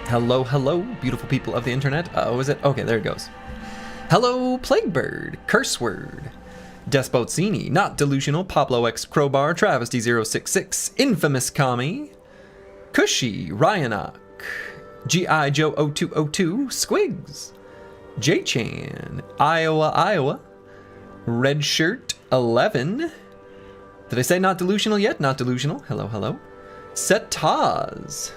Hello, hello, beautiful people of the internet. Oh, is it? Okay, there it goes. Hello, Plaguebird, Curse Word, Despotzini, Not Delusional, Pablo X Crowbar, Travesty066, Infamous Kami, Cushy, Ryanok, G.I. Joe 0202, Squigs, J-Chan, Iowa, Red Shirt 11. Did I say Not Delusional yet? Not Delusional. Hello, hello. Setaz.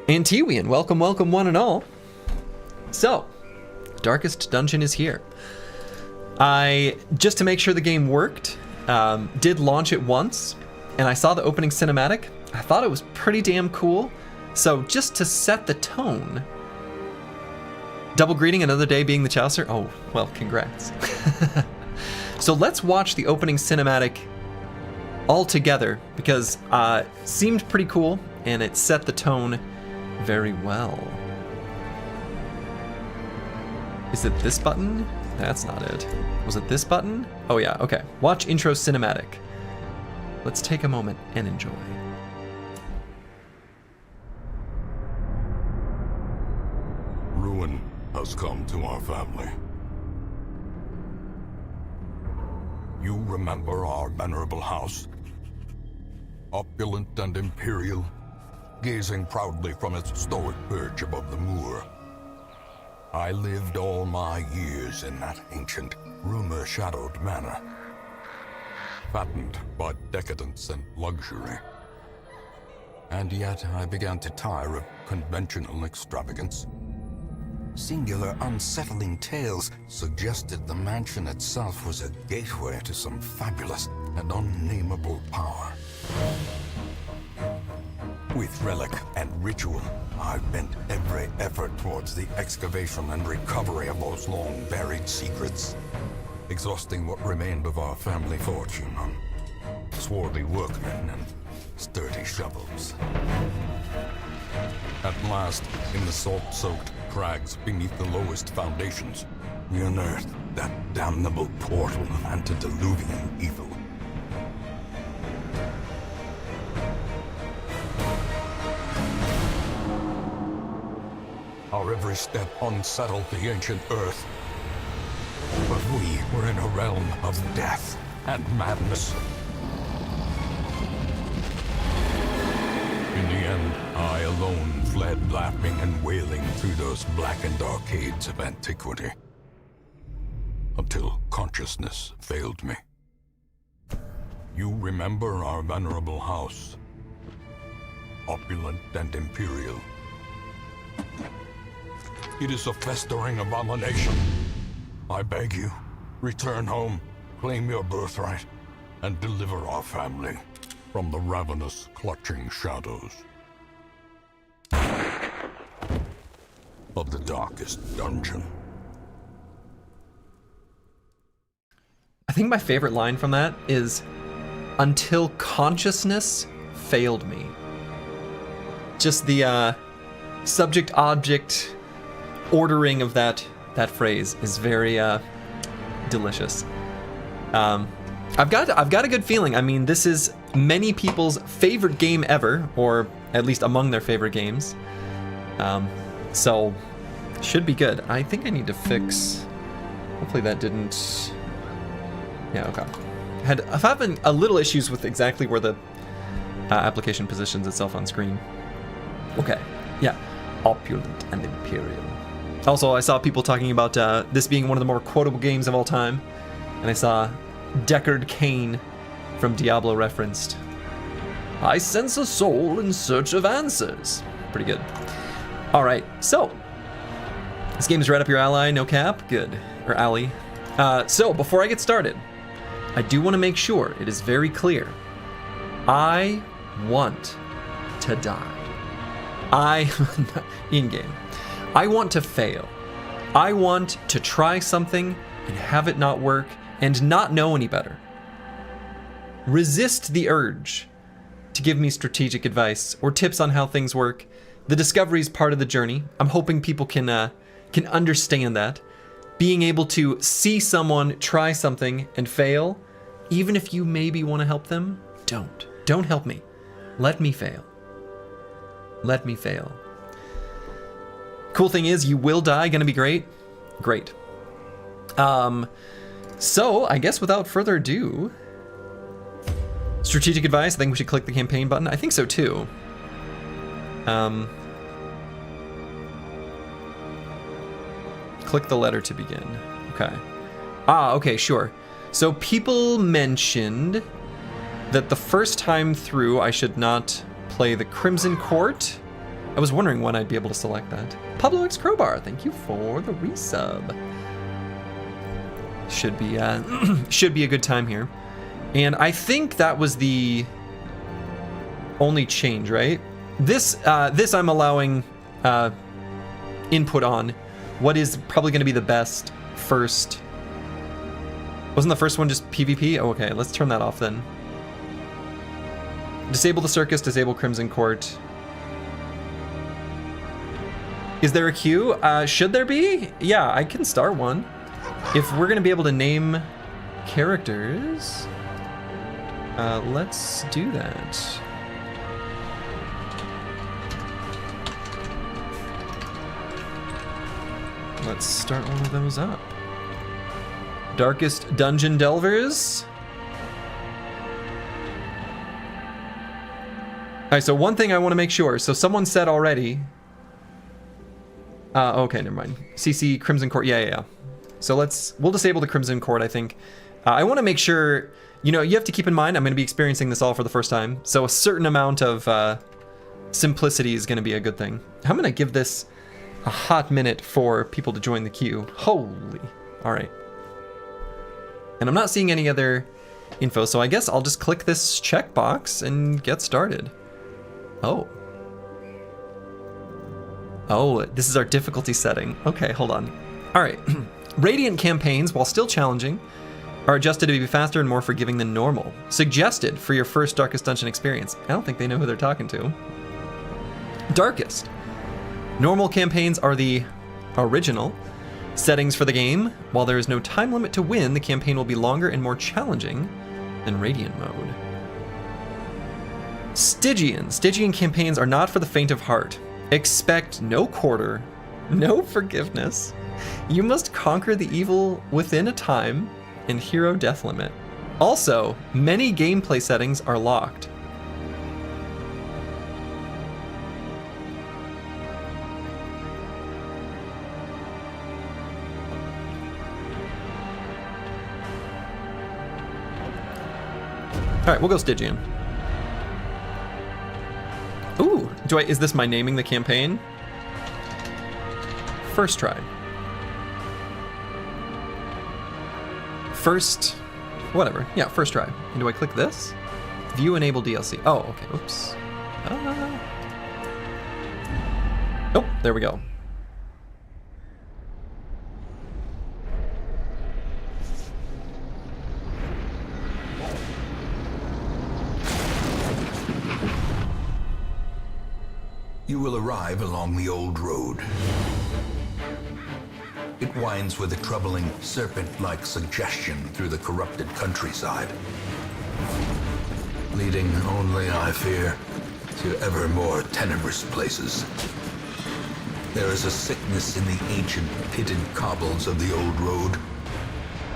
Antiwian, welcome, welcome one and all. So, Darkest Dungeon is here. I, just to make sure the game worked, did launch it once, and I saw the opening cinematic. I thought it was pretty damn cool. So just to set the tone, double greeting, another day being the Chaucer. Oh, well, congrats. So let's watch the opening cinematic all together because seemed pretty cool and it set the tone very well. Is it this button? That's not it. Was it this button? Oh yeah, okay. Watch intro cinematic. Let's take a moment and enjoy. Ruin has come to our family. You remember our venerable house? Opulent and imperial, gazing proudly from its stoic perch above the moor. I lived all my years in that ancient, rumor-shadowed manor, fattened by decadence and luxury. And yet I began to tire of conventional extravagance. Singular, unsettling tales suggested the mansion itself was a gateway to some fabulous and unnameable power. With relic and ritual, I've bent every effort towards the excavation and recovery of those long-buried secrets, exhausting what remained of our family fortune on swarthy workmen and sturdy shovels. At last, in the salt-soaked crags beneath the lowest foundations, we unearthed that damnable portal of antediluvian evil. Our every step unsettled the ancient earth. But we were in a realm of death and madness. In the end, I alone fled laughing and wailing through those blackened arcades of antiquity. Until consciousness failed me. You remember our venerable house. Opulent and imperial. It is a festering abomination. I beg you, return home, claim your birthright, and deliver our family from the ravenous, clutching shadows of the darkest dungeon. I think my favorite line from that is, until consciousness failed me. Just the subject-object ordering of that phrase is very delicious. I've got a good feeling. I mean, this is many people's favorite game ever, or at least among their favorite games. So should be good. I think I need to fix. Hopefully that didn't. Yeah, okay. I'm having a little issues with exactly where the application positions itself on screen. Okay. Yeah. Opulent and imperial. Also, I saw people talking about this being one of the more quotable games of all time, and I saw Deckard Cain from Diablo referenced. I sense a soul in search of answers. Pretty good. All right, so this game is right up your alley, no cap. Good, or alley. So before I get started, I do want to make sure it is very clear. I want to die. In-game. I want to fail. I want to try something and have it not work and not know any better. Resist the urge to give me strategic advice or tips on how things work. The discovery is part of the journey. I'm hoping people can understand that. Being able to see someone try something and fail, even if you maybe want to help them, don't help me. Let me fail. Let me fail. Cool thing is, you will die. Gonna be great. Great. So I guess without further ado, strategic advice. I think we should click the campaign button. I think so too. Click the letter to begin. Okay. Okay, sure. So people mentioned that the first time through I should not play the Crimson Court. I was wondering when I'd be able to select that. Pablo X Crowbar, thank you for the resub. Should be a good time here. And I think that was the only change, right? This I'm allowing input on what is probably going to be the best first. Wasn't the first one just PvP? Oh, okay, let's turn that off then. Disable the circus, disable Crimson Court. Is there a queue? Should there be? Yeah, I can start one. If we're gonna be able to name characters, let's do that. Let's start one of those up. Darkest Dungeon Delvers. Alright, so one thing I want to make sure. So someone said already. Okay, never mind. CC Crimson Court. Yeah. So we'll disable the Crimson Court, I think. I want to make sure, you have to keep in mind, I'm going to be experiencing this all for the first time. So a certain amount of simplicity is going to be a good thing. I'm going to give this a hot minute for people to join the queue. Holy. All right. And I'm not seeing any other info, so I guess I'll just click this checkbox and get started. Oh, this is our difficulty setting. Okay, hold on. All right. Radiant campaigns, while still challenging, are adjusted to be faster and more forgiving than normal. Suggested for your first Darkest Dungeon experience. I don't think they know who they're talking to. Darkest. Normal campaigns are the original settings for the game. While there is no time limit to win, the campaign will be longer and more challenging than Radiant mode. Stygian. Stygian campaigns are not for the faint of heart. Expect no quarter, no forgiveness. You must conquer the evil within a time and hero death limit. Also, many gameplay settings are locked. All right, we'll go Stygian. Ooh, is this my naming the campaign? First try. First, whatever. Yeah, first try. And do I click this? View enable DLC. Oh, okay. Oops. Oh, there we go. You will arrive along the old road. It winds with a troubling serpent-like suggestion through the corrupted countryside, leading only, I fear, to ever more tenebrous places. There is a sickness in the ancient pitted cobbles of the old road,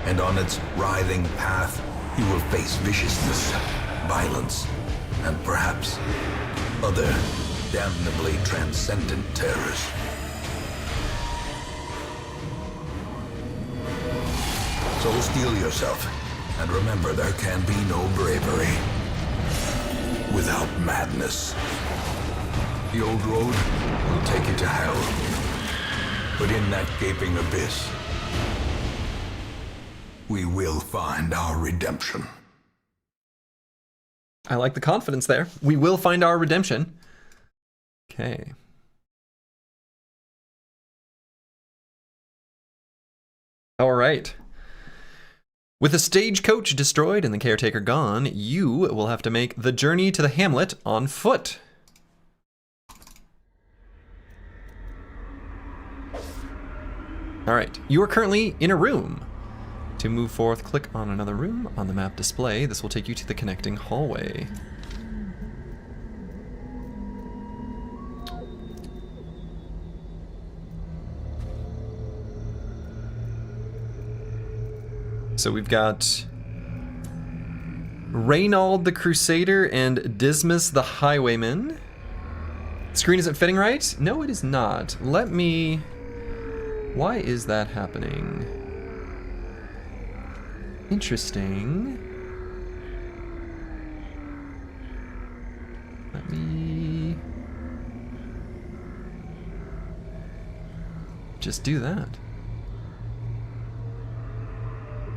and on its writhing path you will face viciousness, violence, and perhaps other damnably transcendent terrors. So steel yourself, and remember there can be no bravery without madness. The old road will take you to hell, but in that gaping abyss, we will find our redemption. I like the confidence there. We will find our redemption. Okay. All right. With the stagecoach destroyed and the caretaker gone, you will have to make the journey to the hamlet on foot. All right, you are currently in a room. To move forth, click on another room on the map display. This will take you to the connecting hallway. So we've got Reynald the Crusader and Dismas the Highwayman. Screen isn't fitting right? No, it is not. Let me... Why is that happening? Interesting. Let me... just do that.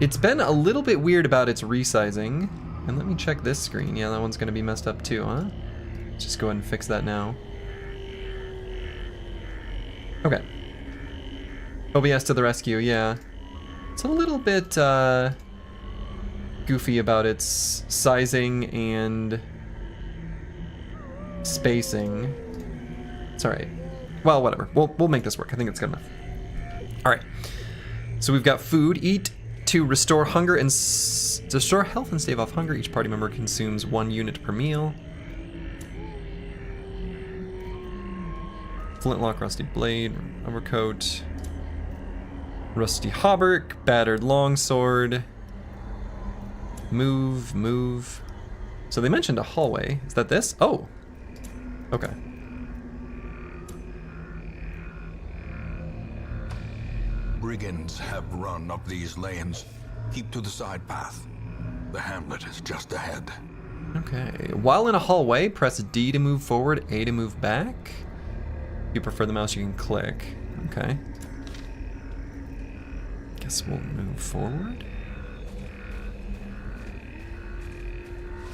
It's been a little bit weird about its resizing. And let me check this screen. Yeah, that one's gonna be messed up too, huh? Let's just go ahead and fix that now. Okay. OBS to the rescue, yeah. It's a little bit goofy about its sizing and spacing. It's alright. Well, whatever. We'll make this work. I think it's good enough. Alright. So we've got food. Eat to restore hunger and restore health and stave off hunger. Each party member consumes 1 unit per meal. Flintlock, rusty blade, overcoat, rusty hauberk, battered longsword. Move. So they mentioned a hallway. Is that this? Oh. Okay. Brigands have run up these lanes. Keep to the side path. The hamlet is just ahead. Okay. While in a hallway, press D to move forward, A to move back. If you prefer the mouse, you can click. Okay. Guess we'll move forward.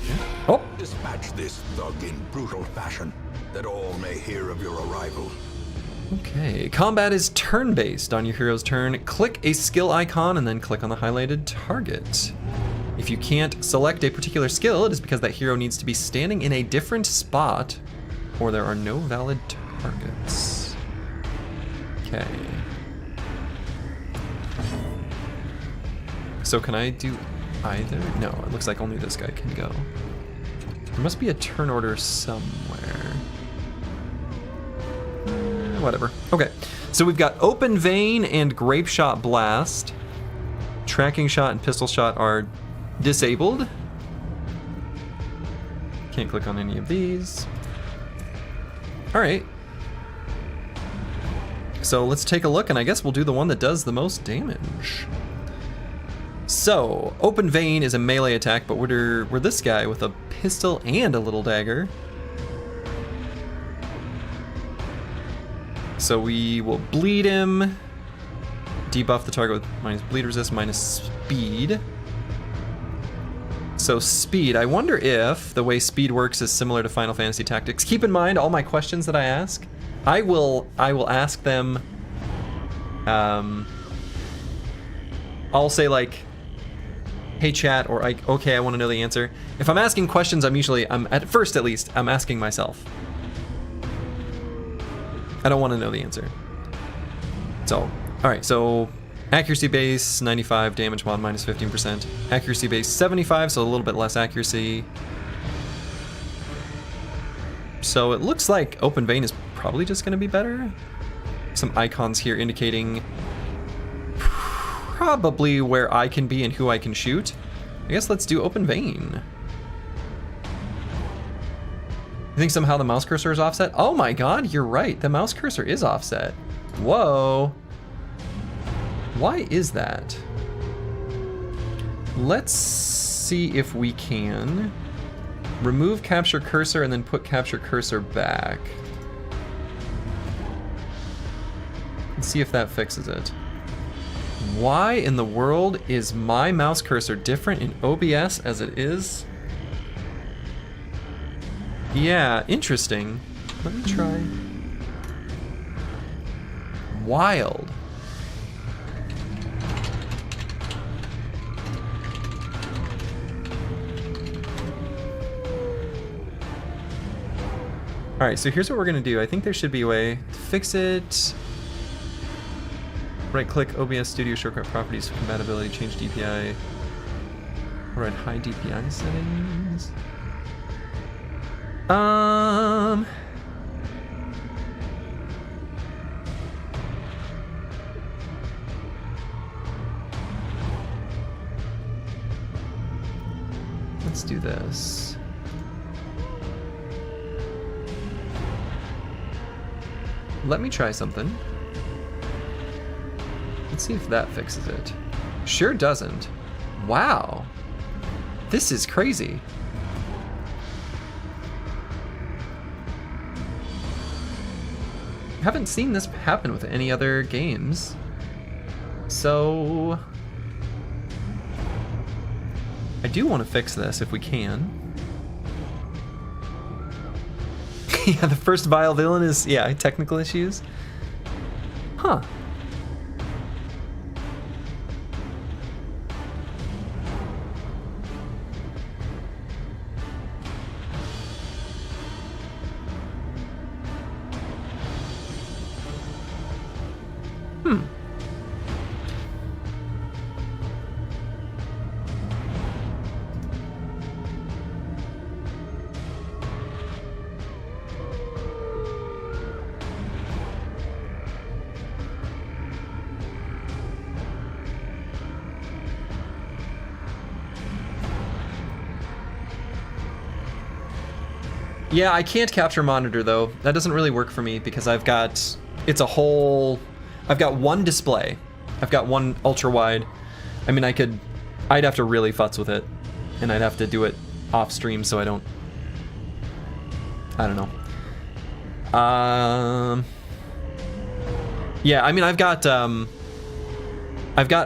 Yeah. Oh! Dispatch this thug in brutal fashion, that all may hear of your arrival. Okay, combat is turn-based. On your hero's turn, click a skill icon and then click on the highlighted target. If you can't select a particular skill, it is because that hero needs to be standing in a different spot, or there are no valid targets. Okay. So can I do either? No, it looks like only this guy can go. There must be a turn order somewhere. Whatever. Okay, so we've got Open Vein and Grape Shot Blast. Tracking Shot and Pistol Shot are disabled. Can't click on any of these. All right. So let's take a look, and I guess we'll do the one that does the most damage. So, Open Vein is a melee attack, but we're this guy with a pistol and a little dagger. So we will bleed him, debuff the target with minus bleed resist, minus speed. So speed, I wonder if the way speed works is similar to Final Fantasy Tactics. Keep in mind all my questions that I ask. I will ask them, I'll say like, hey chat, or like, okay, I want to know the answer. If I'm asking questions, I'm at first at least, I'm asking myself. I don't want to know the answer. So, alright, so accuracy base 95, damage mod minus 15%. Accuracy base 75, so a little bit less accuracy. So it looks like Open Vein is probably just going to be better. Some icons here indicating probably where I can be and who I can shoot. I guess let's do Open Vein. You think somehow the mouse cursor is offset? Oh my god, you're right. The mouse cursor is offset. Whoa. Why is that? Let's see if we can remove capture cursor and then put capture cursor back. Let's see if that fixes it. Why in the world is my mouse cursor different in OBS as it is? Yeah, interesting. Let me try. Wild. All right, so here's what we're gonna do. I think there should be a way to fix it. Right click OBS Studio shortcut properties, compatibility, change DPI. All right, high DPI settings. Let's do this. Let me try something. Let's see if that fixes it. Sure doesn't. Wow. This is crazy. Haven't seen this happen with any other games. So I do want to fix this if we can. Yeah, the first vile villain is, yeah, technical issues. Huh. Yeah, I can't capture monitor though. That doesn't really work for me because I've got, it's a whole, I've got one display. I've got one ultra wide. I mean, I'd have to really futz with it and I'd have to do it off stream so I don't know. Yeah, I mean, I've got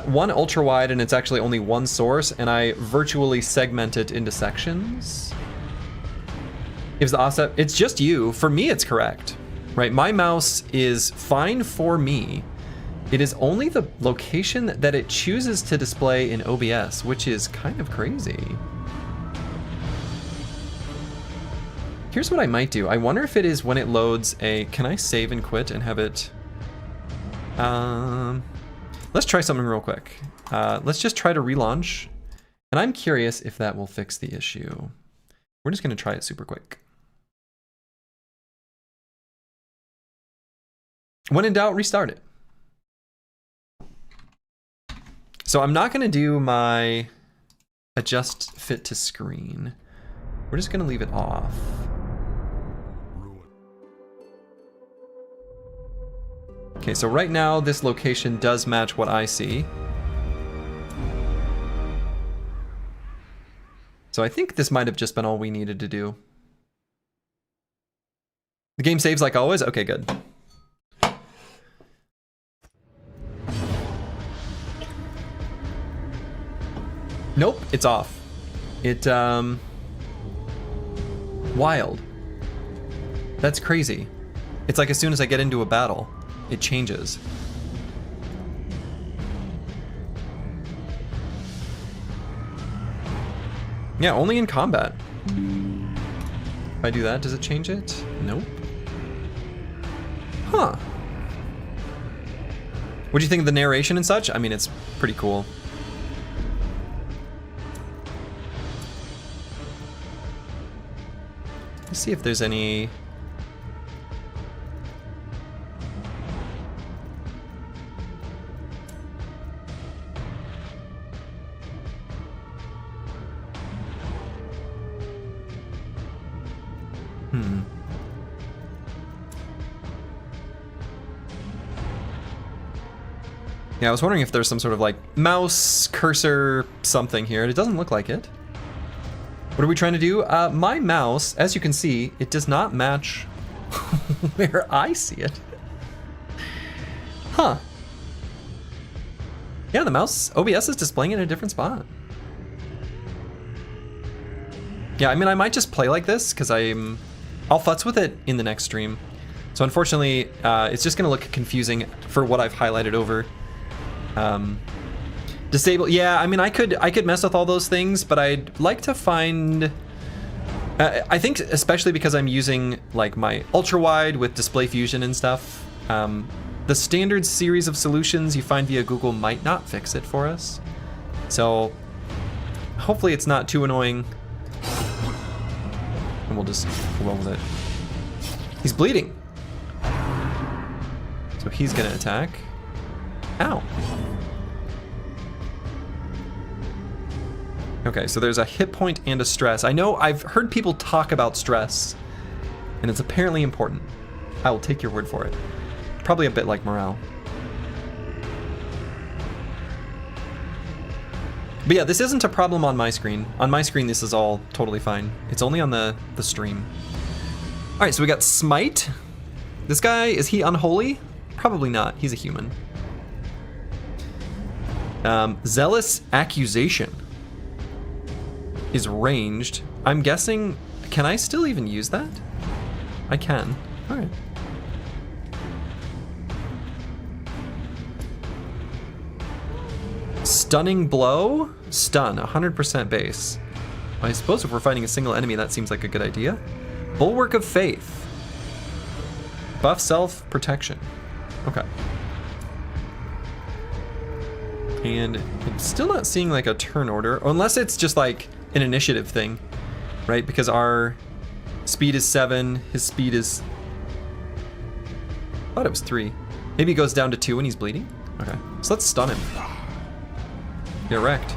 one ultra wide and it's actually only one source and I virtually segment it into sections. Gives the offset, it's just you. For me, it's correct, right? My mouse is fine for me. It is only the location that it chooses to display in OBS, which is kind of crazy. Here's what I might do. I wonder if it is when it loads a, can I save and quit and have it, let's try something real quick. Let's just try to relaunch. And I'm curious if that will fix the issue. We're just gonna try it super quick. When in doubt, restart it. So I'm not gonna do my adjust fit to screen. We're just gonna leave it off. Okay, so right now this location does match what I see. So I think this might have just been all we needed to do. The game saves like always? Okay, good. Nope, it's off. It, wild. That's crazy. It's like as soon as I get into a battle, it changes. Yeah, only in combat. If I do that, does it change it? Nope. Huh. What do you think of the narration and such? I mean, it's pretty cool. Let's see if there's any... Yeah, I was wondering if there's some sort of like mouse cursor something here. It doesn't look like it. What are we trying to do? My mouse, as you can see, it does not match where I see it. Huh. Yeah, the mouse, OBS is displaying it in a different spot. Yeah, I mean, I might just play like this because I'll futz with it in the next stream. So unfortunately, it's just gonna look confusing for what I've highlighted over. Disable, yeah, I mean, I could mess with all those things, but I'd like to find, I think especially because I'm using like my ultra wide with display fusion and stuff, the standard series of solutions you find via Google might not fix it for us. So hopefully it's not too annoying and we'll just roll with it. He's bleeding. So he's gonna attack. Ow. Okay, so there's a hit point and a stress. I know I've heard people talk about stress, and it's apparently important. I will take your word for it. Probably a bit like morale. But yeah, this isn't a problem on my screen. On my screen, this is all totally fine. It's only on the stream. All right, so we got Smite. This guy, is he unholy? Probably not. He's a human. Zealous Accusation is ranged. I'm guessing, can I still even use that? I can. All right. Stunning Blow? Stun, 100% base. I suppose if we're fighting a single enemy, that seems like a good idea. Bulwark of Faith. Buff self-protection. Okay. And I'm still not seeing like a turn order, unless it's just like an initiative thing, right? Because our speed is 7, his speed is... I thought it was 3. Maybe it goes down to 2 when he's bleeding? Okay, so let's stun him. Get wrecked.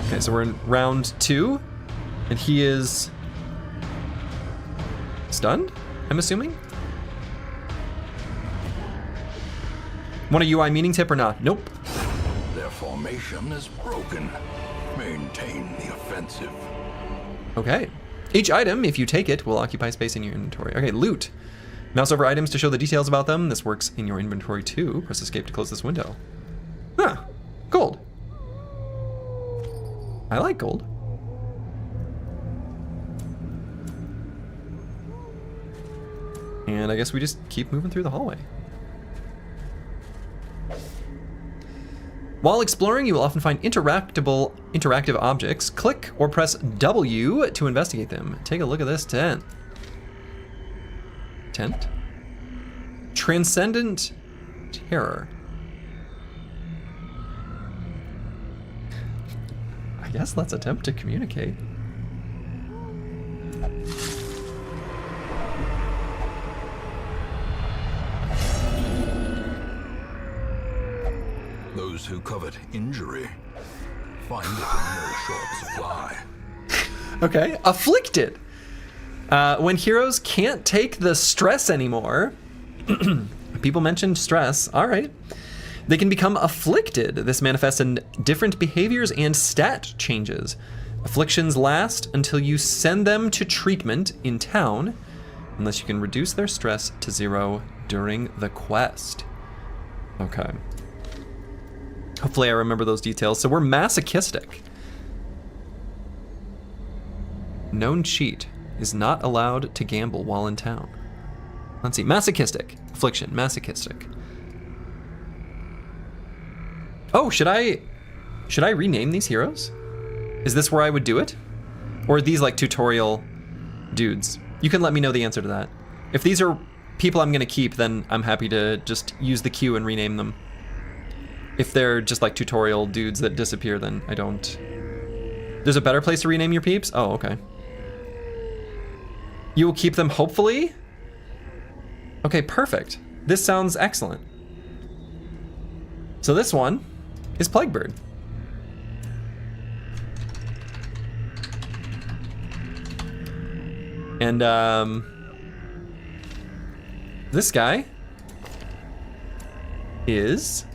Okay, so we're in round 2, and he is stunned, I'm assuming? Want a UI meaning tip or not? Nope. Their formation is broken. Maintain the offensive. Okay. Each item, if you take it, will occupy space in your inventory. Okay, loot. Mouse over items to show the details about them. This works in your inventory too. Press escape to close this window. Huh. Gold. I like gold. And I guess we just keep moving through the hallway. While exploring, you will often find interactive objects. Click or press W to investigate them. Take a look at this tent. Tent? Transcendent Terror. I guess let's attempt to communicate. Those who covet injury find it in no short supply. Okay, afflicted. When heroes can't take the stress anymore, people mentioned stress, all right. They can become afflicted. This manifests in different behaviors and stat changes. Afflictions last until you send them to treatment in town, unless you can reduce their stress to 0 during the quest. Okay. Hopefully I remember those details. So we're masochistic. Known cheat is not allowed to gamble while in town. Let's see, masochistic, affliction, masochistic. Oh, should I rename these heroes? Is this where I would do it? Or are these like tutorial dudes? You can let me know the answer to that. If these are people I'm gonna keep, then I'm happy to just use the queue and rename them. If they're just like tutorial dudes that disappear, then I don't. There's a better place to rename your peeps? Oh, okay. You will keep them, hopefully? Okay, perfect. This sounds excellent. So this one is Plaguebird. And this guy is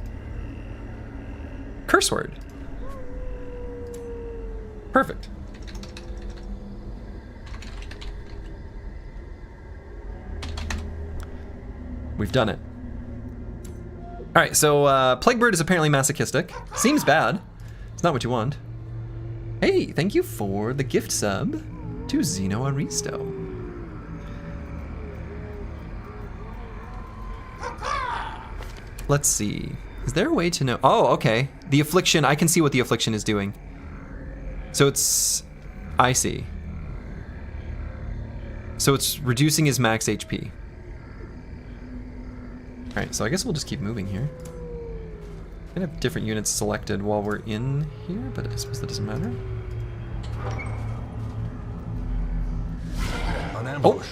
Curse Word. Perfect. We've done it. All right, so Plaguebird is apparently masochistic. Seems bad. It's not what you want. Hey, thank you for the gift sub to Zeno Aristo. Let's see. Is there a way to know? Oh, okay. The affliction, I can see what the affliction is doing. So it's, I see. So it's reducing his max HP. All right, so I guess we'll just keep moving here. I can have different units selected while we're in here, but I suppose that doesn't matter. An ambush.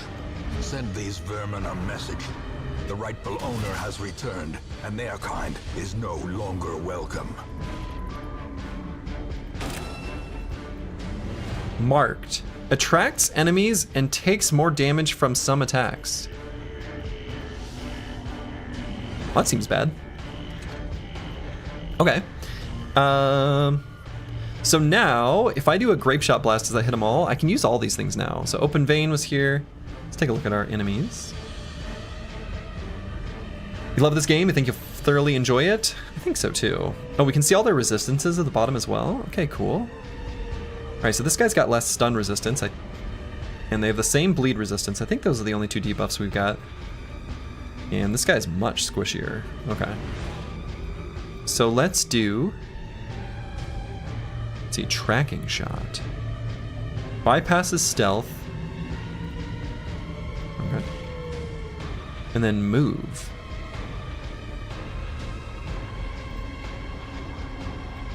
Send these vermin a message. The rightful owner has returned, and their kind is no longer welcome. Marked. Attracts enemies and takes more damage from some attacks. Well, that seems bad. Okay. So now, if I do a Grape Shot Blast as I hit them all, I can use all these things now. So Open Vein was here. Let's take a look at our enemies. You love this game? You think you'll thoroughly enjoy it? I think so too. Oh, we can see all their resistances at the bottom as well. Okay, cool. All right, so this guy's got less stun resistance, and they have the same bleed resistance. I think those are the only 2 debuffs we've got. And this guy's much squishier. Okay. So let's do, let's see, Tracking Shot. Bypasses stealth. Okay. And then move.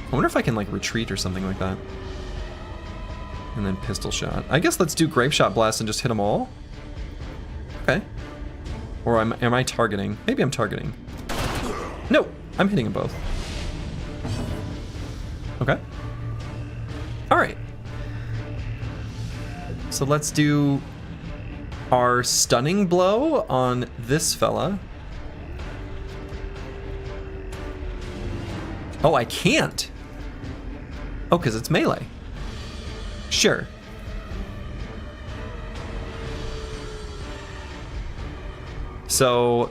I wonder if I can like retreat or something like that. And then Pistol Shot. I guess let's do Grape Shot Blast and just hit them all. Okay. Or am I targeting? Maybe I'm targeting. No, I'm hitting them both. Okay. All right. So let's do our Stunning Blow on this fella. Oh, I can't. Oh, because it's melee. Sure. So,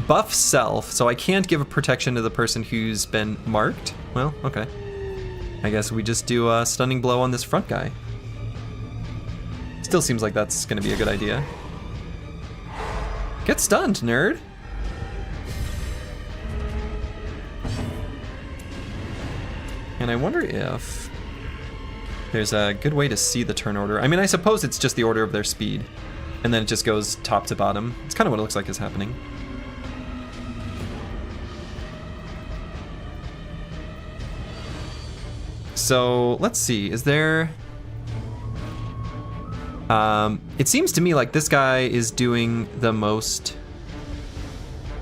buff self. So I can't give a protection to the person who's been marked. Well, okay. I guess we just do a Stunning Blow on this front guy. Still seems like that's going to be a good idea. Get stunned, nerd. And I wonder if there's a good way to see the turn order. I mean, I suppose it's just the order of their speed, and then it just goes top to bottom. It's kind of what it looks like is happening. So let's see, is there... it seems to me like this guy is doing the most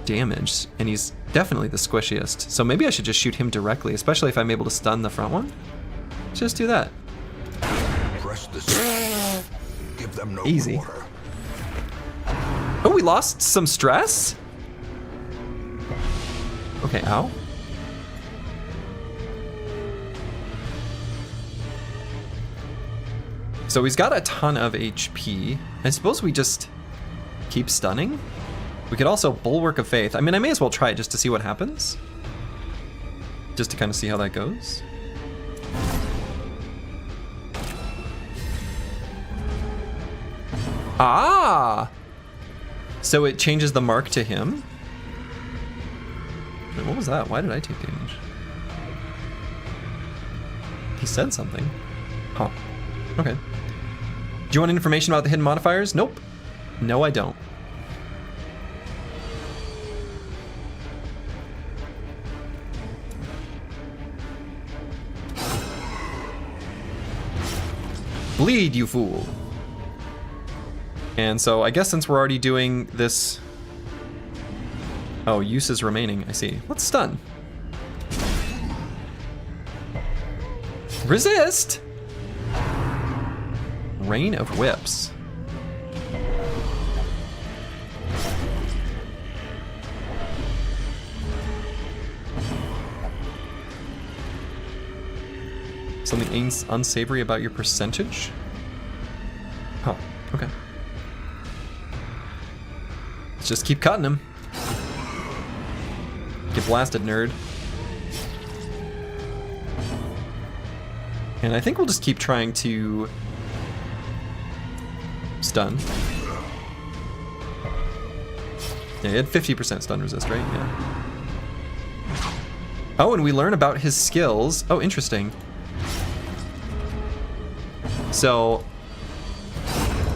damage, and he's definitely the squishiest. So maybe I should just shoot him directly, especially if I'm able to stun the front one. Let's just do that. Press this. Give them no Easy. quarter. Oh, we lost some stress? Okay, ow. So he's got a ton of HP. I suppose we just keep stunning? We could also Bulwark of Faith. I mean, I may as well try it just to see what happens. Just to kind of see how that goes. Ah! So it changes the mark to him. Wait, what was that? Why did I take damage? He said something. Huh. Okay. Do you want information about the hidden modifiers? Nope. No, I don't. Bleed, you fool. And so I guess since we're already doing this... Oh, uses remaining, I see. Let's stun. Resist! Rain of Whips. Something unsavory about your percentage? Huh, okay. Let's just keep cutting him. Get blasted, nerd. And I think we'll just keep trying to stun. Yeah, he had 50% stun resist, right? Yeah. Oh, and we learn about his skills. Oh, interesting. So...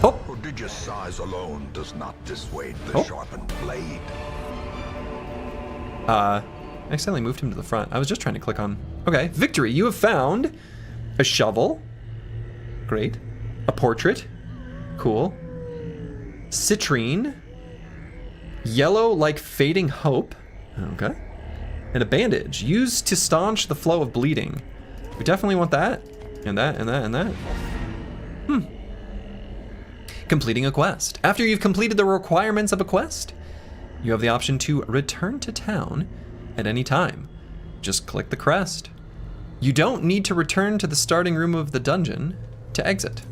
Oh! Prodigious size alone does not dissuade the sharpened blade. I accidentally moved him to the front. I was just trying to click on... Okay, victory! You have found a shovel. Great. A portrait. Cool. Citrine. Yellow like fading hope. Okay. And a bandage. Used to staunch the flow of bleeding. We definitely want that. And that, and that, and that. completing a quest. After you've completed the requirements of a quest, you have the option to return to town at any time. Just click the crest. You don't need to return to the starting room of the dungeon to exit.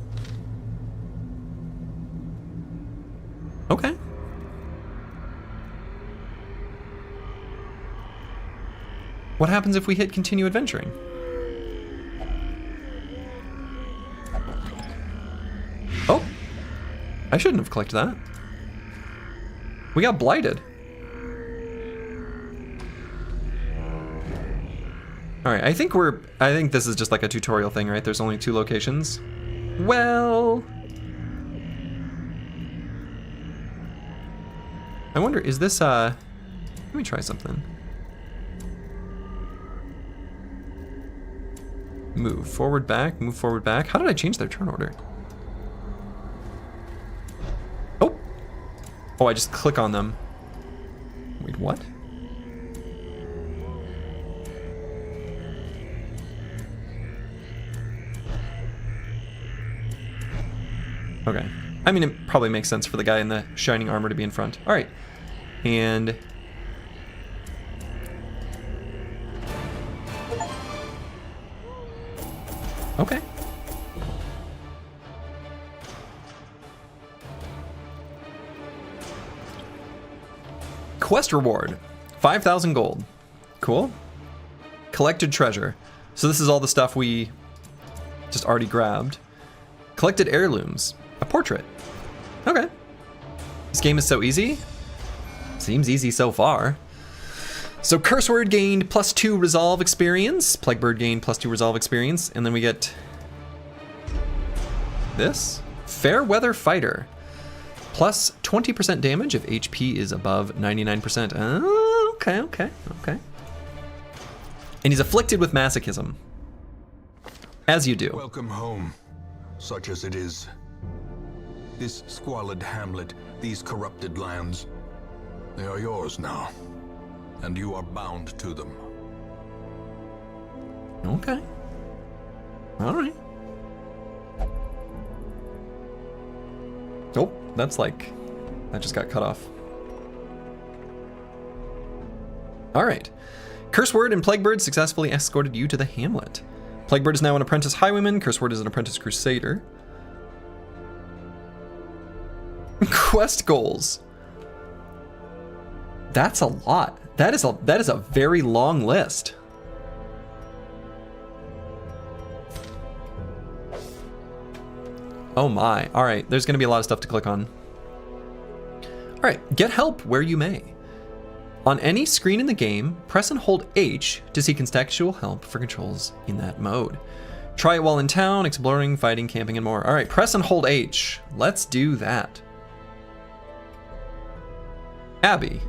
Okay. What happens if we hit continue adventuring? Oh, I shouldn't have clicked that. We got blighted. All right, I think this is just like a tutorial thing, right? There's only 2 locations. Well, I wonder, is this, let me try something. Move forward, back, move forward, back. How did I change their turn order? Oh, I just click on them. Wait, what? Okay. I mean, it probably makes sense for the guy in the shining armor to be in front. All right. And... okay. Quest reward, 5,000 gold. Cool. Collected treasure. So this is all the stuff we just already grabbed. Collected heirlooms, a portrait. Okay. This game is so easy. Seems easy so far. So Curse Word gained +2 resolve experience. Plaguebird gained +2 resolve experience. And then we get this. Fairweather Fighter. Plus 20% damage if HP is above 99%. Oh, okay. And he's afflicted with masochism. As you do. Welcome home, such as it is. This squalid hamlet, these corrupted lands, they are yours now. And you are bound to them. Okay. All right. Oh, that's like... that just got cut off. All right. Curseword and Plaguebird successfully escorted you to the hamlet. Plaguebird is now an apprentice highwayman. Curseword is an apprentice crusader. Quest goals. That's a lot. That is a very long list. Oh my. All right, there's gonna be a lot of stuff to click on. All right, get help where you may. On any screen in the game, press and hold H to seek contextual help for controls in that mode. Try it while in town, exploring, fighting, camping, and more. All right, press and hold H. Let's do that. Abby.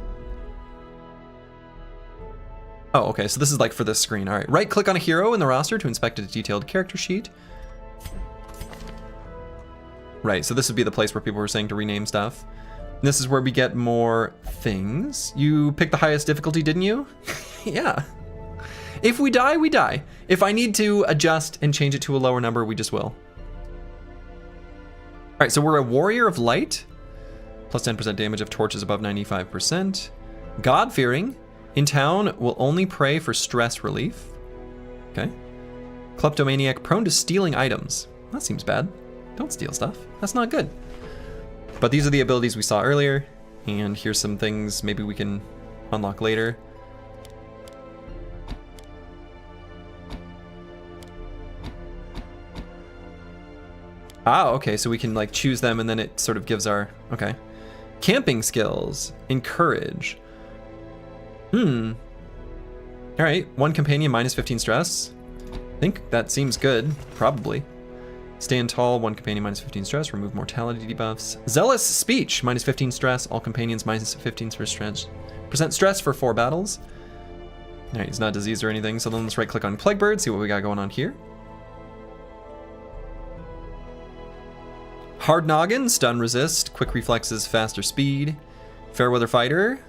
Oh, okay, so this is like for this screen. All right, right click on a hero in the roster to inspect a detailed character sheet. Right, so this would be the place where people were saying to rename stuff. This is where we get more things. You picked the highest difficulty, didn't you? Yeah. If we die, we die. If I need to adjust and change it to a lower number, we just will. All right, so we're a Warrior of Light. Plus 10% damage if torch is above 95%. God-fearing. In town, will only pray for stress relief. Okay. Kleptomaniac, prone to stealing items. That seems bad. Don't steal stuff. That's not good. But these are the abilities we saw earlier. And here's some things maybe we can unlock later. Ah, okay, so we can like choose them and then it sort of gives our, okay. Camping skills, encourage. All right, one companion, minus 15 stress. I think that seems good, probably. Stand tall, one companion, minus 15 stress, remove mortality debuffs. Zealous speech, minus 15 stress, all companions, minus 15 for stress. Percent stress for 4 battles. All right, he's not diseased or anything, so then let's right click on Plaguebird, see what we got going on here. Hard Noggin, stun resist, quick reflexes, faster speed. Fairweather Fighter,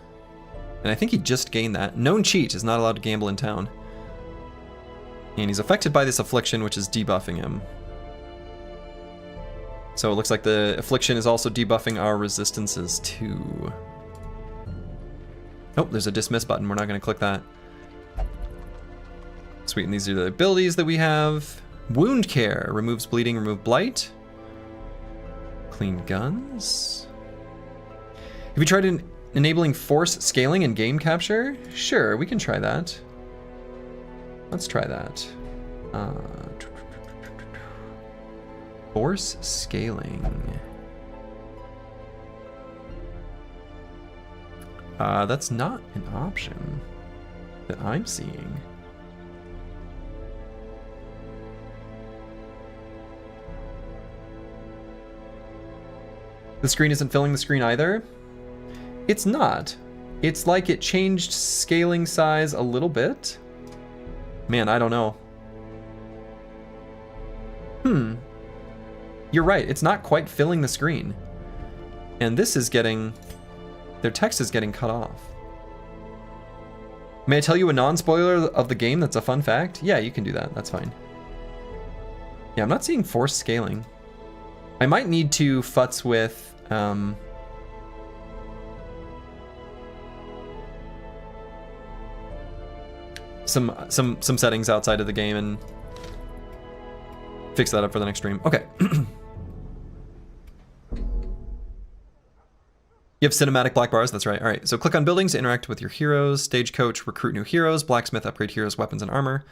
and I think he just gained that. Known cheat, is not allowed to gamble in town. And he's affected by this affliction, which is debuffing him. So it looks like the affliction is also debuffing our resistances too. Oh, there's a dismiss button. We're not going to click that. Sweet, and these are the abilities that we have. Wound care. Removes bleeding, remove blight. Clean guns. Have you tried enabling force scaling and game capture? Sure, we can try that. Let's try that. Force scaling. That's not an option that I'm seeing. The screen isn't filling the screen either. It's not. It's like it changed scaling size a little bit. Man, I don't know. You're right, it's not quite filling the screen. And this is getting... their text is getting cut off. May I tell you a non-spoiler of the game that's a fun fact? Yeah, you can do that, that's fine. Yeah, I'm not seeing force scaling. I might need to futz with... some settings outside of the game and fix that up for the next stream. Okay. You have cinematic black bars, that's right. All right, so click on buildings to interact with your heroes. Stagecoach, recruit new heroes. Blacksmith, upgrade heroes' weapons and armor.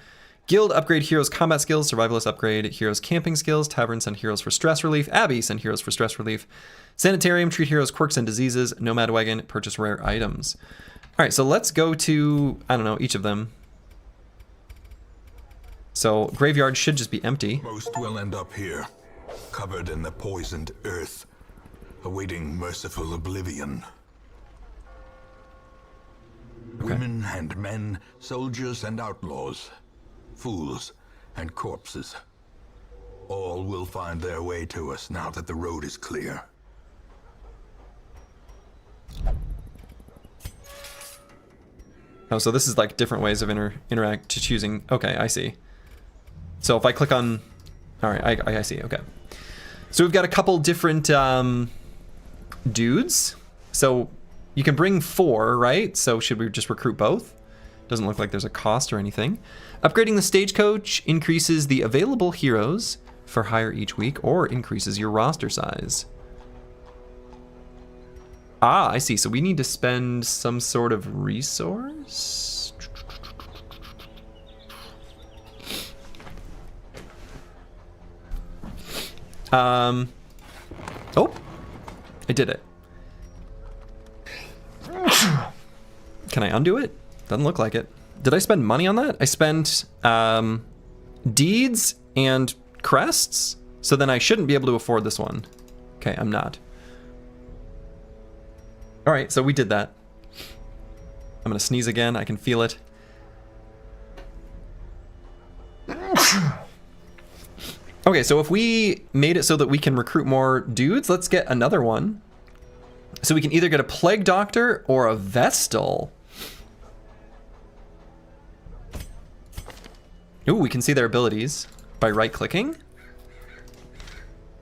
Guild, upgrade heroes' combat skills. Survivalist, upgrade heroes' camping skills. Tavern, send heroes for stress relief. Abbey, send heroes for stress relief. Sanitarium, treat heroes' quirks and diseases. Nomad Wagon, purchase rare items. All right, so let's go to, I don't know, each of them. So graveyard should just be empty. Most will end up here, covered in the poisoned earth, awaiting merciful oblivion. Okay. Women and men, soldiers and outlaws, fools and corpses. All will find their way to us now that the road is clear. Oh, so this is like different ways of choosing. Okay, I see. So if I click on, all right, I see, okay. So we've got a couple different dudes. So you can bring 4, right? So should we just recruit both? Doesn't look like there's a cost or anything. Upgrading the stagecoach increases the available heroes for hire each week or increases your roster size. Ah, I see. So we need to spend some sort of resource? Oh, I did it. Can I undo it? Doesn't look like it. Did I spend money on that? I spent deeds and crests, so then I shouldn't be able to afford this one. Okay, I'm not. All right, so we did that. I'm gonna sneeze again, I can feel it. Okay, so if we made it so that we can recruit more dudes, let's get another one. So we can either get a Plague Doctor or a Vestal. Ooh, we can see their abilities by right-clicking. All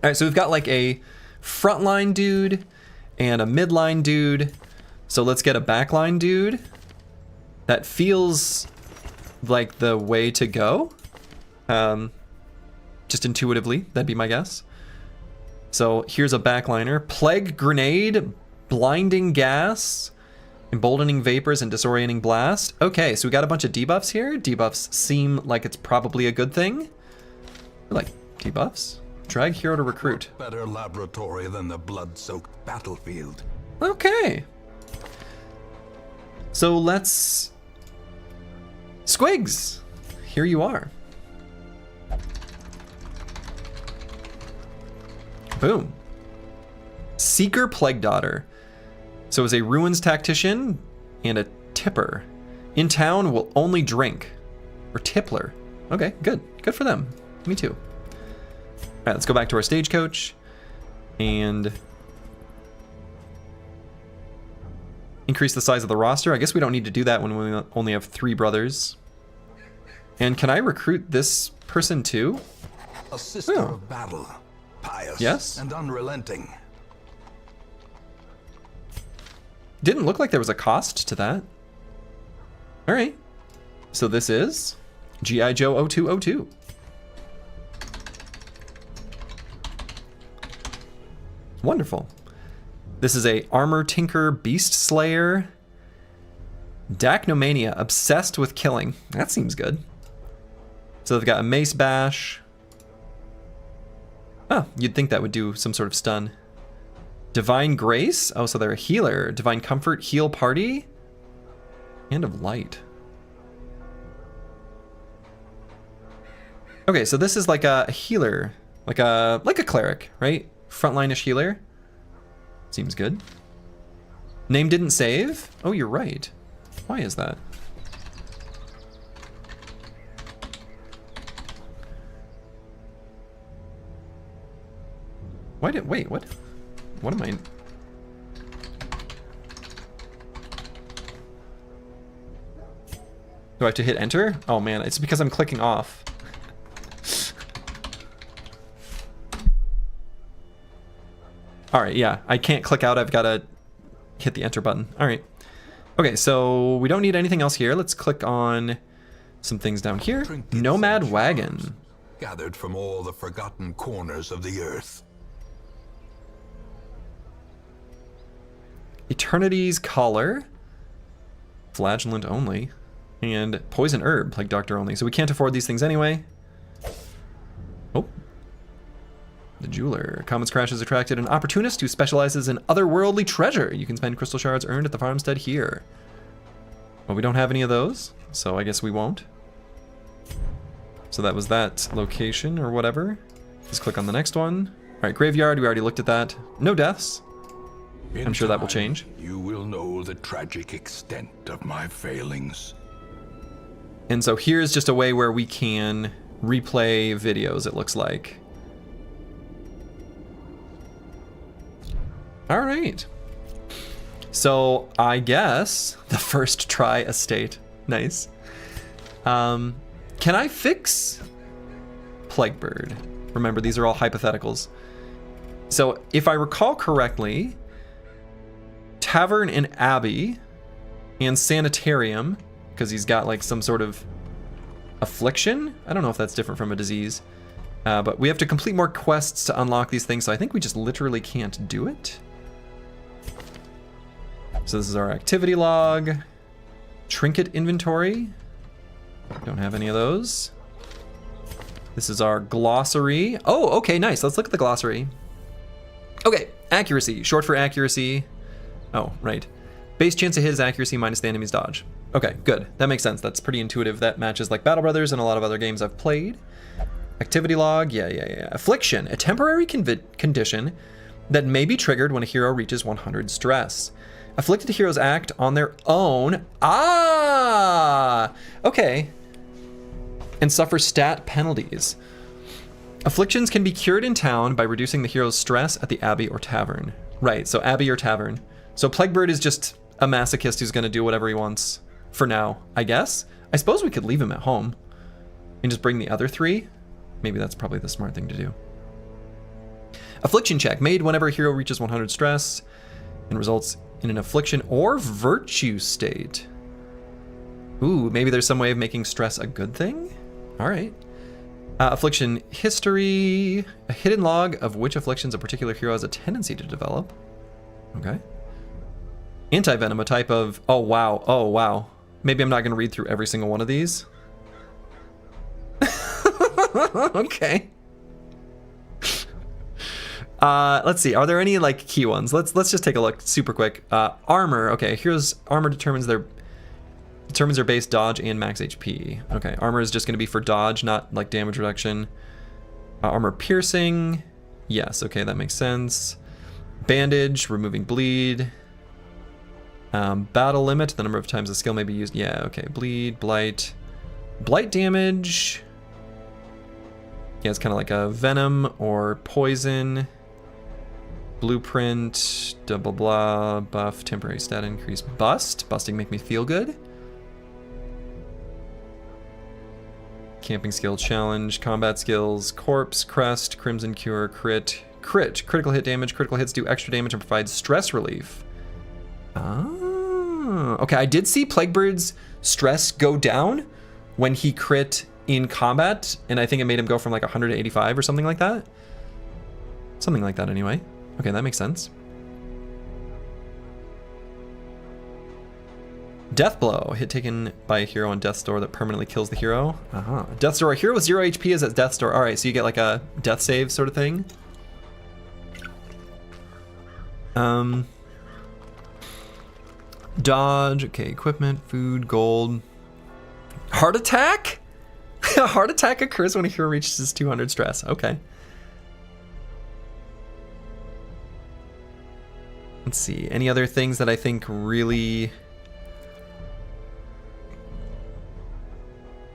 right, so we've got like a frontline dude and a midline dude. So let's get a backline dude. That feels like the way to go. Just intuitively, that'd be my guess. So here's a backliner. Plague Grenade, Blinding Gas, Emboldening Vapors, and Disorienting Blast. Okay, so we got a bunch of debuffs here. Debuffs seem like it's probably a good thing. I like debuffs. Drag hero to recruit. Better laboratory than the blood-soaked battlefield. Okay. So let's... Squigs! Here you are. Boom. Seeker Plague Daughter. So is a Ruins Tactician and a Tipper. In town will only drink. Or Tippler. Okay, good. Good for them. Me too. All right, let's go back to our stagecoach. And... increase the size of the roster. I guess we don't need to do that when we only have 3 brothers. And can I recruit this person too? A sister of battle. pious Yes? and unrelenting. Didn't look like there was a cost to that. All right. So this is G.I. Joe 0202. Wonderful. This is a Armor Tinker Beast Slayer. Dacnomania, obsessed with killing. That seems good. So they've got a Mace Bash. Oh, you'd think that would do some sort of stun. Divine Grace. Oh, so they're a healer. Divine Comfort, Heal Party. Hand of Light. Okay, so this is like a healer. Like a cleric, right? Frontline-ish healer. Seems good. Name didn't save? Oh, you're right. Why is that? Wait, what? What am I? Do I have to hit enter? Oh man, it's because I'm clicking off. All right, yeah, I can't click out. I've got to hit the enter button. All right. Okay, so we don't need anything else here. Let's click on some things down here. Trinkets Nomad and Wagon. charms gathered from all the forgotten corners of the earth. Eternity's Collar. Flagellant only. And Poison Herb, like Doctor only. So we can't afford these things anyway. Oh. The Jeweler. Comet's Crash has attracted an opportunist who specializes in otherworldly treasure. You can spend crystal shards earned at the farmstead here. Well, we don't have any of those, so I guess we won't. So that was that location or whatever. Let's click on the next one. All right, Graveyard, we already looked at that. No deaths. I'm sure that will change. You will know the tragic extent of my failings. And so here's just a way where we can replay videos, it looks like. All right. So I guess the first try estate. Nice. Can I fix Plaguebird? Remember, these are all hypotheticals. So if I recall correctly, Tavern and Abbey and Sanitarium, because he's got like some sort of affliction. I don't know if that's different from a disease. But we have to complete more quests to unlock these things, so I think we just literally can't do it. So this is our activity log. Trinket inventory. Don't have any of those. This is our glossary. Oh, okay, nice. Let's look at the glossary. Okay, accuracy, short for accuracy. Oh, right. Base chance to hit is accuracy minus the enemy's dodge. Okay, good. That makes sense. That's pretty intuitive. That matches like Battle Brothers and a lot of other games I've played. Activity log, yeah. Affliction, a temporary condition that may be triggered when a hero reaches 100 stress. Afflicted heroes act on their own. Ah! Okay. And suffer stat penalties. Afflictions can be cured in town by reducing the hero's stress at the Abbey or Tavern. Right, so Abbey or Tavern. So Plaguebird is just a masochist who's going to do whatever he wants for now, I guess. I suppose we could leave him at home and just bring the other three. Maybe that's probably the smart thing to do. Affliction check made whenever a hero reaches 100 stress and results in an affliction or virtue state. Ooh, maybe there's some way of making stress a good thing? All right. Affliction history, a hidden log of which afflictions a particular hero has a tendency to develop. Okay. Anti-venom, a type of, oh wow. Maybe I'm not gonna read through every single one of these. Okay. Let's see, are there any like key ones? Let's just take a look super quick. Armor, okay, hero's armor determines their base dodge and max HP. Okay, armor is just gonna be for dodge, not like damage reduction. Armor piercing, yes, okay, that makes sense. Bandage, removing bleed. Battle limit, the number of times the skill may be used. Yeah, okay, bleed, blight. Blight damage. Yeah, it's kind of like a venom or poison. Blueprint, blah blah, buff, temporary stat increase, bust. Busting make me feel good. Camping skill challenge, combat skills, corpse, crest, crimson cure, crit, crit. Critical hit damage. Critical hits do extra damage and provide stress relief. Oh, okay. I did see Plaguebird's stress go down when he crit in combat, and I think it made him go from like 100 to 85 or something like that. Something like that anyway. Okay, that makes sense. Death Blow. Hit taken by a hero on Death's Door that permanently kills the hero. Death's Door. A hero with 0 HP is at Death's Door. Alright, so you get like a death save sort of thing. Dodge. Okay, equipment, food, gold. Heart attack? A heart attack occurs when a hero reaches 200 stress. Okay. Let's see. Any other things that I think really...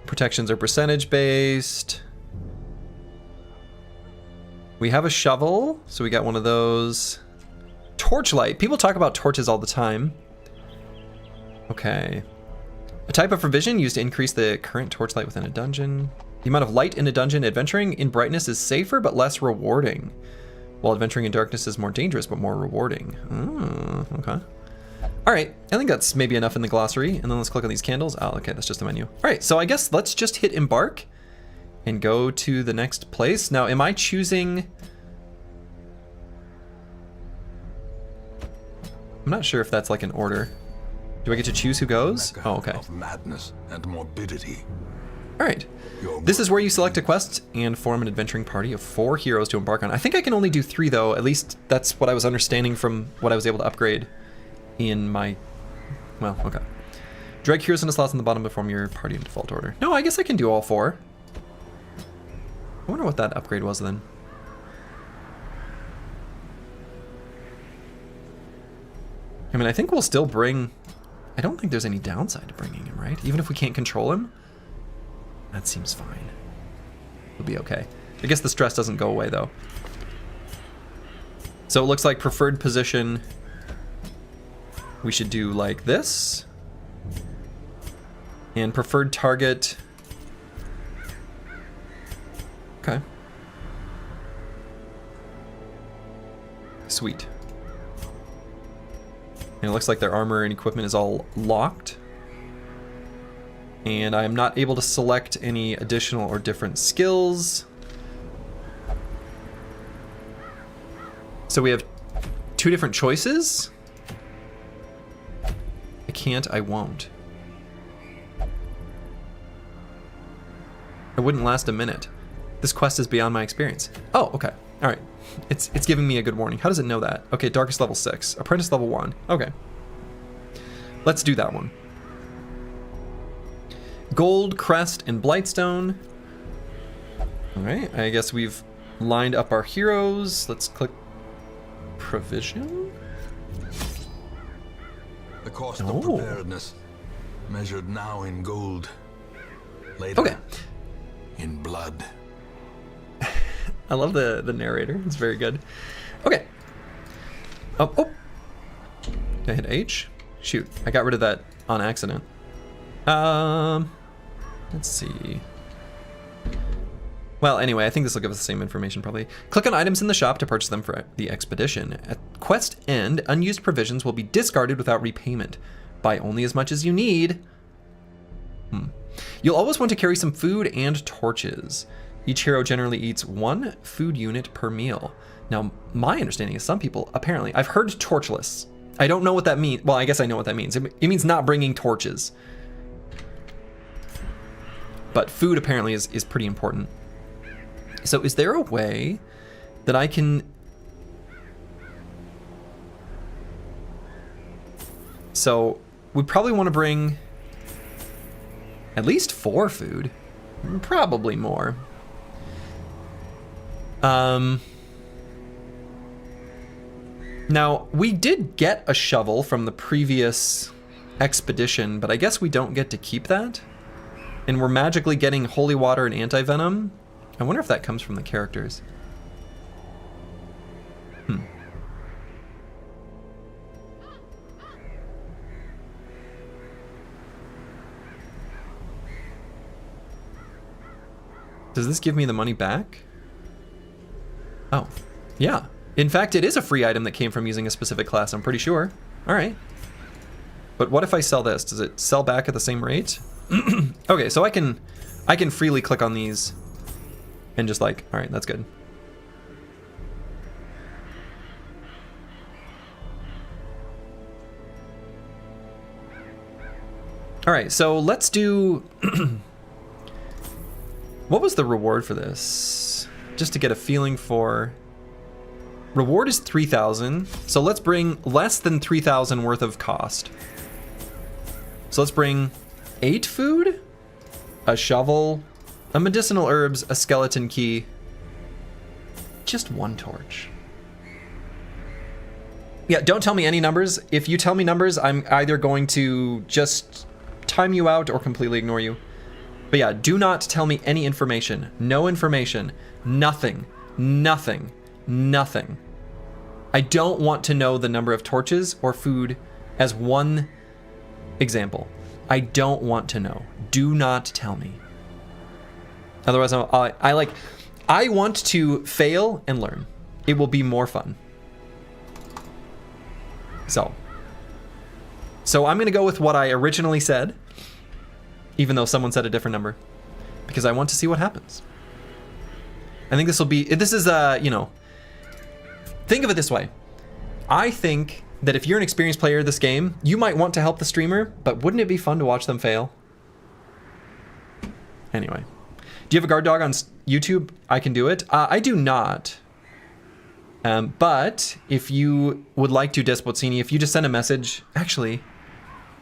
Protections are percentage based. We have a shovel, so we got one of those. Torchlight. People talk about torches all the time. Okay. A type of provision used to increase the current torchlight within a dungeon. The amount of light in a dungeon. Adventuring in brightness is safer but less rewarding, while adventuring in darkness is more dangerous but more rewarding. Okay. All right, I think that's maybe enough in the glossary. And then let's click on these candles. Oh, okay, that's just the menu. All right, so I guess let's just hit embark and go to the next place. Now, am I choosing... I'm not sure if that's like an order. Do I get to choose who goes? Oh, okay. Of madness and morbidity. All right. This is where you select a quest and form an adventuring party of 4 heroes to embark on. I think I can only do 3 though. At least that's what I was understanding from what I was able to upgrade in my... Well, okay. Drag heroes into slots on the bottom to form your party in default order. No, I guess I can do all 4. I wonder what that upgrade was then. I mean, I think we'll still bring... I don't think there's any downside to bringing him, right? Even if we can't control him? That seems fine. We'll be okay. I guess the stress doesn't go away, though. So it looks like preferred position... We should do like this. And preferred target... Okay. Sweet. And it looks like their armor and equipment is all locked. And I am not able to select any additional or different skills. So we have 2 different choices. I can't, I won't. It wouldn't last a minute. This quest is beyond my experience. Oh, okay. All right. It's giving me a good warning. How does it know that? Okay, Darkest level 6. Apprentice level 1. Okay. Let's do that one. Gold, Crest, and Blightstone. All right, I guess we've lined up our heroes. Let's click Provision. The cost of preparedness, measured now in gold, later in blood. I love the narrator. It's very good. Okay. Oh. Did I hit H? Shoot, I got rid of that on accident. Let's see. Well, anyway, I think this will give us the same information probably. Click on items in the shop to purchase them for the expedition. At quest end, unused provisions will be discarded without repayment. Buy only as much as you need. You'll always want to carry some food and torches. Each hero generally eats 1 food unit per meal. Now, my understanding is some people, apparently, I've heard torchless. I don't know what that means. Well, I guess I know what that means. It means not bringing torches. But food apparently is pretty important. So is there a way that I can... So we probably want to bring at least 4 food. Probably more. Now, we did get a shovel from the previous expedition, but I guess we don't get to keep that. And we're magically getting holy water and anti-venom. I wonder if that comes from the characters. Does this give me the money back? Oh. Yeah. In fact, it is a free item that came from using a specific class, I'm pretty sure. All right. But what if I sell this? Does it sell back at the same rate? Okay, so I can freely click on these and just like, all right, that's good. All right, so let's do... What was the reward for this? Just to get a feeling for... Reward is 3,000, so let's bring less than 3,000 worth of cost. So let's bring 8 food, a shovel, a medicinal herbs, a skeleton key, just 1 torch. Yeah, don't tell me any numbers. If you tell me numbers, I'm either going to just time you out or completely ignore you. But yeah, do not tell me any information. No information. Nothing. Nothing. Nothing. I don't want to know the number of torches or food as one example. I don't want to know. Do not tell me. Otherwise, I want to fail and learn. It will be more fun. So I'm going to go with what I originally said, even though someone said a different number, because I want to see what happens. I think this is, you know, think of it this way. I think that if you're an experienced player of this game, you might want to help the streamer, but wouldn't it be fun to watch them fail? Anyway, do you have a guard dog on YouTube? I can do it. I do not. But if you would like to, Despozzini, if you just send a message, actually,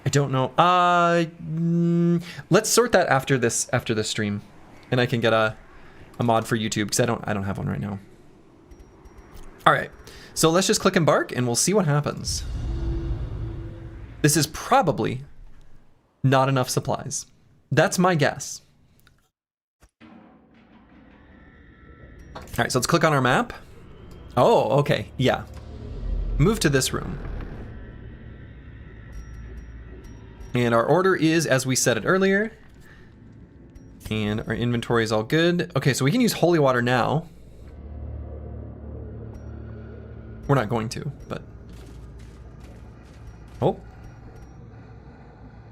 I don't know. Let's sort that after this stream, and I can get a mod for YouTube because I don't have one right now. All right, so let's just click embark and we'll see what happens. This is probably not enough supplies. That's my guess. All right, so let's click on our map. Oh, okay, yeah. Move to this room. And our order is as we said it earlier. And our inventory is all good. Okay, so we can use holy water now. We're not going to, but... Oh.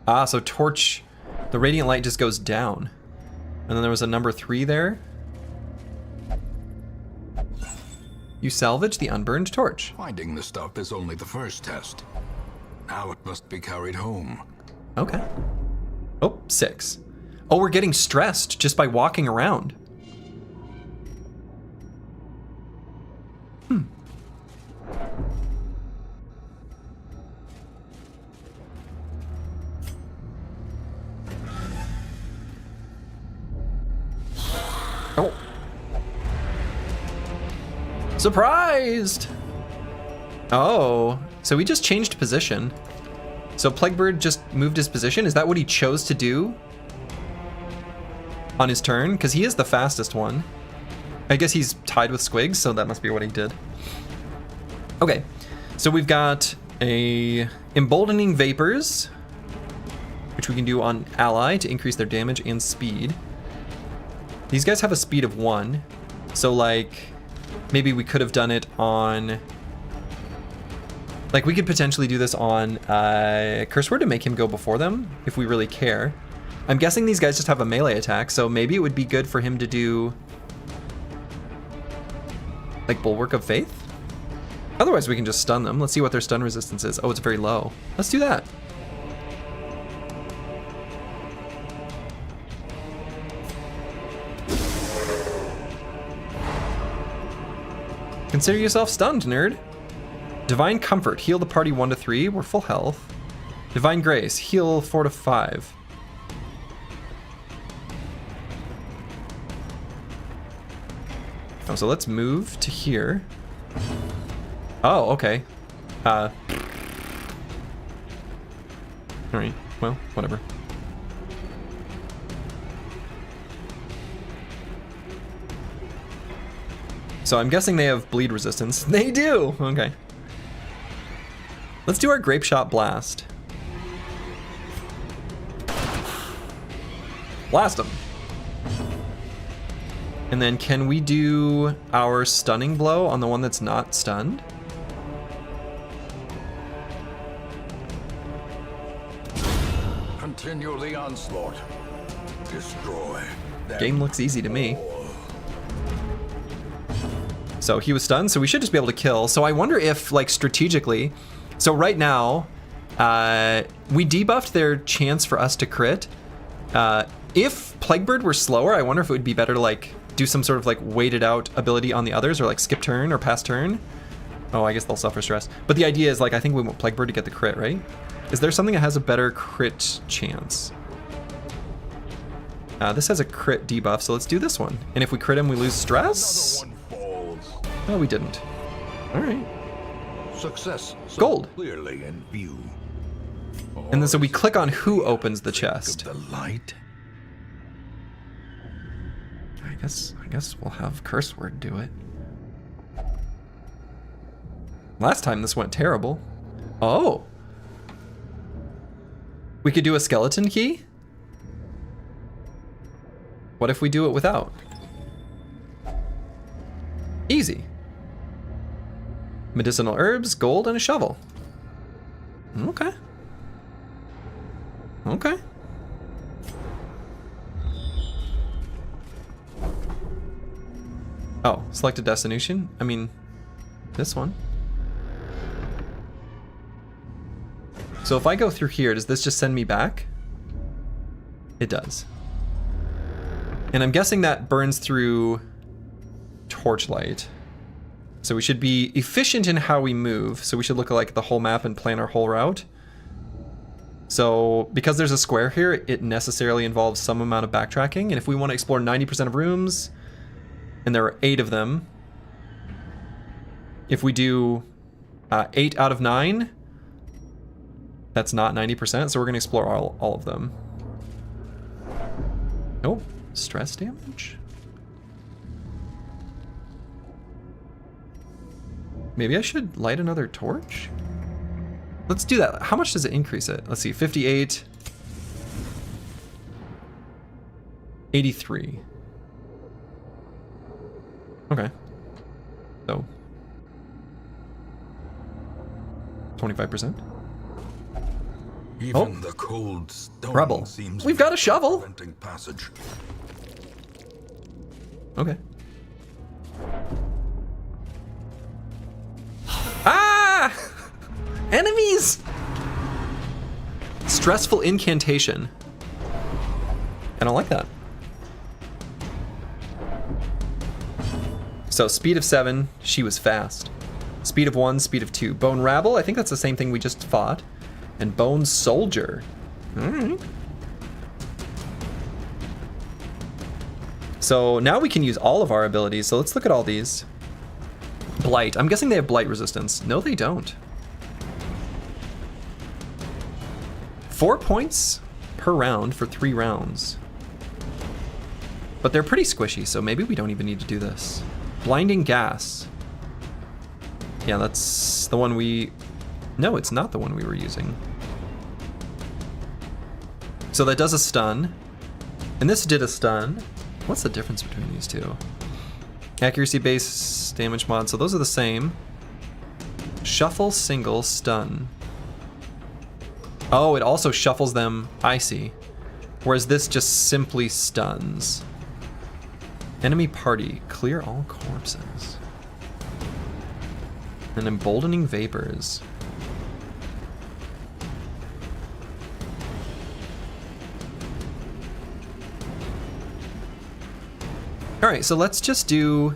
Ah, so torch... The radiant light just goes down. And then there was a number 3 there. You salvage the unburned torch. Finding the stuff is only the first test. Now it must be carried home. Okay. Oh, 6. Oh, we're getting stressed just by walking around. Oh. Surprised! Oh, so he just changed position. So Plaguebird just moved his position? Is that what he chose to do on his turn? Because he is the fastest one. I guess he's tied with Squigs, so that must be what he did. Okay, so we've got a Emboldening Vapors, which we can do on ally to increase their damage and speed. These guys have a speed of 1, so like maybe we could have done it on... Like, we could potentially do this on Curse Word to make him go before them, if we really care. I'm guessing these guys just have a melee attack, so maybe it would be good for him to do... like, Bulwark of Faith? Otherwise, we can just stun them. Let's see what their stun resistance is. Oh, it's very low. Let's do that. Consider yourself stunned, nerd. Divine Comfort, heal the party 1 to 3. We're full health. Divine Grace, heal 4 to 5. Oh, so let's move to here. Oh, okay. Alright, well, whatever. So I'm guessing they have bleed resistance. They do! Okay. Let's do our Grape Shot Blast. Blast them. And And then can we do our stunning blow on the one that's not stunned? Continue the onslaught. Destroy them. Game looks easy to me. So he was stunned, so we should just be able to kill. So I wonder if, like, strategically... So right now, we debuffed their chance for us to crit. If Plaguebird were slower, I wonder if it would be better to, like, do some sort of, like, weighted out ability on the others, or, like, skip turn or pass turn. Oh, I guess they'll suffer stress. But the idea is, like, I think we want Plaguebird to get the crit, right? Is there something that has a better crit chance? This has a crit debuff, so let's do this one. And if we crit him, we lose stress? Another one falls. No, we didn't. All right. Success so Gold. clearly in view. And then so we click on who opens the chest. The light. I guess we'll have Curse Word do it. Last time this went terrible. Oh. We could do a skeleton key? What if we do it without? Easy. Medicinal herbs, gold, and a shovel. Okay. Okay. Oh, select a destination? I mean, this one. So if I go through here, does this just send me back? It does. And I'm guessing that burns through torchlight. So we should be efficient in how we move. So we should look at like the whole map and plan our whole route. So because there's a square here, it necessarily involves some amount of backtracking. And if we want to explore 90% of rooms, and there are 8 of them, if we do 8 out of 9, that's not 90%. So we're going to explore all of them. Oh, stress damage? Maybe I should light another torch? Let's do that. How much does it increase it? Let's see, 58. 83. Okay. So. 25%. Even the cold stone Rebel. seems We've got a shovel. preventing passage. Okay. Ah! Enemies! Stressful incantation. I don't like that. So speed of 7, she was fast. Speed of 1, speed of 2. Bone Rabble, I think that's the same thing we just fought. And Bone Soldier. Alright. So now we can use all of our abilities. So let's look at all these. Blight. I'm guessing they have blight resistance. No, they don't. 4 points per round for 3 rounds. But they're pretty squishy, so maybe we don't even need to do this. Blinding Gas. Yeah, that's the one we... No, it's not the one we were using. So that does a stun. And this did a stun. What's the difference between these two? Accuracy base, damage mod, so those are the same. Shuffle, single, stun. Oh, it also shuffles them, I see. Whereas this just simply stuns. Enemy party, clear all corpses. And emboldening vapors. Alright, so let's just do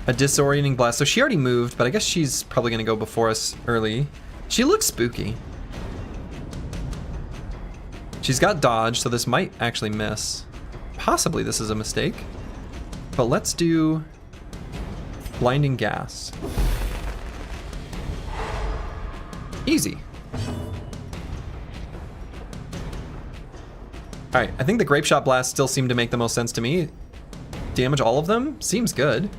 a disorienting blast. So she already moved, but I guess she's probably going to go before us early. She looks spooky. She's got dodge, so this might actually miss. Possibly this is a mistake. But let's do blinding gas. Easy. Alright, I think the grape shot blast still seemed to make the most sense to me. Damage all of them? Seems good.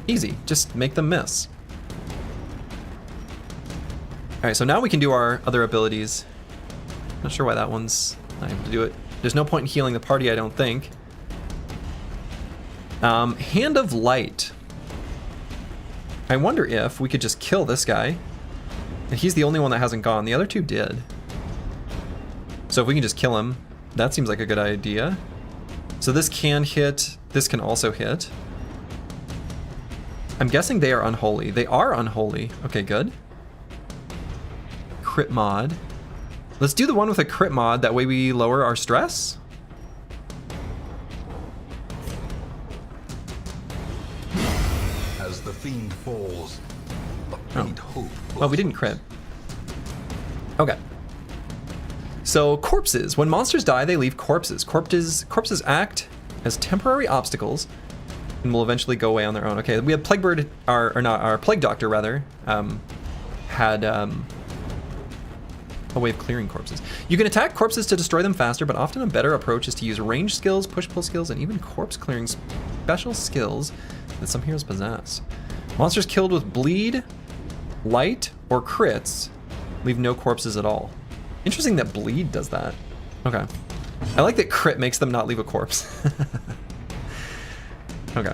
Easy, just make them miss. Alright, so now we can do our other abilities. Not sure why that one's not able to do it. There's no point in healing the party, I don't think. Hand of Light. I wonder if we could just kill this guy. And he's the only one that hasn't gone. The other two did. So if we can just kill him, that seems like a good idea. So this can hit. This can also hit. I'm guessing they are unholy. They are unholy. Okay, good. Crit mod. Let's do the one with a crit mod. That way we lower our stress. As the fiend falls, a faint hope. Oh, we didn't crit. Okay. So corpses. When monsters die, they leave corpses. Corpses act as temporary obstacles and will eventually go away on their own. Okay, we had Plaguebird, or not, our Plague Doctor rather, had a way of clearing corpses. You can attack corpses to destroy them faster, but often a better approach is to use range skills, push-pull skills, and even corpse clearing special skills that some heroes possess. Monsters killed with bleed, light, or crits leave no corpses at all. Interesting that bleed does that. Okay. I like that crit makes them not leave a corpse. Okay.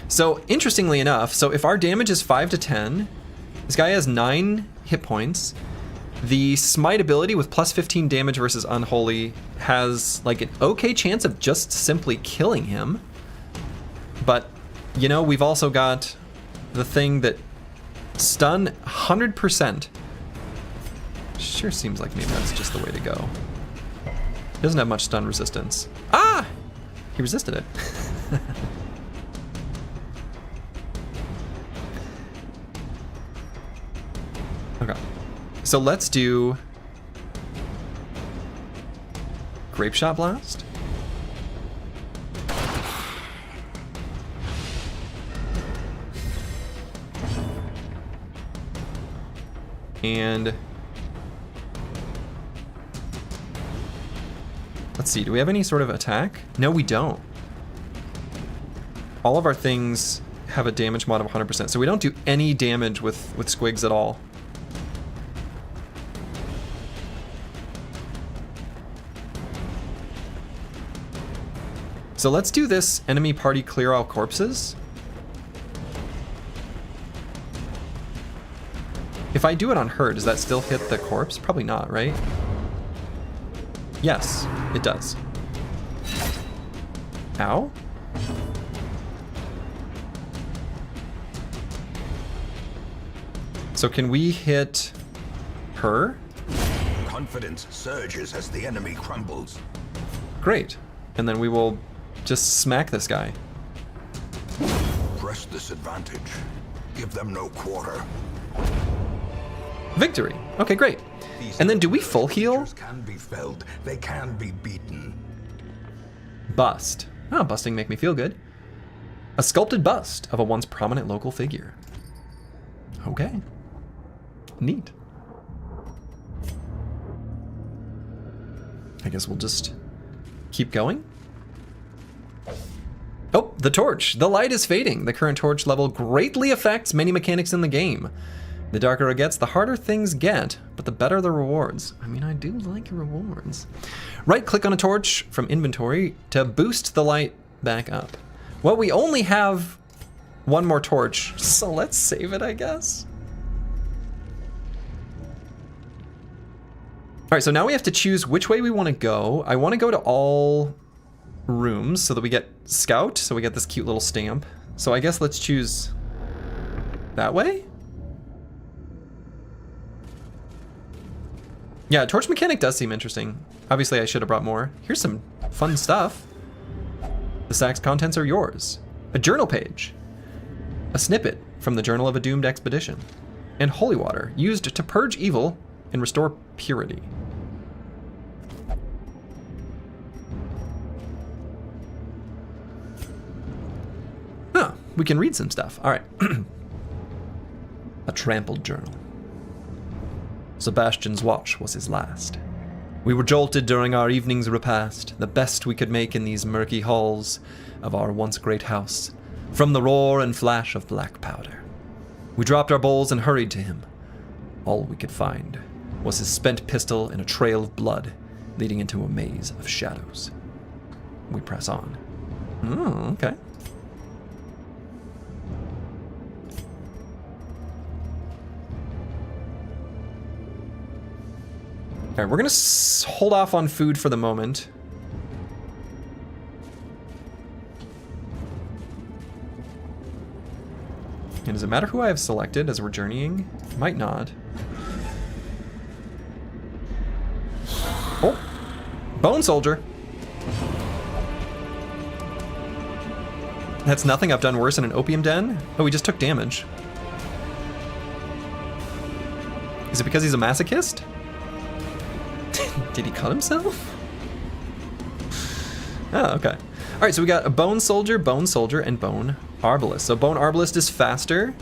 So interestingly enough, so if our damage is 5 to 10, this guy has 9 hit points. The smite ability with plus 15 damage versus unholy has like an okay chance of just simply killing him. But, you know, we've also got the thing that stun 100%. Sure seems like maybe that's just the way to go. He doesn't have much stun resistance. Ah! He resisted it. Okay. So let's do Grape Shot Blast. And let's see, do we have any sort of attack? No, we don't. All of our things have a damage mod of 100%, so we don't do any damage with squigs at all. So let's do this enemy party clear all corpses. If I do it on her, does that still hit the corpse? Probably not, right? Yes, it does. Ow. So can we hit her? Confidence surges as the enemy crumbles. Great. And then we will just smack this guy. Press this advantage. Give them no quarter. Victory. Okay, great. And then do we full heal? Creatures can be felled. They can be beaten. Bust. Oh, busting make me feel good. A sculpted bust of a once prominent local figure. Okay. Neat. I guess we'll just keep going. Oh, the torch. The light is fading. The current torch level greatly affects many mechanics in the game. The darker it gets, the harder things get, but the better the rewards. I mean, I do like rewards. Right-click on a torch from inventory to boost the light back up. Well, we only have one more torch, so let's save it, I guess. All right, so now we have to choose which way we want to go. I want to go to all rooms so that we get scout, so we get this cute little stamp. So I guess let's choose that way. Yeah, torch mechanic does seem interesting. Obviously, I should have brought more. Here's some fun stuff. The sack's contents are yours. A journal page. A snippet from the Journal of a Doomed Expedition. And holy water, used to purge evil and restore purity. Huh, we can read some stuff. All right. A trampled journal. Sebastian's watch was his last. We were jolted during our evening's repast, the best we could make in these murky halls of our once great house, from the roar and flash of black powder. We dropped our bowls and hurried to him. All we could find was his spent pistol and a trail of blood leading into a maze of shadows. We press on. Oh, okay. All right, we're gonna hold off on food for the moment. And does it matter who I have selected as we're journeying? Might not. Oh! Bone Soldier! That's nothing I've done worse in an opium den. Oh, he just took damage. Is it because he's a masochist? Did he cut himself? Oh, okay. Alright, so we got a Bone Soldier, and Bone Arbalist. So Bone Arbalist is faster,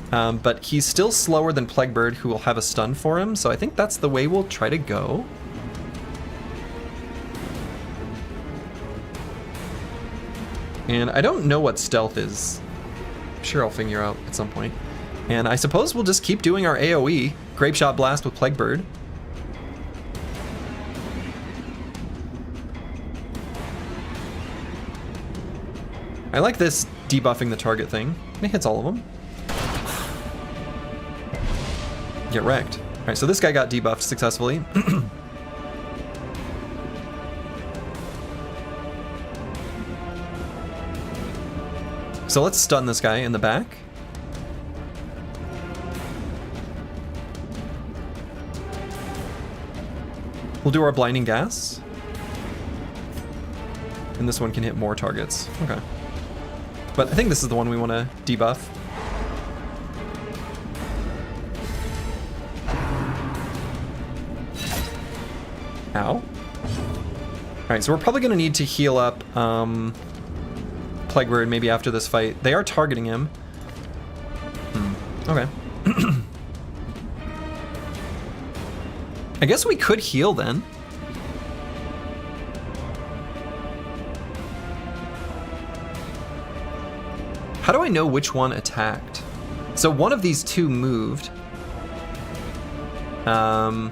but he's still slower than Plaguebird, who will have a stun for him, so I think that's the way we'll try to go. And I don't know what stealth is. I'm sure I'll figure out at some point. And I suppose we'll just keep doing our AoE, Grape Shot Blast with Plaguebird. I like this debuffing the target thing. It hits all of them. Get wrecked. Alright, so this guy got debuffed successfully. So let's stun this guy in the back. We'll do our blinding gas. And this one can hit more targets. Okay. But I think this is the one we want to debuff. Ow. Alright, so we're probably going to need to heal up Plaguebird maybe after this fight. They are targeting him. Okay. I guess we could heal then. How do I know which one attacked? So one of these two moved. I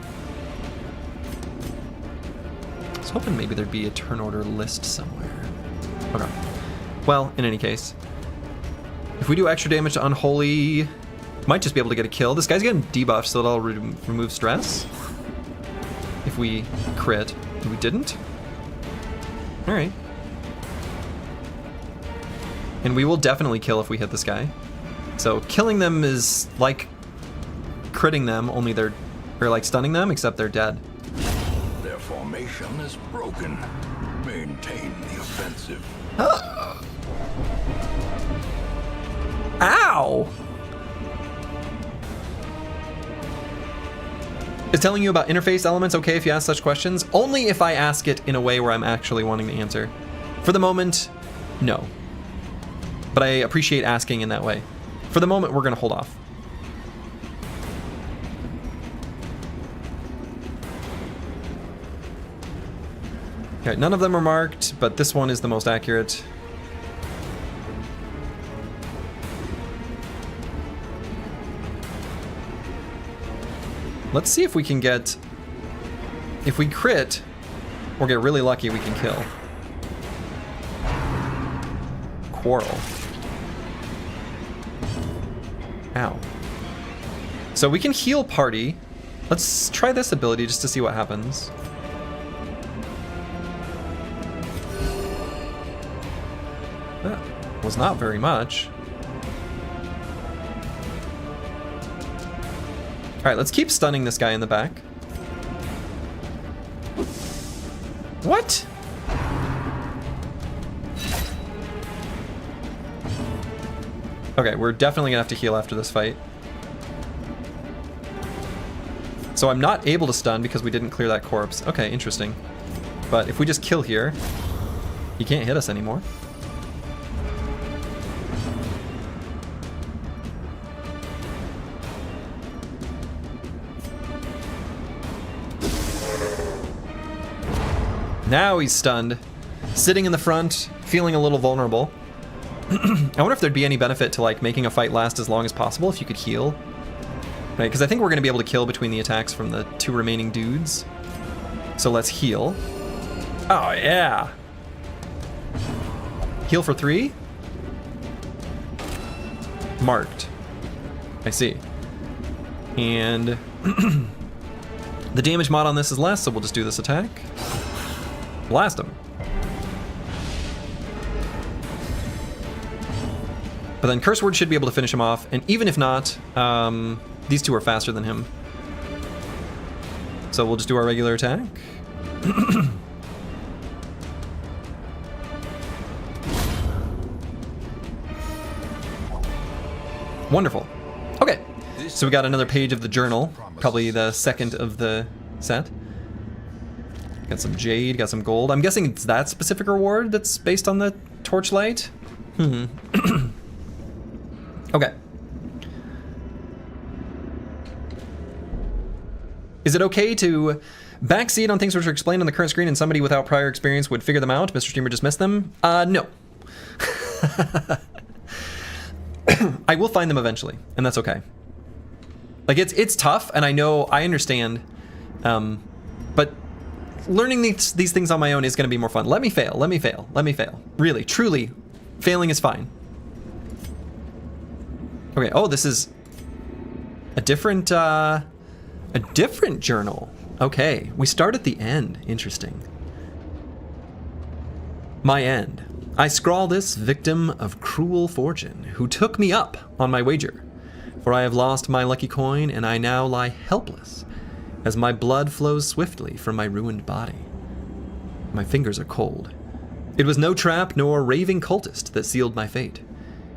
was hoping maybe there'd be a turn order list somewhere. Okay. Well, in any case, if we do extra damage to Unholy, might just be able to get a kill. This guy's getting debuffed, so that'll remove stress. If we crit, and we didn't. All right. And we will definitely kill if we hit this guy. So killing them is like critting them, only they're, or like stunning them, except they're dead. Their formation is broken. Maintain the offensive. Ow! Is telling you about interface elements okay if you ask such questions? Only if I ask it in a way where I'm actually wanting the answer. For the moment, no. But I appreciate asking in that way. For the moment, we're going to hold off. Okay, none of them are marked, but this one is the most accurate. Let's see if we can get... If we crit, or get really lucky, we can kill. Quarrel. Ow. So we can heal party. Let's try this ability just to see what happens. That was not very much. Alright, let's keep stunning this guy in the back. What? Okay, we're definitely gonna have to heal after this fight. So I'm not able to stun because we didn't clear that corpse. Okay, interesting. But if we just kill here, he can't hit us anymore. Now he's stunned, sitting in the front, feeling a little vulnerable. I wonder if there'd be any benefit to like making a fight last as long as possible if you could heal. Right, because I think we're going to be able to kill between the attacks from the 2 remaining dudes. So let's heal. Oh, yeah. Heal for 3? Marked. I see. And the damage mod on this is less, so we'll just do this attack. Blast him. But then Curse Word should be able to finish him off, and even if not, these 2 are faster than him. So we'll just do our regular attack. Wonderful. Okay, so we got another page of the journal, probably the second of the set. Got some jade, got some gold. I'm guessing it's that specific reward that's based on the torchlight. Okay. Is it okay to backseat on things which are explained on the current screen and somebody without prior experience would figure them out? Mr. Streamer just missed them? No. I will find them eventually, and that's okay. Like, it's tough, and I understand, but learning these things on my own is going to be more fun. Let me fail. Really, truly, failing is fine. Okay, oh, this is a different journal. Okay, we start at the end. Interesting. My end. I scrawl this, victim of cruel fortune, who took me up on my wager. For I have lost my lucky coin, and I now lie helpless, as my blood flows swiftly from my ruined body. My fingers are cold. It was no trap nor raving cultist that sealed my fate.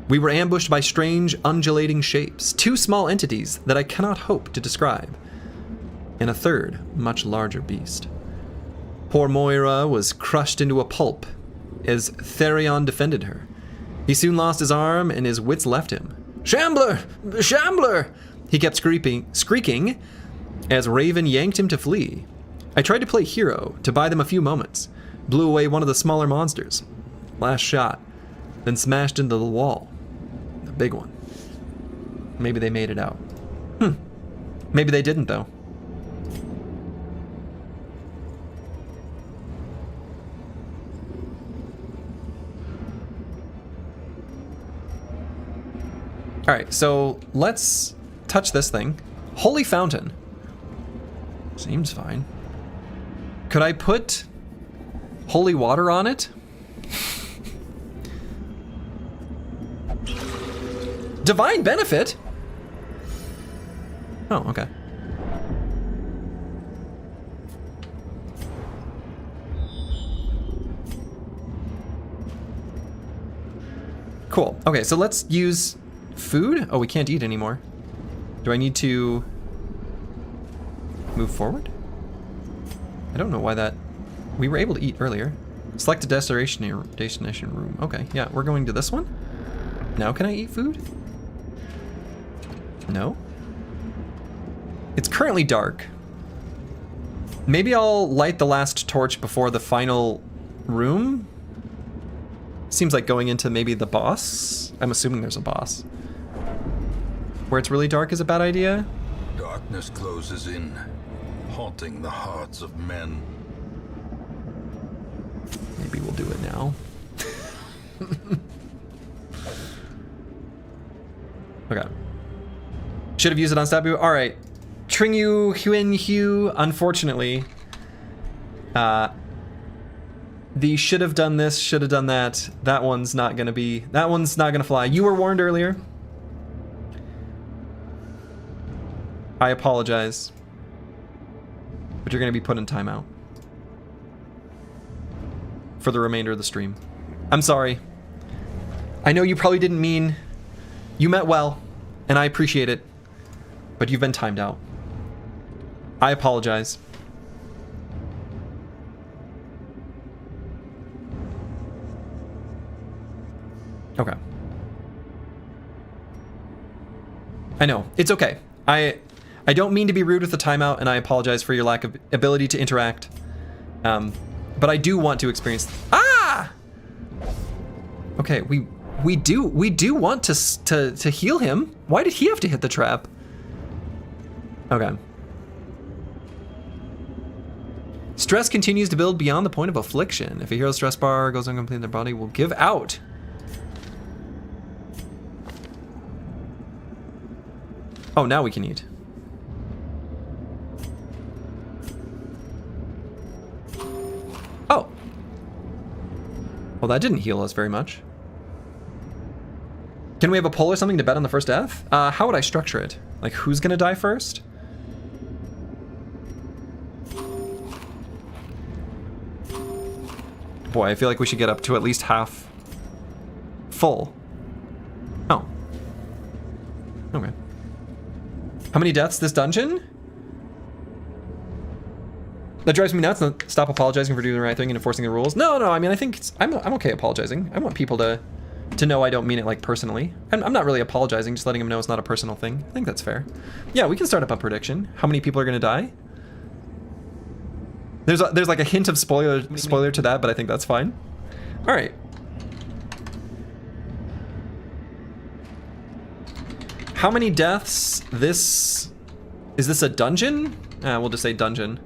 We were ambushed by strange, undulating shapes, 2 small entities that I cannot hope to describe, and a third, much larger beast. Poor Moira was crushed into a pulp as Therion defended her. He soon lost his arm and his wits left him. Shambler! Shambler! He kept squeaking as Raven yanked him to flee. I tried to play hero to buy them a few moments, blew away one of the smaller monsters. Last shot, then smashed into the wall. The big one. Maybe they made it out. Maybe they didn't, though. Alright, so let's touch this thing. Holy Fountain. Seems fine. Could I put holy water on it? Divine benefit? Oh, okay. Cool. Okay, so let's use food? Oh, we can't eat anymore. Do I need to move forward? I don't know why that... We were able to eat earlier. Select a destination room. Okay, yeah, we're going to this one. Now can I eat food? No? It's currently dark. Maybe I'll light the last torch before the final room? Seems like going into maybe the boss. I'm assuming there's a boss. Where it's really dark is a bad idea? Darkness closes in, haunting the hearts of men. Maybe we'll do it now. Okay. Should have used it on Sabu. Alright. Tringu Huin Hu, unfortunately. The should have done this, should have done that. That one's not gonna fly. You were warned earlier. I apologize. But you're gonna be put in timeout for the remainder of the stream. I'm sorry. I know you probably didn't mean... You meant well, and I appreciate it, but you've been timed out. I apologize. Okay. I know. It's okay. I don't mean to be rude with the timeout, and I apologize for your lack of ability to interact. But I do want to experience... Ah! Okay, we We do want to heal him. Why did he have to hit the trap? Okay. Stress continues to build beyond the point of affliction. If a hero's stress bar goes incomplete, their body will give out. Oh, now we can eat. Oh. Well, that didn't heal us very much. Can we have a poll or something to bet on the first death? How would I structure it? Like, who's gonna die first? Boy, I feel like we should get up to at least half full. Oh. Okay. How many deaths this dungeon? That drives me nuts. Stop apologizing for doing the right thing and enforcing the rules. No, I mean, I think I'm okay apologizing. I want people to know I don't mean it like personally. I'm not really apologizing, just letting them know it's not a personal thing. I think that's fair. Yeah, we can start up a prediction. How many people are gonna die? There's like a hint of spoiler to that, but I think that's fine. All right. How many deaths is this a dungeon? We'll just say dungeon.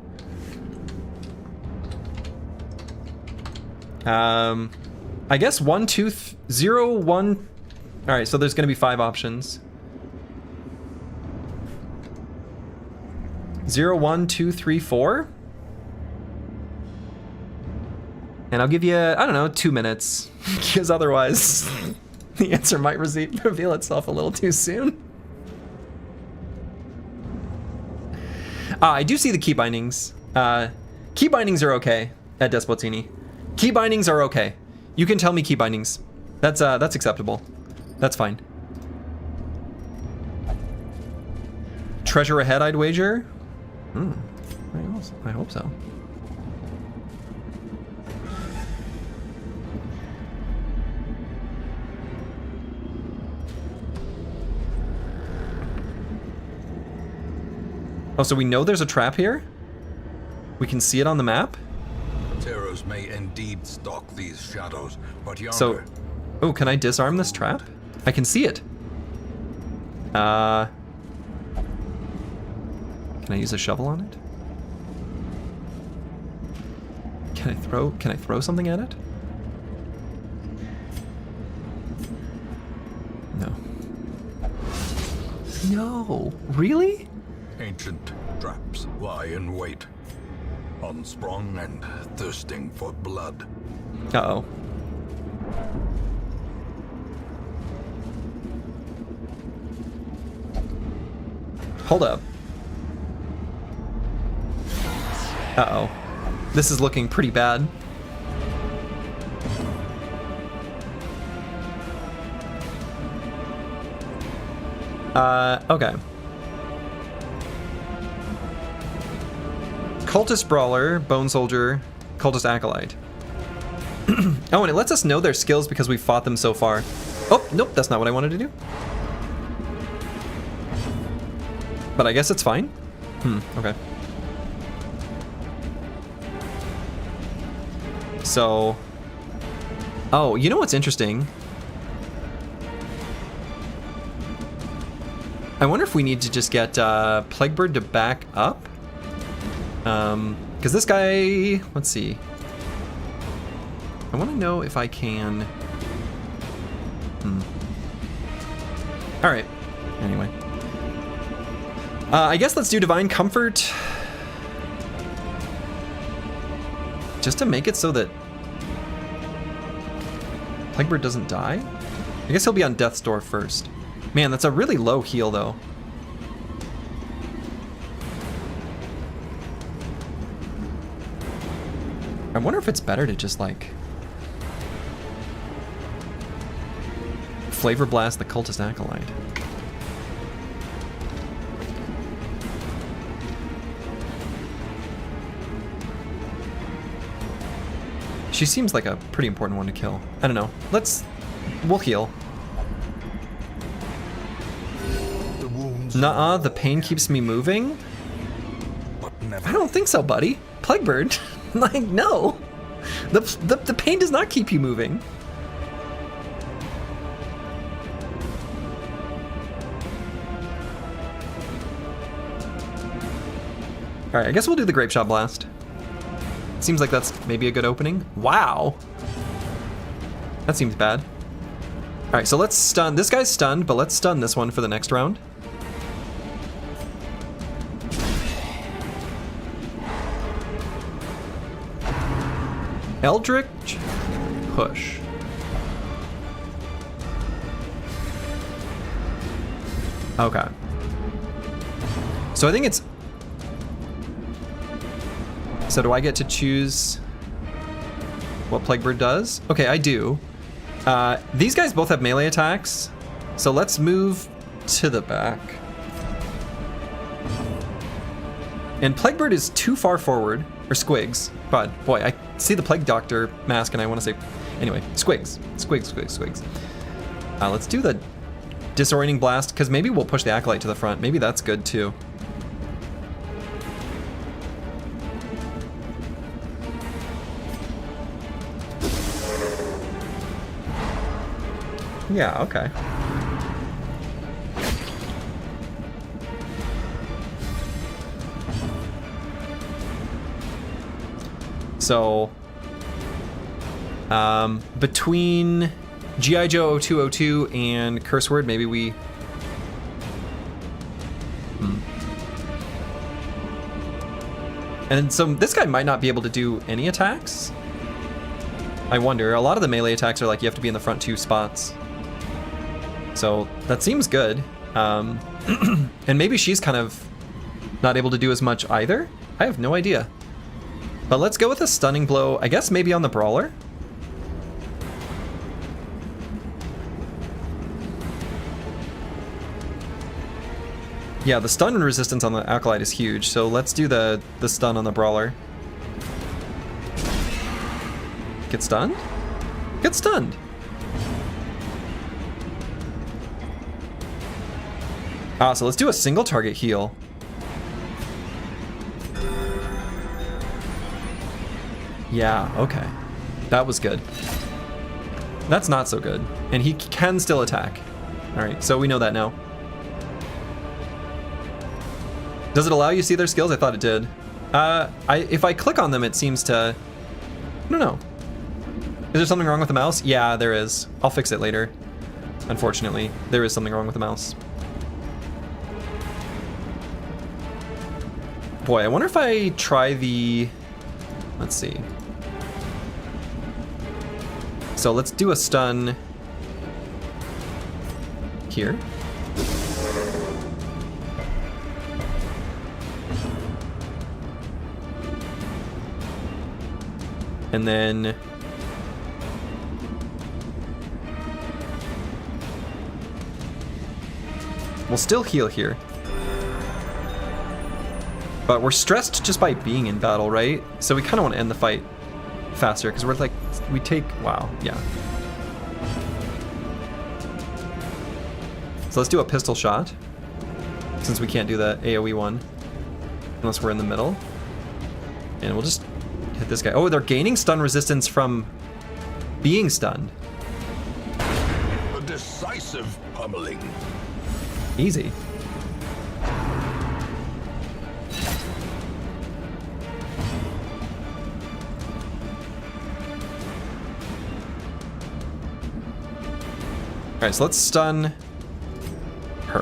I guess 1, 2, 0, 1. All right, so there's gonna be 5 options. 0, 1, 2, 3, 4. And I'll give you, I don't know, 2 minutes, because otherwise the answer might reveal itself a little too soon. I do see the key bindings. Key bindings are okay at Despotini. Key bindings are okay. You can tell me key bindings. That's acceptable. That's fine. Treasure ahead, I'd wager. I hope so. Oh, so we know there's a trap here? We can see it on the map? Terrors may indeed stalk these shadows, but yonder... So, oh, can I disarm this trap? I can see it. Can I use a shovel on it? Can I throw something at it? No. No, really? Ancient traps lie in wait, unsprung and thirsting for blood. Uh-oh. Hold up. Uh-oh. This is looking pretty bad. Okay. Cultist Brawler, Bone Soldier, Cultist Acolyte. Oh, and it lets us know their skills because we fought them so far. Oh, nope, that's not what I wanted to do. But I guess it's fine. Okay. So... Oh, you know what's interesting? I wonder if we need to just get Plaguebird to back up? Because this guy, let's see. I want to know if I can. All right. Anyway, I guess let's do Divine Comfort, just to make it so that Plaguebird doesn't die. I guess he'll be on Death's Door first. Man, that's a really low heal though. I wonder if it's better to just like Flavor Blast the Cultist Acolyte. She seems like a pretty important one to kill. I don't know. We'll heal. Nuh-uh, the pain keeps me moving? I don't think so, buddy. Plaguebird. Like, no. The pain does not keep you moving. Alright, I guess we'll do the Grape Shot Blast. Seems like that's maybe a good opening. Wow! That seems bad. Alright, so let's stun. This guy's stunned, but let's stun this one for the next round. Eldritch Push. Okay. So I think it's... So do I get to choose what Plaguebird does? Okay, I do. These guys both have melee attacks, so let's move to the back. And Plaguebird is too far forward, or Squigs. But boy, I see the Plague Doctor mask and I want to say, anyway, Squigs. Let's do the Disorienting Blast, because maybe we'll push the Acolyte to the front. Maybe that's good too. Yeah, okay. So, between G.I. Joe 0202 and Curse Word, maybe we... And so this guy might not be able to do any attacks. I wonder. A lot of the melee attacks are like you have to be in the front 2 spots. So that seems good. And maybe she's kind of not able to do as much either. I have no idea. But let's go with a Stunning Blow, I guess maybe on the Brawler. Yeah, the stun resistance on the Acolyte is huge, so let's do the stun on the Brawler. Get stunned? Get stunned! Ah, so let's do a single target heal. Yeah, okay. That was good. That's not so good. And he can still attack. Alright, so we know that now. Does it allow you to see their skills? I thought it did. If I click on them, it seems to... I don't know. Is there something wrong with the mouse? Yeah, there is. I'll fix it later. Unfortunately, there is something wrong with the mouse. Boy, I wonder if I try the... Let's see. So let's do a stun here. And then we'll still heal here. But we're stressed just by being in battle, right? So we kind of want to end the fight faster because we're like, we take, wow, yeah. So let's do a pistol shot since we can't do the AoE one unless we're in the middle. And we'll just hit this guy. Oh, they're gaining stun resistance from being stunned. A decisive pummeling. Easy. Alright, so let's stun her.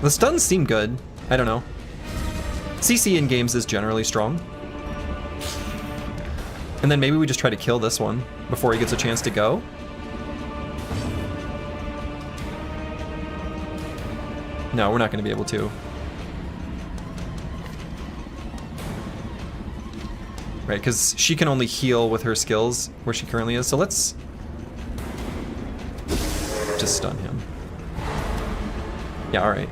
The stuns seem good. I don't know. CC in games is generally strong. And then maybe we just try to kill this one before he gets a chance to go. No, we're not going to be able to. Right, because she can only heal with her skills where she currently is. So let's just stun him. Yeah, all right.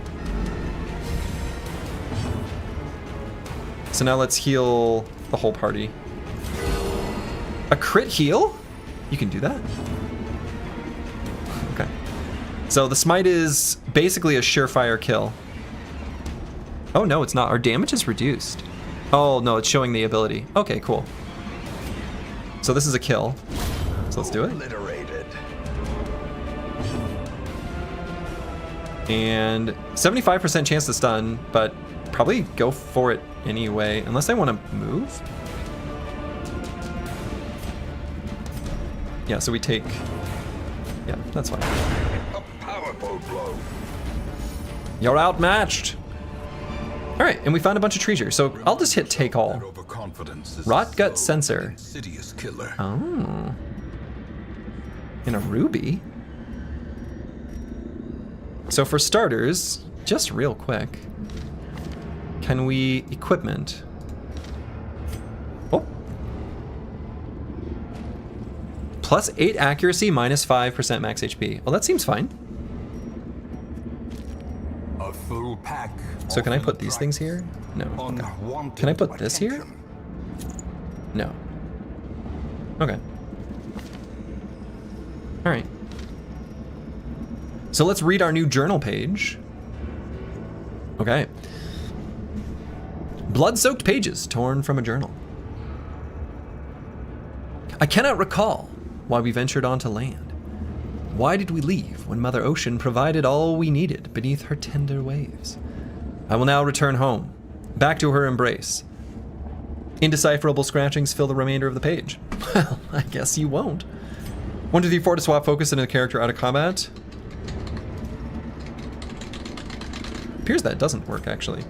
So now let's heal the whole party. A crit heal? You can do that? Okay. So the smite is basically a surefire kill. Oh no, it's not. Our damage is reduced. Oh no, it's showing the ability. Okay, cool. So this is a kill. So let's do it. Obliterated. And 75% chance to stun, but probably go for it anyway, unless I want to move. Yeah, so we take... Yeah, that's fine. A powerful blow. You're outmatched. All right, and we found a bunch of treasure, so I'll just hit take all. Overconfidence is Rot gut a slow, sensor. insidious killer. Oh. And a ruby. So for starters, just real quick, can we equipment? Oh. Plus 8 accuracy, minus 5% max HP. Well, that seems fine. A full pack. So can I often put these things here? No. Okay. unwanted Can I put this here? attention. No. Okay. All right. So let's read our new journal page. Okay. Blood-soaked pages torn from a journal. I cannot recall why we ventured onto land. Why did we leave when Mother Ocean provided all we needed beneath her tender waves? I will now return home, back to her embrace. Indecipherable scratchings fill the remainder of the page. Well, I guess you won't. 1, 2, 3, 4 to swap focus into the character out of combat. Appears that doesn't work, actually.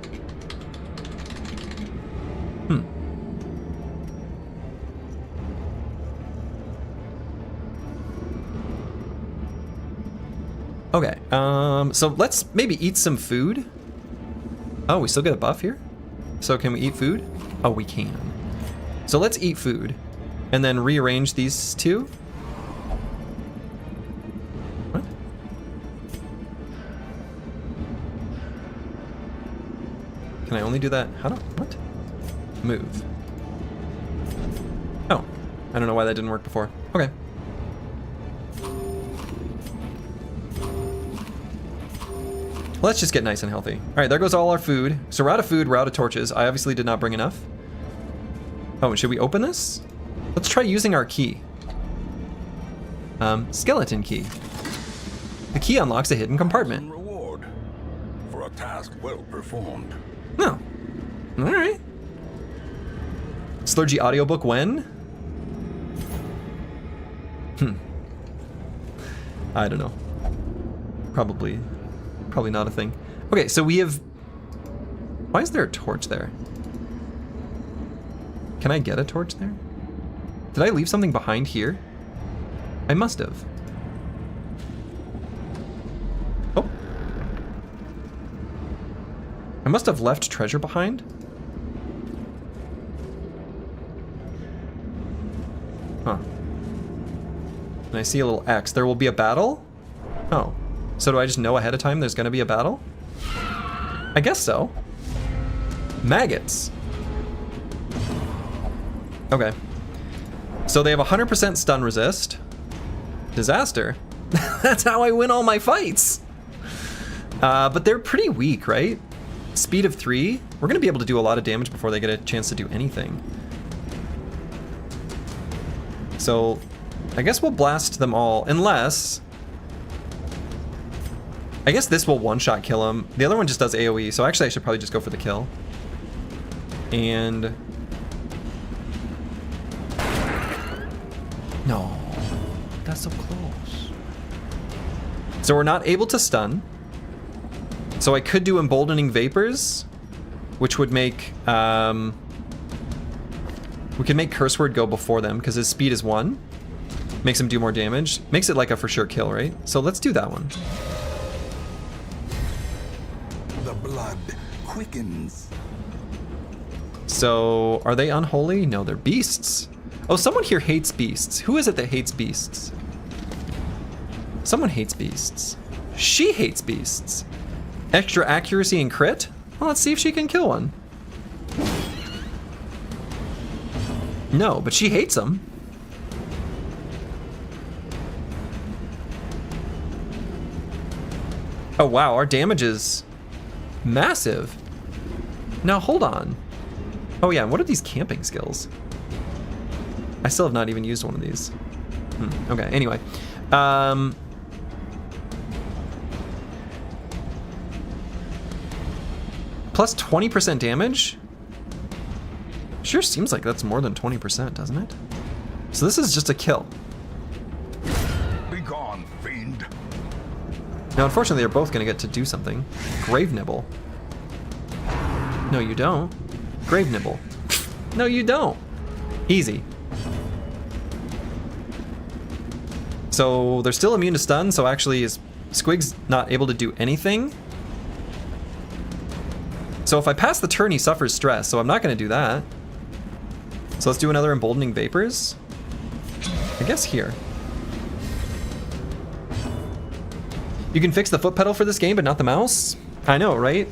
Okay, so let's maybe eat some food. Oh, we still get a buff here? So can we eat food? Oh, we can. So let's eat food and then rearrange these two. What? Can I only do that? How do, what? Move. Oh, I don't know why that didn't work before. Okay. Let's just get nice and healthy. All right, there goes all our food. So we're out of food, we're out of torches. I obviously did not bring enough. Oh, and should we open this? Let's try using our key. Skeleton key. The key unlocks a hidden compartment. Reward for a task well performed. No. All right. Slurgy audiobook when? I don't know. Probably not a thing. Okay, so we have... Why is there a torch there? Can I get a torch there? Did I leave something behind here? I must have. Oh. I must have left treasure behind. Huh. And I see a little X. There will be a battle? Oh. So do I just know ahead of time there's gonna be a battle? I guess so. Maggots. Okay. So they have 100% stun resist. Disaster. That's how I win all my fights. But they're pretty weak, right? Speed of 3. We're gonna be able to do a lot of damage before they get a chance to do anything. So I guess we'll blast them all, unless... I guess this will one-shot kill him. The other one just does AoE, so actually I should probably just go for the kill. And... No. That's so close. So we're not able to stun. So I could do Emboldening Vapors, which would make... we can make Curse Word go before them, because his speed is 1. Makes him do more damage. Makes it like a for sure kill, right? So let's do that one. The blood quickens. So, are they unholy? No, they're beasts. Oh, someone here hates beasts. Who is it that hates beasts? Someone hates beasts. She hates beasts. Extra accuracy and crit? Well, let's see if she can kill one. No, but she hates them. Oh, wow, our damage is massive. Now, hold on. Oh, yeah, what are these camping skills? I still have not even used one of these. Plus 20% damage? Sure seems like that's more than 20%, doesn't it? So this is just a kill. Be gone, fiend. Now, unfortunately, they're both going to get to do something. Grave Nibble. No, you don't. Grave Nibble. No, you don't. Easy. So they're still immune to stun, so actually is Squig's not able to do anything. So if I pass the turn, he suffers stress, so I'm not going to do that. So let's do another Emboldening Vapors. I guess here. You can fix the foot pedal for this game, but not the mouse? I know, right?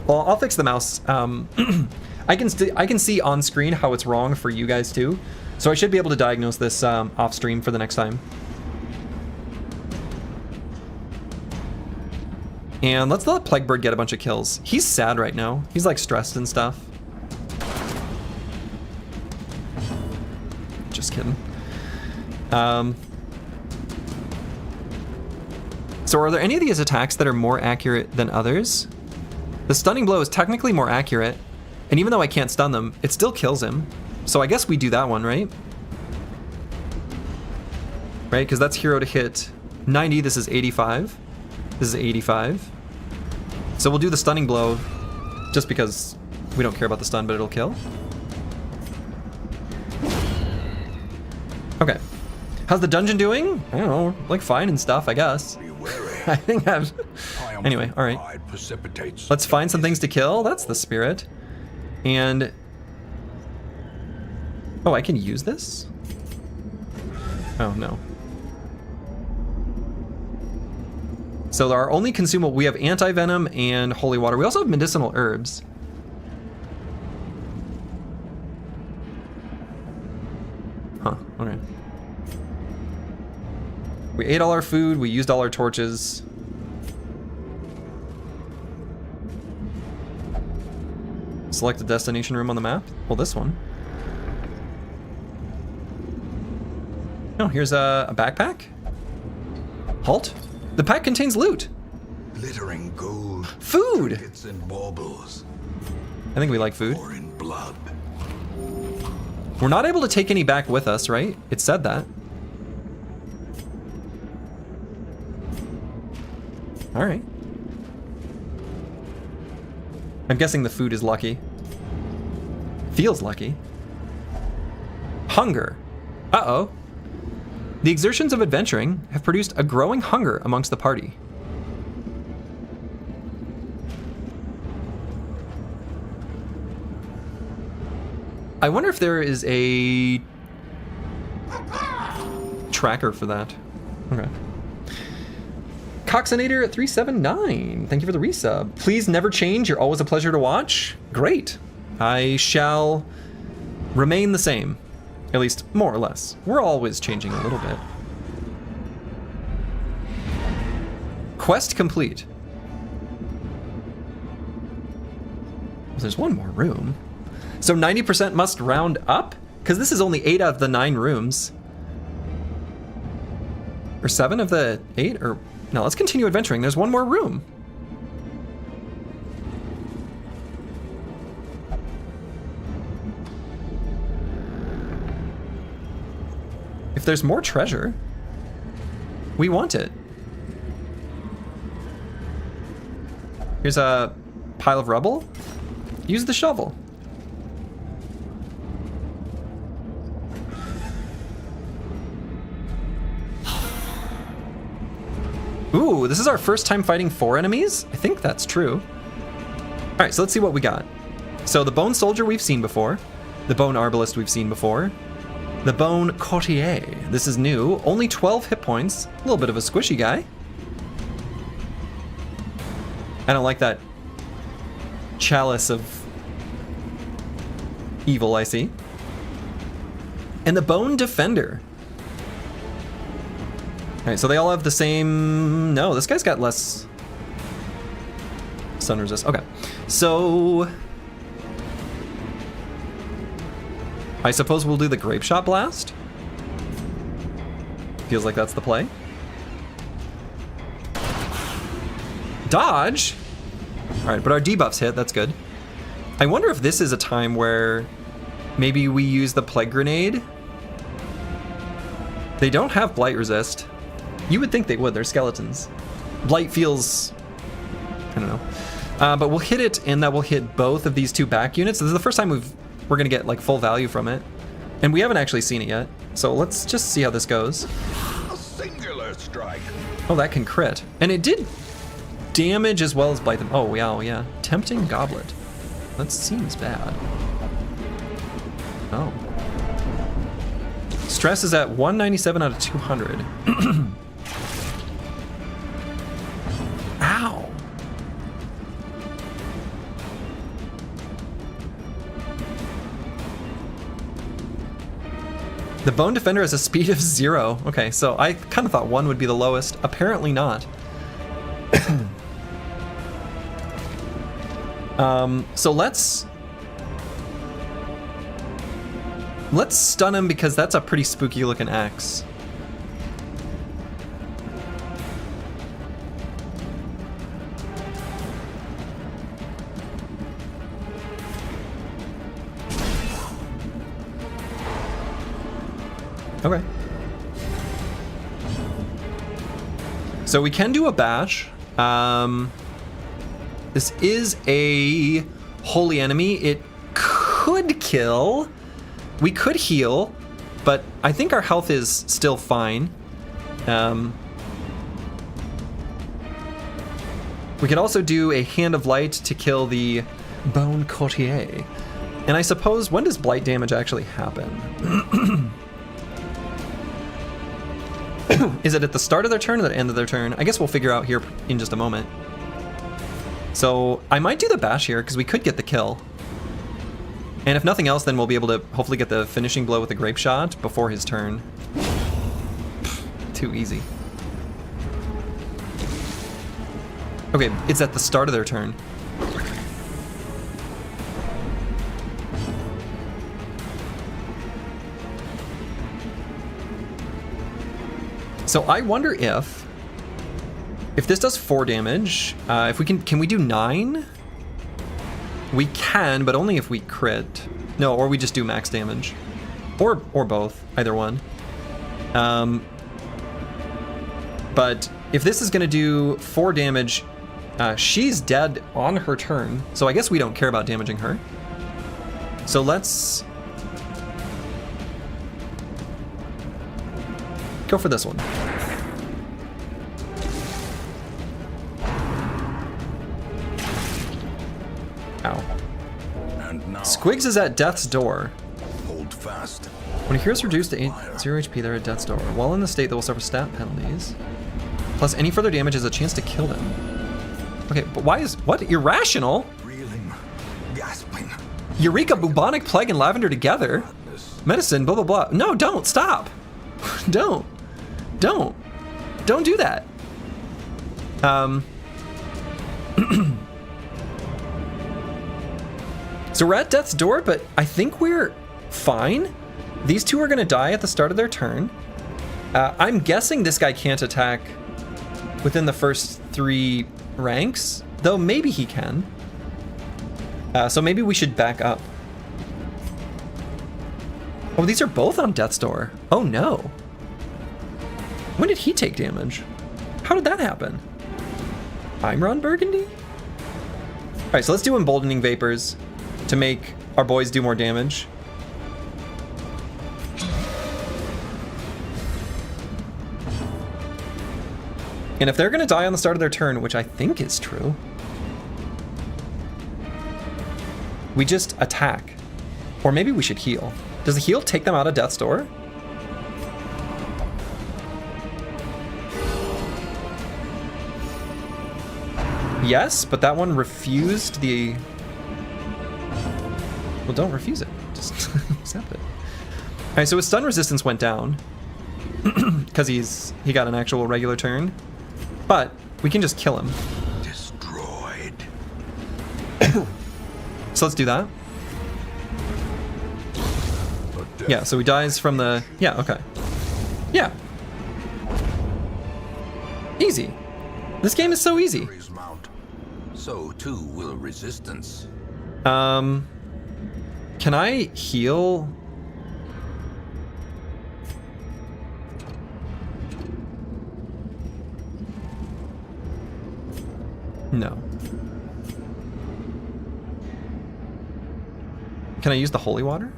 Well, I'll fix the mouse. I can see on screen how it's wrong for you guys too. So I should be able to diagnose this off stream for the next time. And let's let Plaguebird get a bunch of kills. He's sad right now. He's like stressed and stuff. Just kidding. So are there any of these attacks that are more accurate than others? The Stunning Blow is technically more accurate, and even though I can't stun them, it still kills him. So I guess we do that one, right? Right, because that's hero to hit 90, this is 85. This is 85. So we'll do the Stunning Blow, just because we don't care about the stun, but it'll kill. Okay. How's the dungeon doing? I don't know, like fine and stuff, I guess. I think I've... Anyway, alright. Let's find some things to kill, that's the spirit. And... Oh, I can use this? Oh, no. So our only consumable, we have Anti-Venom and Holy Water. We also have medicinal herbs. Huh, okay. We ate all our food, we used all our torches. Select a destination room on the map. Well, this one. Oh, here's a backpack. Halt. The pack contains loot. Glittering gold. Food. Trinkets and baubles. I think we like food. Or in blood. We're not able to take any back with us, right? It said that. All right. I'm guessing the food is lucky. Feels lucky. Hunger. Uh-oh. The exertions of adventuring have produced a growing hunger amongst the party. I wonder if there is a tracker for that. Okay. Coxinator at 379. Thank you for the resub. Please never change. You're always a pleasure to watch. Great. I shall remain the same. At least, more or less. We're always changing a little bit. Quest complete. There's one more room. So 90% must round up? Because this is only 8 out of the 9 rooms. Or 7 of the 8? Or no, let's continue adventuring. There's one more room. If there's more treasure, we want it. Here's a pile of rubble. Use the shovel. Ooh, this is our first time fighting 4 enemies? I think that's true. All right, so let's see what we got. So the Bone Soldier we've seen before. The Bone Arbalist we've seen before. The Bone Courtier. This is new. Only 12 hit points. A little bit of a squishy guy. I don't like that chalice of evil I see. And the Bone Defender. All right, so they all have the same... No, this guy's got less stun resist. Okay, so... I suppose we'll do the Grape Shot Blast. Feels like that's the play. Alright, but our debuffs hit, that's good. I wonder if this is a time where maybe we use the Plague Grenade. They don't have Blight Resist. You would think they would, they're skeletons. Blight feels... I don't know. But we'll hit it, and that will hit both of these two back units. This is the first time we're gonna get like full value from it. And we haven't actually seen it yet. So let's just see how this goes. A singular strike. Oh, that can crit. And it did damage as well as blight them. Oh, wow, yeah. Tempting Goblet. That seems bad. Oh. Stress is at 197 out of 200. Ow. The Bone Defender has a speed of 0. Okay, so I kind of thought 1 would be the lowest. Apparently not. So let's stun him because that's a pretty spooky looking axe. Okay. So we can do a bash. This is a holy enemy. It could kill. We could heal, but I think our health is still fine. We could also do a Hand of Light to kill the Bone Courtier. And I suppose, when does blight damage actually happen? Is it at the start of their turn or the end of their turn? I guess we'll figure out here in just a moment. So I might do the bash here because we could get the kill. And if nothing else, then we'll be able to hopefully get the finishing blow with the grape shot before his turn. Too easy. Okay, it's at the start of their turn. So I wonder if this does 4 damage, if we can we do 9? We can, but only if we crit. No, or we just do max damage. Or both, either one. But if this is gonna do 4 damage, she's dead on her turn, so I guess we don't care about damaging her. So let's go for this one. Ow. And now, Squigs is at death's door. hold fast. When a hero's reduced to 0 HP, they're at death's door. While in the state, they will suffer stat penalties. Plus, any further damage is a chance to kill them. Okay, but why is... What? Irrational? Reeling, gasping. Eureka, bubonic plague, and lavender together? Medicine, blah, blah, blah. No, don't. Stop. Don't do that. So we're at death's door, but I think we're fine. These two are gonna die at the start of their turn. I'm guessing this guy can't attack within the first 3 ranks, though maybe he can. So maybe we should back up. Oh, these are both on death's door. Oh no. When did he take damage? How did that happen? I'm Ron Burgundy? All right, so let's do Emboldening Vapors to make our boys do more damage. And if they're gonna die on the start of their turn, which I think is true, we just attack. Or maybe we should heal. Does the heal take them out of death's door? Yes, but that one refused the... Well, don't refuse it. Just accept it. All right, so his stun resistance went down because he got an actual regular turn, but we can just kill him. Destroyed. So let's do that. Yeah, so he dies from the... Yeah, okay. Yeah. Easy. This game is so easy. so too will resistance. Can I heal? No. Can I use the holy water?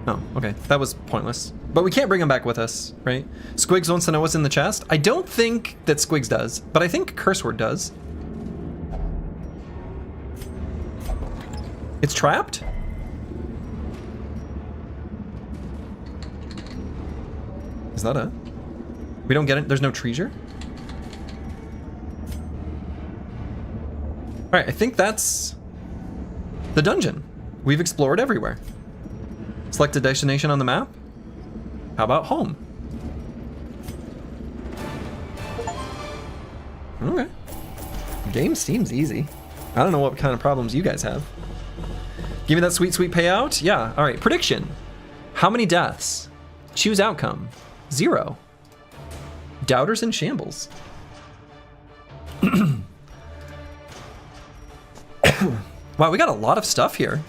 Oh, okay. That was pointless. But we can't bring him back with us, right? Squigs wants to know what's in the chest. I don't think that Squigs does, but I think Curse Word does. It's trapped? Is that it? We don't get it? There's no treasure? Alright, I think that's the dungeon. We've explored everywhere. Select a destination on the map. How about home? Okay. Game seems easy. I don't know what kind of problems you guys have. Give me that sweet, sweet payout? Yeah, alright. Prediction. How many deaths? Choose outcome. 0. Doubters in shambles. Wow, we got a lot of stuff here.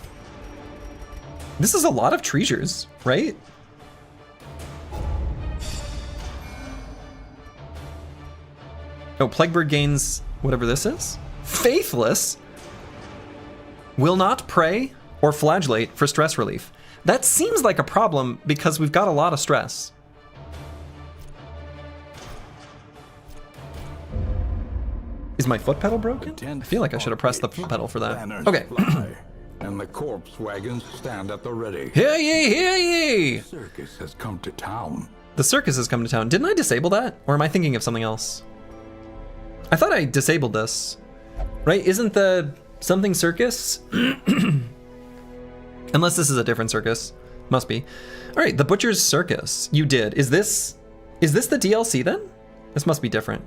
This is a lot of treasures, right? Oh, Plaguebird gains whatever this is. Faithless will not pray or flagellate for stress relief. That seems like a problem because we've got a lot of stress. Is my foot pedal broken? I feel like I should have pressed the foot pedal for that. Okay. And the corpse wagons stand at the ready. Hear ye, hear ye! The circus has come to town. The circus has come to town. Didn't I disable that? Or am I thinking of something else? I thought I disabled this. Right? Isn't the something circus? Unless this is a different circus. Must be. Alright, the Butcher's Circus. You did. Is this the DLC then? This must be different.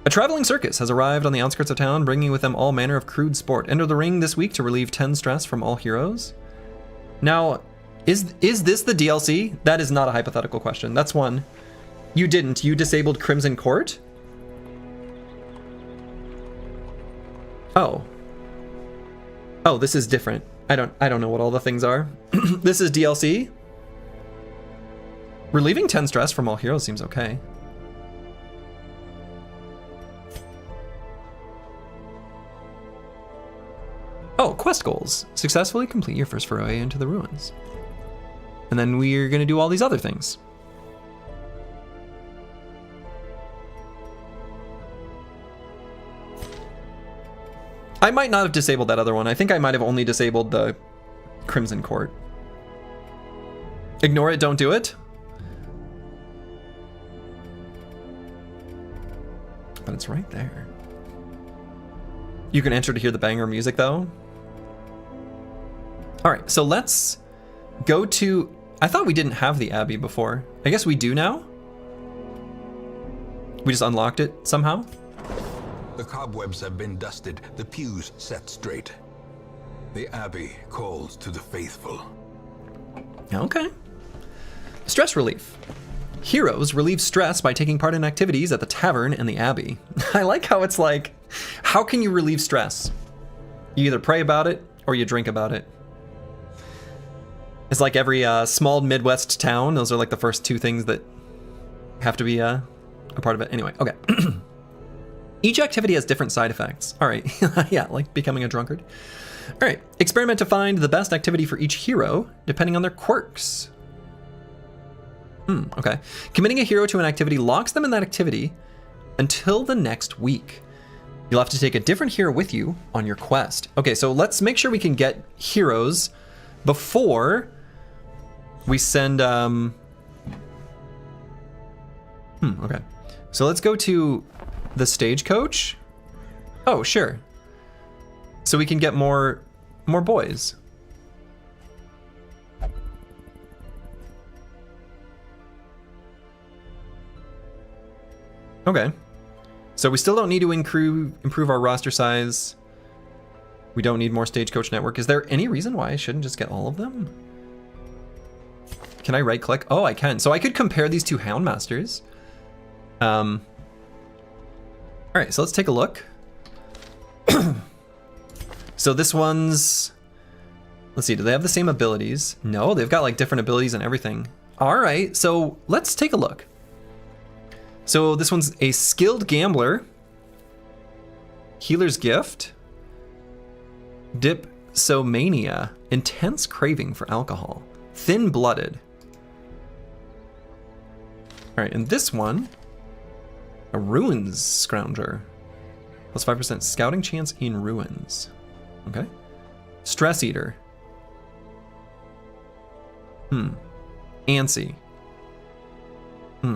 A traveling circus has arrived on the outskirts of town, bringing with them all manner of crude sport. Enter the ring this week to relieve 10 stress from all heroes. Now, is this the DLC? That is not a hypothetical question. That's one. You didn't. You disabled Crimson Court? Oh. Oh, this is different. I don't know what all the things are. This is DLC? Relieving 10 stress from all heroes seems okay. Oh, quest goals. Successfully complete your first foray into the ruins. And then we're gonna do all these other things. I might not have disabled that other one. I think I might have only disabled the Crimson Court. Ignore it, don't do it. But it's right there. You can enter to hear the banger music though. All right, so let's go to, I thought we didn't have the Abbey before. I guess we do now? We just unlocked it somehow? The cobwebs have been dusted, the pews set straight. The Abbey calls to the faithful. Okay. Stress relief. Heroes relieve stress by taking part in activities at the tavern and the Abbey. I like how it's like, how can you relieve stress? You either pray about it or you drink about it. It's like every small Midwest town. Those are like the first two things that have to be a part of it. Anyway, okay. Each activity has different side effects. All right, yeah, like becoming a drunkard. All right, experiment to find the best activity for each hero, depending on their quirks. Okay. Committing a hero to an activity locks them in that activity until the next week. You'll have to take a different hero with you on your quest. Okay, so let's make sure we can get heroes before we send, okay. So let's go to the stagecoach. Oh, sure. So we can get more boys. Okay. So we still don't need to improve our roster size. We don't need more Stagecoach Network. Is there any reason why I shouldn't just get all of them? Can I right click? Oh, I can. So I could compare these two Houndmasters. All right, so let's take a look. So this one's, let's see, do they have the same abilities? No, they've got like different abilities and everything. All right, so let's take a look. So this one's a skilled gambler, healer's gift, dipsomania, intense craving for alcohol, thin-blooded. All right, and this one, a ruins scrounger, plus 5% scouting chance in ruins. Okay, stress eater. Antsy. All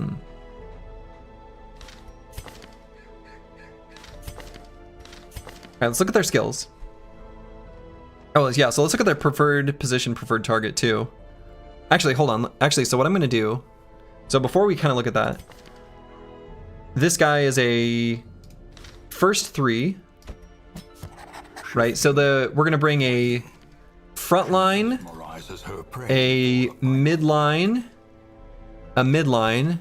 right, let's look at their skills. Oh, yeah, so let's look at their preferred position, preferred target too. Actually, hold on. Actually, so what I'm gonna do, so before we kind of look at that, this guy is a first 3, right? So we're gonna bring a front line, a midline, a midline.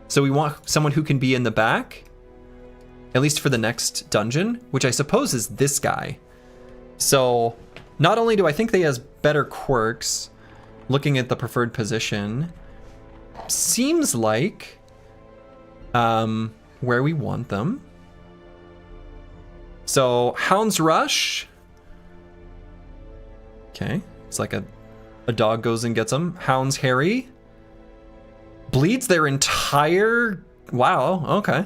So we want someone who can be in the back, at least for the next dungeon, which I suppose is this guy. So not only do I think they has better quirks, looking at the preferred position, seems like where we want them. So Hound's Rush. Okay, it's like a dog goes and gets them. Hound's Harry. Bleeds their entire, wow, okay.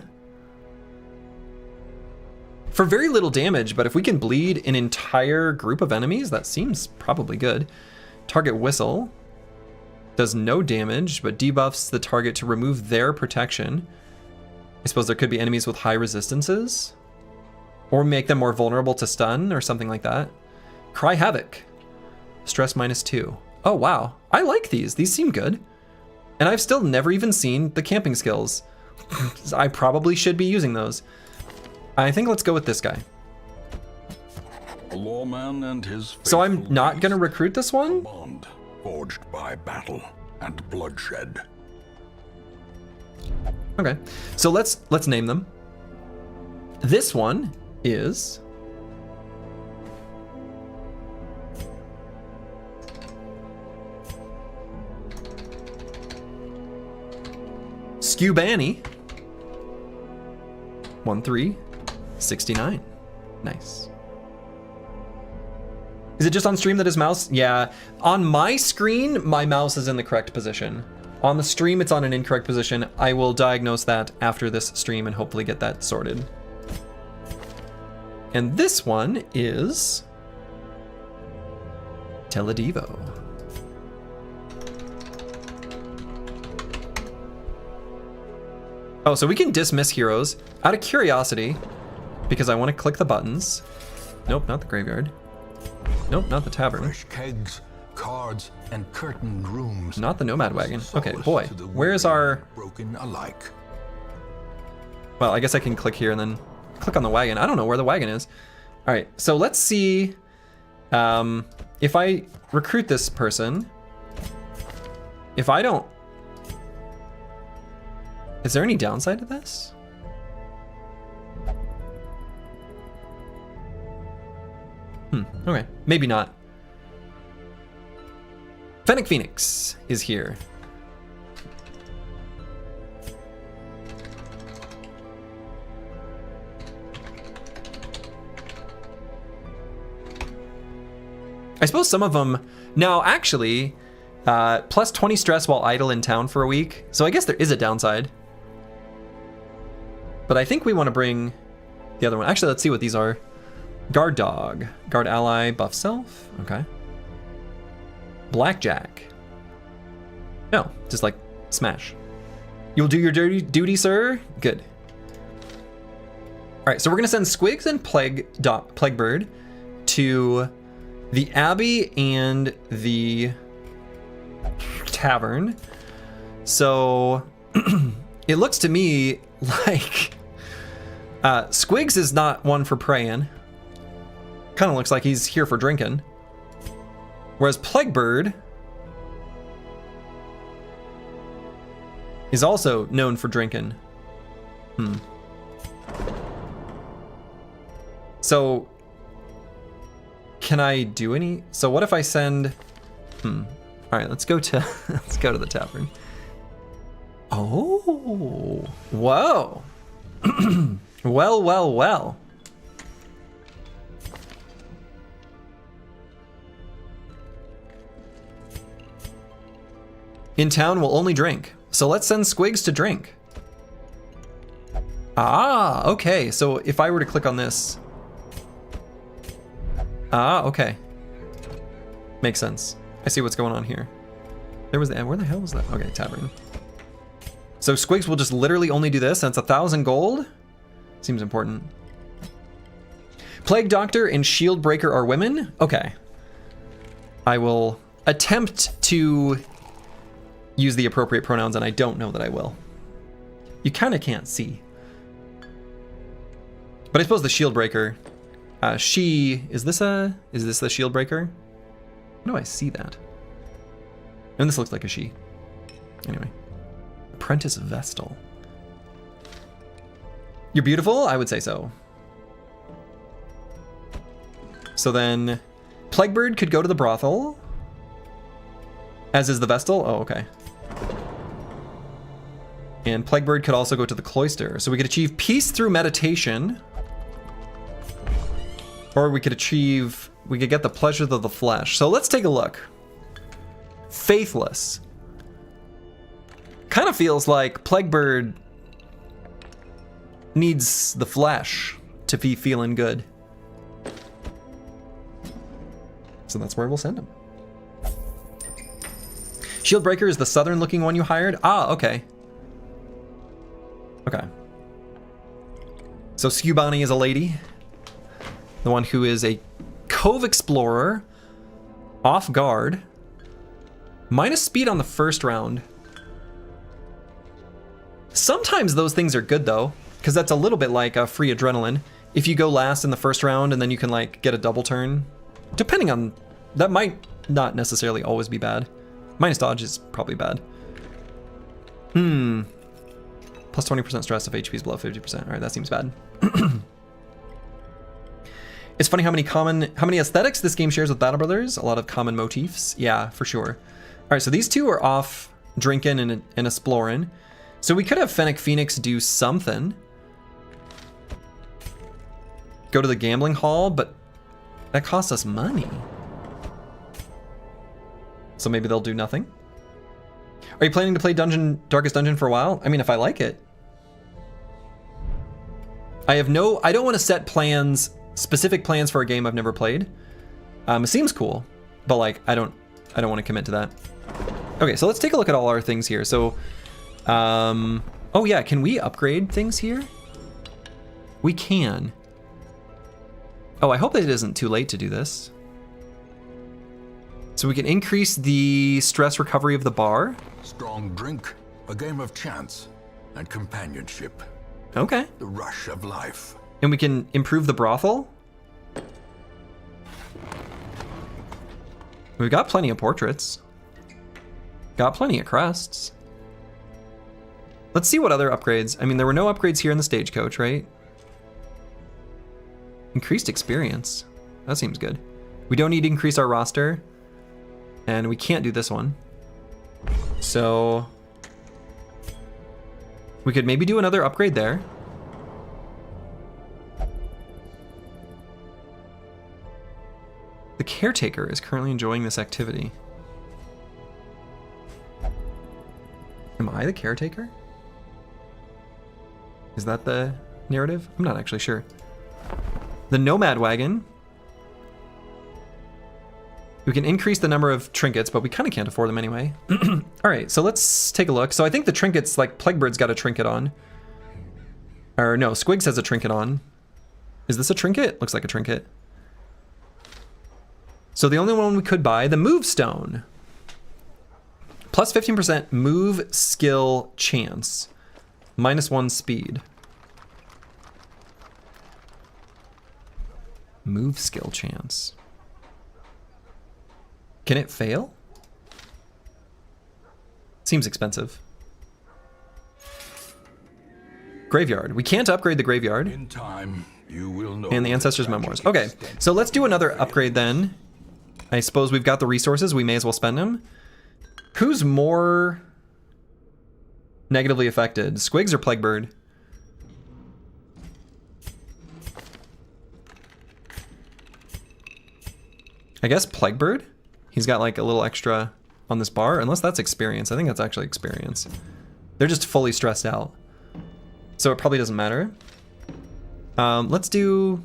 For very little damage, but if we can bleed an entire group of enemies, that seems probably good. Target Whistle. Does no damage, but debuffs the target to remove their protection. I suppose there could be enemies with high resistances. Or make them more vulnerable to stun or something like that. Cry Havoc. Stress -2. Oh, wow. I like these. These seem good. And I've still never even seen the camping skills. I probably should be using those. I think let's go with this guy. A lawman and his so I'm not going to recruit this one? Bond forged by battle and bloodshed. Okay. So let's name them. This one is Skubani. 1369. Nice. Is it just on stream that his mouse? Yeah. On my screen, my mouse is in the correct position. On the stream, it's on an incorrect position. I will diagnose that after this stream and hopefully get that sorted. And this one is Teledivo. Oh, so we can dismiss heroes out of curiosity because I want to click the buttons. Nope, not the graveyard. Nope, not the tavern. Fresh kegs, cards, and curtained rooms. Not the nomad wagon. Okay, boy, where is our... broken alike. Well, I guess I can click here and then click on the wagon. I don't know where the wagon is. All right, so let's see if I recruit this person. If I don't... Is there any downside to this? Okay, maybe not. Fennec Phoenix is here. I suppose some of them... Now, actually, plus 20 stress while idle in town for a week. So I guess there is a downside. But I think we want to bring the other one. Actually, let's see what these are. Guard Dog. Guard Ally, buff self. Okay. Blackjack. No, just like smash. You'll do your dirty duty, sir? Good. All right, so we're going to send Squigs and Plaguebird to the Abbey and the Tavern. So it looks to me like Squigs is not one for praying. Kind of looks like he's here for drinking. Whereas Plaguebird is also known for drinking. So, can I do any? So what if I send? All right, let's go to let's go to the tavern. Oh, whoa. Well, well, well. In town, we'll only drink. So let's send Squigs to drink. Ah, okay. So if I were to click on this. Ah, okay. Makes sense. I see what's going on here. There was the, where the hell was that? Okay, tavern. So Squigs will just literally only do this, and it's 1,000 gold. Seems important. Plague Doctor and Shield Breaker are women? Okay. I will attempt to use the appropriate pronouns, and I don't know that I will. You kind of can't see. But I suppose the Shield Breaker, is this the Shield Breaker? How do I see that? And this looks like a she. Anyway. Apprentice Vestal. You're beautiful? I would say so. So then, Plaguebird could go to the brothel. As is the Vestal? Oh, okay. And Plaguebird could also go to the cloister. So we could achieve peace through meditation. Or we could get the pleasure of the flesh. So let's take a look. Faithless. Kind of feels like Plaguebird needs the flesh to be feeling good. So that's where we'll send him. Shieldbreaker is the southern looking one you hired? Ah, okay. Okay. So Skubani is a lady. The one who is a Cove Explorer. Off guard. Minus speed on the first round. Sometimes those things are good though, because that's a little bit like a free adrenaline. If you go last in the first round and then you can like get a double turn, depending on, that might not necessarily always be bad. Minus dodge is probably bad. Plus 20% stress if HP is below 50%. All right, that seems bad. It's funny how many aesthetics this game shares with Battle Brothers. A lot of common motifs. Yeah, for sure. All right, so these two are off drinking and exploring. So we could have Fennec Phoenix do something. Go to the gambling hall, but that costs us money. So maybe they'll do nothing. Are you planning to play Darkest Dungeon for a while? I mean, if I like it. I don't want to set plans, specific plans for a game I've never played. It seems cool, but like, I don't want to commit to that. Okay, so let's take a look at all our things here. So, oh yeah, can we upgrade things here? We can. Oh, I hope that it isn't too late to do this. So we can increase the stress recovery of the bar. Strong drink, a game of chance, and companionship. Okay. The rush of life. And we can improve the brothel. We've got plenty of portraits. Got plenty of crests. Let's see what other upgrades. I mean, there were no upgrades here in the stagecoach, right? Increased experience. That seems good. We don't need to increase our roster. And we can't do this one. So we could maybe do another upgrade there. The caretaker is currently enjoying this activity. Am I the caretaker? Is that the narrative? I'm not actually sure. The nomad wagon. We can increase the number of trinkets, but we kind of can't afford them anyway. All right, so let's take a look. So I think the trinkets, like Plaguebird's got a trinket on. Or no, Squigs has a trinket on. Is this a trinket? Looks like a trinket. So the only one we could buy, the Move Stone. Plus 15% move skill chance. -1 speed. Move skill chance. Can it fail? Seems expensive. Graveyard. We can't upgrade the graveyard. In time, you will know. And the Ancestors' Memoirs. Okay, so let's do another upgrade then. I suppose we've got the resources. We may as well spend them. Who's more negatively affected? Squigs or Plaguebird? I guess Plaguebird? He's got like a little extra on this bar, unless that's experience. I think that's actually experience. They're just fully stressed out. So it probably doesn't matter. Let's do...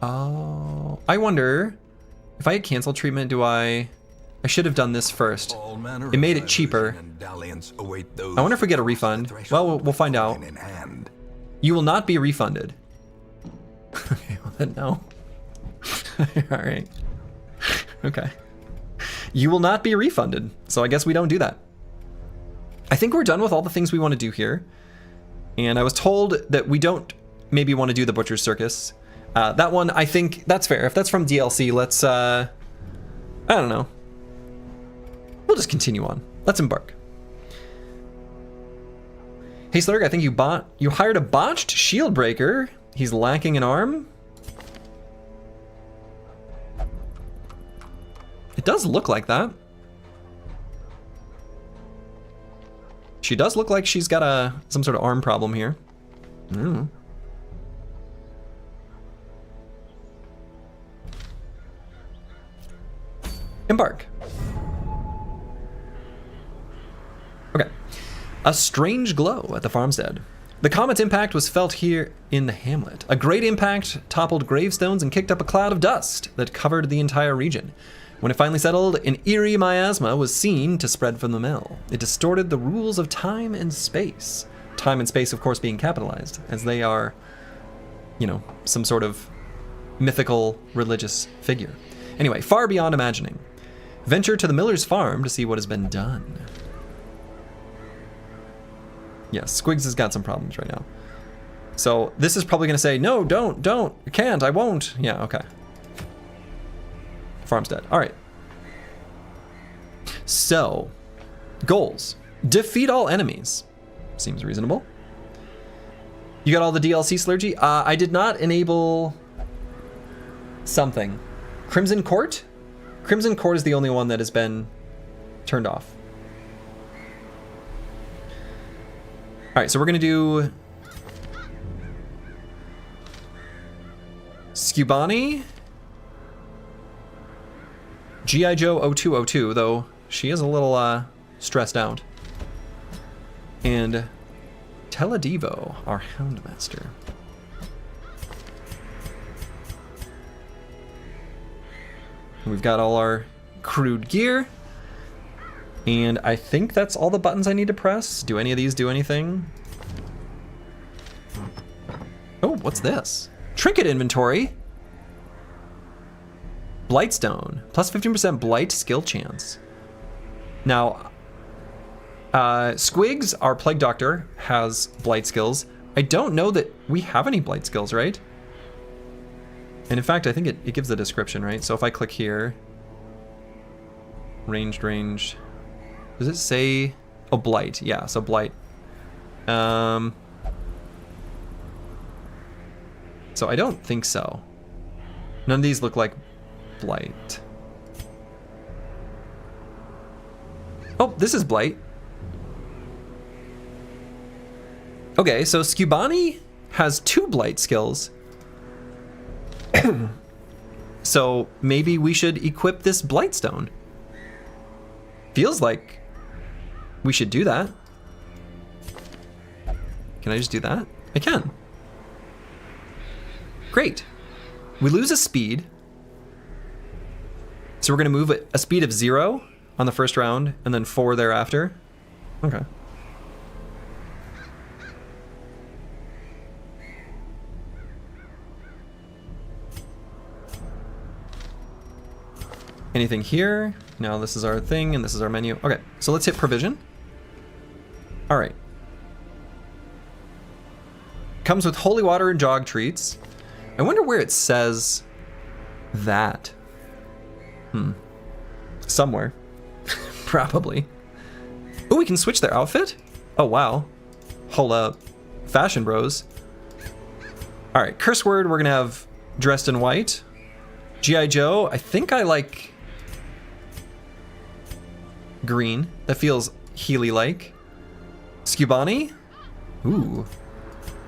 Oh, I wonder if I had cancel treatment, do I should have done this first. It made it cheaper. I wonder if we get a refund. Well, we'll find out. You will not be refunded. Okay, well then no. All right. Okay. You will not be refunded. So I guess we don't do that. I think we're done with all the things we want to do here. And I was told that we don't maybe want to do the Butcher's Circus. That one, I think that's fair. If that's from DLC, let's, I don't know. We'll just continue on. Let's embark. Hey Slurg, I think you hired a botched shield breaker. He's lacking an arm. It does look like that. She does look like she's got some sort of arm problem here. Embark. Okay. A strange glow at the farmstead. The comet's impact was felt here in the hamlet. A great impact toppled gravestones and kicked up a cloud of dust that covered the entire region. When it finally settled, an eerie miasma was seen to spread from the mill. It distorted the rules of time and space. Time and space, of course, being capitalized, as they are, you know, some sort of mythical religious figure. Anyway, far beyond imagining. Venture to the miller's farm to see what has been done. Yes, Squigs has got some problems right now. So this is probably going to say, no, don't, you can't, I won't. Yeah, okay. Farm's dead. All right. So, goals. Defeat all enemies. Seems reasonable. You got all the DLC, Slurgy? I did not enable something. Crimson Court? Crimson Court is the only one that has been turned off. All right, so we're gonna do Skubani, G.I. Joe 0202, though she is a little stressed out, and Teledivo, our Houndmaster. We've got all our crude gear. And I think that's all the buttons I need to press. Do any of these do anything? Oh, what's this? Trinket inventory. Blightstone. Plus 15% blight skill chance. Now, Squigs, our plague doctor, has blight skills. I don't know that we have any blight skills, right? And in fact, I think it gives the description, right? So if I click here, ranged. Does it say, oh, blight? Yeah, so blight. So I don't think so. None of these look like blight. Oh, this is blight. Okay, so Skubani has 2 blight skills. So maybe we should equip this Blightstone. Feels like we should do that. Can I just do that? I can. Great. We lose a speed. So we're going to move a speed of 0 on the first round and then 4 thereafter. Okay. Anything here? No, this is our thing and this is our menu. Okay, so let's hit provision. All right. comes with holy water and jog treats. I wonder where it says that. Somewhere. Probably. Oh, we can switch their outfit? Oh, wow. Hold up. Fashion bros. All right, curse word, we're gonna have dressed in white. G.I. Joe, I think I like green. That feels Healy-like. Skubani? Ooh.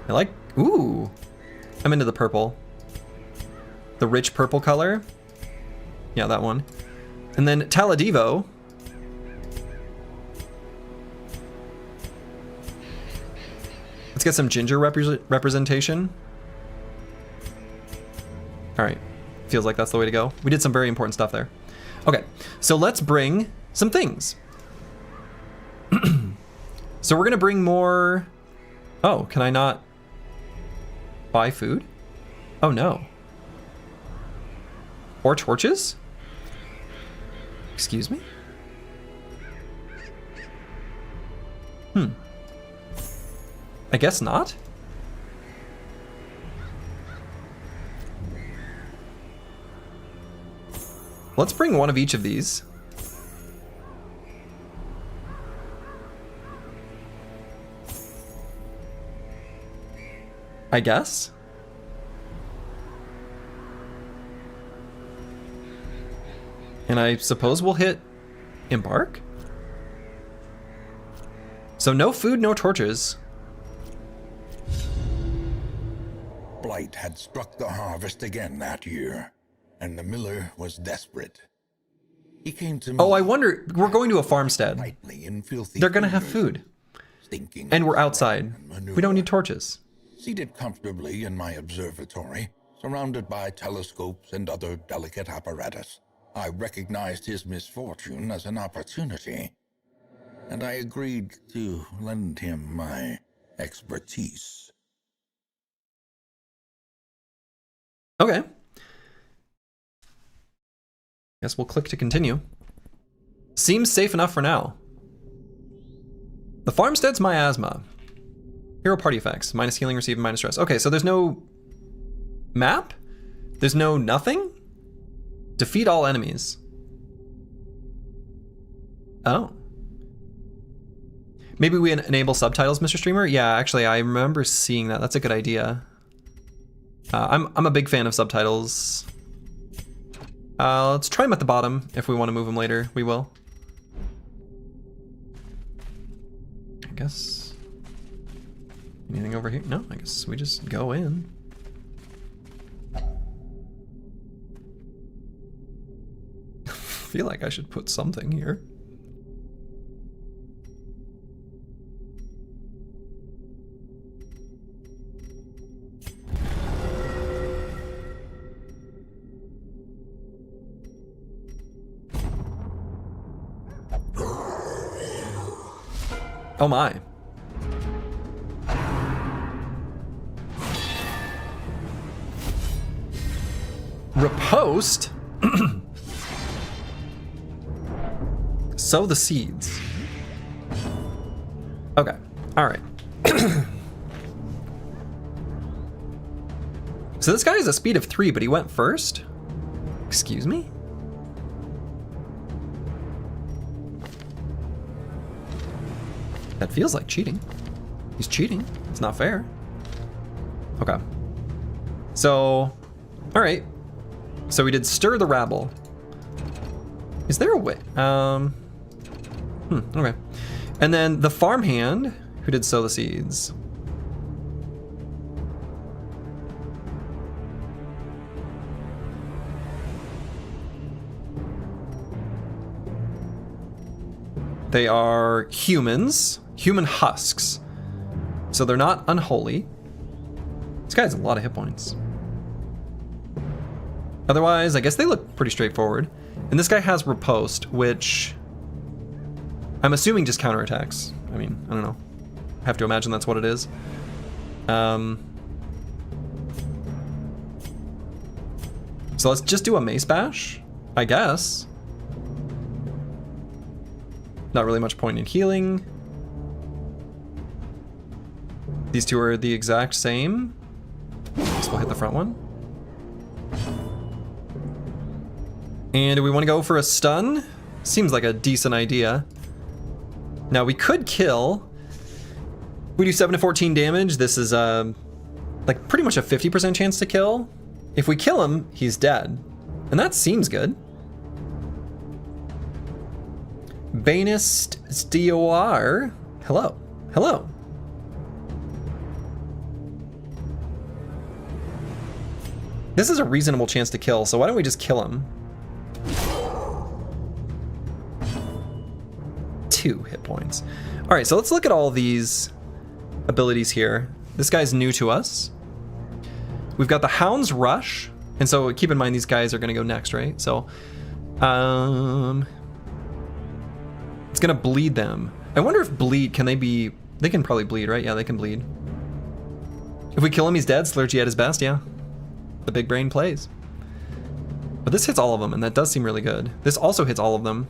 I like, ooh. I'm into the purple. The rich purple color. Yeah, that one. And then Taladivo. Let's get some ginger representation. All right, feels like that's the way to go. We did some very important stuff there. Okay, so let's bring some things. So we're gonna bring more. Oh, can I not buy food? Oh no. Or torches? Excuse me? I guess not. Let's bring one of each of these. I guess. And I suppose we'll hit embark? So no food, no torches. Blight had struck the harvest again that year, and the miller was desperate. He came to me. Oh, I wonder, we're going to a farmstead. Tightly in filthy They're gonna have fingers, food. stinking And we're of outside. and manure. We don't need torches. Seated comfortably in my observatory, surrounded by telescopes and other delicate apparatus, I recognized his misfortune as an opportunity, and I agreed to lend him my expertise. Okay. Guess we'll click to continue. Seems safe enough for now. The farmstead's miasma. Hero party effects. Minus healing received, minus stress. Okay, so there's no map? There's no nothing? Defeat all enemies. Oh. Maybe we enable subtitles, Mr. Streamer? Yeah, actually, I remember seeing that. That's a good idea. I'm a big fan of subtitles. Let's try them at the bottom. If we want to move them later, we will. I guess. Anything over here? No, I guess we just go in. I feel like I should put something here. Oh my. Riposte? Sow the seeds. Okay, all right. So this guy has a speed of 3, but he went first? Excuse me? That feels like cheating. He's cheating. It's not fair. Okay. So, all right. So we did stir the rabble. Is there a way? Okay. And then the farmhand who did sow the seeds. They are humans, human husks. So they're not unholy. This guy has a lot of hit points. Otherwise, I guess they look pretty straightforward. And this guy has riposte, which I'm assuming just counterattacks. I mean, I don't know. I have to imagine that's what it is. So let's just do a mace bash, I guess. Not really much point in healing. These two are the exact same. So we'll hit the front one. And do we want to go for a stun? Seems like a decent idea. Now we could kill. We do 7 to 14 damage. This is like pretty much a 50% chance to kill. If we kill him, he's dead. And that seems good. Banist Stioar. Hello. Hello. This is a reasonable chance to kill, so why don't we just kill him? 2 hit points. All right, so let's look at all these abilities here. This guy's new to us. We've got the Hound's Rush, and so keep in mind these guys are gonna go next, right? So, it's gonna bleed them. I wonder if bleed, they can probably bleed, right? Yeah, they can bleed. If we kill him, he's dead. Slurgy at his best, yeah. The big brain plays. But this hits all of them, and that does seem really good. This also hits all of them.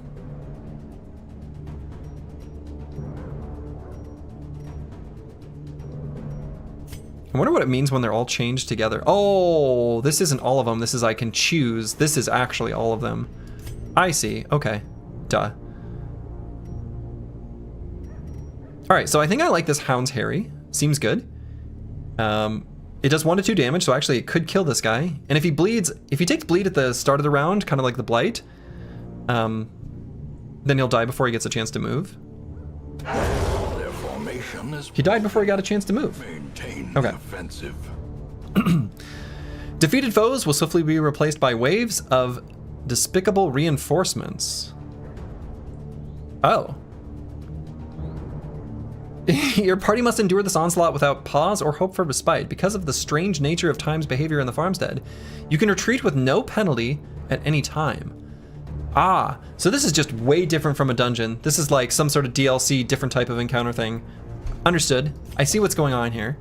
I wonder what it means when they're all changed together. Oh, this isn't all of them. This is I can choose. This is actually all of them. I see. Okay. Duh. All right, so I think I like this Hound's Harry. Seems good. It does 1 to 2 damage, so actually it could kill this guy. And if he bleeds, if he takes bleed at the start of the round, kind of like the Blight, then he'll die before he gets a chance to move. Their formation is He died before he got a chance to move. maintain Okay. the offensive. Defeated foes will swiftly be replaced by waves of despicable reinforcements. Oh. Your party must endure this onslaught without pause or hope for respite. Because of the strange nature of Time's behavior in the farmstead, you can retreat with no penalty at any time. Ah, so this is just way different from a dungeon. This is like some sort of DLC, different type of encounter thing. Understood. I see what's going on here.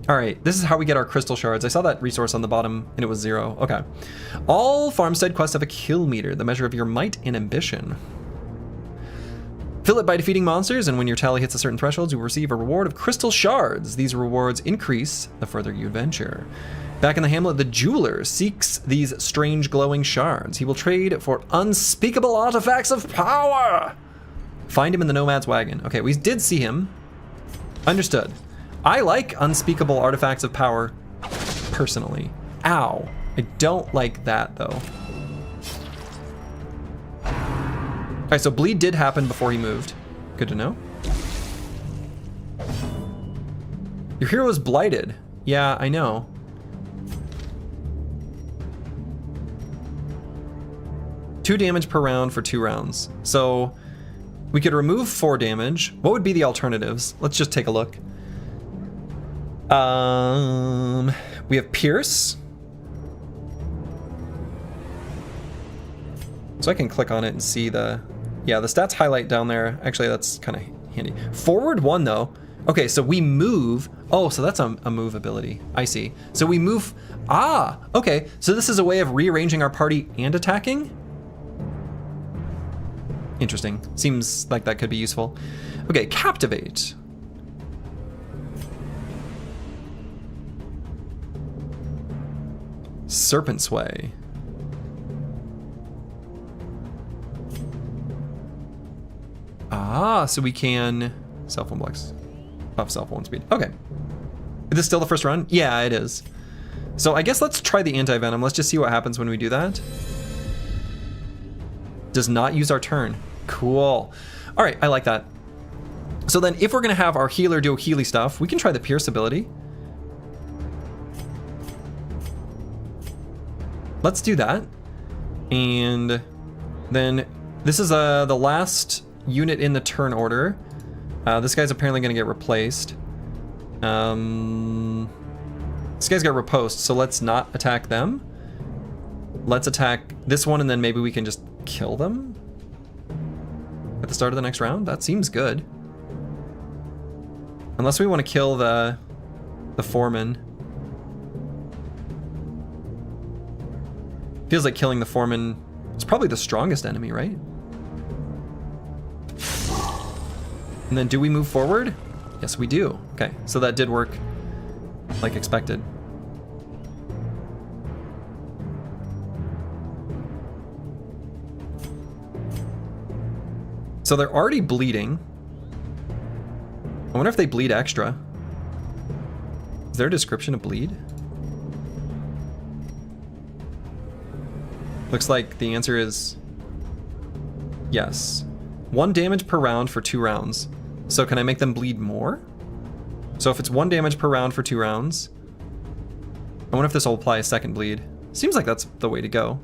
All right, this is how we get our crystal shards. I saw that resource on the bottom and it was 0. Okay. All farmstead quests have a kill meter, the measure of your might and ambition. Fill it by defeating monsters, and when your tally hits a certain threshold, you will receive a reward of crystal shards. These rewards increase the further you adventure. Back in the hamlet, the jeweler seeks these strange glowing shards. He will trade for unspeakable artifacts of power. Find him in the nomad's wagon. Okay, we did see him. Understood. I like unspeakable artifacts of power, personally. Ow. I don't like that, though. All right, so bleed did happen before he moved. Good to know. Your hero is blighted. Yeah, I know. Two damage per round for 2 rounds. So we could remove 4 damage. What would be the alternatives? Let's just take a look. We have Pierce. So I can click on it and see the stats highlight down there. Actually, that's kind of handy. Forward 1 though. Okay, so we move. Oh, so that's a move ability. I see. So we move. Ah, okay. So this is a way of rearranging our party and attacking? Interesting. Seems like that could be useful. Okay, Captivate. Serpent Sway. Ah, so we can self one blocks, buff self 1 speed. Okay. Is this still the first run? Yeah, it is. So I guess let's try the anti-venom. Let's just see what happens when we do that. Does not use our turn. Cool. All right, I like that. So then if we're gonna have our healer do Healy stuff, we can try the Pierce ability. Let's do that. And then this is the last unit in the turn order. This guy's apparently gonna get replaced. This guy's got riposte, so let's not attack them. Let's attack this one, and then maybe we can just kill them at the start of the next round. That seems good. Unless we want to kill the foreman. Feels like killing the foreman is probably the strongest enemy, right? And then do we move forward? Yes, we do. Okay, so that did work like expected. So they're already bleeding. I wonder if they bleed extra. Is there a description of bleed? Looks like the answer is yes. 1 damage per round for 2 rounds. So can I make them bleed more? So if it's 1 damage per round for 2 rounds, I wonder if this will apply a second bleed. Seems like that's the way to go.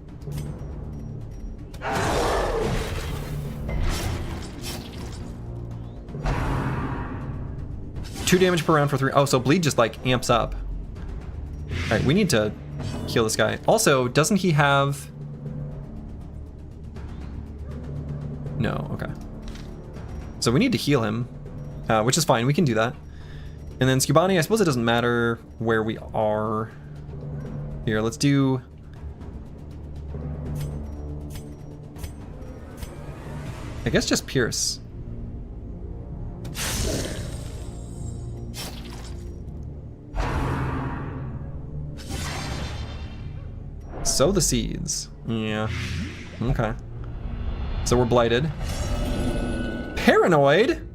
Two damage per round for 3. Oh, so bleed just like amps up. All right, we need to heal this guy. Also, doesn't he have... No, okay. So we need to heal him, which is fine. We can do that. And then Skubani, I suppose it doesn't matter where we are. Here, let's do... I guess just Pierce. Sow the seeds. Yeah. Okay. So we're blighted. Paranoid?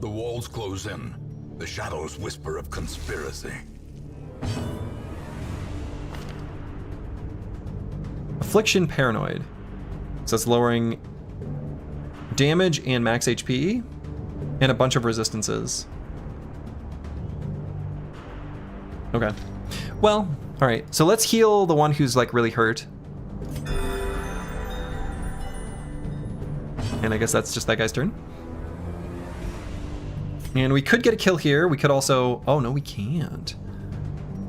The walls close in. The shadows whisper of conspiracy. Affliction Paranoid. So it's lowering damage and max HP and a bunch of resistances. Okay. Well, all right. So let's heal the one who's like really hurt. And I guess that's just that guy's turn. And we could get a kill here. We could also... Oh, no, we can't.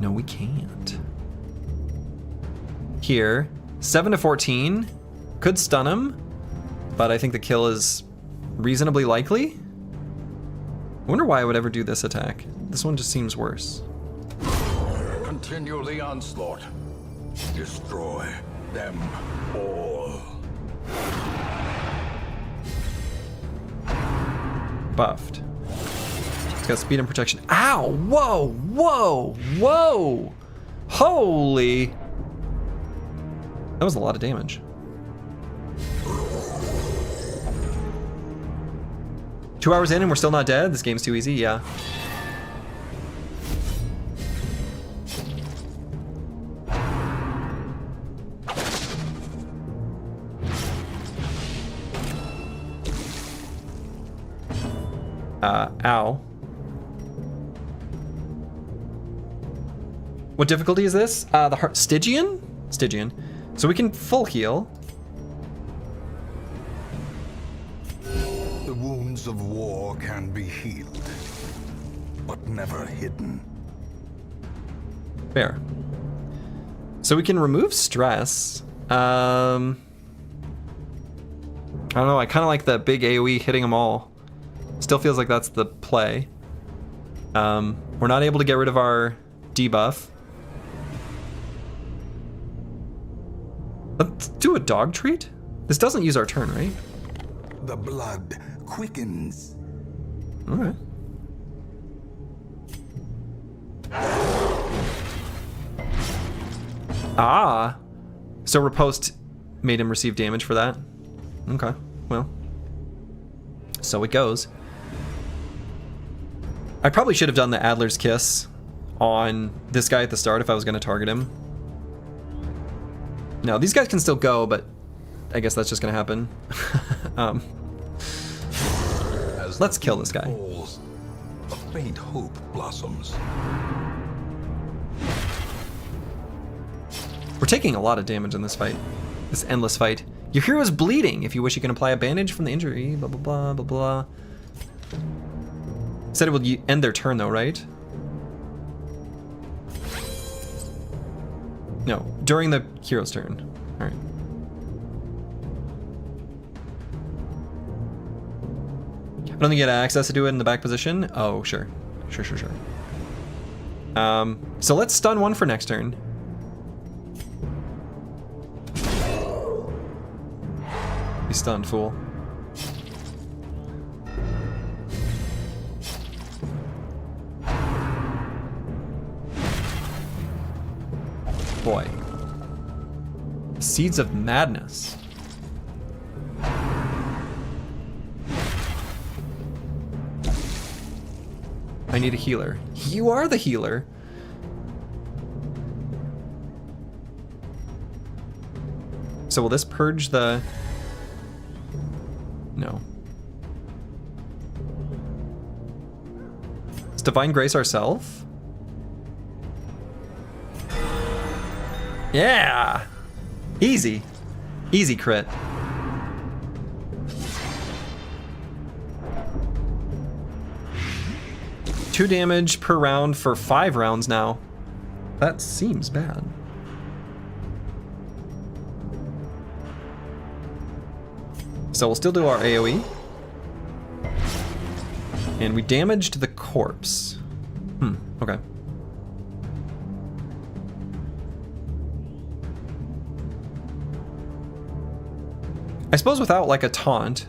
No, we can't. Here. 7 to 14. Could stun him. But I think the kill is reasonably likely. I wonder why I would ever do this attack. This one just seems worse. Continue the onslaught. Destroy them all. Buffed. It's got speed and protection. Ow! Whoa! Whoa! Whoa! Holy! That was a lot of damage. Two hours in and we're still not dead? This game's too easy? Yeah. Ow. What difficulty is this? The heart Stygian? Stygian. So we can full heal. The wounds of war can be healed, but never hidden. Fair. So we can remove stress. I don't know, I kind of like the big AoE hitting them all. Still feels like that's the play. We're not able to get rid of our debuff. Let's do a dog treat? This doesn't use our turn, right? The blood quickens. Alright. Ah! So Riposte made him receive damage for that? Okay, well. So it goes. I probably should have done the Adler's Kiss on this guy at the start if I was going to target him. No, these guys can still go, but I guess that's just going to happen. Let's kill this guy. Falls, a faint hope blossoms. We're taking a lot of damage in this fight. This endless fight. Your hero is bleeding. If you wish, you can apply a bandage from the injury. Blah, blah, blah, blah, blah. Said it will end their turn though, right? No, during the hero's turn. All right. I don't think you had access to do it in the back position. Oh, sure. Sure. So let's stun one for next turn. Be stunned, fool. boy. Seeds of Madness. I need a healer. You are the healer. So will this purge the... No. Is Divine Grace ourself? Yeah! Easy. Easy crit. Two damage per round for 5 rounds now. That seems bad. So we'll still do our AoE. And we damaged the corpse. Okay. I suppose without like a taunt.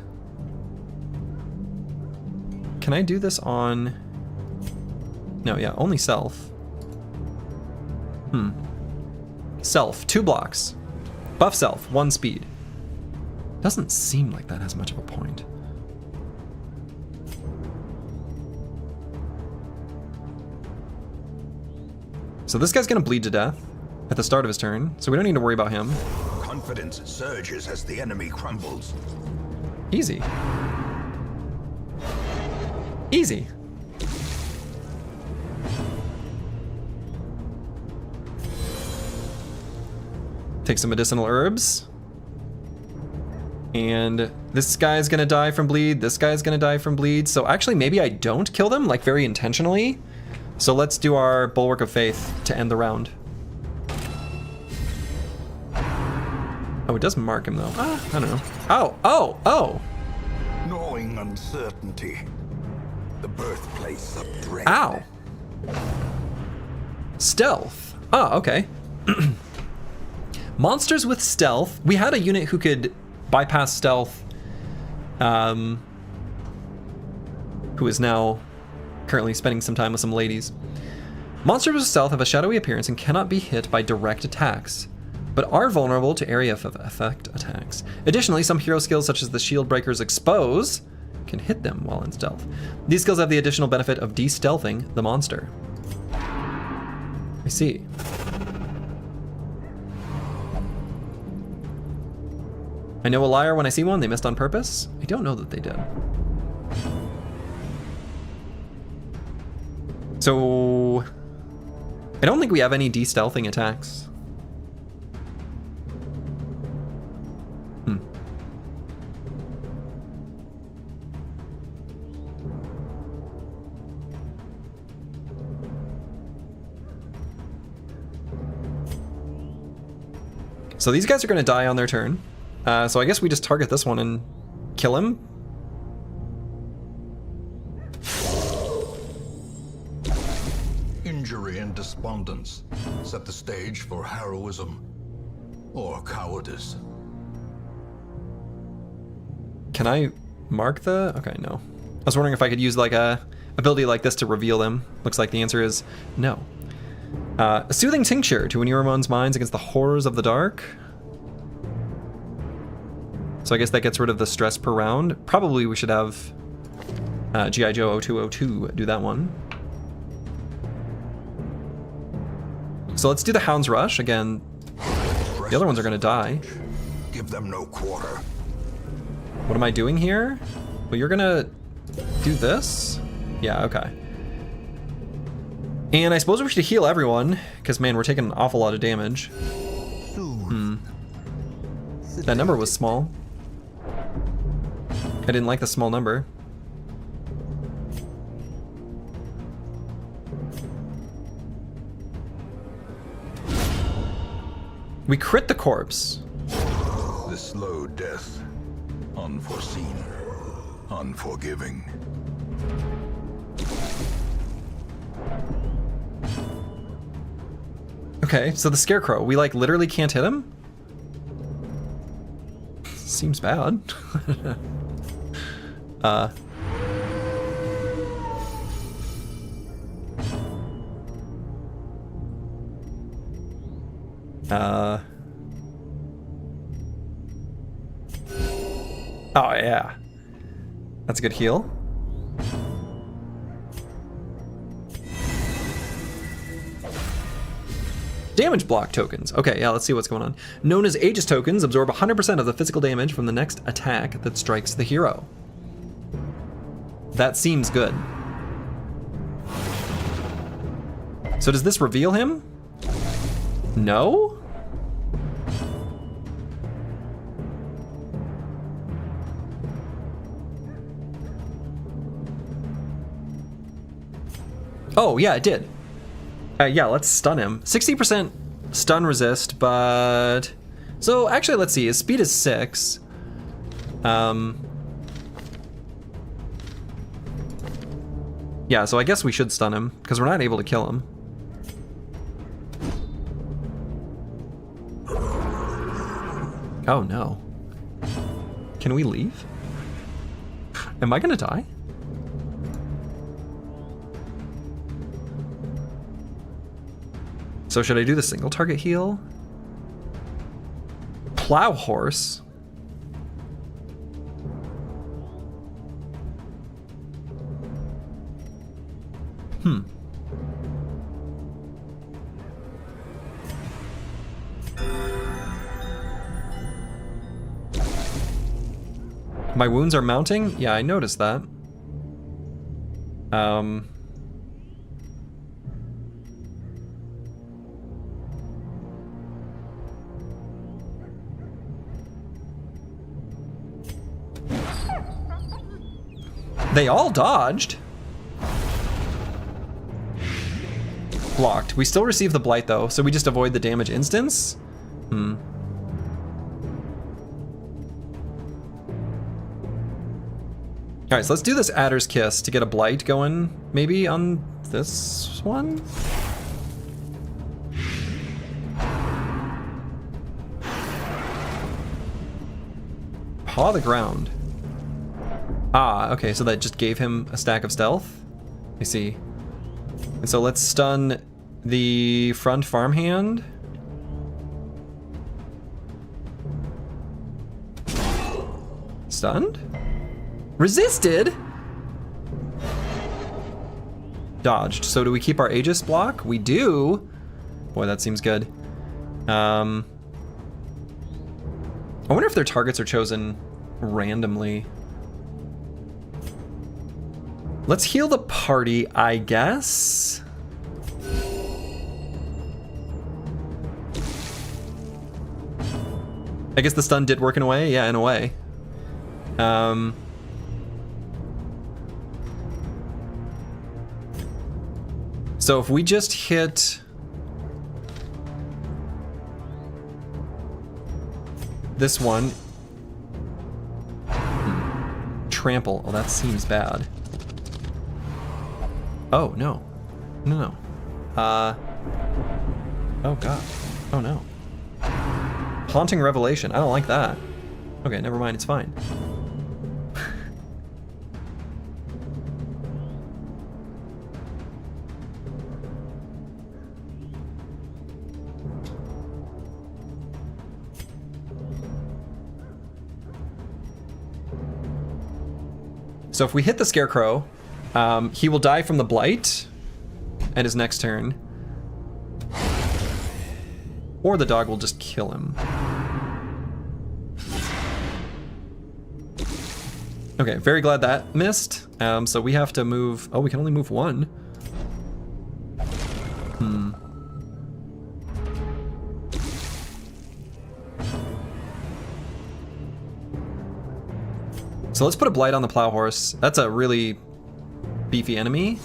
Can I do this on... No, yeah, only self. Self, 2 blocks. Buff self, 1 speed. Doesn't seem like that has much of a point. So this guy's gonna bleed to death at the start of his turn, so we don't need to worry about him. Confidence surges as the enemy crumbles. Easy. Easy. Take some medicinal herbs. And this guy's gonna die from bleed, this guy's gonna die from bleed. So actually maybe I don't kill them, like very intentionally. So let's do our Bulwark of Faith to end the round. Oh, it does mark him though. I don't know. Oh! Gnawing uncertainty. The birthplace of dread. Ow! Stealth. Oh, okay. Monsters with stealth. We had a unit who could bypass stealth, who is now currently spending some time with some ladies. Monsters with stealth have a shadowy appearance and cannot be hit by direct attacks, but are vulnerable to area of effect attacks. Additionally, some hero skills such as the Shield Breaker's Expose can hit them while in stealth. These skills have the additional benefit of de-stealthing the monster. I see. I know a liar when I see one. They missed on purpose. I don't know that they did. So I don't think we have any de-stealthing attacks. So these guys are going to die on their turn. So I guess we just target this one and kill him. Injury and despondence set the stage for heroism or cowardice. Can I mark the... Okay, no. I was wondering if I could use like a ability like this to reveal them. Looks like the answer is no. A soothing tincture to inure one's minds against the horrors of the dark. So I guess that gets rid of the stress per round. Probably we should have G.I. Joe 0202 do that one. So let's do the Hound's Rush. Again, the other ones are going to die. Give them no quarter. What am I doing here? Well, you're going to do this? Yeah, okay. And I suppose we should heal everyone, because, man, we're taking an awful lot of damage. That number was small. I didn't like the small number. We crit the corpse. The slow death. Unforeseen. Unforgiving. Okay, so the Scarecrow, we like literally can't hit him? Seems bad. Oh, yeah. That's a good heal. Damage block tokens. Okay, yeah, let's see what's going on. Known as Aegis tokens, absorb 100% of the physical damage from the next attack that strikes the hero. That seems good. So does this reveal him? No? Oh, yeah, it did. Yeah, let's stun him. 60% stun resist, but... So, actually, let's see. His speed is 6. Yeah, so I guess we should stun him, because we're not able to kill him. Oh, no. Can we leave? Am I gonna die? So should I do the single target heal? Plow horse. My wounds are mounting? Yeah, I noticed that. They all dodged. Blocked. We still receive the blight though, so we just avoid the damage instance? Alright, so let's do this Adder's Kiss to get a blight going, maybe on this one? Paw the ground. Ah, okay, so that just gave him a stack of stealth? I see. And so let's stun the front farmhand. Stunned? Resisted? Dodged. So do we keep our Aegis block? We do. Boy, that seems good. I wonder if their targets are chosen randomly. Let's heal the party, I guess. I guess the stun did work in a way. Yeah, in a way. So if we just hit this one, trample. Oh, that seems bad. Oh no, no. Oh god. Oh no. Haunting Revelation. I don't like that. Okay, never mind. It's fine. So if we hit the Scarecrow, he will die from the Blight at his next turn. Or the dog will just kill him. Okay, very glad that missed. So we have to move... Oh, we can only move one. So let's put a Blight on the Plow Horse. That's a really beefy enemy.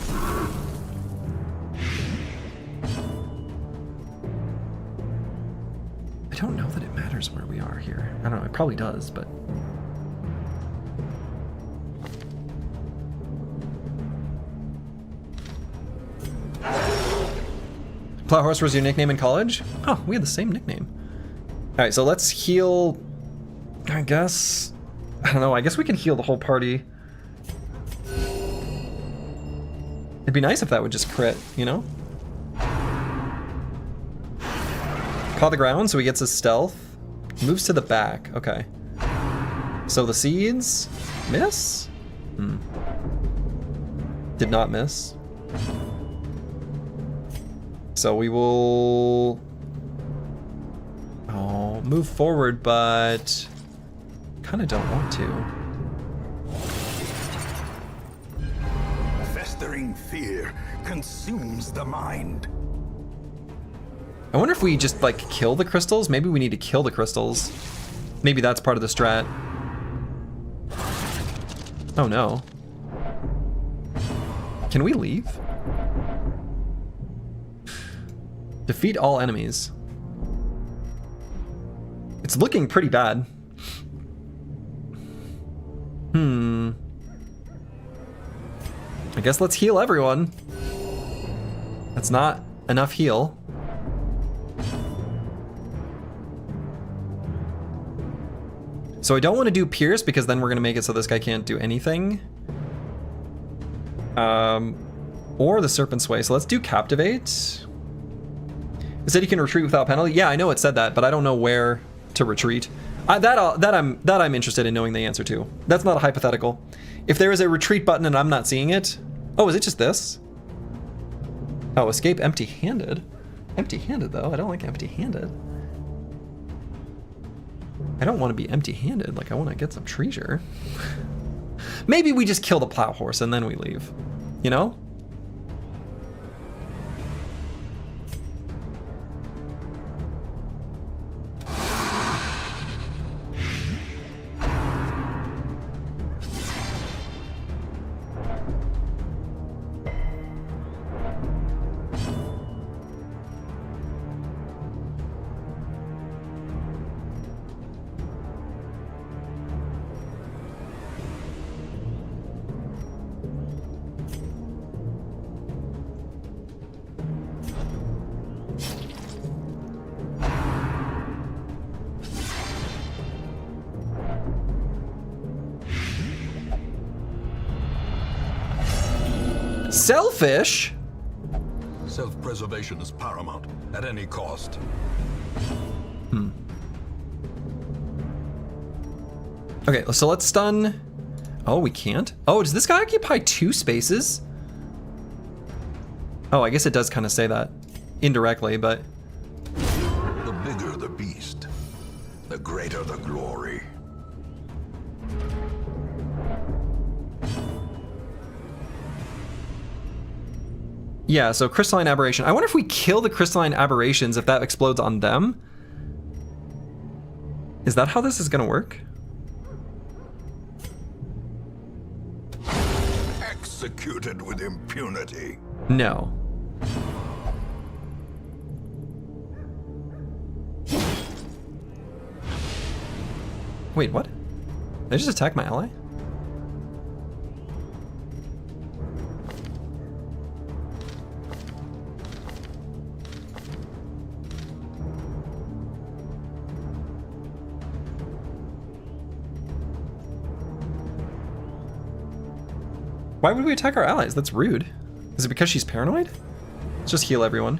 I don't know that it matters where we are here. I don't know, it probably does, but... Plow Horse was your nickname in college? Oh, we had the same nickname. Alright, so let's heal... I guess... I don't know, I guess we can heal the whole party. It'd be nice if that would just crit, you know? Paw the ground, so he gets his stealth. Moves to the back. Okay. So the seeds miss? Did not miss. So we will move forward, but kind of don't want to. Festering fear consumes the mind. I wonder if we just like kill the crystals. Maybe we need to kill the crystals. Maybe that's part of the strat. Oh no. Can we leave? Defeat all enemies. It's looking pretty bad. I guess let's heal everyone. That's not enough heal. So I don't want to do Pierce because then we're going to make it so this guy can't do anything. Or the Serpent's Way. So let's do Captivate. It said you can retreat without penalty. Yeah, I know it said that, but I don't know where to retreat. That I'm interested in knowing the answer to. That's not a hypothetical. If there is a retreat button and I'm not seeing it. Oh, is it just this? Oh, escape empty-handed. Empty-handed though. I don't like empty-handed. I don't want to be empty-handed. Like I want to get some treasure. Maybe we just kill the plow horse and then we leave. You know? Selfish? Self-preservation is paramount at any cost. Okay, so let's stun. Oh, we can't? Oh, does this guy occupy 2 spaces? Oh, I guess it does kind of say that indirectly, but... The bigger the beast, the greater the glory. Yeah, so Crystalline Aberration. I wonder if we kill the Crystalline Aberrations, if that explodes on them. Is that how this is gonna work? Executed with impunity. No. Wait, what? Did I just attack my ally? Why would we attack our allies? That's rude. Is it because she's paranoid? Let's just heal everyone.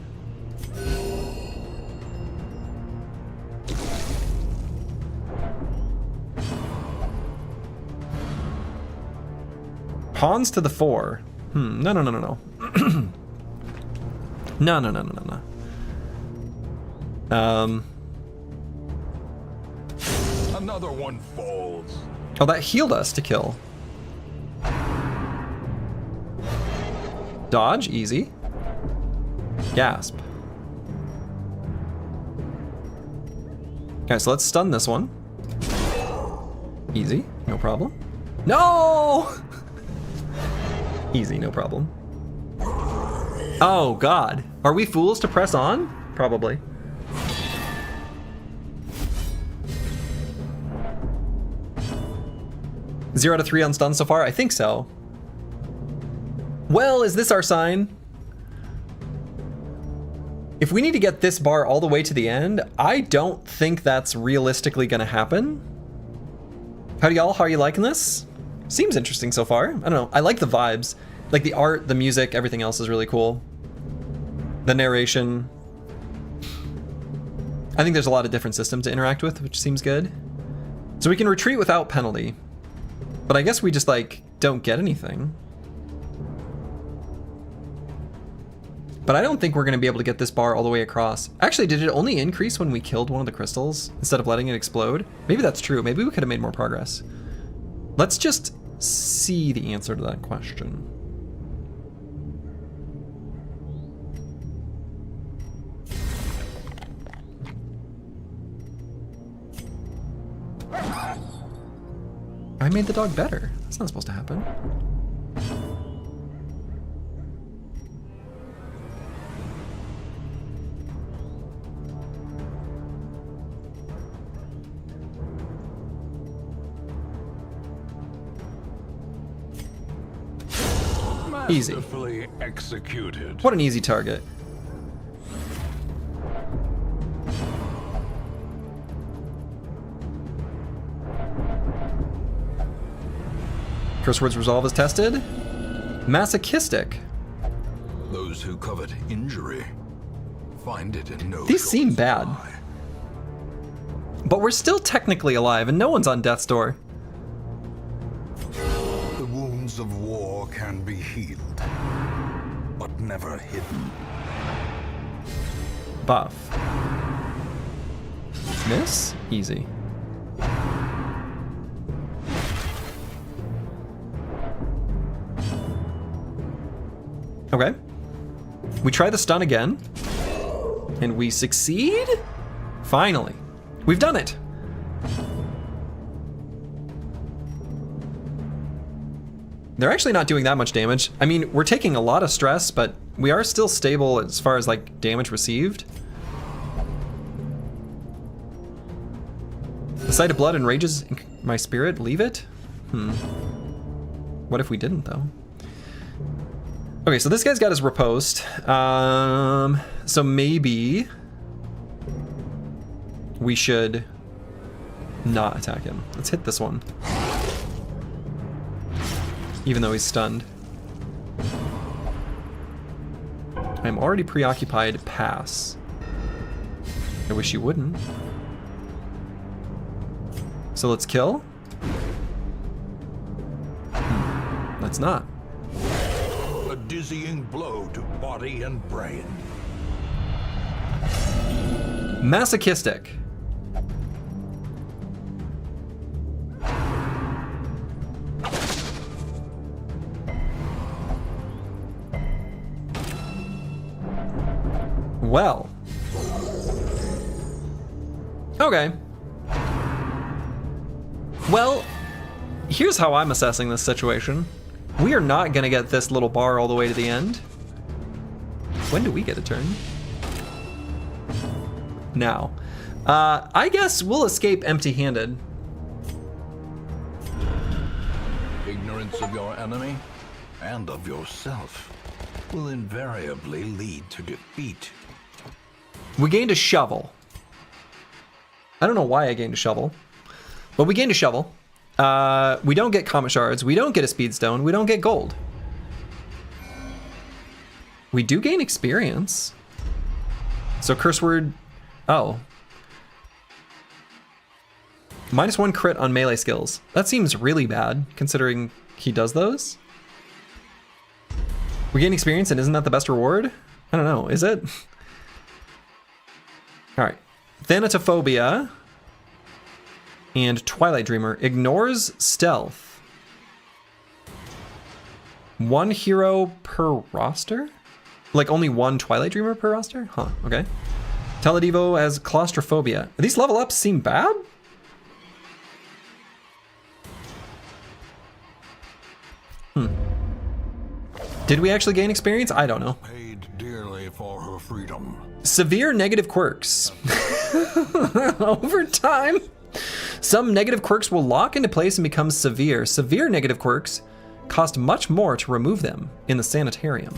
Pawns to the 4. No. No. Another one falls. Oh, that healed us to kill. Dodge, easy. Gasp. Okay, so let's stun this one. Easy, no problem. No! Easy, no problem. Oh, God. Are we fools to press on? Probably. Zero out of 3 on stun so far? I think so. Well, is this our sign? If we need to get this bar all the way to the end, I don't think that's realistically gonna happen. Howdy y'all, how are you liking this? Seems interesting so far. I don't know, I like the vibes. Like the art, the music, everything else is really cool. The narration. I think there's a lot of different systems to interact with, which seems good. So we can retreat without penalty. But I guess we just, like, don't get anything. But I don't think we're going to be able to get this bar all the way across. Actually, did it only increase when we killed one of the crystals instead of letting it explode? Maybe that's true. Maybe we could have made more progress. Let's just see the answer to that question. I made the dog better. That's not supposed to happen. Easy. Masterfully executed. What an easy target. Curse Word's resolve is tested. Masochistic. Those who covet injury find it in no These short seem bad. supply. But we're still technically alive and no one's on death's door. The wounds of war can be healed, but never hidden. Buff. Miss? Easy. Okay. We try the stun again. And we succeed? Finally. We've done it. They're actually not doing that much damage. I mean, we're taking a lot of stress, but we are still stable as far as like damage received. The sight of blood enrages my spirit. Leave it? What if we didn't though? Okay, so this guy's got his riposte. So maybe we should not attack him. Let's hit this one. Even though he's stunned. I'm already preoccupied. Pass. I wish you wouldn't. So let's kill. Let's not. A dizzying blow to body and brain. Masochistic. Well. Okay. Well, here's how I'm assessing this situation. We are not gonna get this little bar all the way to the end. When do we get a turn? Now. I guess we'll escape empty-handed. Ignorance of your enemy and of yourself will invariably lead to defeat. We gained a shovel. I don't know why I gained a shovel, but we gained a shovel. We don't get comet shards. We don't get a speed stone. We don't get gold. We do gain experience. So curse word. Oh. -1 crit on melee skills. That seems really bad considering he does those. We gain experience, and isn't that the best reward? I don't know. Is it? All right. Thanatophobia and Twilight Dreamer ignores stealth. 1 hero per roster? Like only 1 Twilight Dreamer per roster? Huh, okay. Teledivo has claustrophobia. These level ups seem bad? Did we actually gain experience? I don't know. Paid dearly for her freedom. Severe negative quirks. Over time, some negative quirks will lock into place and become severe. Severe negative quirks cost much more to remove them in the sanitarium.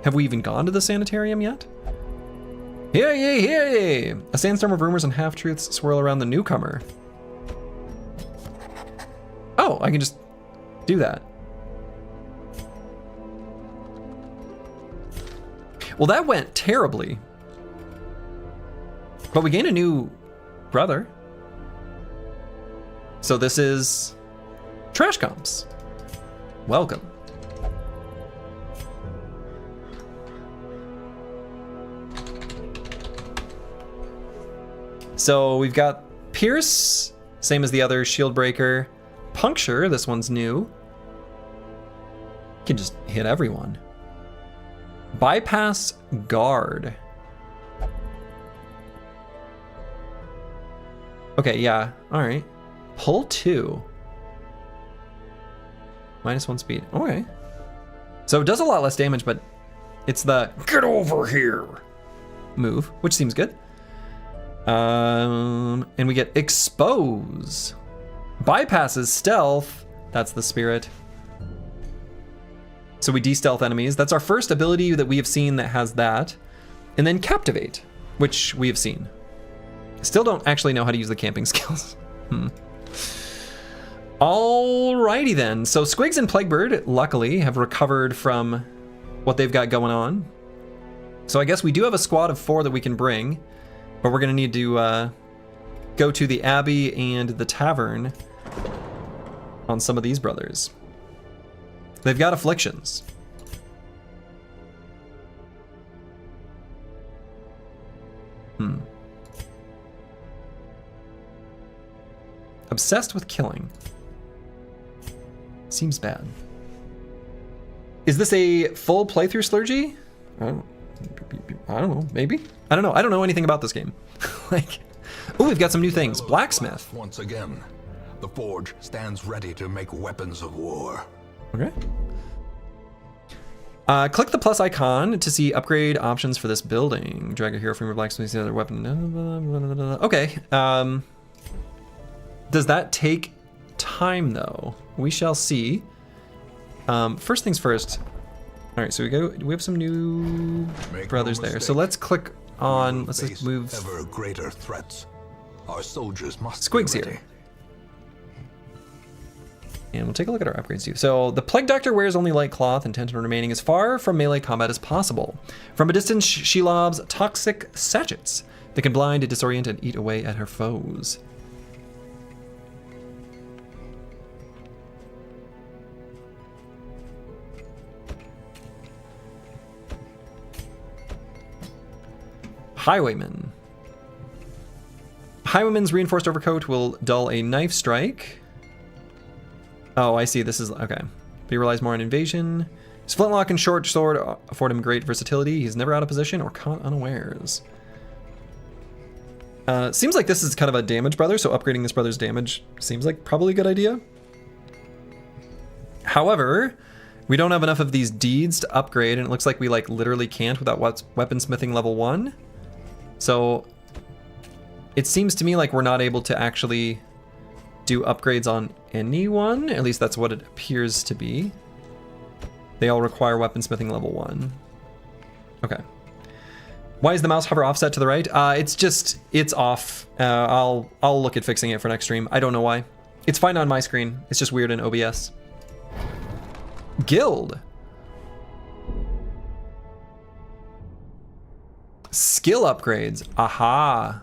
Have we even gone to the sanitarium yet? Hear ye, hear ye! A sandstorm of rumors and half-truths swirl around the newcomer. Oh, I can just do that. Well, that went terribly. But we gain a new brother. So this is Trash Comps. Welcome. So we've got Pierce, same as the other Shield Breaker. Puncture, this one's new. Can just hit everyone. Bypass Guard. Okay, yeah, all right. Pull 2. -1 speed, okay. So it does a lot less damage, but it's the get over here move, which seems good. And we get Expose. Bypasses Stealth, that's the spirit. So we de-stealth enemies. That's our first ability that we have seen that has that. And then Captivate, which we have seen. Still don't actually know how to use the camping skills. Alrighty then. So Squigs and Plaguebird, luckily, have recovered from what they've got going on. So I guess we do have a squad of 4 that we can bring, but we're gonna need to go to the Abbey and the Tavern on some of these brothers. They've got afflictions. Obsessed with killing. Seems bad. Is this a full playthrough Slurgy? I don't know, maybe? I don't know. I don't know anything about this game. Like, oh, we've got some new things. Blacksmith. Once again, the forge stands ready to make weapons of war. Okay. Click the plus icon to see upgrade options for this building. Drag a hero from your blacksmith to the other weapon. Okay. Does that take time though? We shall see. First things first. All right, so we have some new brothers there. So let's click on. Let's just move. Ever greater threats. Our soldiers must. Squigs here. And we'll take a look at our upgrades too. So the Plague Doctor wears only light cloth, intent on remaining as far from melee combat as possible. From a distance, she lobs toxic sachets that can blind, disorient, and eat away at her foes. Highwayman. Highwayman's reinforced overcoat will dull a knife strike. Oh, I see. This is okay. But he relies more on invasion. His flintlock and short sword afford him great versatility. He's never out of position or caught unawares. Seems like this is kind of a damage brother, so upgrading this brother's damage seems like probably a good idea. However, we don't have enough of these deeds to upgrade, and it looks like we like literally can't without weaponsmithing level 1. So it seems to me like we're not able to actually do upgrades on anyone. At least that's what it appears to be. They all require weaponsmithing level 1. Okay. Why is the mouse hover offset to the right? It's off. I'll look at fixing it for next stream. I don't know why. It's fine on my screen. It's just weird in OBS. Guild. Skill upgrades. Aha.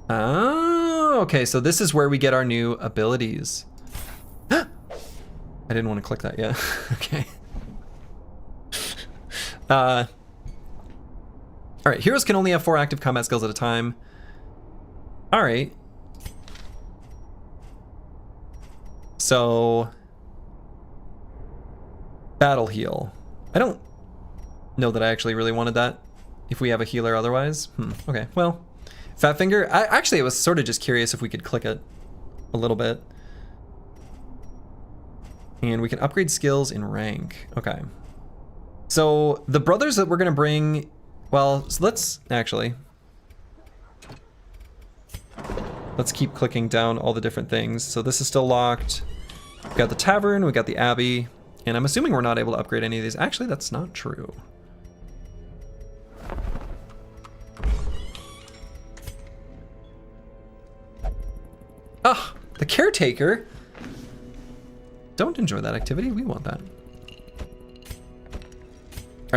Oh, okay, so this is where we get our new abilities. I didn't want to click that yet. Okay. All right, heroes can only have 4 active combat skills at a time. All right. So, battle heal. I don't know that I actually really wanted that. If we have a healer otherwise. Okay, well. Fat Finger. I was sort of just curious if we could click it a little bit. And we can upgrade skills in rank. Okay. So the brothers that we're going to bring, well, so let's keep clicking down all the different things. So this is still locked. We've got the Tavern, we've got the Abbey, and I'm assuming we're not able to upgrade any of these. Actually, that's not true. Ah, the Caretaker. Don't enjoy that activity. We want that.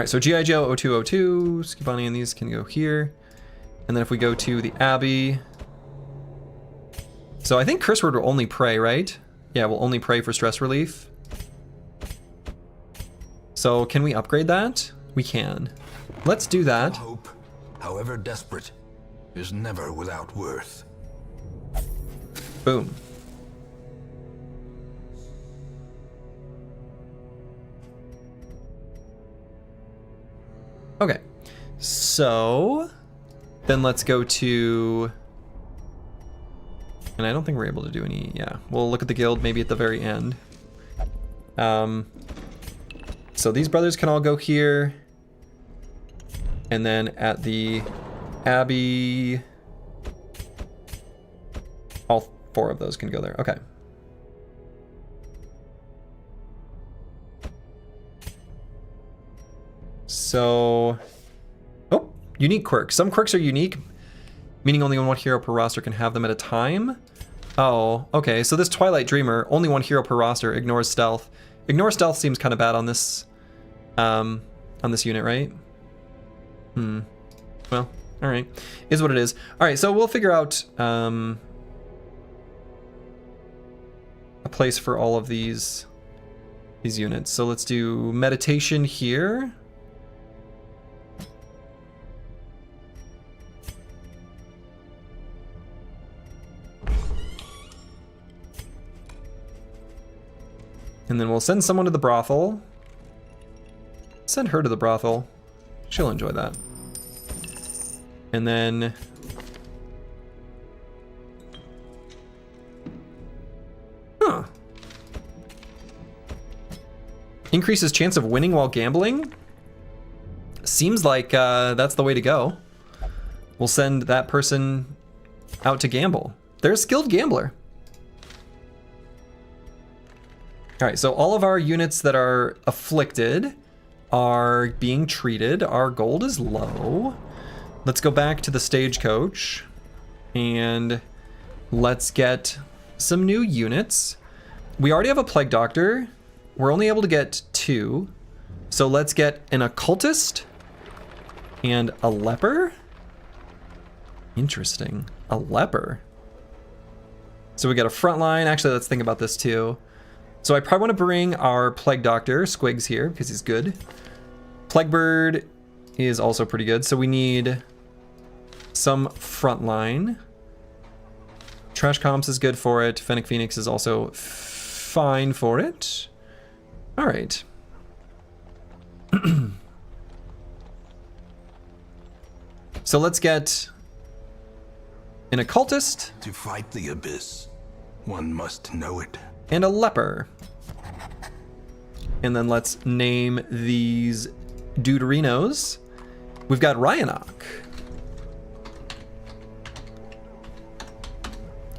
right, so G.I. Joe 0202, Skibani and these can go here. And then if we go to the Abbey... So I think Curse Word will only pray, right? Yeah, we'll only pray for stress relief. So can we upgrade that? We can. Let's do that. Hope, however desperate, is never without worth. Boom. Okay, so then let's go to, and I don't think we're able to do any, yeah, we'll look at the guild maybe at the very end. So these brothers can all go here, and then at the Abbey, all 4 of those can go there, okay. So, oh, unique quirks. Some quirks are unique, meaning only one hero per roster can have them at a time. Oh, okay. So this Twilight Dreamer, only 1 hero per roster, ignores stealth. Ignore stealth seems kind of bad on this unit, right? Well, all right, is what it is. All right, so we'll figure out a place for all of these units. So let's do meditation here. And then we'll send someone to the brothel. Send her to the brothel. She'll enjoy that. And then... Huh. Increases chance of winning while gambling? Seems like that's the way to go. We'll send that person out to gamble. They're a skilled gambler. All right, so all of our units that are afflicted are being treated. Our gold is low. Let's go back to the stagecoach and let's get some new units. We already have a plague doctor. We're only able to get 2. So let's get an occultist and a leper. Interesting, a leper. So we got a frontline. Actually, let's think about this too. So I probably want to bring our Plague Doctor, Squigs, here, because he's good. Plaguebird is also pretty good, so we need some frontline. Trash Comps is good for it. Fennec Phoenix is also fine for it. All right. So let's get an occultist. To fight the abyss, one must know it. And a leper. And then let's name these Deuterinos. We've got Ryanok,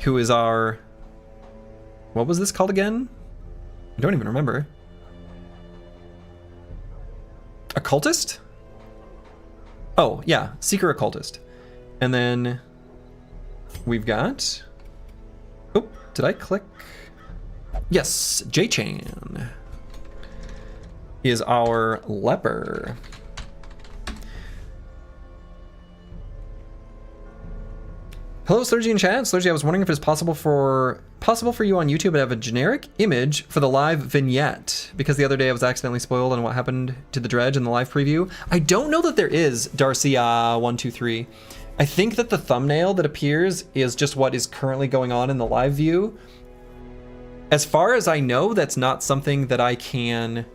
who is our... What was this called again? I don't even remember. Occultist? Oh, yeah, Seeker Occultist. And then we've got... Oh, did I click? Yes, J-Chan is our leper. Hello, Slurgy in chat. Slurgy, I was wondering if it's possible for you on YouTube to have a generic image for the live vignette, because the other day I was accidentally spoiled on what happened to the Dredge in the live preview. I don't know that there is, Darcy123. I think that the thumbnail that appears is just what is currently going on in the live view. As far as I know, that's not something that I can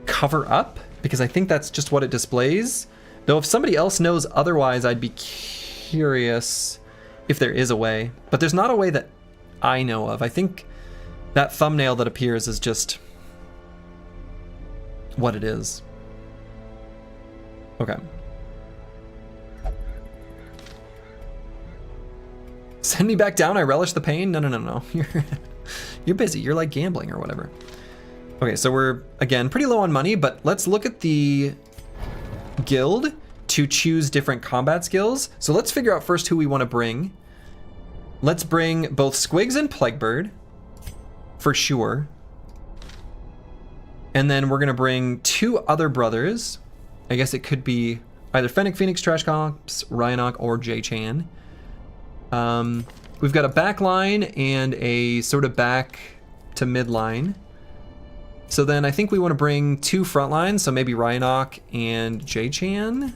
cover up, because I think that's just what it displays. Though if somebody else knows otherwise, I'd be curious if there is a way. But there's not a way that I know of. I think that thumbnail that appears is just what it is. Okay. Send me back down, I relish the pain. No. You're busy. You're like gambling or whatever. Okay, so we're, again, pretty low on money, but let's look at the guild to choose different combat skills. So let's figure out first who we want to bring. Let's bring both Squigs and Plaguebird, for sure. And then we're going to bring 2 other brothers. I guess it could be either Fennec, Phoenix, Trash Cops, Rhinoc, or J-Chan. We've got a back line and a sort of back to mid line. So then I think we want to bring 2 front lines, so maybe Rhinoc and J-Chan.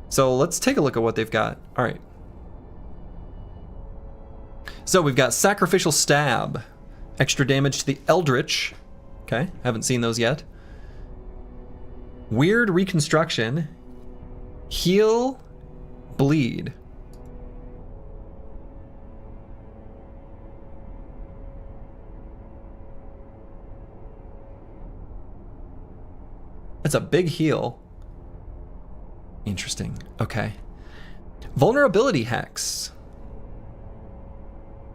So let's take a look at what they've got. All right. So we've got Sacrificial Stab, extra damage to the Eldritch. Okay, haven't seen those yet. Weird Reconstruction, Heal, Bleed. That's a big heal. Interesting. Okay. Vulnerability Hex.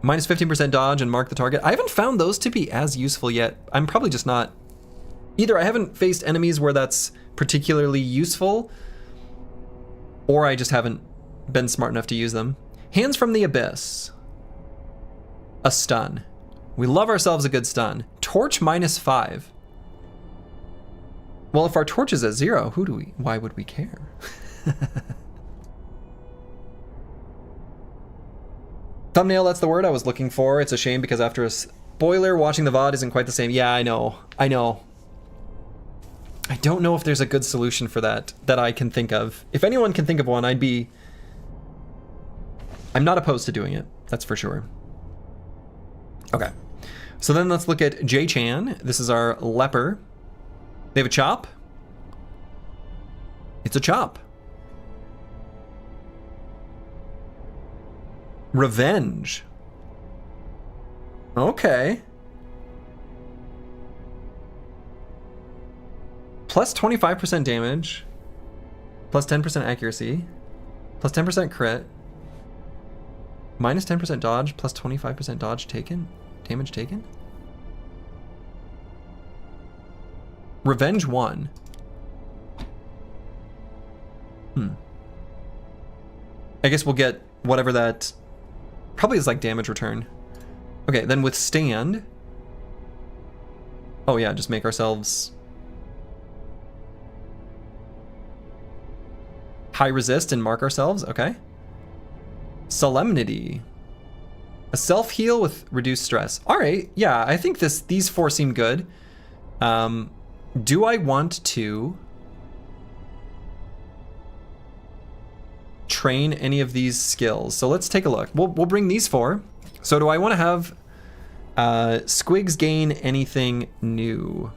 Minus 15% dodge and mark the target. I haven't found those to be as useful yet. I'm probably just not... Either I haven't faced enemies where that's particularly useful, or I just haven't been smart enough to use them. Hands from the Abyss. A stun. We love ourselves a good stun. Torch minus 5. Well, if our torch is at 0, why would we care? Thumbnail, that's the word I was looking for. It's a shame because after a spoiler, watching the VOD isn't quite the same. Yeah, I know. I don't know if there's a good solution for that I can think of. If anyone can think of one, I'm not opposed to doing it. That's for sure. Okay. So then let's look at J-Chan. This is our leper. They have a chop. It's a chop. Revenge. Okay. Plus 25% damage. Plus 10% accuracy. Plus 10% crit. Minus 10% dodge. Plus 25% dodge taken. Damage taken. Revenge 1. I guess we'll get whatever that... Probably is like damage return. Okay, then Withstand. Oh yeah, just make ourselves... High resist and mark ourselves. Okay. Solemnity. A self-heal with reduced stress. Alright, yeah, I think these 4 seem good. Do I want to train any of these skills? So let's take a look. We'll bring these 4. So do I want to have Squigs gain anything new?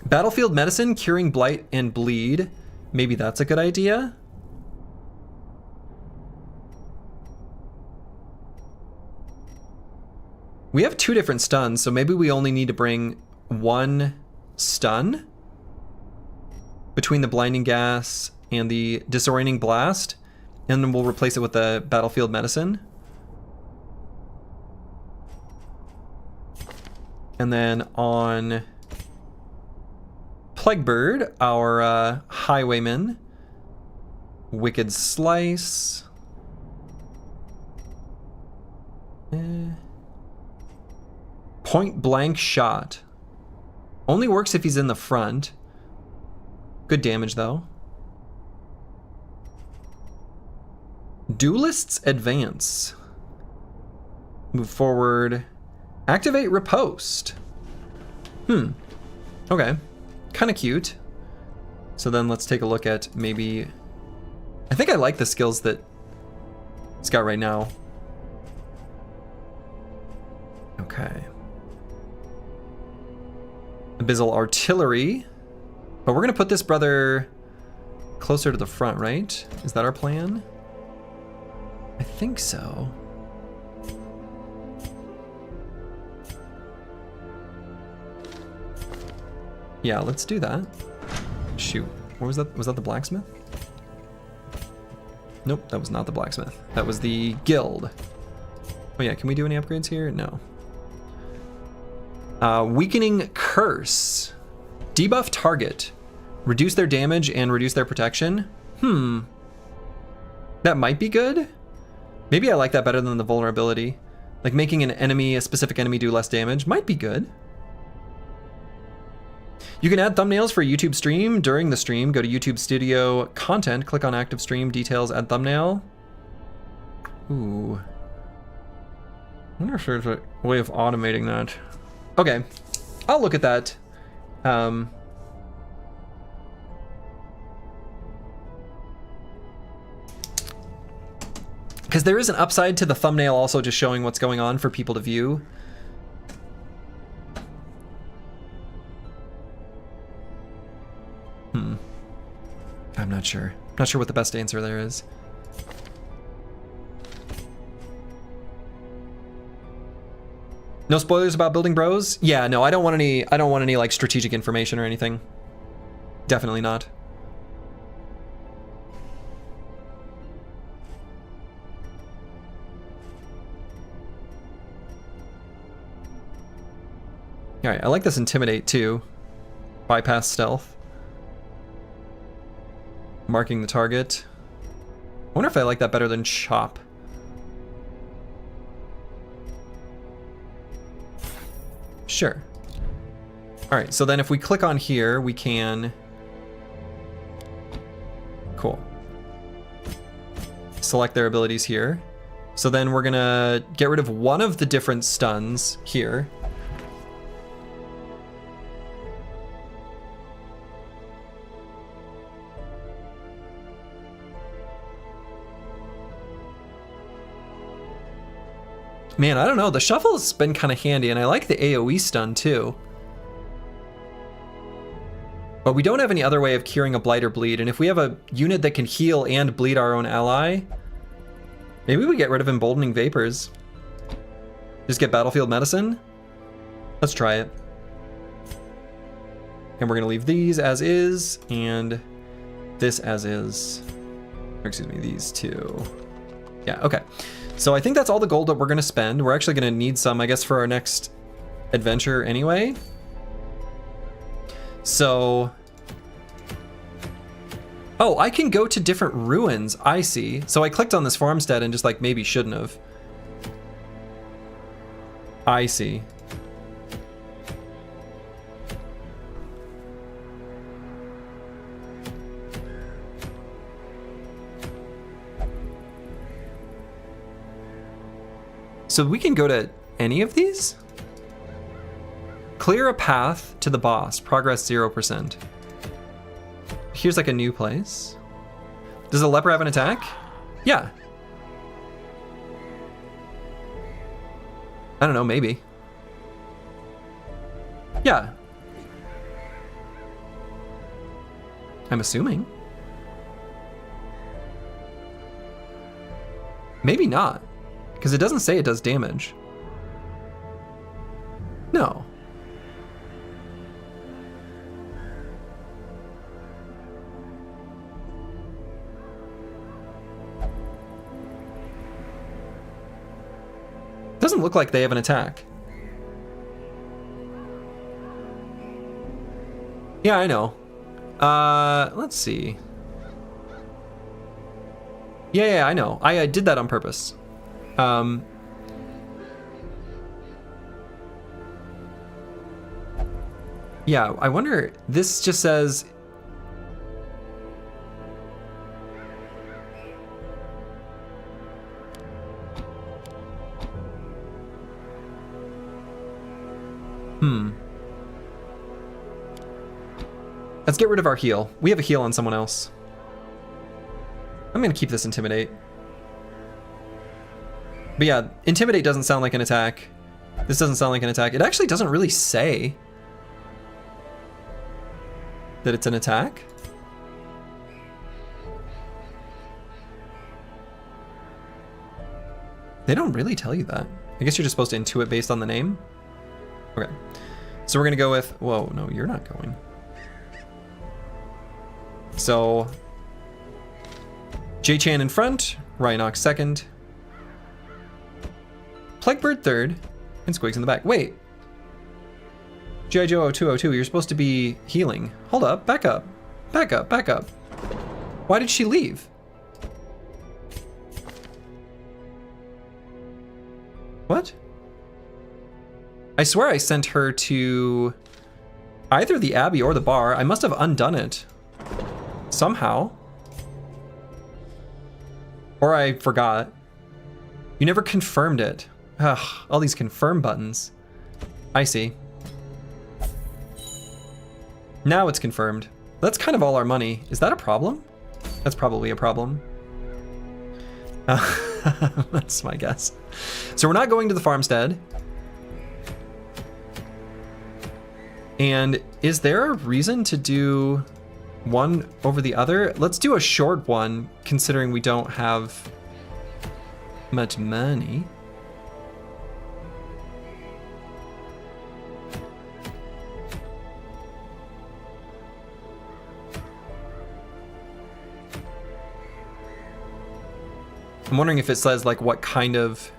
Battlefield Medicine, curing blight and bleed. Maybe that's a good idea. We have 2 different stuns, so maybe we only need to bring 1 stun between the blinding gas and the disorienting blast, and then we'll replace it with the battlefield medicine. And then on Plaguebird, our highwayman, Wicked Slice. Point blank shot. Only works if he's in the front. Good damage though. Duelist's Advance. Move forward. Activate Riposte. Okay. Kind of cute. So then let's take a look at maybe... I think I like the skills that it's got right now. Okay. Abyssal Artillery. But we're going to put this brother closer to the front, right? Is that our plan? I think so. Yeah, let's do that. Shoot. What was that? Was that the blacksmith? Nope, that was not the blacksmith. That was the guild. Oh yeah, can we do any upgrades here? No. Weakening Curse. Debuff target. Reduce their damage and reduce their protection. That might be good. Maybe I like that better than the vulnerability. Like making a specific enemy do less damage might be good. You can add thumbnails for a YouTube stream during the stream. Go to YouTube Studio Content, click on Active Stream Details, add thumbnail. Ooh. I wonder if there's a way of automating that. Okay, I'll look at that. Because there is an upside to the thumbnail also just showing what's going on for people to view. I'm not sure. Not sure what the best answer there is. No spoilers about Building Bros? Yeah, no, I don't want any like strategic information or anything. Definitely not. All right, I like this Intimidate too. Bypass stealth. Marking the target. I wonder if I like that better than Chop. Sure. All right, so then if we click on here, we can... Cool. Select their abilities here. So then we're gonna get rid of one of the different stuns here. Man, I don't know. The shuffle's been kind of handy, and I like the AoE stun too. But we don't have any other way of curing a Blight or Bleed, and if we have a unit that can heal and bleed our own ally, maybe we get rid of Emboldening Vapors. Just get Battlefield Medicine? Let's try it. And we're gonna leave these as is, and this as is. Or excuse me, these two. Yeah, okay. So I think that's all the gold that we're gonna spend. We're actually gonna need some, I guess, for our next adventure anyway. So, oh, I can go to different ruins, I see. So I clicked on this farmstead and just like maybe shouldn't have. I see. So we can go to any of these? Clear a path to the boss, progress 0%. Here's like a new place. Does a leper have an attack? Yeah. I don't know, maybe. Yeah. I'm assuming. Maybe not. Because it doesn't say it does damage. No. Doesn't look like they have an attack. Yeah, I know. Let's see. Yeah, I know. I did that on purpose. Yeah, I wonder, this just says... Let's get rid of our heal. We have a heal on someone else. I'm gonna keep this Intimidate. But yeah, Intimidate doesn't sound like an attack. This doesn't sound like an attack. It actually doesn't really say that it's an attack. They don't really tell you that. I guess you're just supposed to intuit based on the name. Okay. So we're gonna go with, whoa, no, you're not going. So, J-Chan in front, Rhinox second, Plaguebird third, and Squigs in the back. Wait. G.I. Joe 0202, you're supposed to be healing. Hold up, back up. Back up, back up. Why did she leave? What? I swear I sent her to either the Abbey or the bar. I must have undone it somehow. Or I forgot. You never confirmed it. Ugh, all these confirm buttons. I see. Now it's confirmed. That's kind of all our money. Is that a problem? That's probably a problem. That's my guess. So we're not going to the farmstead. And is there a reason to do one over the other? Let's do a short one, considering we don't have much money. I'm wondering if it says like what kind of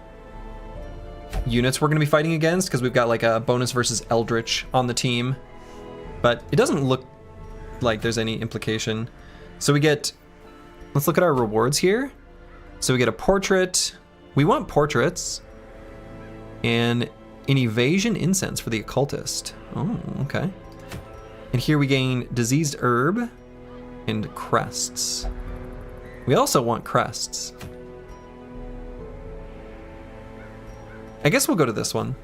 units we're going to be fighting against, because we've got like a bonus versus Eldritch on the team, but it doesn't look like there's any implication. So we get, let's look at our rewards here. So we get a portrait. We want portraits and an evasion incense for the occultist. Oh, okay. And here we gain diseased herb and crests. We also want crests. I guess we'll go to this one.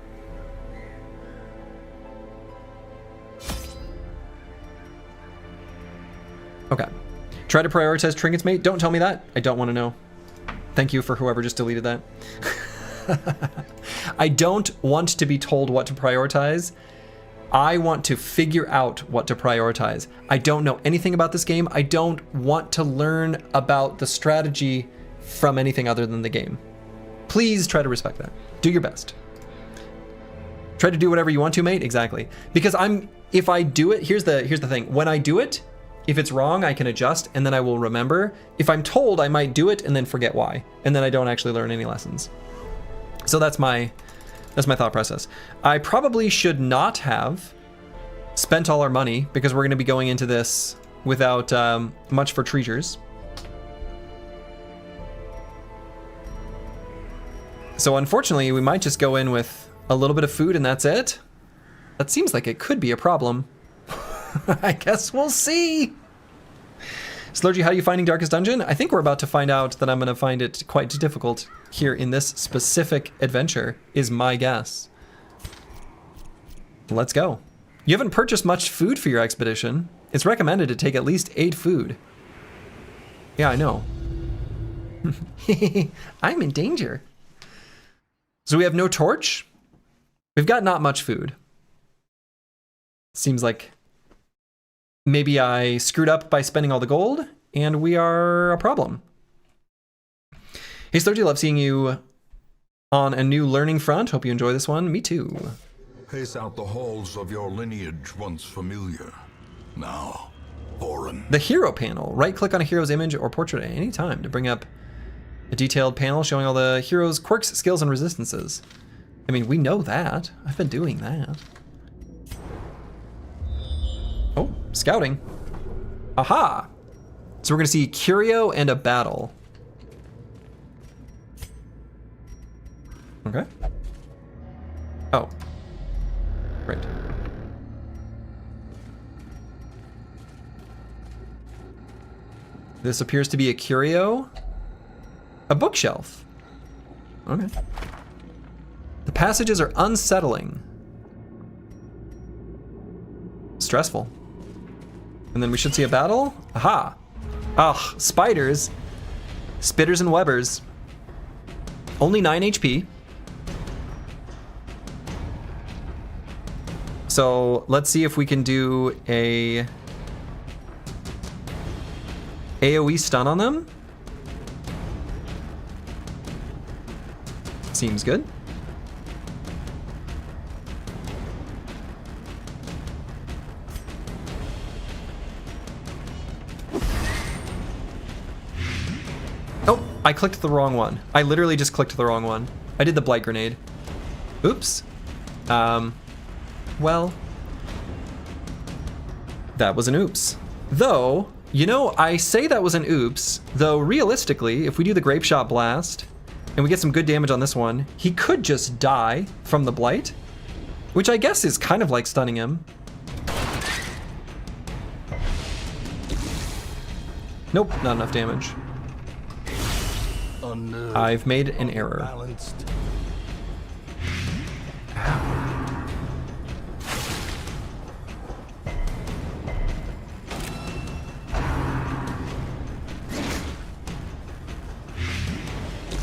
Okay. Try to prioritize trinkets, mate. Don't tell me that. I don't want to know. Thank you for whoever just deleted that. I don't want to be told what to prioritize. I want to figure out what to prioritize. I don't know anything about this game. I don't want to learn about the strategy from anything other than the game. Please try to respect that. Do your best. Try to do whatever you want to, mate. Exactly. Because if I do it, here's the thing. When I do it, if it's wrong, I can adjust and then I will remember. If I'm told, I might do it and then forget why. And then I don't actually learn any lessons. So that's my thought process. I probably should not have spent all our money because we're going to be going into this without much for treasures. So unfortunately, we might just go in with a little bit of food and that's it. That seems like it could be a problem. I guess we'll see. Slurgy, how are you finding Darkest Dungeon? I think we're about to find out that I'm going to find it quite difficult here in this specific adventure, is my guess. Let's go. You haven't purchased much food for your expedition. It's recommended to take at least 8 food. Yeah, I know. I'm in danger. So we have no torch. We've got not much food. Seems like maybe I screwed up by spending all the gold, and we are a problem. Hey, Slurgy, love seeing you on a new learning front. Hope you enjoy this one. Me too. Pace out the halls of your lineage once familiar, now foreign. The hero panel. Right-click on a hero's image or portrait at any time to bring up a detailed panel showing all the hero's quirks, skills, and resistances. I mean, we know that. I've been doing that. Oh, scouting. Aha! So we're going to see Curio and a battle. Okay. Oh. Right. This appears to be a curio. A bookshelf. Okay. The passages are unsettling. Stressful. And then we should see a battle. Aha. Ugh, spiders. Spitters and webbers. Only 9 HP. So let's see if we can do a AoE stun on them. Seems good. Oh, I clicked the wrong one. I literally just clicked the wrong one. I did the blight grenade. Oops. Well, that was an oops. Though, you know, I say that was an oops, though realistically, if we do the Grape Shot Blast, And we get some good damage on this one. He could just die from the blight, which I guess is kind of like stunning him. Nope, not enough damage. I've made an error. Balanced.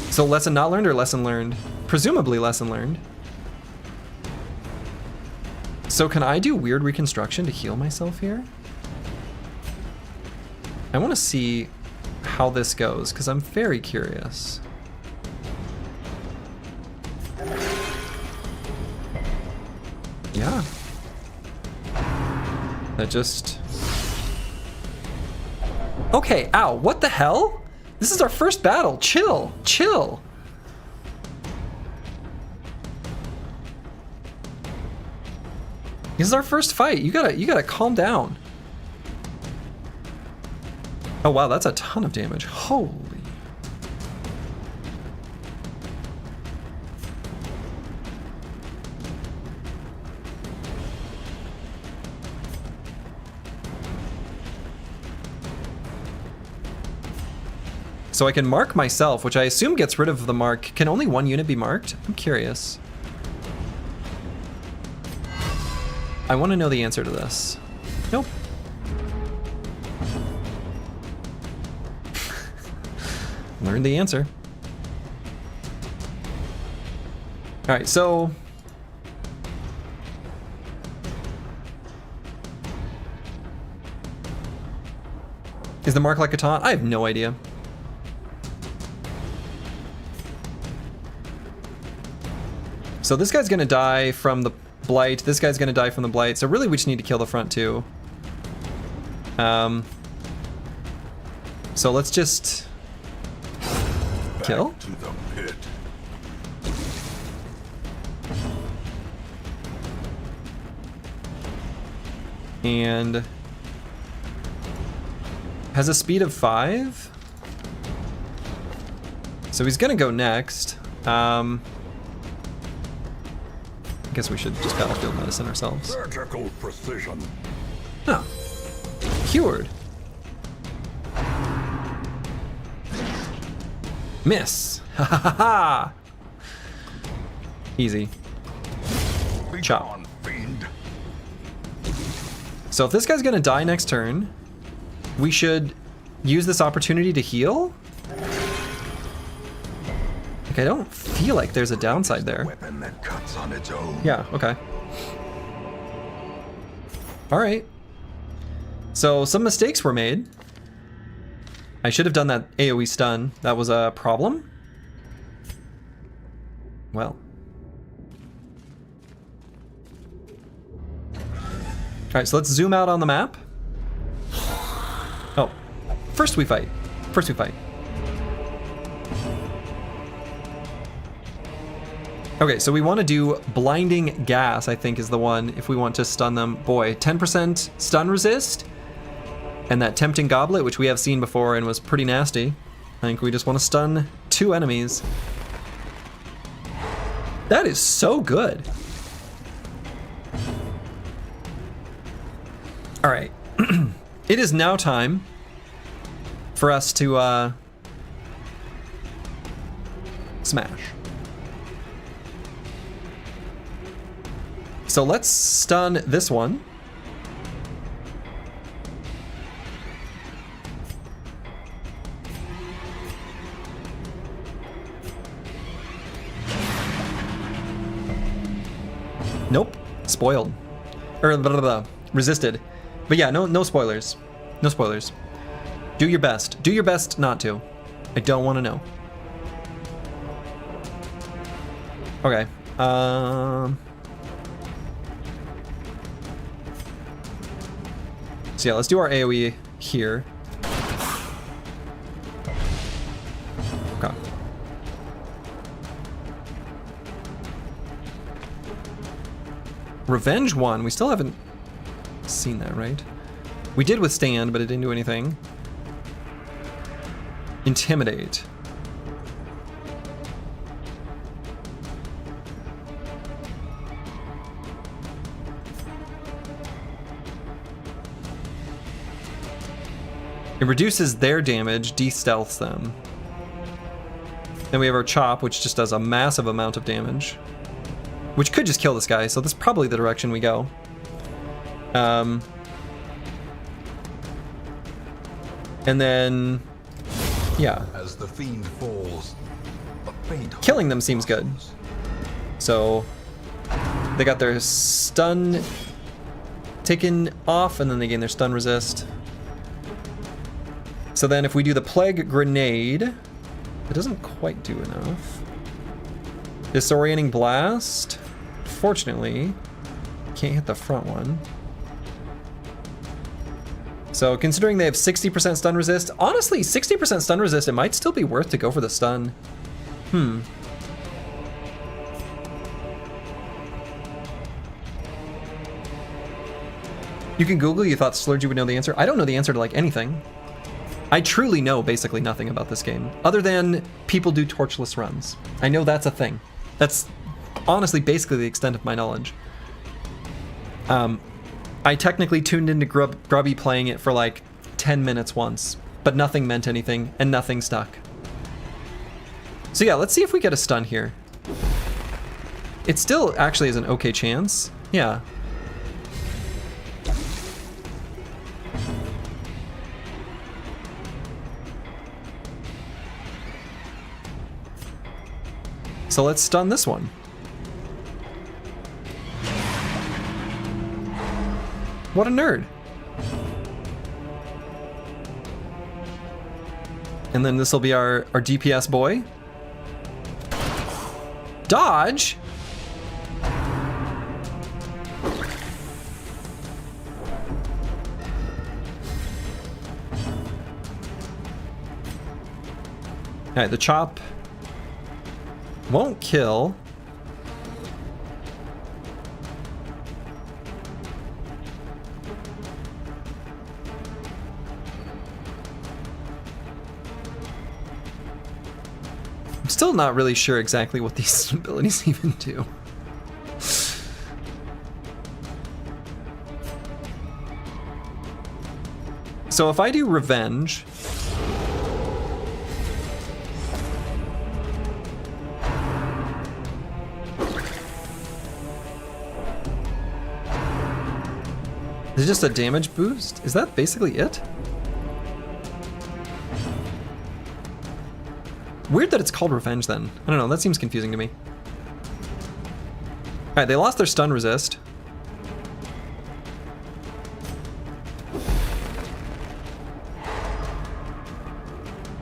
So lesson not learned or lesson learned? Presumably lesson learned. So can I do weird reconstruction to heal myself here? I want to see how this goes because I'm very curious. Yeah. That just... Okay, ow, what the hell? This is our first battle. Chill, chill. This is our first fight. You gotta calm down. Oh wow, that's a ton of damage. Holy. So I can mark myself, which I assume gets rid of the mark. Can only one unit be marked? I'm curious. I want to know the answer to this. Nope. Learned the answer. All right, so... Is the mark like a taunt? I have no idea. So this guy's gonna die from the blight. This guy's gonna die from the blight. So really we just need to kill the front two. So let's just kill. Back to the pit. And has a speed of 5. So he's gonna go next. I guess we should just battlefield medicine ourselves. Surgical precision. Oh. Cured. Miss. Ha ha ha ha. Easy. Be Chop. gone, fiend. So if this guy's gonna die next turn, we should use this opportunity to heal? Like, I don't feel like there's a downside there. Weapon that cuts on its own. Yeah, okay. Alright. So some mistakes were made. I should have done that AoE stun. That was a problem. Well. Alright, so let's zoom out on the map. Oh. First we fight. First we fight. Okay, so we want to do Blinding Gas, I think is the one, if we want to stun them. Boy, 10% stun resist, and that Tempting Goblet, which we have seen before and was pretty nasty. I think we just want to stun 2 enemies. That is so good. All right, it is now time for us to smash. So let's stun this one. Nope, spoiled. Or blah, blah, blah, resisted. But yeah, no spoilers. No spoilers. Do your best. Do your best not to. I don't want to know. Okay. So yeah, let's do our AoE here. Okay. Revenge 1, we still haven't seen that, right? We did withstand, but it didn't do anything. Intimidate. It reduces their damage, de-stealths them. Then we have our chop, which just does a massive amount of damage. Which could just kill this guy, so that's probably the direction we go. And then, yeah. As the fiend falls, a faint Killing them seems good. So, they got their stun taken off, and then they gain their stun resist. So then if we do the Plague Grenade, it doesn't quite do enough. Disorienting Blast, fortunately, can't hit the front one. So considering they have 60% stun resist, honestly, 60% stun resist, it might still be worth to go for the stun. You can Google, you thought Slurgy would know the answer. I don't know the answer to like anything. I truly know basically nothing about this game, other than people do torchless runs. I know that's a thing. That's honestly basically the extent of my knowledge. I technically tuned into Grubby playing it for like 10 minutes once, but nothing meant anything, and nothing stuck. So yeah, let's see if we get a stun here. It still actually is an okay chance. Yeah. So let's stun this one. What a nerd. And then this will be our DPS boy. Dodge? Alright, the chop won't kill. I'm still not really sure exactly what these abilities even do. So if I do Revenge, is it just a damage boost? Is that basically it? Weird that it's called Revenge then. I don't know, that seems confusing to me. Alright, they lost their stun resist.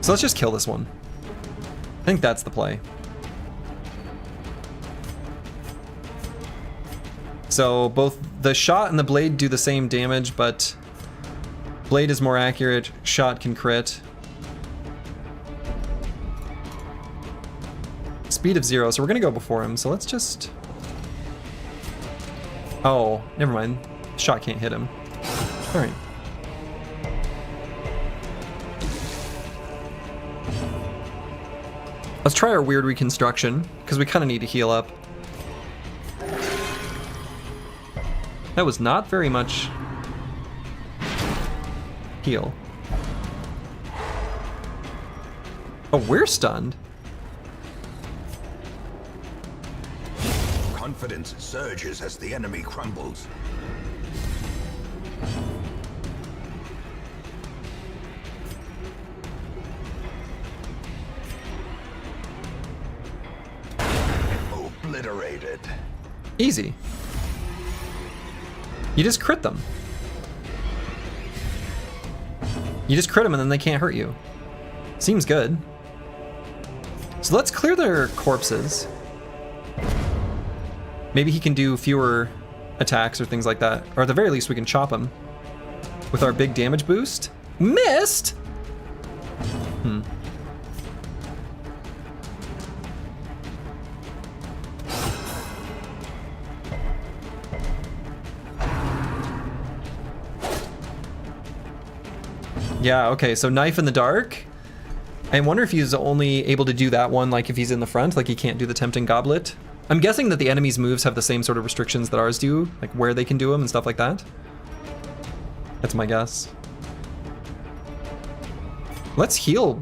So let's just kill this one. I think that's the play. So both the shot and the blade do the same damage, but blade is more accurate, shot can crit. Speed of 0, so we're gonna go before him, so let's just... Oh, never mind. Shot can't hit him. Alright. Let's try our weird reconstruction, because we kind of need to heal up. That was not very much heal. Oh, we're stunned. Confidence surges as the enemy crumbles. Obliterated. Easy. You just crit them. You just crit them and then they can't hurt you. Seems good. So let's clear their corpses. Maybe he can do fewer attacks or things like that. Or at the very least we can chop him with our big damage boost. Missed! Yeah, okay, so knife in the dark. I wonder if he's only able to do that one, like if he's in the front, like he can't do the tempting goblet. I'm guessing that the enemy's moves have the same sort of restrictions that ours do, like where they can do them and stuff like that. That's my guess. Let's heal.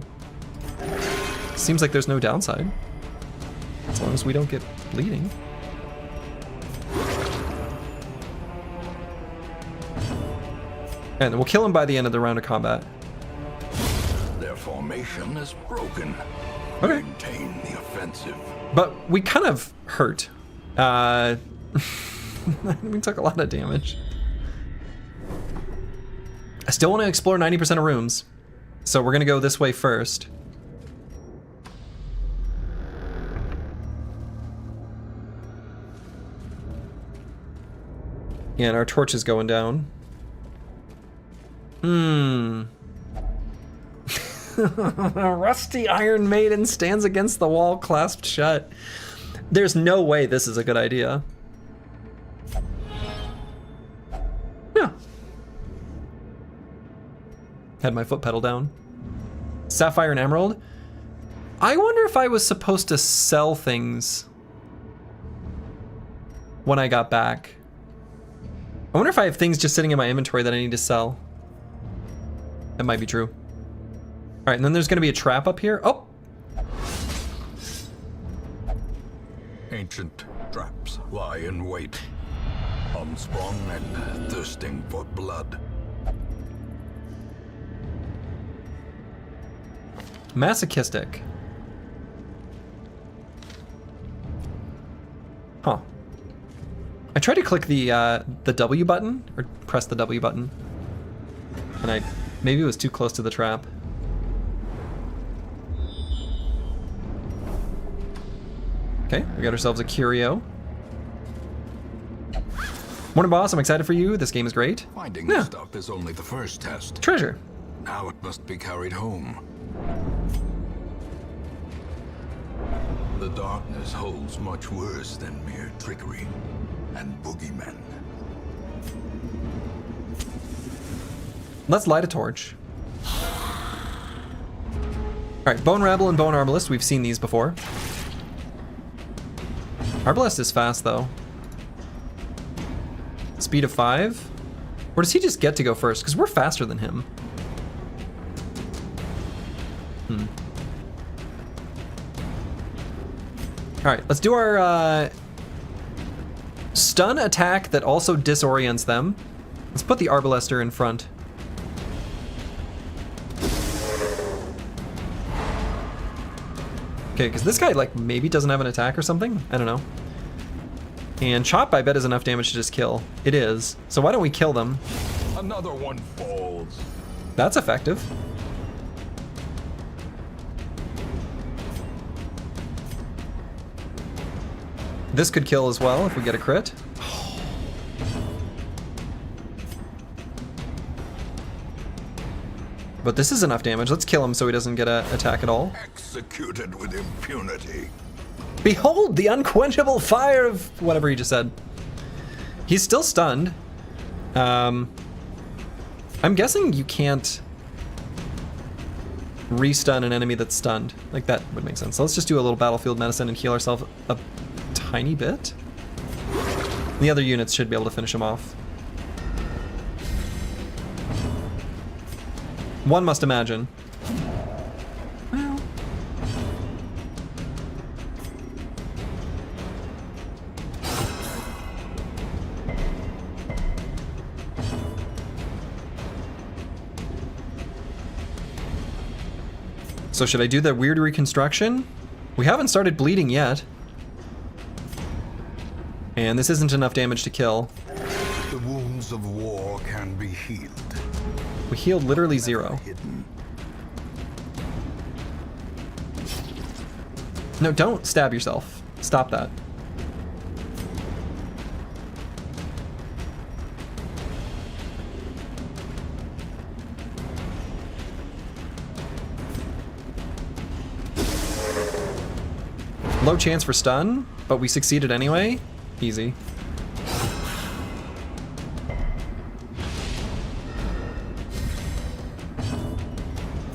Seems like there's no downside. As long as we don't get bleeding. And we'll kill him by the end of the round of combat. Their formation is broken. Okay. Maintain the offensive. But we kind of hurt. We took a lot of damage. I still want to explore 90% of rooms. So we're going to go this way first. Yeah, and our torch is going down. Rusty Iron Maiden stands against the wall, clasped shut. There's no way this is a good idea. Yeah. Had my foot pedal down. Sapphire and Emerald. I wonder if I was supposed to sell things when I got back. I wonder if I have things just sitting in my inventory that I need to sell. That might be true. All right, and then there's gonna be a trap up here. Oh! Ancient traps lie in wait, unsprung and thirsting for blood. Masochistic. Huh. I tried to click the W button, or press the W button, and maybe it was too close to the trap. Okay, we got ourselves a curio. Morning, boss. I'm excited for you. This game is great. Finding Yeah. the stuff is only the first test. Treasure. Now it must be carried home. The darkness holds much worse than mere trickery and boogeymen. Let's light a torch. Alright, Bone Rabble and Bone Arbalest. We've seen these before. Arbalest is fast, though. Speed of 5? Or does he just get to go first? Because we're faster than him. Alright, let's do our stun attack that also disorients them. Let's put the Arbalester in front. Okay, because this guy, like, maybe doesn't have an attack or something? I don't know. And Chop, I bet, is enough damage to just kill. It is. So why don't we kill them? Another one falls. That's effective. This could kill as well if we get a crit. But this is enough damage. Let's kill him so he doesn't get an attack at all. Executed with impunity. Behold the unquenchable fire of whatever he just said. He's still stunned. I'm guessing you can't restun an enemy that's stunned. Like, that would make sense. So let's just do a little battlefield medicine and heal ourselves a tiny bit. The other units should be able to finish him off. One must imagine. Well. So should I do the weird reconstruction? We haven't started bleeding yet. And this isn't enough damage to kill. The wounds of war can be healed. We healed literally 0. Hidden. No, don't stab yourself. Stop that. Low chance for stun, but we succeeded anyway. Easy.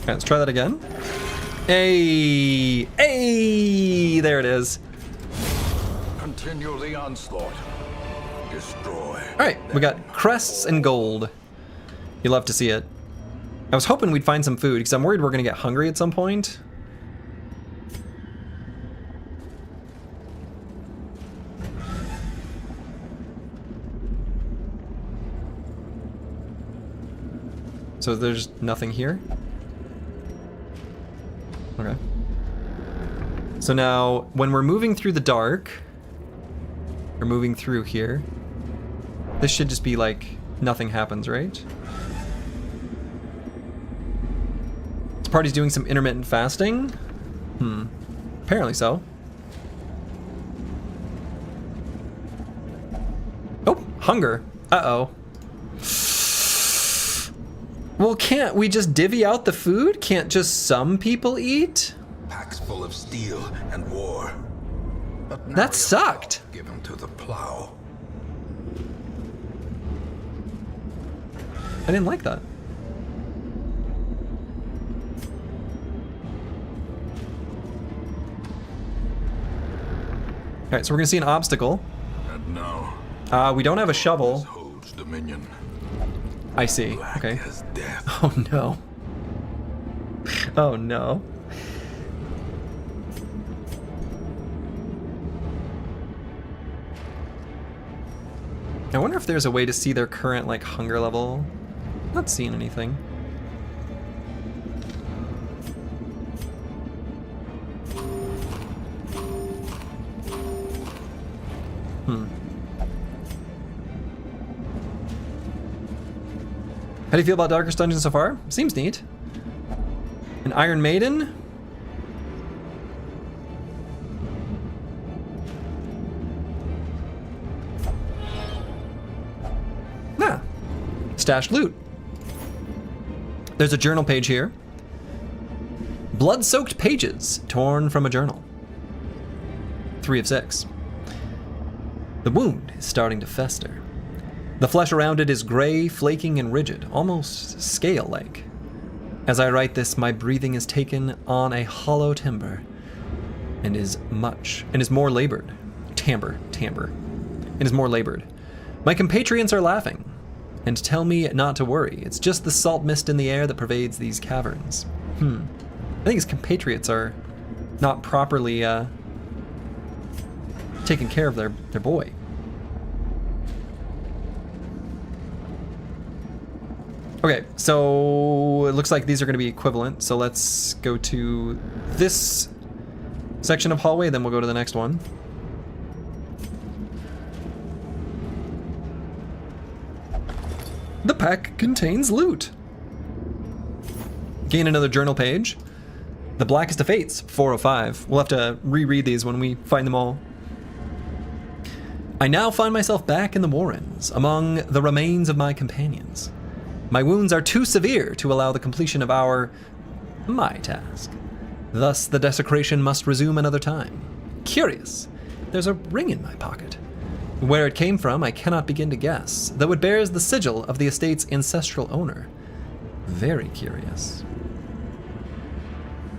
Okay, let's try that again. Hey! Hey! There it is. Continue the onslaught. Destroy. Alright, we got crests and gold. You love to see it. I was hoping we'd find some food, because I'm worried we're going to get hungry at some point. So there's nothing here? Okay. So now, when we're moving through the dark, we're moving through here, this should just be like, nothing happens, right? This party's doing some intermittent fasting? Apparently so. Oh, hunger. Uh-oh. Well, can't we just divvy out the food? Can't just some people eat? Packs full of steel and war. But now That sucked. given to the plow. I didn't like that. Alright, so we're gonna see an obstacle. And now, We don't have a shovel. holds dominion. I see. Black Okay. as death. Oh no. Oh no. I wonder if there's a way to see their current, like, hunger level. Not seeing anything. How do you feel about Darkest Dungeon so far? Seems neat. An Iron Maiden? Ah. Stashed loot. There's a journal page here. Blood-soaked pages torn from a journal. 3 of 6. The wound is starting to fester. The flesh around it is gray, flaking, and rigid, almost scale-like. As I write this, my breathing is taken on a hollow timbre, and is more labored. Timbre, and is more labored. My compatriots are laughing, and tell me not to worry. It's just the salt mist in the air that pervades these caverns. I think his compatriots are not properly taking care of their boy. Okay, so it looks like these are going to be equivalent. So let's go to this section of hallway, then we'll go to the next one. The pack contains loot. Gain another journal page. The Blackest of Fates, 405. We'll have to reread these when we find them all. I now find myself back in the Warrens, among the remains of my companions. My wounds are too severe to allow the completion of my task. Thus, the desecration must resume another time. Curious, there's a ring in my pocket. Where it came from, I cannot begin to guess, though it bears the sigil of the estate's ancestral owner. Very curious.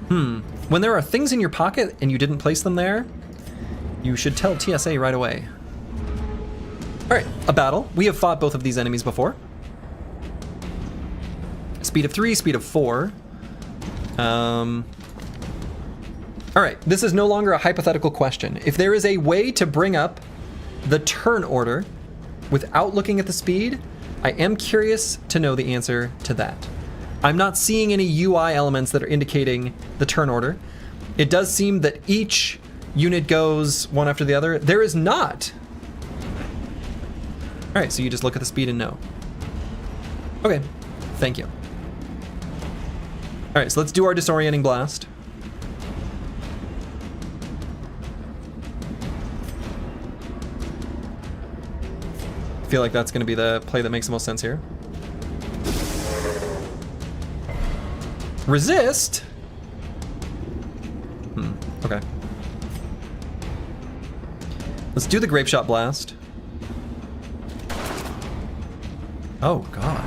When there are things in your pocket and you didn't place them there, you should tell TSA right away. Alright, a battle. We have fought both of these enemies before. Speed of 3, speed of 4. Alright, this is no longer a hypothetical question. If there is a way to bring up the turn order without looking at the speed, I am curious to know the answer to that. I'm not seeing any UI elements that are indicating the turn order. It does seem that each unit goes one after the other. There is not. Alright, so you just look at the speed and know. Okay, thank you. Alright, so let's do our disorienting blast. I feel like that's going to be the play that makes the most sense here. Resist? Okay. Let's do the Grape Shot Blast. Oh, God.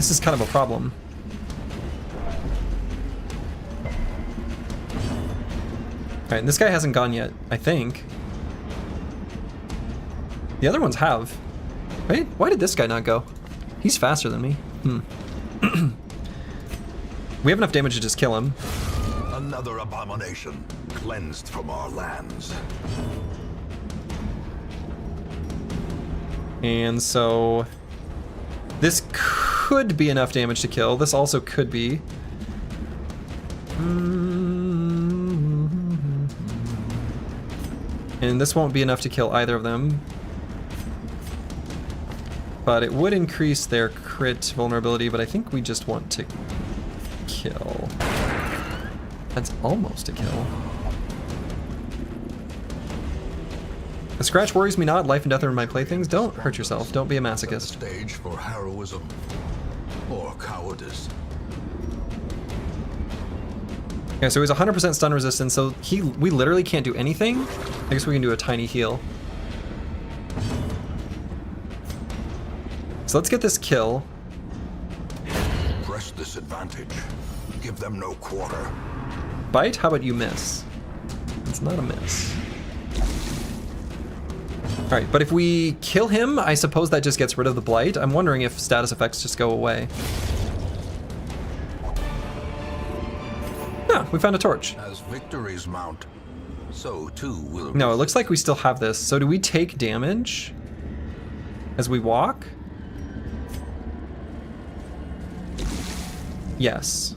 This is kind of a problem. Alright, and this guy hasn't gone yet, I think. The other ones have. Right? Why did this guy not go? He's faster than me. We have enough damage to just kill him. Another abomination cleansed from our lands. And so this could be enough damage to kill. This also could be. And this won't be enough to kill either of them. But it would increase their crit vulnerability, but I think we just want to kill. That's almost a kill. The scratch worries me not. Life and death are my playthings. Don't hurt yourself. Don't be a masochist. Stage for heroism or cowardice. Okay, so he's 100% stun resistance, so we literally can't do anything. I guess we can do a tiny heal. So let's get this kill. Press this advantage. Give them no quarter. Bite? How about you miss? It's not a miss. Alright, but if we kill him, I suppose that just gets rid of the blight. I'm wondering if status effects just go away. Yeah, we found a torch. As victories mount, so too will. No, it looks like we still have this. So do we take damage as we walk? Yes.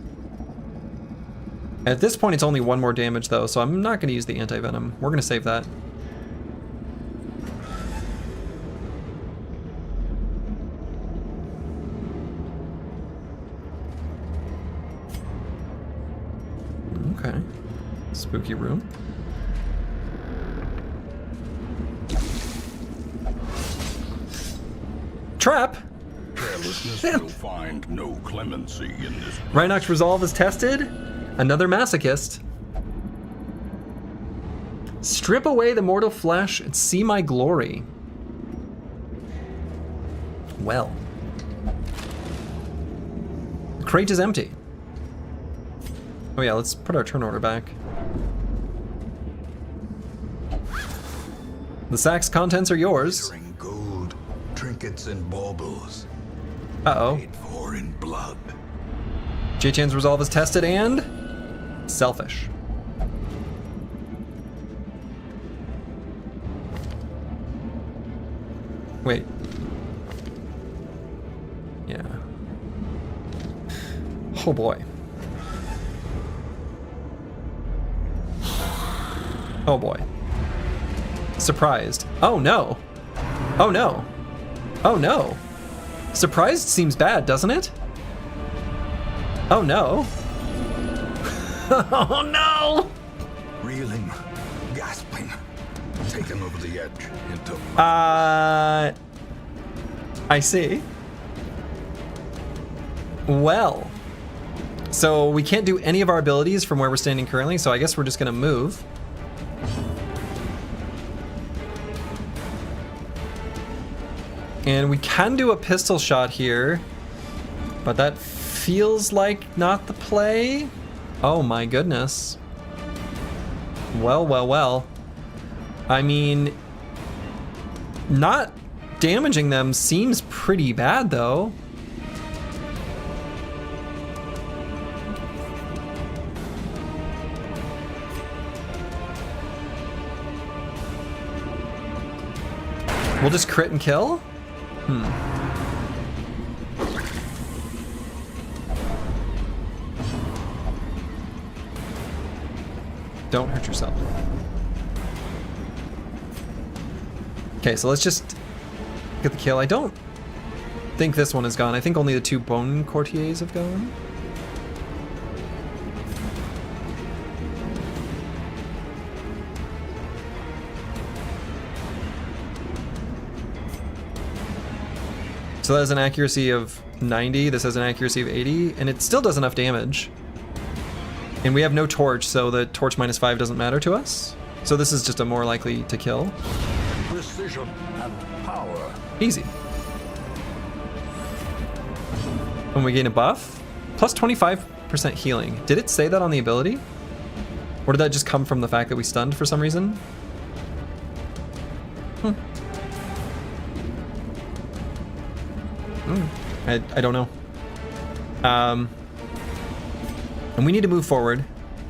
At this point, it's only one more damage though, so I'm not going to use the anti-venom. We're going to save that. Okay. Spooky room. Trap! Carelessness will find no clemency in this. Rhinox Resolve is tested. Another masochist. Strip away the mortal flesh and see my glory. Well. The crate is empty. Oh yeah, let's put our turn order back. The sack's contents are yours. Glittering gold, trinkets and baubles. Uh-oh. Paid for in blood. Jay-Chan's Resolve is tested and... selfish. Wait. Yeah. Oh boy. Oh boy. Surprised. Oh no. Oh no. Oh no. Surprised seems bad, doesn't it? Oh no. Oh no! Reeling, gasping, taken over the edge into. I see. Well. So we can't do any of our abilities from where we're standing currently, so I guess we're just gonna move. And we can do a pistol shot here, but that feels like not the play. Oh my goodness. Well, well, well. I mean, not damaging them seems pretty bad though. We'll just crit and kill? Don't hurt yourself. Okay, so let's just get the kill. I don't think this one is gone. I think only the two bone courtiers have gone. So that has an accuracy of 90, this has an accuracy of 80, and it still does enough damage. And we have no torch, so the torch -5 doesn't matter to us. So this is just a more likely to kill. Precision and power. Easy. when we gain a buff. Plus 25% healing. Did it say that on the ability? Or did that just come from the fact that we stunned for some reason? I don't know. And we need to move forward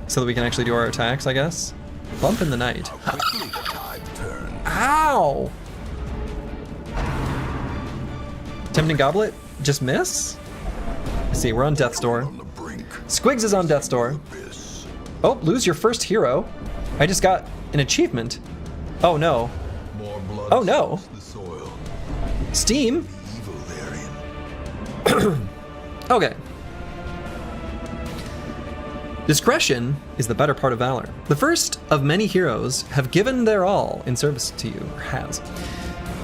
so that we can actually do our attacks, I guess. Bump in the night. Quickly the tide turns. Ow! Tempting Goblet? Just miss? Let's see, we're on Death's Door. On the brink. Squigs is on Death's Door. Abyss. Oh, lose your first hero. I just got an achievement. Oh no. More blood Oh, no. soaks the soil. Steam? Evil therein. Okay. Discretion is the better part of valor. The first of many heroes have given their all in service to you, or has.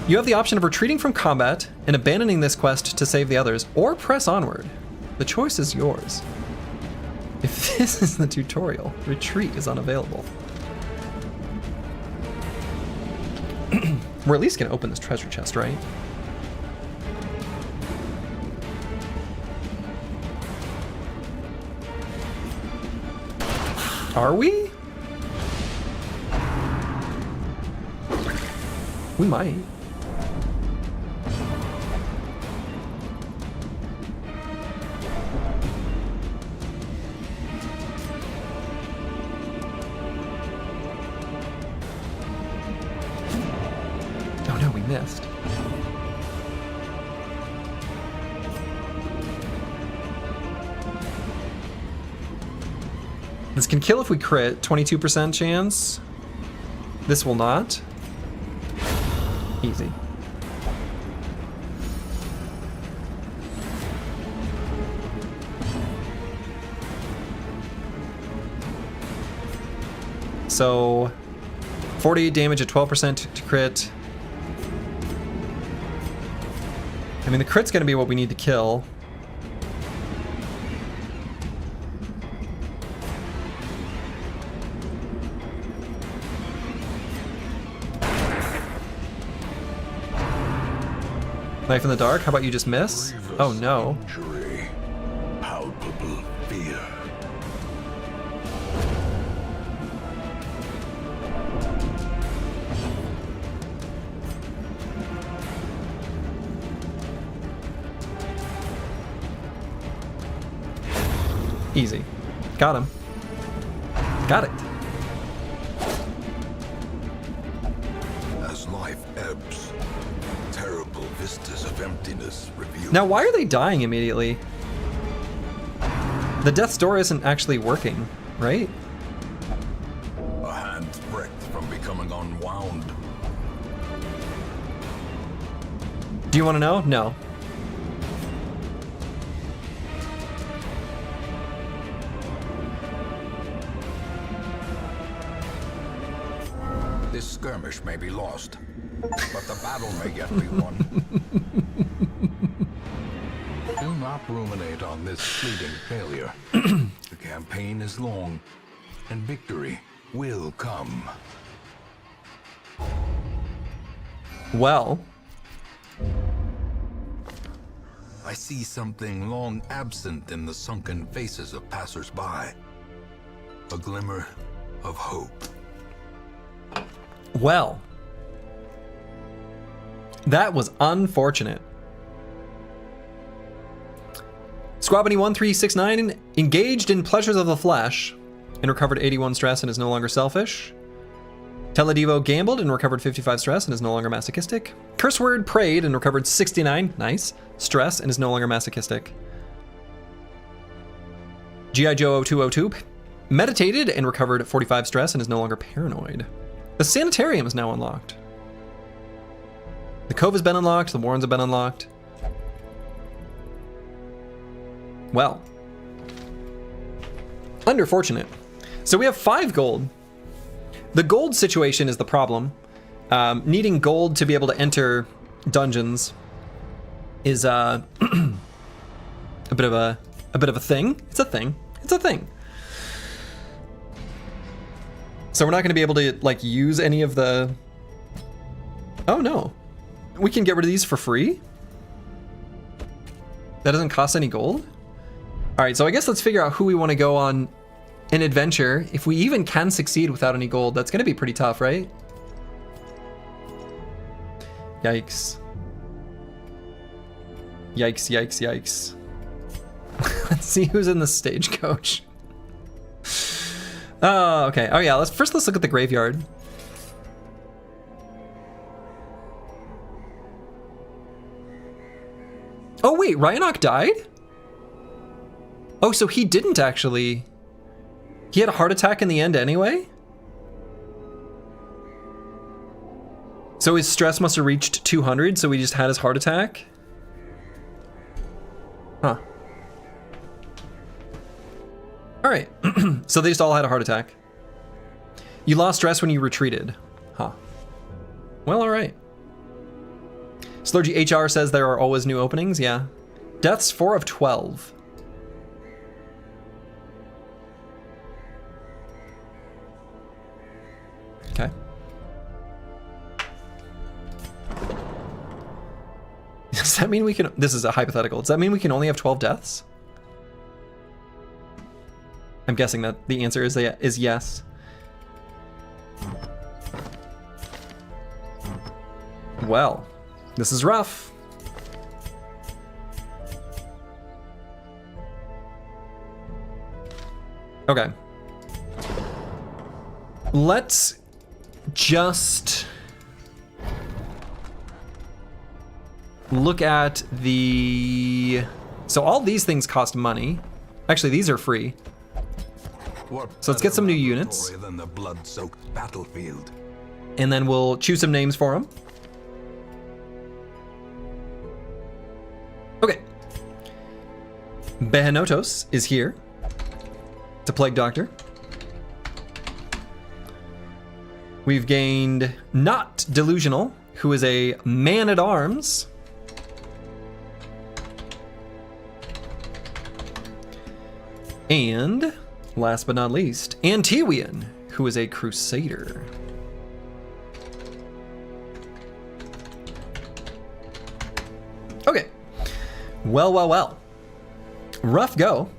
You have the option of retreating from combat and abandoning this quest to save the others, or press onward. The choice is yours. If this is the tutorial, retreat is unavailable. We're at least gonna open this treasure chest, right? Are we? We might. Oh no, we missed. This can kill if we crit, 22% chance. This will not. Easy. So, 48 damage at 12% to crit. I mean, the crit's gonna be what we need to kill. Knife in the dark? How about you just miss? Oh no. Injury. Palpable fear. Easy. Got him. Got it. As life ebbs, terrible vistas of emptiness reveal. Now, why are they dying immediately? The Death's Door isn't actually working, right? A hand's breadth from becoming unwound. Do you want to know? No. This skirmish may be lost, but the battle may yet be won. Do not ruminate on this fleeting failure. The campaign is long, and victory will come. Well, I see something long absent in the sunken faces of passers-by. A glimmer of hope. well. That was unfortunate. Squabany1369 engaged in pleasures of the flesh and recovered 81 stress and is no longer selfish. Teledivo gambled and recovered 55 stress and is no longer masochistic. Curseword prayed and recovered 69, nice, stress and is no longer masochistic. G.I. Joe 0202 meditated and recovered 45 stress and is no longer paranoid. The sanitarium is now unlocked. The Cove has been unlocked, the Warrens have been unlocked. Well, under fortunate. So we have 5 gold. The gold situation is the problem. Needing gold to be able to enter dungeons is a bit of a thing. It's a thing. It's a thing. So we're not going to be able to like use any of the. Oh no, we can get rid of these for free. That doesn't cost any gold? Alright, so I guess let's figure out who we want to go on an adventure. If we even can succeed without any gold, that's going to be pretty tough, right? Yikes. Yikes, yikes, yikes. Let's see who's in the stagecoach. Oh, okay. Oh yeah, let's look at the graveyard. Oh wait, Ryanok died? Oh, so he didn't actually... He had a heart attack in the end anyway? So his stress must have reached 200, so he just had his heart attack? Huh. Alright, so they just all had a heart attack. You lost stress when you retreated. Huh. Well, alright. Slurgy HR says there are always new openings, yeah. Deaths 4 of 12. Okay. Does that mean we can, this is a hypothetical, does that mean we can only have 12 deaths? I'm guessing that the answer is yes. Well, this is rough. Okay. Let's just look at the... So all these things cost money. Actually, these are free. So let's get some new units. Than the blood-soaked battlefield. And then we'll choose some names for them. Okay. Behenotos is here. It's a plague doctor. We've gained Not Delusional, who is a man-at-arms. And, last but not least, Antiwian, who is a crusader. Okay. Well. Rough go.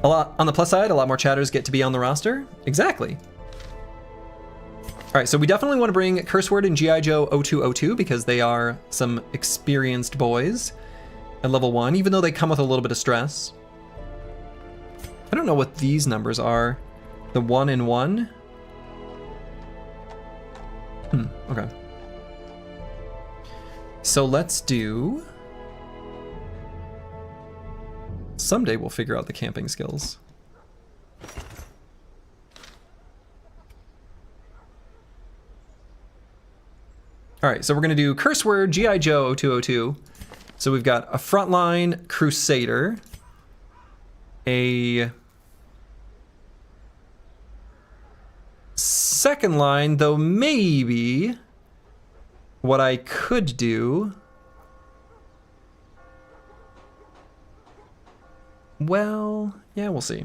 A lot on the plus side, a lot more chatters get to be on the roster. Exactly. All right, so we definitely want to bring Curseword and G.I. Joe 0202 because they are some experienced boys at level 1, even though they come with a little bit of stress. I don't know what these numbers are. The 1 and 1? Okay. So let's do... Someday we'll figure out the camping skills. All right, so we're gonna do Curseword, G.I. Joe 0202. So we've got a frontline crusader, a second line, though maybe what I could do, well, yeah, we'll see.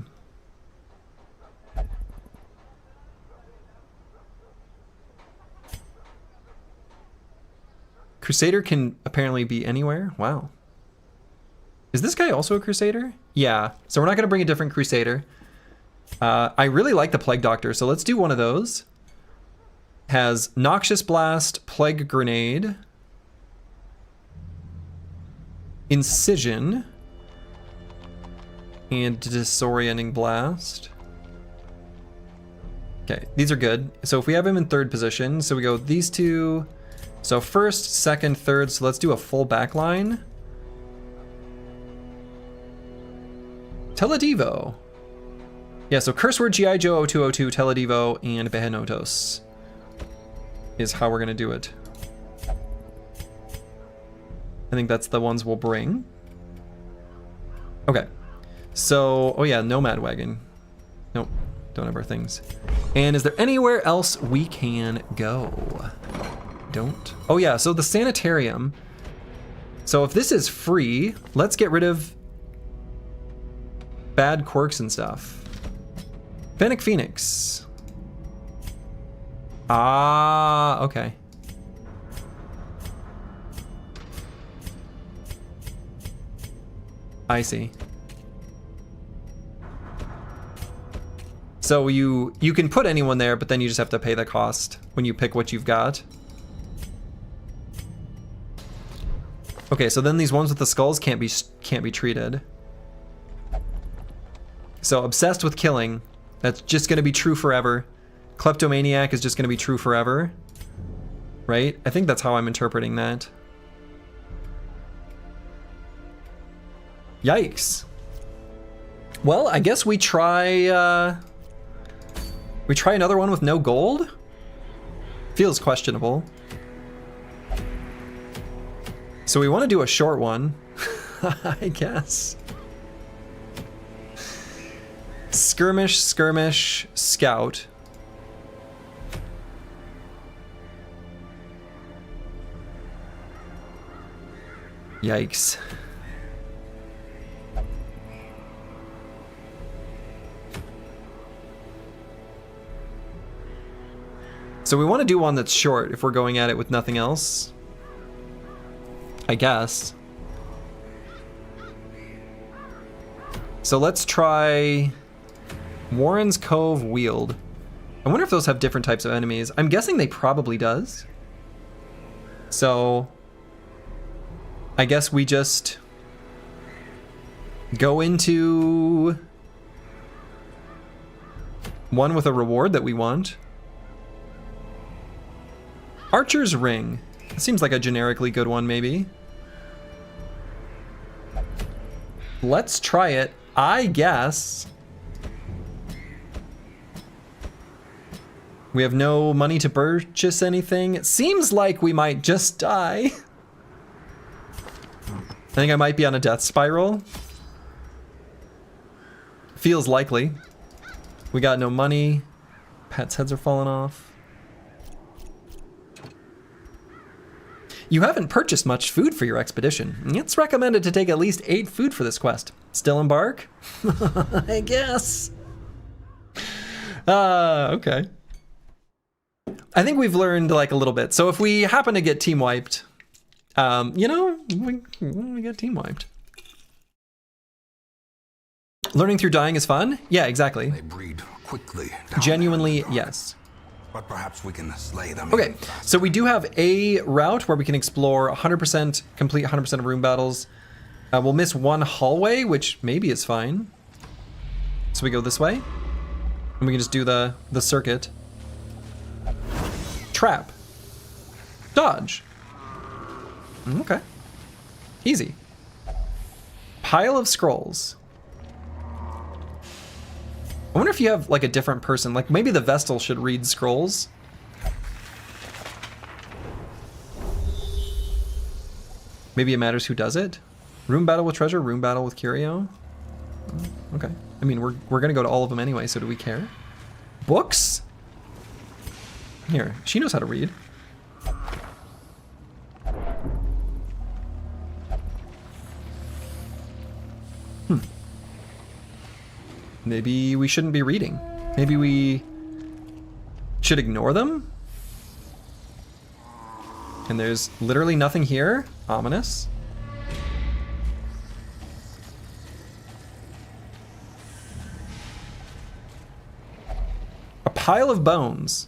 Crusader can apparently be anywhere. Wow. Is this guy also a Crusader? Yeah, so we're not gonna bring a different Crusader. I really like the Plague Doctor, so let's do one of those. Has Noxious Blast, Plague Grenade, Incision, and Disorienting Blast. Okay, these are good. So if we have him in third position, so we go these two. So first, second, third, so let's do a full back line. Teledivo. Yeah, so Curseword, G.I. Joe 0202, Teledivo, and Behenotos is how we're gonna do it. I think that's the ones we'll bring. Okay. So, oh yeah, Nomad Wagon. Nope, don't have our things. And is there anywhere else we can go? Don't. Oh yeah, so the sanitarium. So if this is free, let's get rid of bad quirks and stuff. Fennec Phoenix. Ah, okay. I see. So you can put anyone there, but then you just have to pay the cost when you pick what you've got. Okay, so then these ones with the skulls can't be treated. So obsessed with killing, that's just gonna be true forever. Kleptomaniac is just gonna be true forever. Right? I think that's how I'm interpreting that. Yikes. Well, I guess we try another one with no gold? Feels questionable. So we want to do a short one, I guess. Skirmish, skirmish, scout. Yikes. So we want to do one that's short if we're going at it with nothing else. I guess. So let's try Warren's Cove Weald. I wonder if those have different types of enemies. I'm guessing they probably does. So I guess we just go into one with a reward that we want. Archer's Ring. It seems like a generically good one, maybe. Let's try it, I guess. We have no money to purchase anything. It seems like we might just die. I think I might be on a death spiral. Feels likely. We got no money. Pets' heads are falling off. You haven't purchased much food for your expedition. It's recommended to take at least 8 food for this quest. Still embark? I guess. Okay. I think we've learned like a little bit. So if we happen to get team wiped, you know, we get team wiped. Learning through dying is fun? Yeah, exactly. They breed quickly. Genuinely, yes. But perhaps we can slay them. Okay, so we do have a route where we can explore 100%, complete 100% of room battles. We'll miss one hallway, which maybe is fine. So we go this way, and we can just do the circuit. Trap. Dodge. Okay. Easy. Pile of scrolls. I wonder if you have like a different person, like maybe the Vestal should read scrolls. Maybe it matters who does it. Room battle with treasure, room battle with curio. Okay. I mean, we're gonna go to all of them anyway, so do we care? Books? Here, she knows how to read. Maybe we shouldn't be reading. Maybe we should ignore them? And there's literally nothing here? Ominous. A pile of bones.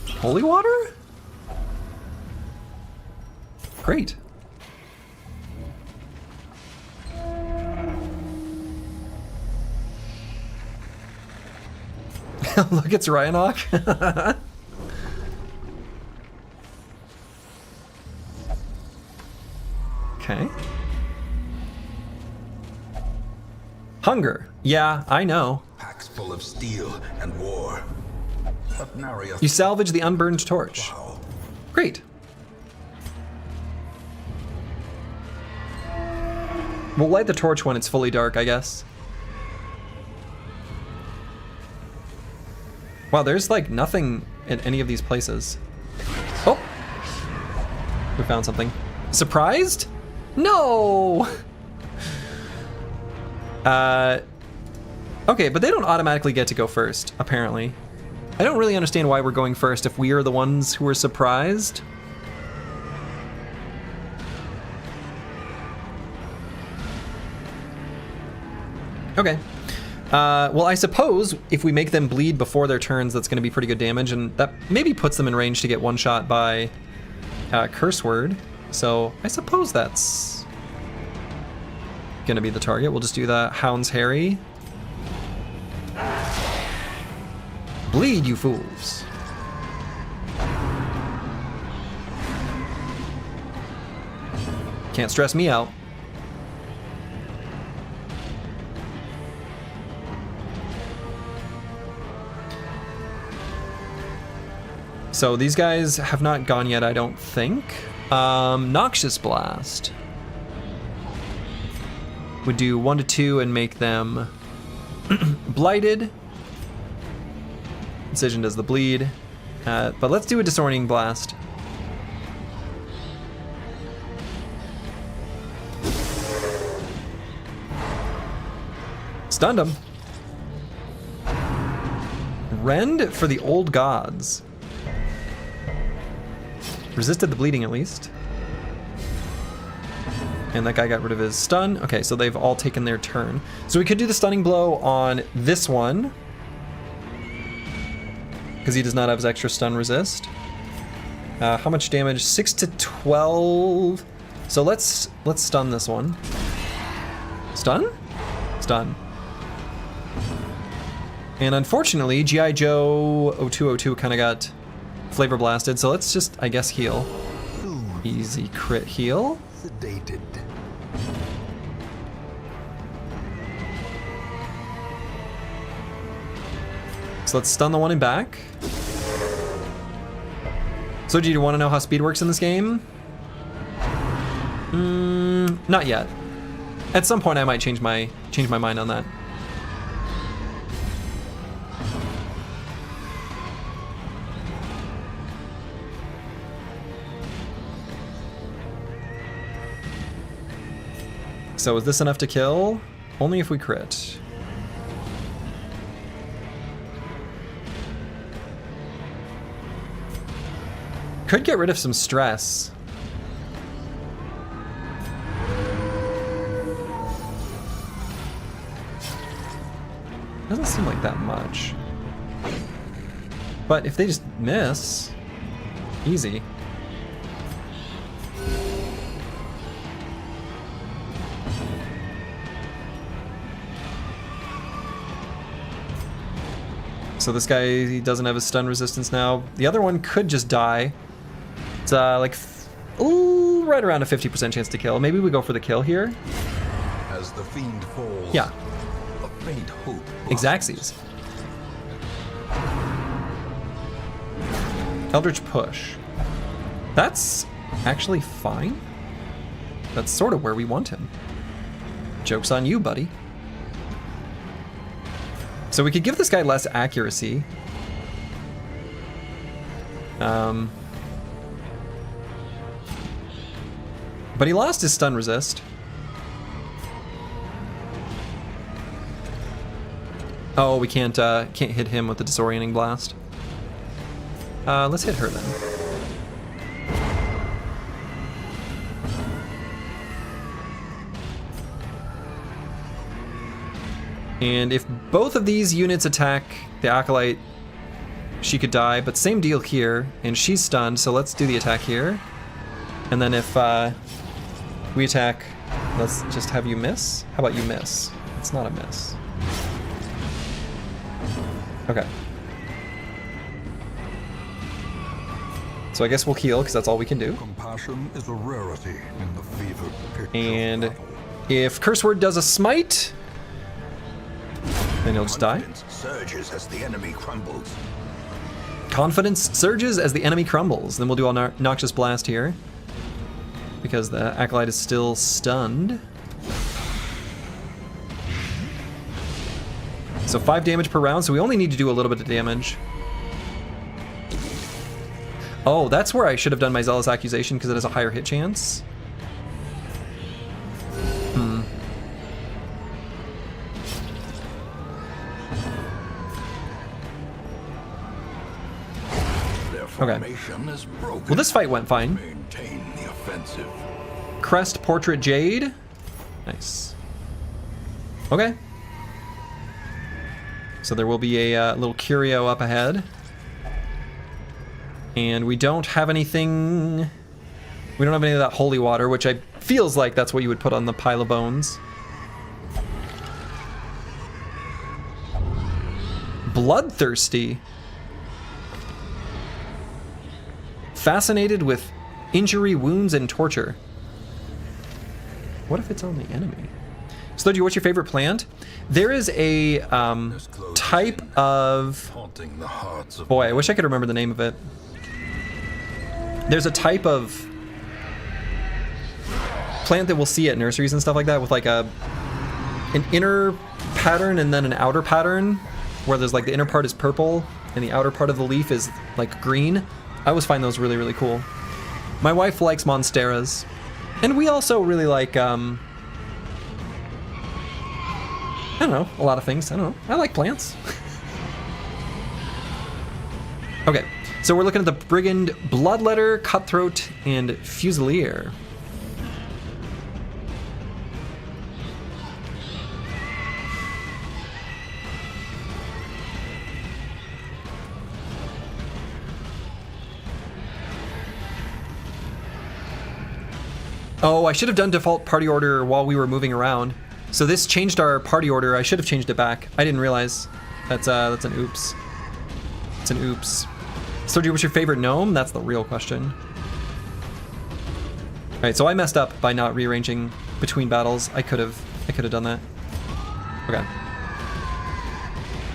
Holy water? Great. Look, it's Ryanok. Okay. Hunger. Yeah, I know. Packs full of steel and war. But Narius. You salvage the unburned torch. Wow. Great. We'll light the torch when it's fully dark, I guess. Wow, there's like nothing in any of these places. Oh! We found something. Surprised? No! Okay, but they don't automatically get to go first, apparently. I don't really understand why we're going first if we are the ones who are surprised. Okay. Well, I suppose if we make them bleed before their turns, that's going to be pretty good damage, and that maybe puts them in range to get one shot by Curse Word. So I suppose that's going to be the target. We'll just do the Hound's Harry. Bleed, you fools. Can't stress me out. So these guys have not gone yet, I don't think. Noxious Blast. Would do 1 to 2 and make them blighted. Incision does the bleed. But let's do a Disorienting Blast. Stunned him. Rend for the Old Gods. Resisted the bleeding at least. And that guy got rid of his stun. Okay, so they've all taken their turn. So we could do the Stunning Blow on this one, because he does not have his extra stun resist. How much damage? 6 to 12. So let's stun this one. Stun? Stun. And unfortunately, G.I. Joe 0202 kind of got flavor blasted, so let's just, I guess, heal. Easy crit heal. Sedated. So let's stun the one in back. So do you want to know how speed works in this game? Not yet. At some point I might change my mind on that. So is this enough to kill? Only if we crit. Could get rid of some stress. Doesn't seem like that much. But if they just miss, easy. So this guy, he doesn't have his stun resistance now. The other one could just die. It's like, ooh, right around a 50% chance to kill. Maybe we go for the kill here. As the fiend falls, Yeah. a faint hope. Exaxes. Eldritch Push. That's actually fine. That's sort of where we want him. Joke's on you, buddy. So we could give this guy less accuracy. But he lost his stun resist. Oh, we can't hit him with the Disorienting Blast. Let's hit her then. And if both of these units attack the Acolyte, she could die, but same deal here, and she's stunned, so let's do the attack here. And then if we attack, let's just have you miss. How about you miss? It's not a miss. Okay. So I guess we'll heal, because that's all we can do. Compassion is a rarity in the fevered pitch And of battle. if Curse Word does a smite, then he'll just die. Confidence surges as the enemy crumbles. Confidence surges as the enemy crumbles. Then we'll do our Noxious Blast here, because the Acolyte is still stunned. So 5 damage per round, so we only need to do a little bit of damage. Oh, that's where I should have done my Zealous Accusation, because it has a higher hit chance. Their formation is broken. Well, this fight went fine. Maintain the offensive. Crest Portrait Jade. Nice. Okay. So there will be a little curio up ahead. And we don't have anything... We don't have any of that holy water, which I feels like that's what you would put on the pile of bones. Bloodthirsty. Fascinated with injury, wounds, and torture. What if it's on the enemy? Sludgy, what's your favorite plant? There is a type of... Haunting the hearts of Boy, I wish I could remember the name of it. There's a type of plant that we'll see at nurseries and stuff like that with like an inner pattern and then an outer pattern where there's like the inner part is purple and the outer part of the leaf is like green. I always find those really, really cool. My wife likes monsteras, and we also really like I don't know, a lot of things. I don't know. I like plants. Okay, so we're looking at the Brigand, Bloodletter, Cutthroat, and Fusilier. Oh, I should have done default party order while we were moving around. So this changed our party order. I should have changed it back. I didn't realize. That's an oops. It's an oops. Sergio, what's your favorite gnome? That's the real question. All right, so I messed up by not rearranging between battles. I could have done that. Okay.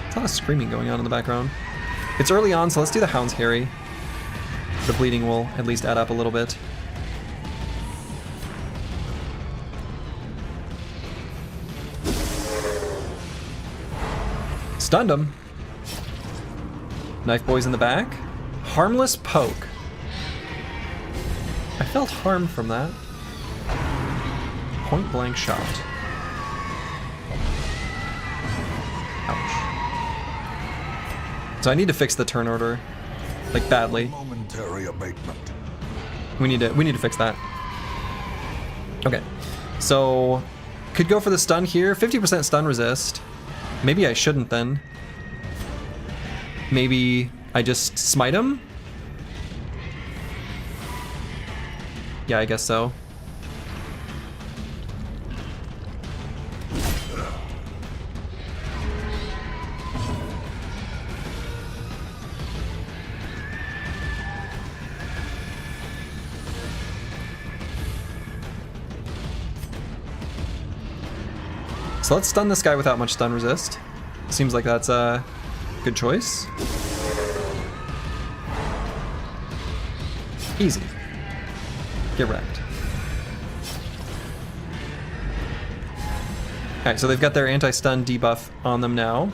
There's a lot of screaming going on in the background. It's early on, so let's do the Hound's Harry. The bleeding will at least add up a little bit. Stunned him. Knife boy's in the back. Harmless poke. I felt harmed from that. Point blank shot. Ouch. So I need to fix the turn order, like badly. Momentary abatement. We need to fix that. Okay. So could go for the stun here. 50% stun resist. Maybe I shouldn't then. Maybe I just smite him? Yeah, I guess so. So let's stun this guy without much stun resist. Seems like that's a good choice. Easy. Get wrecked. Alright, so they've got their anti-stun debuff on them now.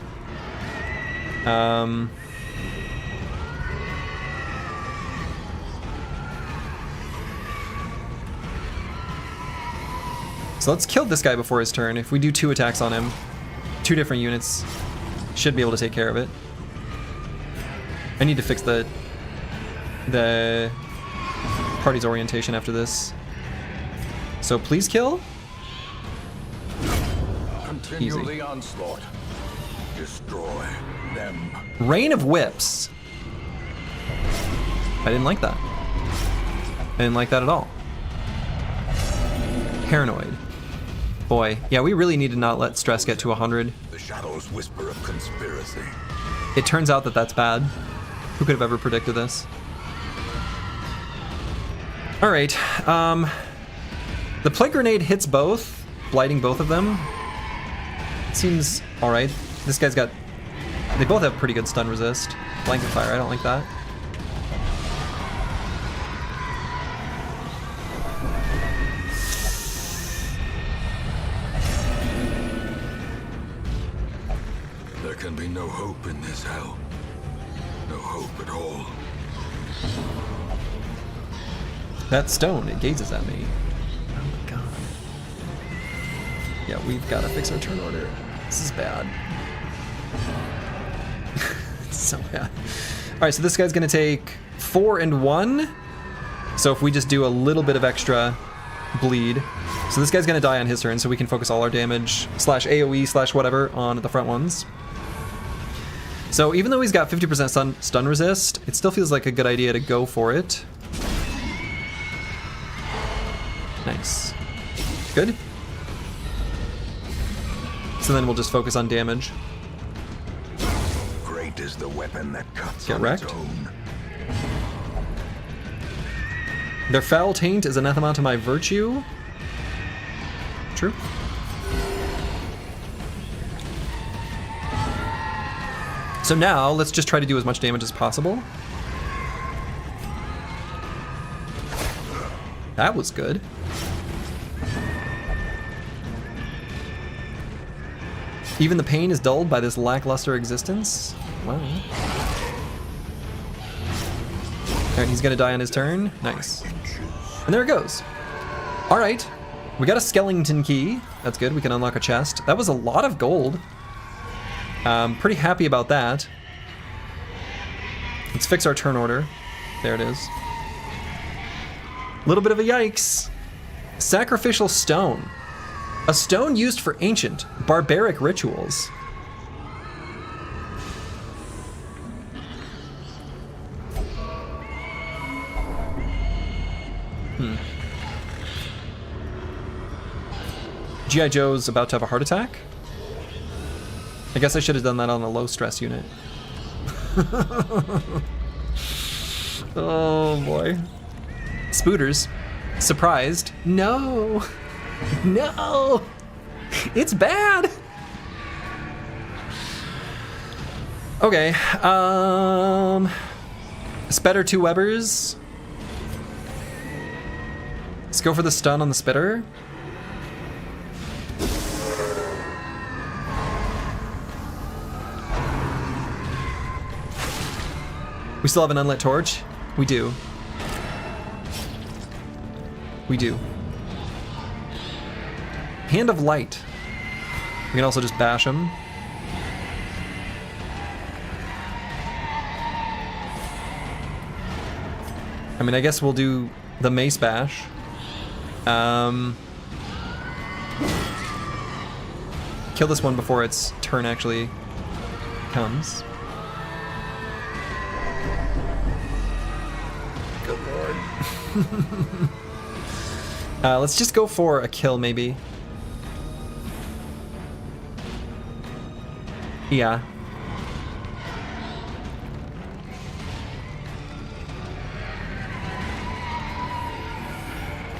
So let's kill this guy before his turn. If we do 2 attacks on him, 2 different units should be able to take care of it. I need to fix the party's orientation after this. So please kill. Continue Easy. the onslaught. Destroy them. Rain of Whips. I didn't like that. I didn't like that at all. Paranoid. Boy, yeah, we really need to not let stress get to 100. The shadows whisper of conspiracy. It turns out that that's bad. Who could have ever predicted this? All right. The Plague Grenade hits both, blighting both of them. It seems all right. This guy's got... They both have pretty good stun resist. Blanket Fire, I don't like that. There can be no hope in this hell. No hope at all. That stone, it gazes at me. Oh my god. Yeah, we've got to fix our turn order. This is bad. It's so bad. Alright, so this guy's going to take 4 and 1. So if we just do a little bit of extra bleed. So this guy's going to die on his turn, so we can focus all our damage / AoE / whatever on the front ones. So even though he's got 50% stun resist, it still feels like a good idea to go for it. Nice. Good. So then we'll just focus on damage. Great is the weapon that cuts Get on wrecked. its own. Their foul taint is anathema to my virtue. True. So now let's just try to do as much damage as possible. That was good. Even the pain is dulled by this lackluster existence. Wow. Alright, he's gonna die on his turn. Nice. And there it goes. Alright. We got a skeleton key. That's good. We can unlock a chest. That was a lot of gold. Pretty happy about that. Let's fix our turn order. There it is. A little bit of a yikes. Sacrificial stone. A stone used for ancient, barbaric rituals. G.I. Joe's about to have a heart attack? I guess I should have done that on a low stress unit. Oh boy. Spooters. Surprised. No. No. It's bad. Okay. Spitter 2 Webbers. Let's go for the stun on the Spitter. We still have an unlit torch? We do. We do. Hand of Light. We can also just bash him. I mean, I guess we'll do the Mace Bash. Kill this one before its turn actually comes. Good lord. Let's just go for a kill, maybe. Yeah.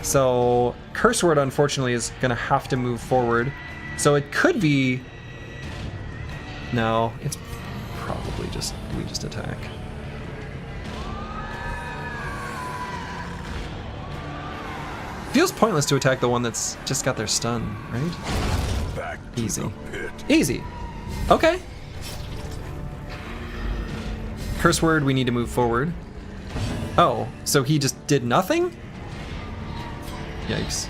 So, Curse Word, unfortunately, is gonna have to move forward. So it could be... No, it's probably just... we just attack. Feels pointless to attack the one that's just got their stun, right? Back to Easy. the pit. Easy. Okay. Curse Word, we need to move forward. Oh, so he just did nothing? Yikes.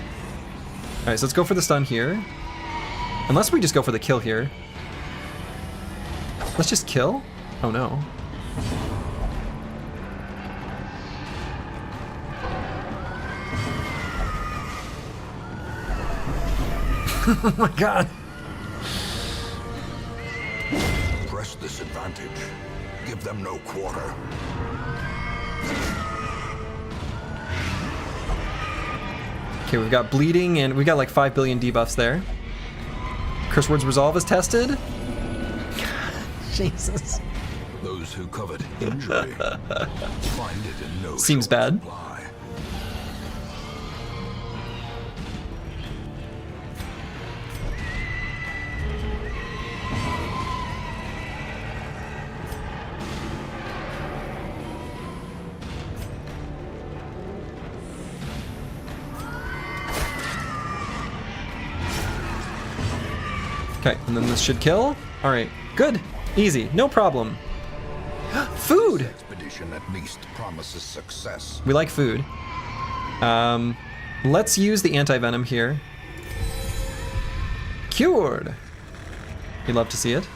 Alright, so let's go for the stun here. Unless we just go for the kill here. Let's just kill? Oh no. Oh my god. Press this advantage. Give them no quarter. Okay, we've got bleeding and we got like 5 billion debuffs there. Curse Word's resolve is tested. Jesus. Those who covet injury find it in no Seems short bad. supply. Okay, and then this should kill. All right, good, easy, no problem. Food. Expedition at least promises success. We like food. Let's use the anti-venom here. Cured. You'd love to see it.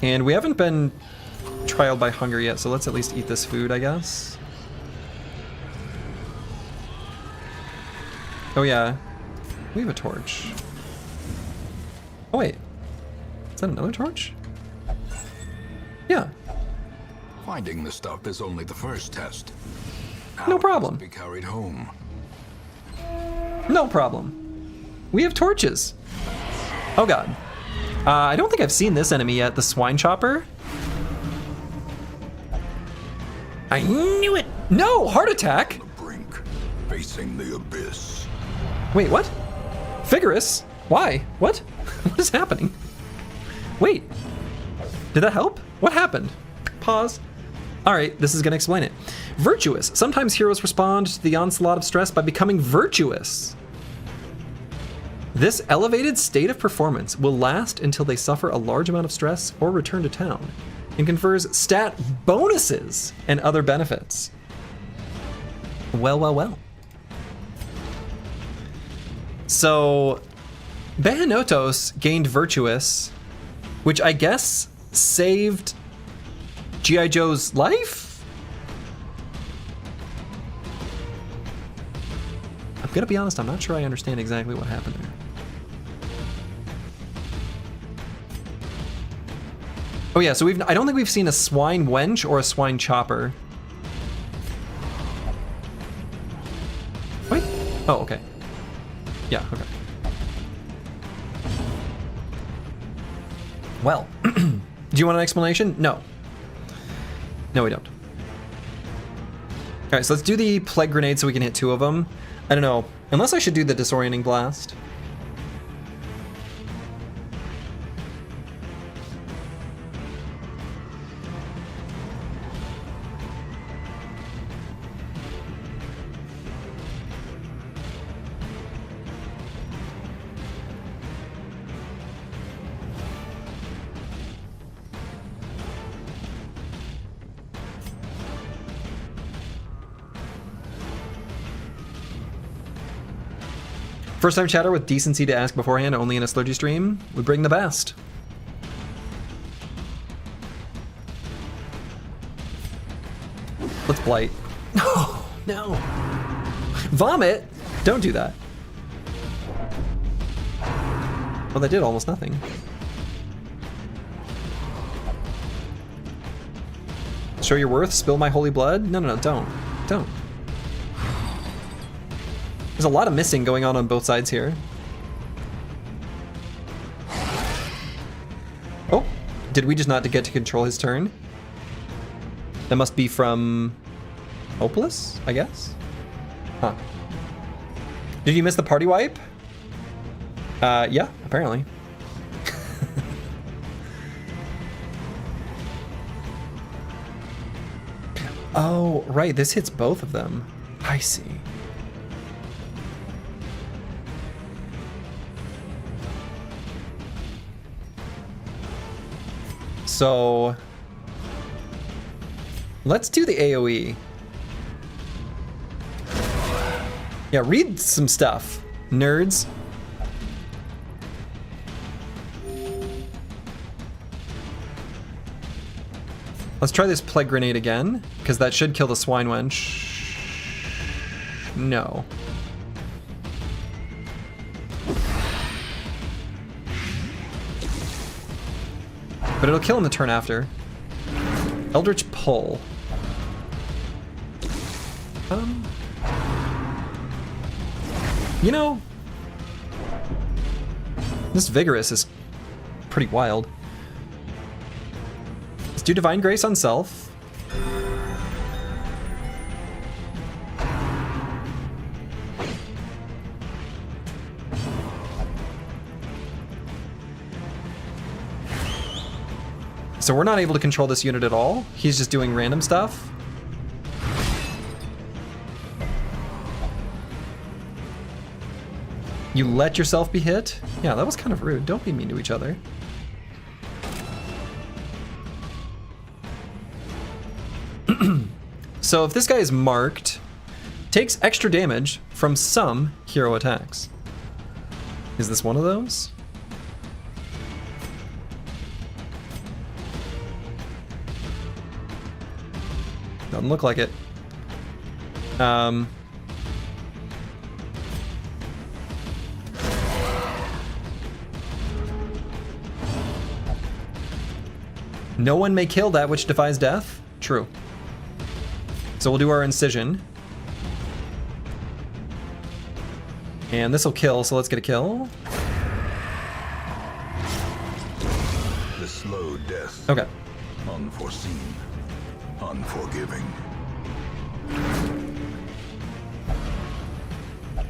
And we haven't been trialed by hunger yet, so let's at least eat this food, I guess. Oh yeah, we have a torch. Oh wait, that another torch? Yeah. Finding the stuff is only the first test. Now No it problem. must be carried home. No problem. We have torches. Oh god. I don't think I've seen this enemy yet, the swine chopper. I knew it! No! Heart attack! The brink, facing the abyss. Wait, what? Vigorous? Why? What? What is happening? Wait. Did that help? What happened? Pause. Alright, this is gonna explain it. Virtuous. Sometimes heroes respond to the onslaught of stress by becoming virtuous. This elevated state of performance will last until they suffer a large amount of stress or return to town, and confers stat bonuses and other benefits. Well, well, well. So, Behenotos gained Virtuous, which I guess saved G.I. Joe's life? I'm gonna be honest, I'm not sure I understand exactly what happened there. Oh yeah, so I don't think we've seen a swine wench or a swine chopper. Wait. Oh, okay. Yeah, okay. Well, do you want an explanation? No. No, we don't. Alright, so let's do the plague grenade so we can hit 2 of them. I don't know. Unless I should do the disorienting blast. First time chatter with decency to ask beforehand, only in a Slurgy stream, would bring the best. Let's blight. Oh, no. Vomit? Don't do that. Well, that did almost nothing. Show your worth, spill my holy blood? No, no, no, don't. Don't. There's a lot of missing going on both sides here. Oh, did we just not get to control his turn? That must be from Hopeless, I guess? Huh. Did you miss the party wipe? Yeah, apparently. Oh, right, this hits both of them. I see. So let's do the AoE. Yeah, read some stuff, nerds. Let's try this plague grenade again, because that should kill the swine wench. No. But it'll kill him the turn after. Eldritch Pull. You know, this Vigorous is pretty wild. Let's do Divine Grace on self. So we're not able to control this unit at all. He's just doing random stuff. You let yourself be hit? Yeah, that was kind of rude. Don't be mean to each other. So if this guy is marked, takes extra damage from some hero attacks. Is this one of those? Doesn't look like it. No one may kill that which defies death. True. So we'll do our incision. And this will kill, so let's get a kill. The slow death. Okay. Unforeseen. Unforgiving.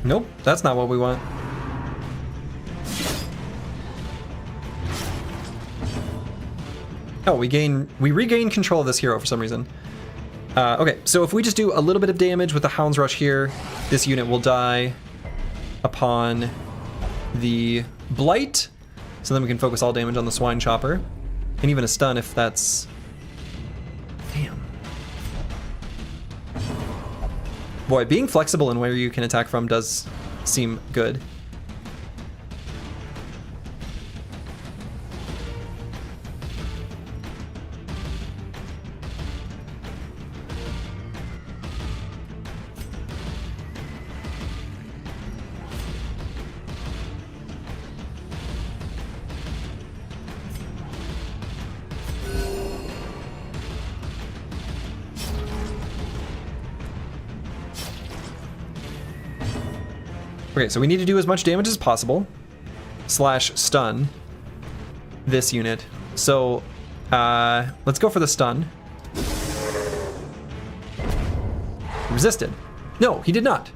Nope, that's not what we want. Oh, we regain control of this hero for some reason. Okay, so if we just do a little bit of damage with the Hound's Rush here, this unit will die upon the Blight. So then we can focus all damage on the Swine Chopper. And even a stun if that's... Damn. Boy, being flexible in where you can attack from does seem good. Okay, so we need to do as much damage as possible, slash stun this unit. So let's go for the stun. Resisted. No, he did not.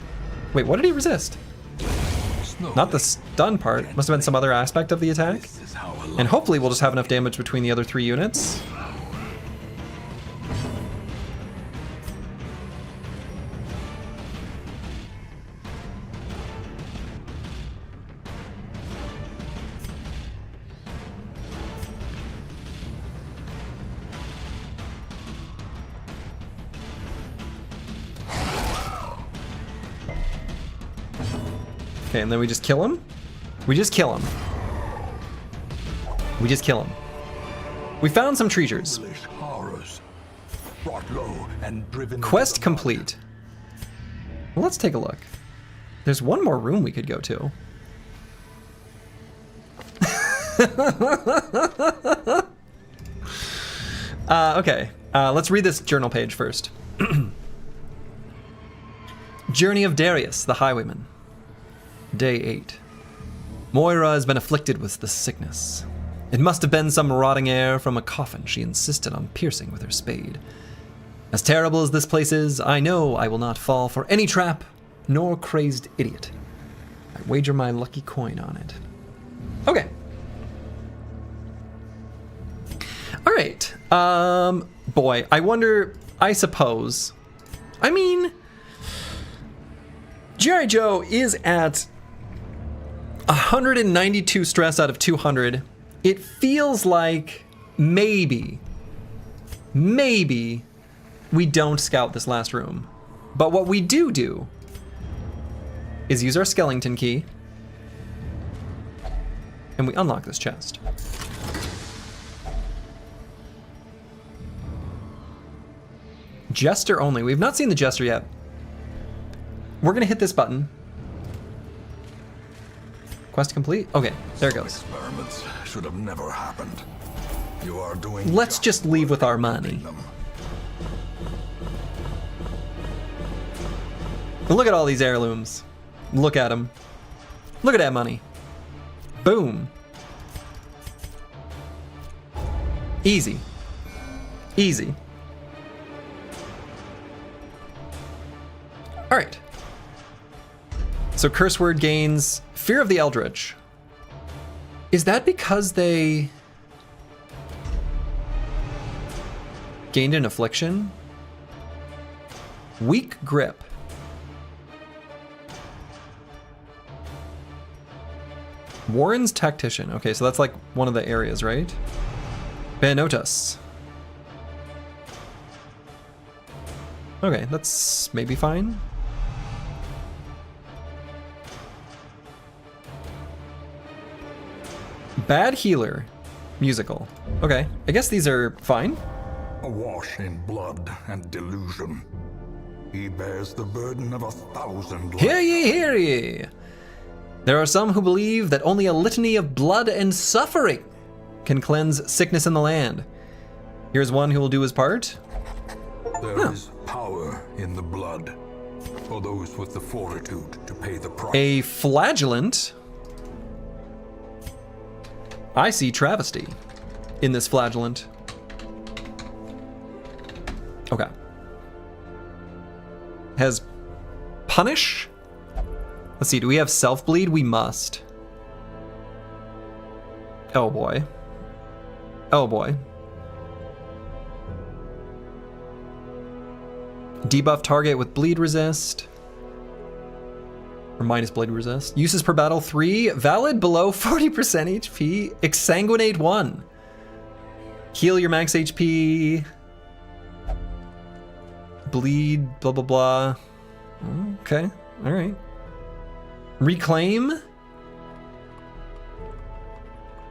Wait, what did he resist? Not the stun part. Must have been some other aspect of the attack. And hopefully we'll just have enough damage between the other 3 units. Okay, and then we just kill him. We just kill him. We just kill him. We found some treasures. Foolish horrors. Brought low and driven. Quest complete. Well, let's take a look. There's one more room we could go to. Okay, let's read this journal page first. Journey of Darius, the Highwayman. Day 8. Moira has been afflicted with the sickness. It must have been some rotting air from a coffin she insisted on piercing with her spade. As terrible as this place is, I know I will not fall for any trap, nor crazed idiot. I wager my lucky coin on it. Okay. All right. Boy, I wonder, I suppose. I mean, G.I. Joe is at 192 stress out of 200. It feels like maybe we don't scout this last room. But what we do is use our skeleton key and we unlock this chest. Jester only. We've not seen the Jester yet. We're gonna hit this button. Quest complete? Okay, there it goes. Experiments should have never happened. You are doing. Let's just leave with our money. Look at all these heirlooms. Look at them. Look at that money. Boom. Easy. Easy. All right. So curse word gains Fear of the Eldritch. Is that because they gained an affliction? Weak grip. Warren's Tactician. Okay, so that's like one of the areas, right? Banotas. Okay, that's maybe fine. Bad Healer. Musical. Okay, I guess these are fine. Awash in blood and delusion, he bears the burden of 1,000 lives. Hear ye, hear ye! There are some who believe that only a litany of blood and suffering can cleanse sickness in the land. Here's one who will do his part. There is power in the blood for those with the fortitude to pay the price. A flagellant. I see travesty in this flagellant. Okay. Has punish? Let's see, do we have self-bleed? We must. Oh boy. Oh boy. Debuff target with bleed resist. Or minus bleed resist. Uses per battle 3. Valid below 40% HP. Exsanguinate 1. Heal your max HP. Bleed, blah blah blah. Okay, alright. Reclaim.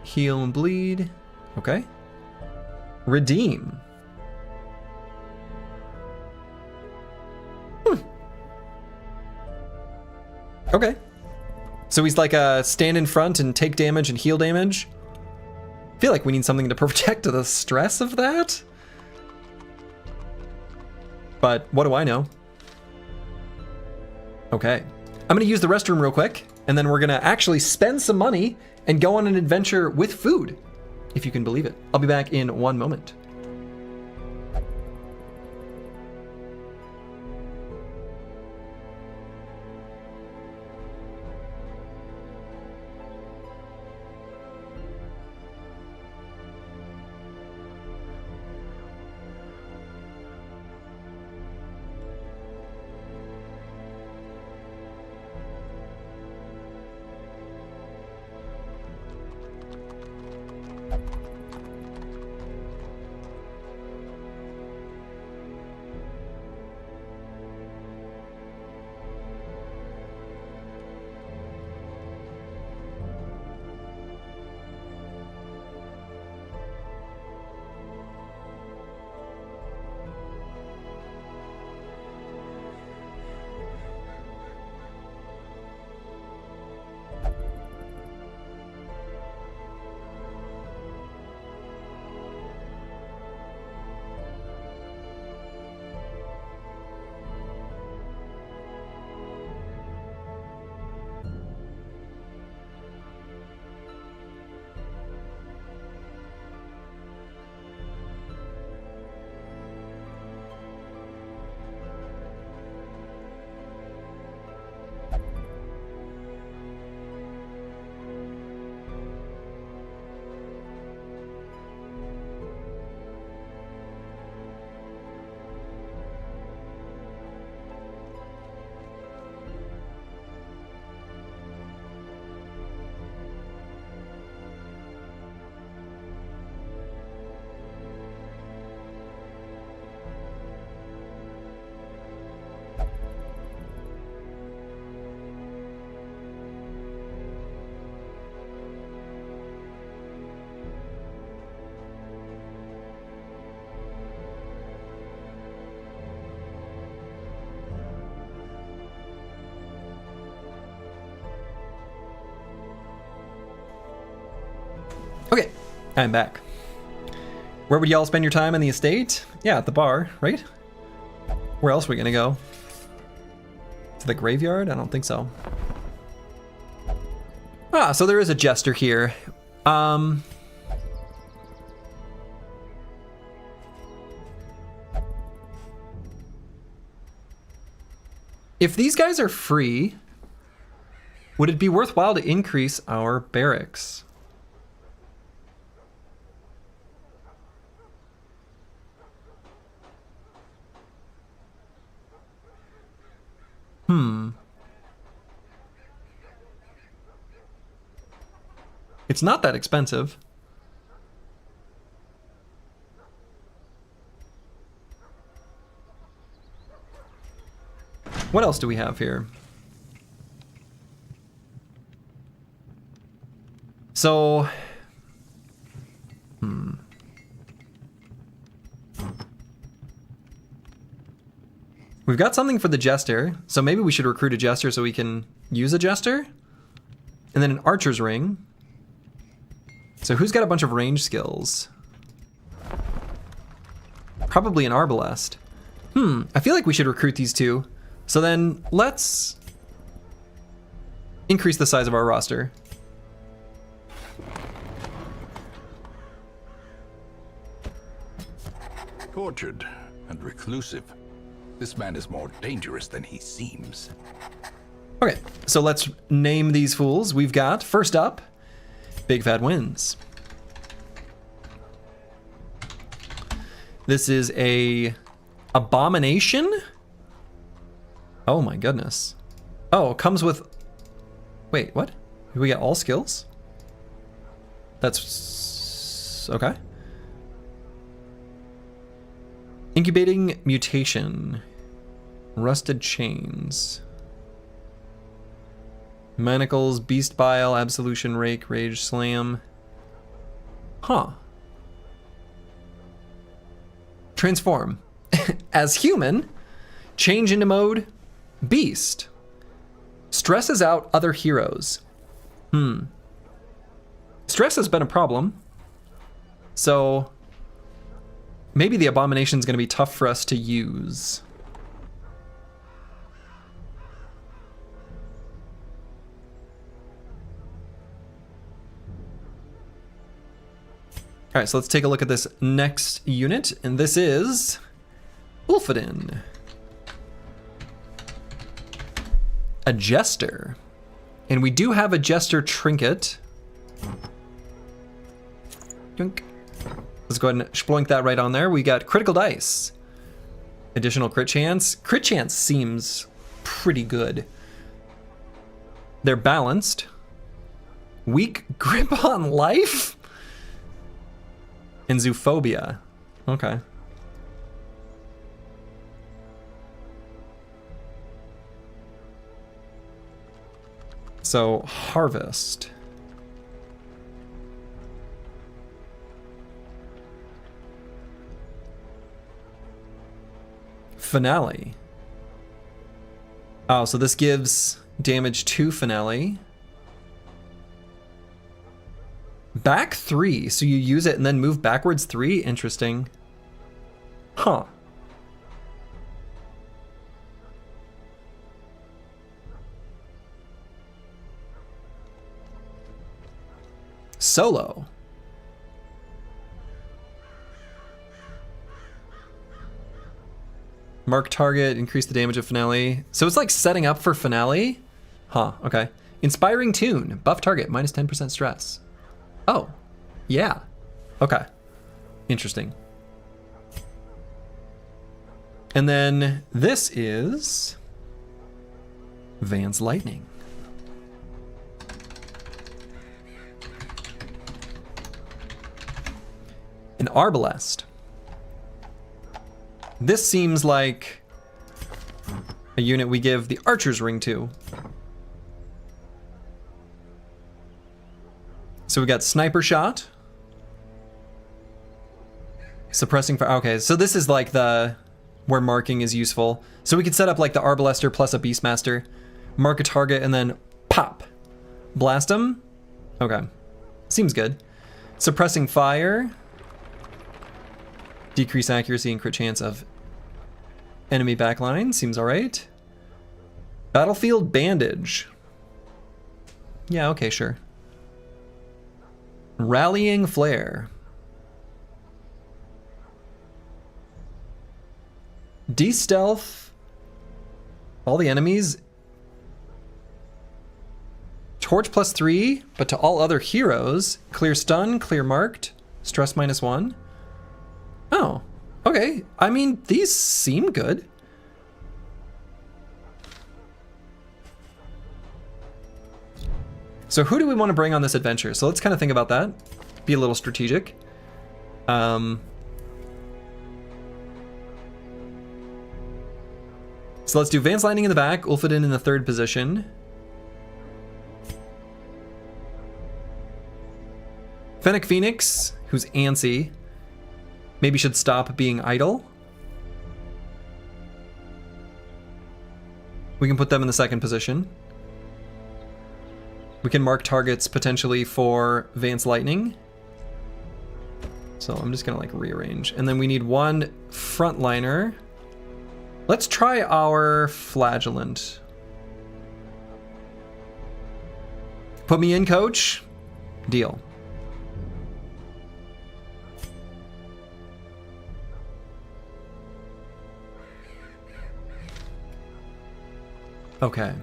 Heal and bleed. Okay. Redeem. Okay. So he's like stand in front and take damage and heal damage. I feel like we need something to protect the stress of that. But what do I know? Okay. I'm gonna use the restroom real quick, and then we're gonna actually spend some money and go on an adventure with food, if you can believe it. I'll be back in 1 moment. Okay, I'm back. Where would y'all spend your time on the estate? Yeah, at the bar, right? Where else are we gonna go? To the graveyard? I don't think so. Ah, so there is a jester here. If these guys are free, would it be worthwhile to increase our barracks? It's not that expensive. What else do we have here? So, we've got something for the jester, so maybe we should recruit a jester so we can use a jester. And then an archer's ring. So who's got a bunch of range skills? probably an Arbalest. I feel like we should recruit these two. So then let's increase the size of our roster. Tortured and reclusive. This man is more dangerous than he seems. Okay, so let's name these fools. We've got, first up, Big Fat Wins. This is a abomination? Oh my goodness. Oh, it comes with... Wait, what? Do we get all skills? That's... okay. Incubating mutation. Rusted chains. Manacles, beast bile, absolution, rake, rage, slam. Huh. Transform. As human, change into mode beast. Stresses out other heroes. Stress has been a problem. So maybe the abomination's gonna be tough for us to use. All right, so let's take a look at this next unit, and this is Ulfodin. A Jester. And we do have a Jester trinket. Yoink. Let's go ahead and sploink that right on there. We got critical dice. Additional crit chance. Crit chance seems pretty good. They're balanced. Weak grip on life? And Zoophobia. Okay. So, Harvest. Finale. Oh, so this gives damage to Finale. Back 3, so you use it and then move backwards 3? Interesting. Huh. Solo. Mark target, increase the damage of Finale. So it's like setting up for Finale? Huh, okay. Inspiring Tune, buff target, minus 10% stress. Oh, yeah. Okay. Interesting. And then this is Van's Lightning. An Arbalest. This seems like a unit we give the Archer's Ring to. So we got Sniper Shot. Suppressing fire. Okay, so this is like the where marking is useful. So we could set up like the Arbalester plus a Beastmaster. Mark a target and then pop. Blast them. Okay. Seems good. Suppressing fire. Decrease accuracy and crit chance of enemy backline. Seems alright. Battlefield Bandage. Yeah, okay, sure. Rallying Flare. De-stealth all the enemies. Torch plus 3, but to all other heroes. Clear stun, clear marked. Stress minus 1. Oh, okay. I mean, these seem good. So who do we want to bring on this adventure? So let's kind of think about that. Be a little strategic. So let's do Van's Lightning in the back, Ulfodin in the 3rd position. Fennec Phoenix, who's antsy, maybe should stop being idle. We can put them in the 2nd position. We can mark targets potentially for Van's Lightning. So I'm just gonna like rearrange. And then we need one frontliner. Let's try our flagellant. Put me in, coach. Deal. Okay.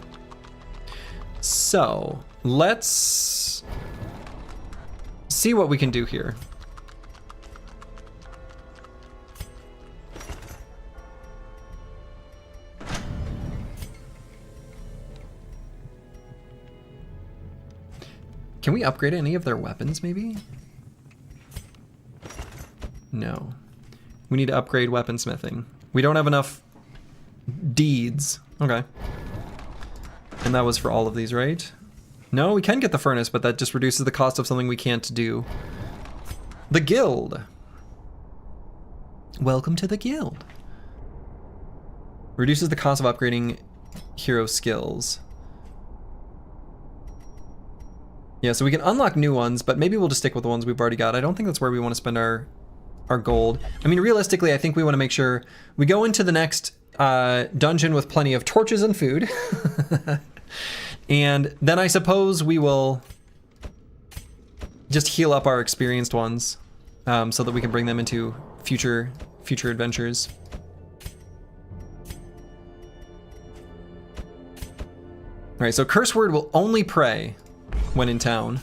So let's see what we can do here. Can we upgrade any of their weapons, maybe? No. We need to upgrade weaponsmithing. We don't have enough deeds. Okay. And that was for all of these, right? No, we can get the furnace, but that just reduces the cost of something we can't do. The guild. Welcome to the guild. Reduces the cost of upgrading hero skills. Yeah, so we can unlock new ones, but maybe we'll just stick with the ones we've already got. I don't think that's where we want to spend our gold. I mean, realistically, I think we want to make sure we go into the next dungeon with plenty of torches and food. And then I suppose we will just heal up our experienced ones so that we can bring them into future adventures. All right, so curse word will only pray when in town.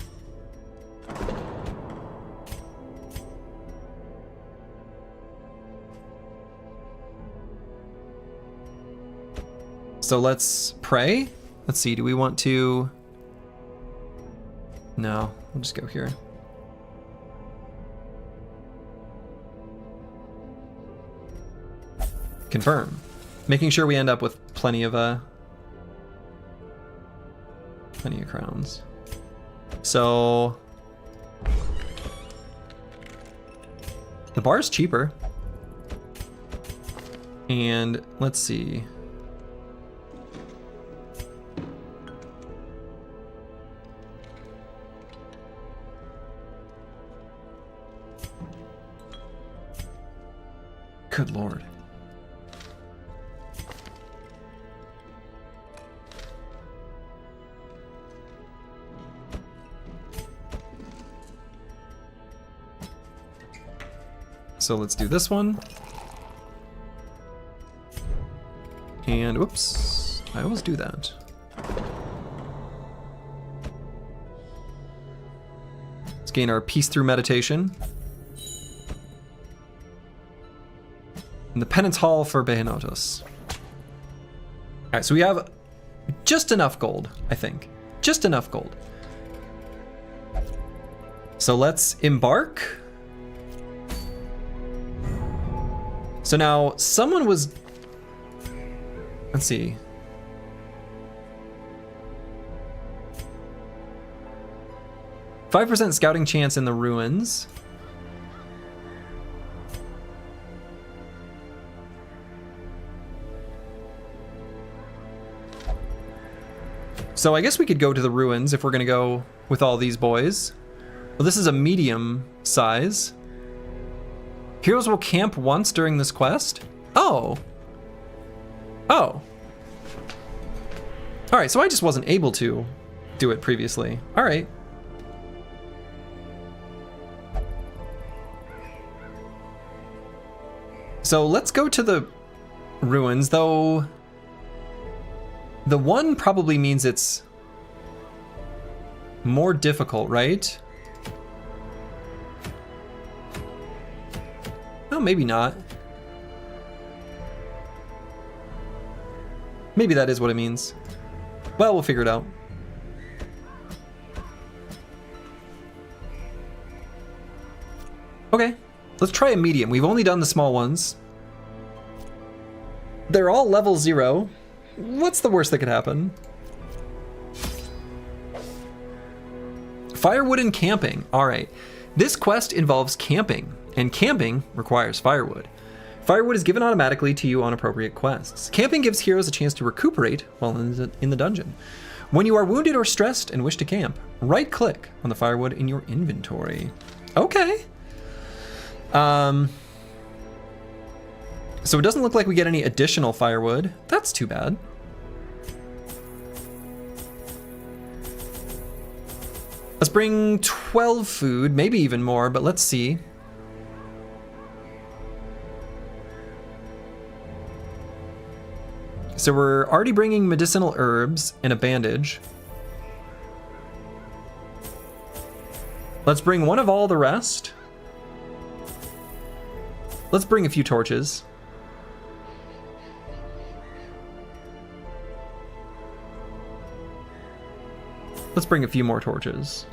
So let's pray. Let's see, do we want to? No, we'll just go here. Confirm. Making sure we end up with plenty of crowns. So the bar's cheaper. And let's see. Good Lord. So let's do this one. And whoops, I always do that. Let's gain our peace through meditation. And the penance hall for Behenotos. Alright, so we have just enough gold, I think. Just enough gold. So let's embark. So now someone was, let's see. %5 scouting chance in the ruins. So I guess we could go to the ruins if we're gonna go with all these boys. Well, this is a medium size. Heroes will camp once during this quest? Oh. Oh. Alright, so I just wasn't able to do it previously. Alright. So let's go to the ruins, though the one probably means it's more difficult, right? Oh, maybe not. Maybe that is what it means. Well, we'll figure it out. Okay, let's try a medium. We've only done the small ones. They're all level 0. What's the worst that could happen? Firewood and camping. All right. This quest involves camping, and camping requires firewood. Firewood is given automatically to you on appropriate quests. Camping gives heroes a chance to recuperate while in the dungeon. When you are wounded or stressed and wish to camp, right-click on the firewood in your inventory. Okay. So it doesn't look like we get any additional firewood. That's too bad. Let's bring 12 food, maybe even more, but let's see. So we're already bringing medicinal herbs and a bandage. Let's bring one of all the rest. Let's bring a few torches. Let's bring a few more torches.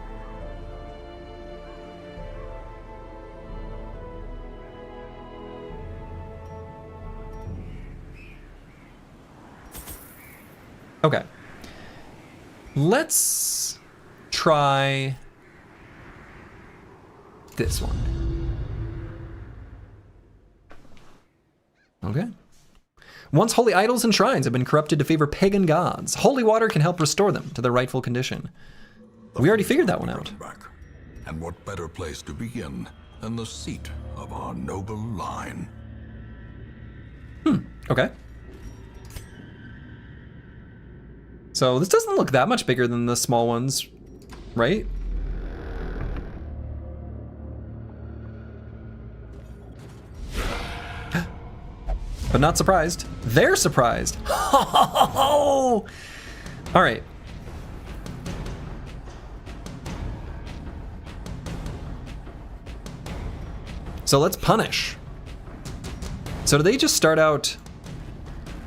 Okay. Let's try this one. Okay. Once holy idols and shrines have been corrupted to favor pagan gods, holy water can help restore them to their rightful condition. We already figured that one out. Back. And what better place to begin than the seat of our noble line? Okay. So this doesn't look that much bigger than the small ones, right? But not surprised. They're surprised. All right. So let's punish. So do they just start out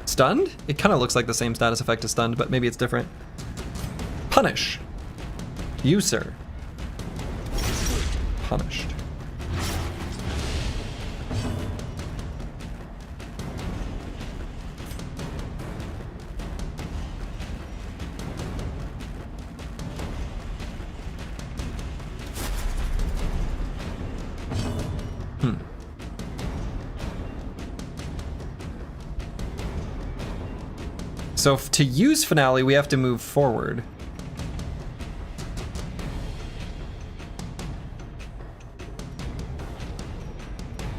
stunned? It kind of looks like the same status effect as stunned, but maybe it's different. Punish. You, sir. Punished. So to use Finale, we have to move forward.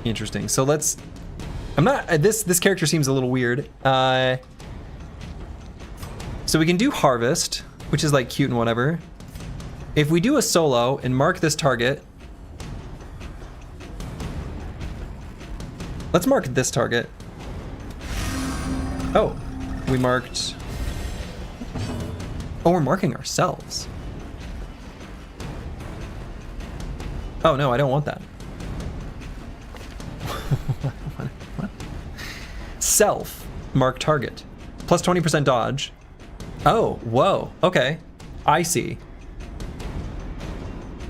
Interesting. So let's... I'm not... This character seems a little weird. So we can do Harvest, which is like cute and whatever. If we do a solo and mark this target... Let's mark this target. Oh. We marked... Oh, we're marking ourselves. Oh, no, I don't want that. What? Self. Mark target. Plus 20% dodge. Oh, whoa. Okay. I see.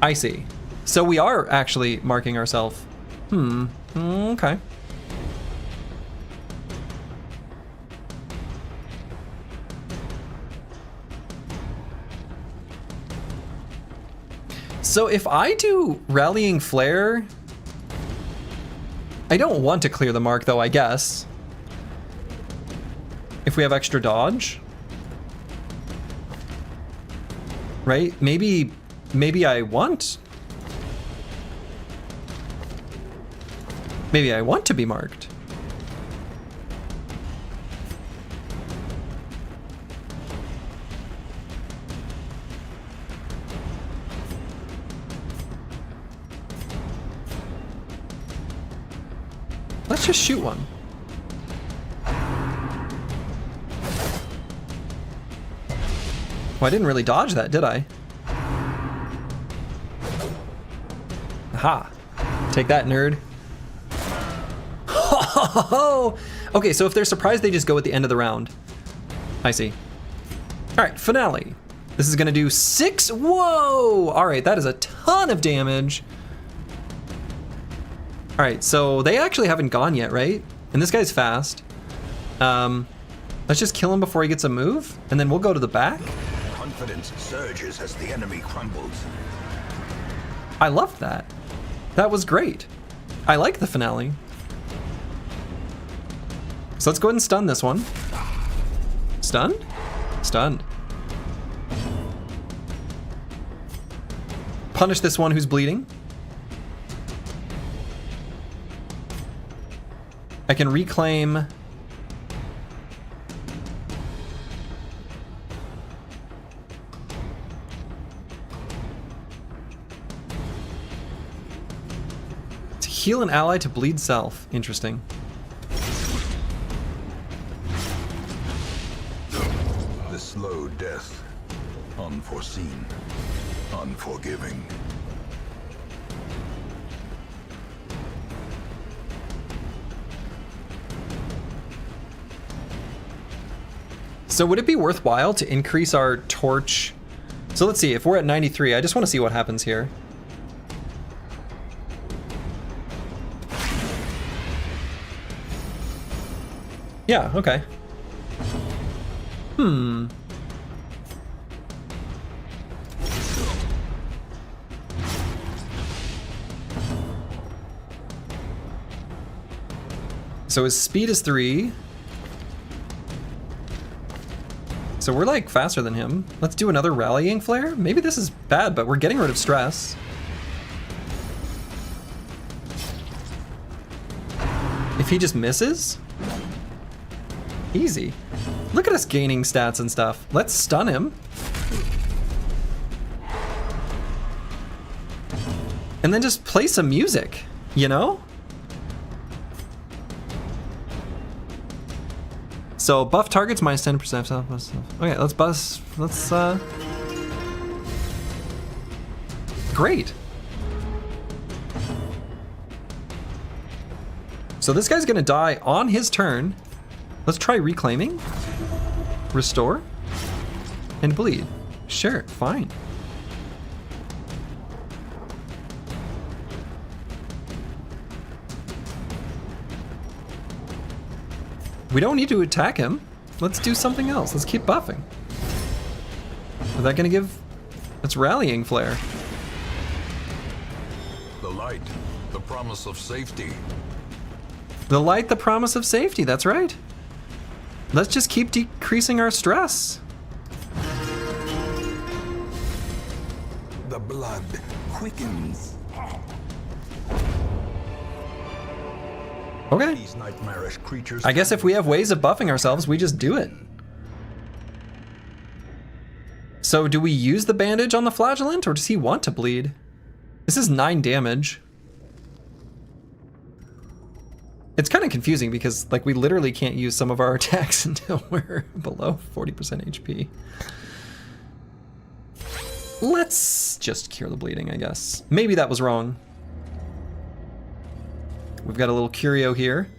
I see. So we are actually marking ourselves. Okay. So if I do Rallying Flare, I don't want to clear the mark though, I guess. If we have extra dodge. Right? Maybe I want. Maybe I want to be marked. Let's just shoot one. Well, I didn't really dodge that, did I? Aha. Take that, nerd. Okay, so if they're surprised, they just go at the end of the round. I see. All right, Finale. This is gonna do 6. Whoa! All right, that is a ton of damage. All right, so they actually haven't gone yet, right? And this guy's fast. Let's just kill him before he gets a move, and then we'll go to the back. Confidence surges as the enemy crumbles. I loved that. That was great. I like the Finale. So let's go ahead and stun this one. Stunned? Stunned. Punish this one who's bleeding. I can reclaim... To heal an ally to bleed self. Interesting. The slow death. Unforeseen. Unforgiving. So would it be worthwhile to increase our torch? So let's see, if we're at 93, I just want to see what happens here. Yeah, okay. So his speed is 3. So we're like faster than him. Let's do another rallying flare. Maybe this is bad, but we're getting rid of stress. If he just misses? Easy. Look at us gaining stats and stuff. Let's stun him. And then just play some music, you know? So buff targets minus 10%. Okay, let's great. So this guy's gonna die on his turn. Let's try reclaiming, restore, and bleed. Sure, fine. We don't need to attack him. Let's do something else. Let's keep buffing. Is that gonna give... That's rallying flare. The light. The promise of safety. The light, the promise of safety. That's right. Let's just keep decreasing our stress. The blood quickens. Okay. These nightmarish creatures. I guess if we have ways of buffing ourselves, we just do it. So do we use the bandage on the flagellant, or does he want to bleed? This is 9 damage. It's kind of confusing because like we literally can't use some of our attacks until we're below 40% HP. Let's just cure the bleeding, I guess. Maybe that was wrong. We've got a little curio here.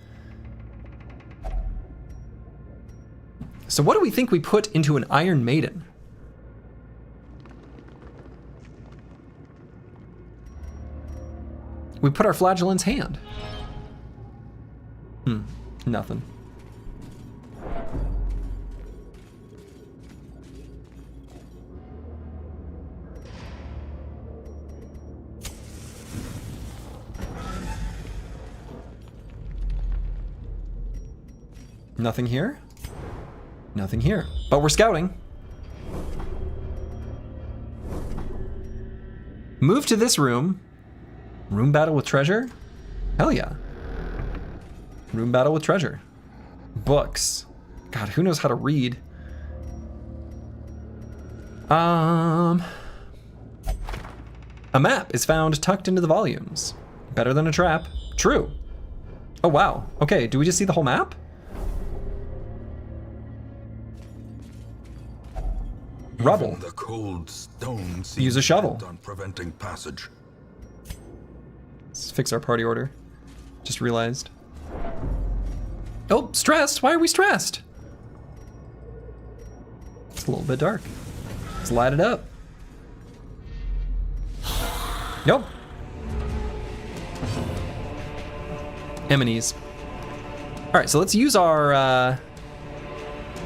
So what do we think we put into an Iron Maiden? We put our flagellant's hand. Nothing. Nothing here? Nothing here. But we're scouting. Move to this room. Room battle with treasure? Hell yeah. Room battle with treasure. Books. God, who knows how to read? A map is found tucked into the volumes. Better than a trap. True. Oh wow. Okay, do we just see the whole map? Rubble. Even the cold stone Use a shovel. on preventing passage. Let's fix our party order. Just realized. Oh, stressed? Why are we stressed? It's a little bit dark. Let's light it up. Nope. Enemies. All right, so let's use our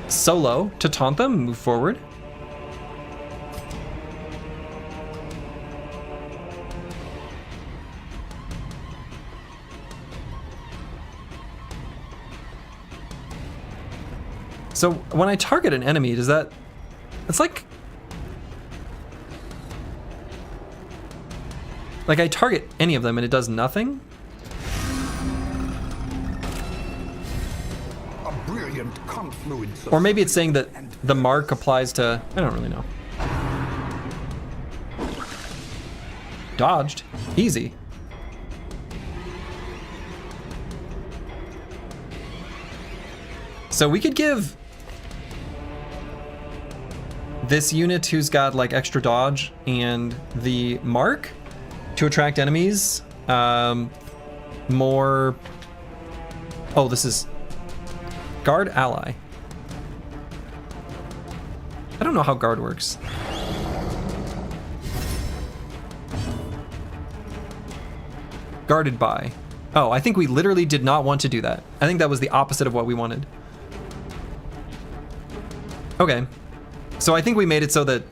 solo to taunt them and move forward. So when I target an enemy, does that... It's like... Like I target any of them and it does nothing? brilliant confluence of Or maybe it's saying that the mark applies to... I don't really know. Dodged. Easy. So we could give this unit who's got like extra dodge and the mark to attract enemies more... Oh, this is guard ally. I don't know how guard works. Guarded by. Oh, I think we literally did not want to do that. I think that was the opposite of what we wanted. Okay. So I think we made it so that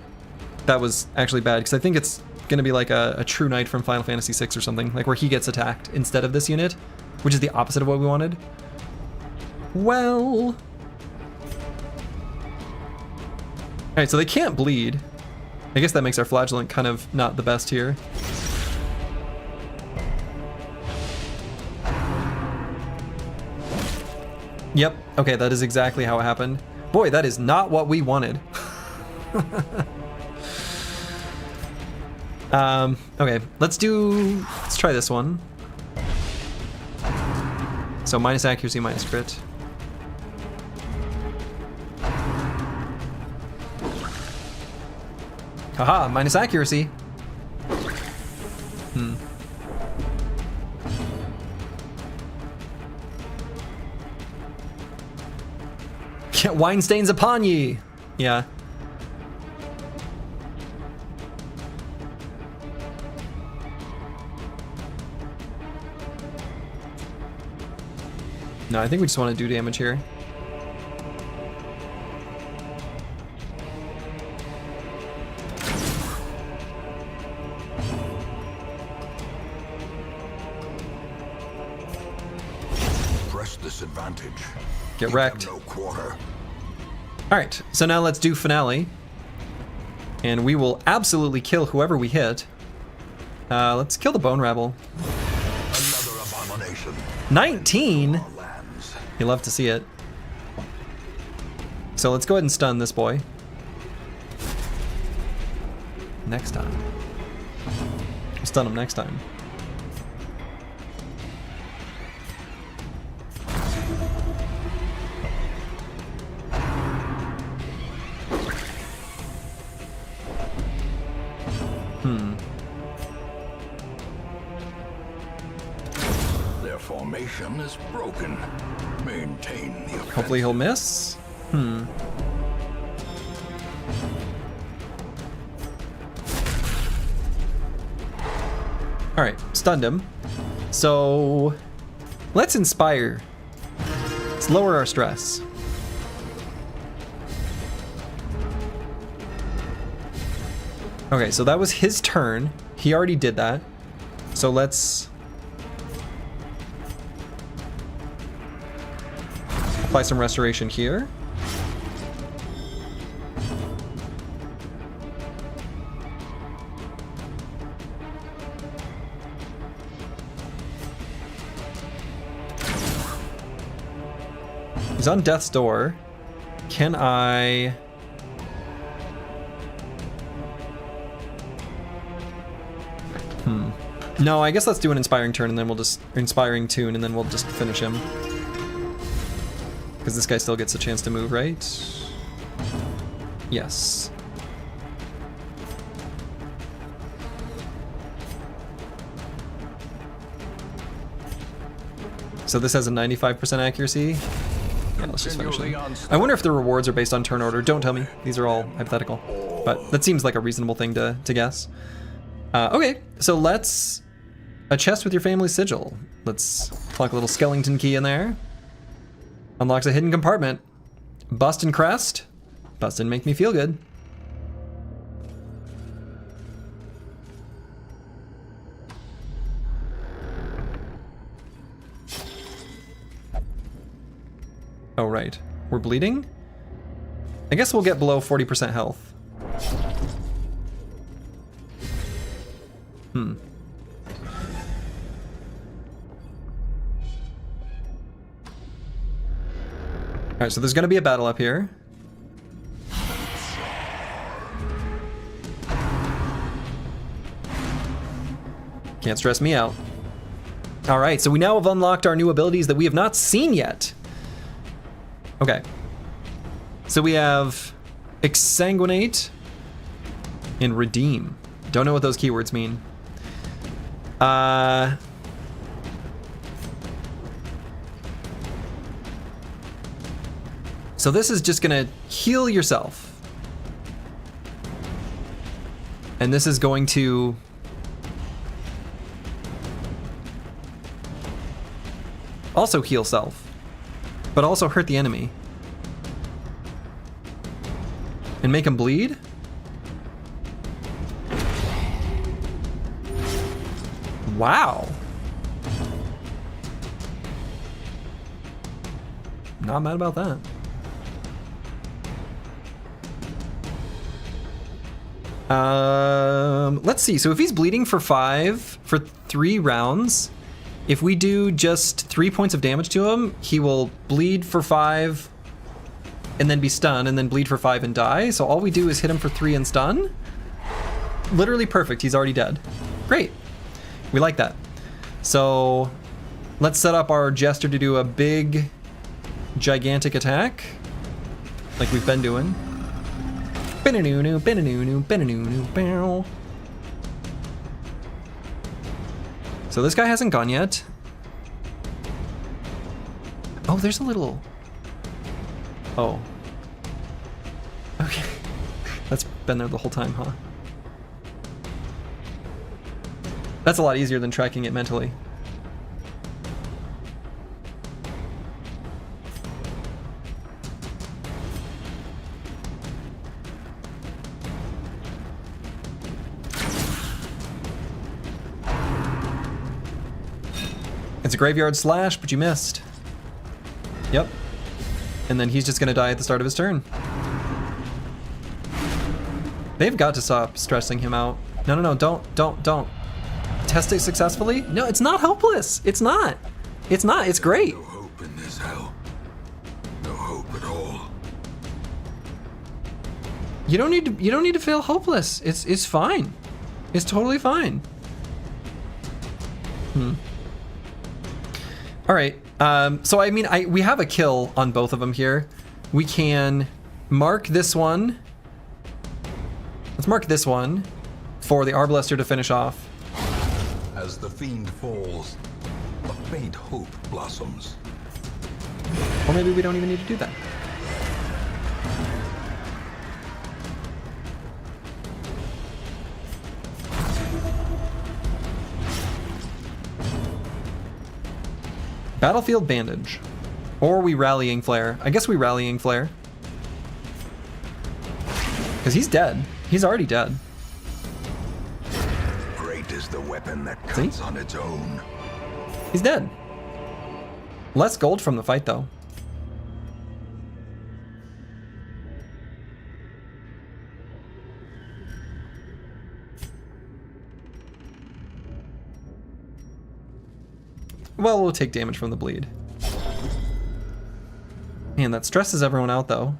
that was actually bad, because I think it's going to be like a true knight from Final Fantasy VI or something, like where he gets attacked instead of this unit, which is the opposite of what we wanted. Well... Alright, so they can't bleed. I guess that makes our flagellant kind of not the best here. Yep, okay, that is exactly how it happened. Boy, that is not what we wanted. Okay, let's try this one. So minus accuracy, minus crit. Haha, minus accuracy. Wine stains upon ye. Yeah. No, I think we just want to do damage here. Press this advantage. Get wrecked. No quarter. Alright, so now let's do finale. And we will absolutely kill whoever we hit. Let's kill the Bone Rabble. Another abomination. 19? Our lands. You love to see it. So let's go ahead and stun this boy. Next time. We'll stun him next time. Their formation is broken. Maintain the offensive. Hopefully he'll miss. Alright, stunned him. So let's inspire. Let's lower our stress. Okay, so that was his turn. He already did that. So let's apply some restoration here. He's on death's door. Can I... No, I guess let's do an inspiring turn and then we'll just... Inspiring tune and then we'll just finish him. Because this guy still gets a chance to move, right? Yes. So this has a 95% accuracy. Yeah, let's just finish him. I wonder if the rewards are based on turn order. Don't tell me. These are all hypothetical. But that seems like a reasonable thing to guess. Okay, so let's... A chest with your family sigil. Let's plunk a little skeleton key in there. Unlocks a hidden compartment. Bust and crest. Bust and make me feel good. Oh, right. We're bleeding? I guess we'll get below 40% health. Alright, so there's gonna be a battle up here. Can't stress me out. Alright, so we now have unlocked our new abilities that we have not seen yet. Okay. So we have Exsanguinate and Redeem. Don't know what those keywords mean. So this is just gonna heal yourself. And this is going to also heal self, but also hurt the enemy. And make him bleed? Wow. Not mad about that. Let's see. So if he's bleeding for 3 rounds, if we do just 3 points of damage to him, he will bleed for 5 and then be stunned and then bleed for 5 and die. So all we do is hit him for 3 and stun. Literally perfect. He's already dead. Great. We like that. So let's set up our Jester to do a big, gigantic attack like we've been doing. So this guy hasn't gone yet. Oh, there's a little... Oh. Okay. That's been there the whole time, huh? That's a lot easier than tracking it mentally. It's a graveyard slash, but you missed. Yep. And then he's just gonna die at the start of his turn. They've got to stop stressing him out. No, don't. Test it successfully? No, it's not hopeless. It's not. It's not. It's great. No hope in this hell. No hope at all. You don't need to feel hopeless. It's fine. It's totally fine. All right. So I mean, we have a kill on both of them here. We can mark this one. Let's mark this one for the Arbalester to finish off. As the fiend falls, a faint hope blossoms. Or maybe we don't even need to do that. Battlefield Bandage. Or we Rallying Flare. I guess we Rallying Flare. Because he's dead. He's already dead. Great is the weapon that cuts on its own. He's dead. Less gold from the fight, though. Well, we'll take damage from the bleed. Man, that stresses everyone out, though.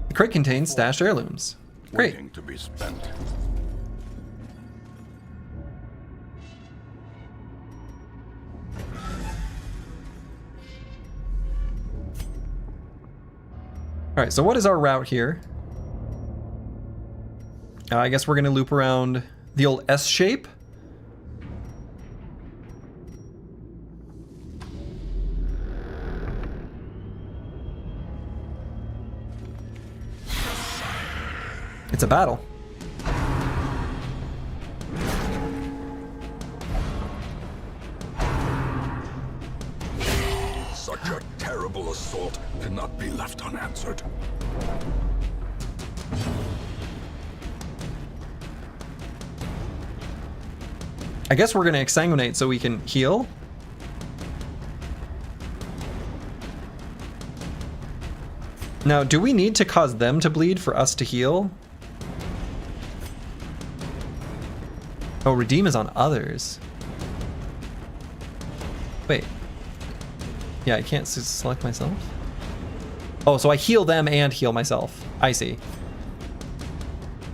The crate contains stashed heirlooms. Great. Waiting to be spent. All right, so what is our route here? I guess we're gonna loop around the old S shape. It's a battle. Such a terrible assault cannot be left unanswered. I guess we're gonna exsanguinate so we can heal. Now, do we need to cause them to bleed for us to heal? Oh, redeem is on others. Wait. Yeah, I can't select myself. Oh, so I heal them and heal myself. I see.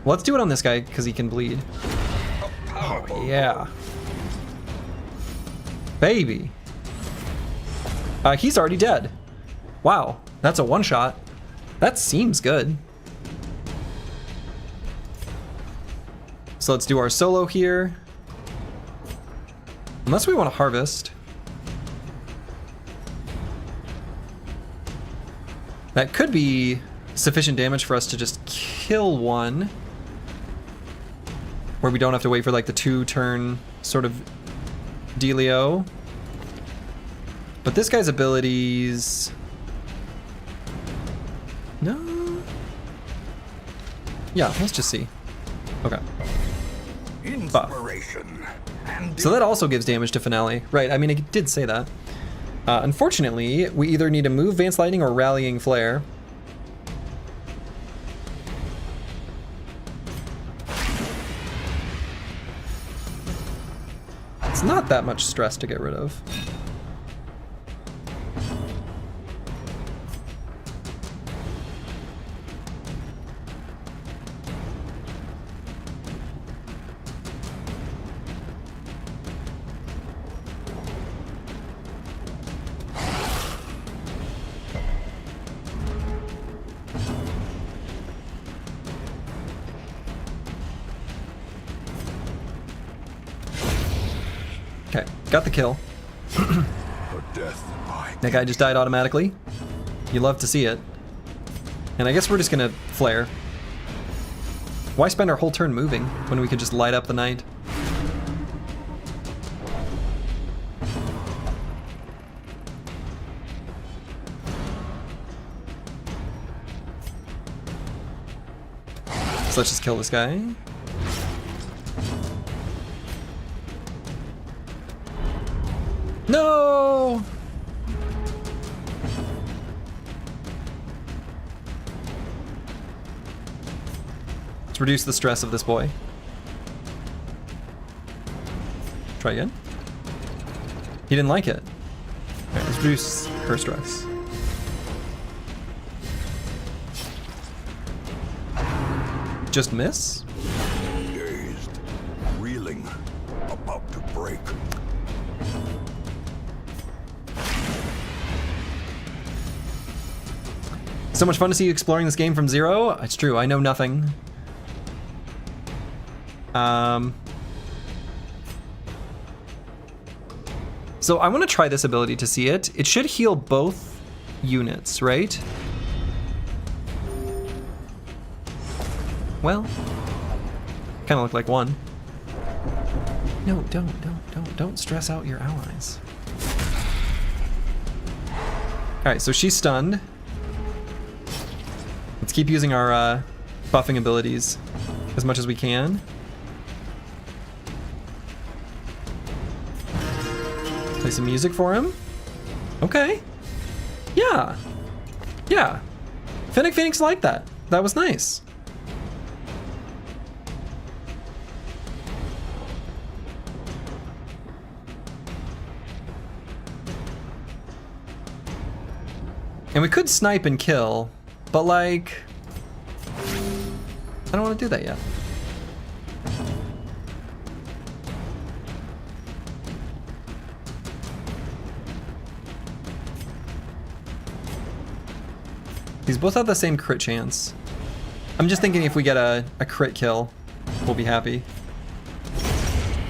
Let's do it on this guy because he can bleed. Oh, yeah. Baby. He's already dead. Wow, that's a one-shot. That seems good. So let's do our solo here. Unless we want to harvest. That could be sufficient damage for us to just kill one. Where we don't have to wait for like the 2-turn sort of dealio. But this guy's abilities... No? Yeah, let's just see. Okay. Inspiration. And So that also gives damage to Finale. Right, I mean, it did say that. Unfortunately, we either need to move Vance Lightning or Rallying Flare. It's not that much stress to get rid of. Okay, got the kill. A death by That guy just died automatically. You love to see it. And I guess we're just gonna flare. Why spend our whole turn moving when we could just light up the night? So let's just kill this guy. No! Let's reduce the stress of this boy. Try again. He didn't like it. Alright, let's reduce her stress. Just miss? Dazed, reeling, about to break. So much fun to see you exploring this game from zero. It's true, I know nothing. So I want to try this ability to see it. It should heal both units, right? Well, kind of look like one. No, don't stress out your allies. All right, so she's stunned. Let's keep using our buffing abilities as much as we can. Play some music for him. Okay. Yeah. Yeah. Fennec Phoenix liked that. That was nice. And we could snipe and kill, but like, I don't want to do that yet. These both have the same crit chance. I'm just thinking if we get a crit kill, we'll be happy.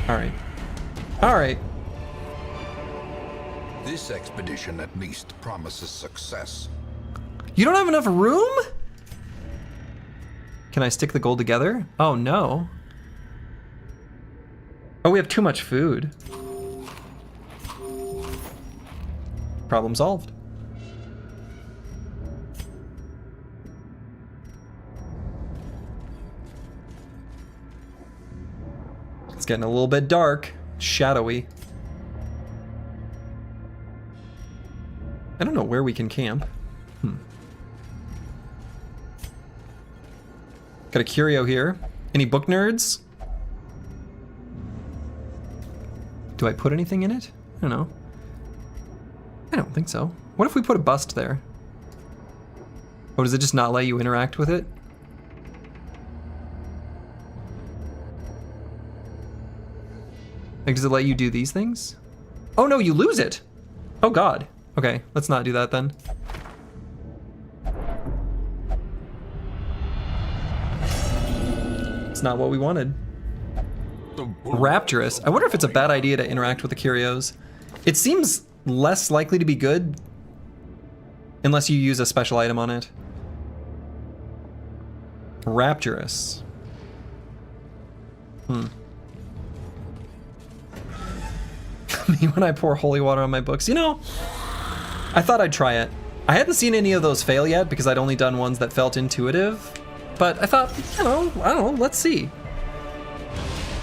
Alright. Alright. This expedition at least promises success. You don't have enough room? Can I stick the gold together? Oh no. Oh, we have too much food. Problem solved. It's getting a little bit dark, shadowy. I don't know where we can camp. Got a curio here. Any book nerds? Do I put anything in it? I don't know. I don't think so. What if we put a bust there? Oh, does it just not let you interact with it? Like, does it let you do these things? Oh no, you lose it! Oh god. Okay, let's not do that then. It's not what we wanted. Rapturous. I wonder if it's a bad idea to interact with the curios. It seems less likely to be good unless you use a special item on it. Rapturous. Me when I pour holy water on my books. You know, I thought I'd try it. I hadn't seen any of those fail yet because I'd only done ones that felt intuitive. But I thought, you know, I don't know, let's see.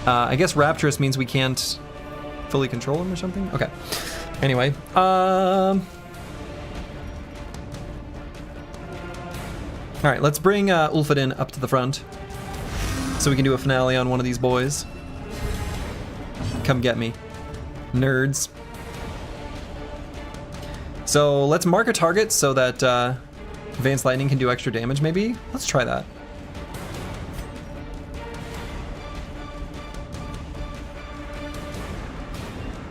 I guess Rapturous means we can't fully control him or something? Okay. Anyway, all right, let's bring Ulfadin up to the front so we can do a finale on one of these boys. Come get me, nerds. So let's mark a target so that Advanced Lightning can do extra damage, maybe? Let's try that.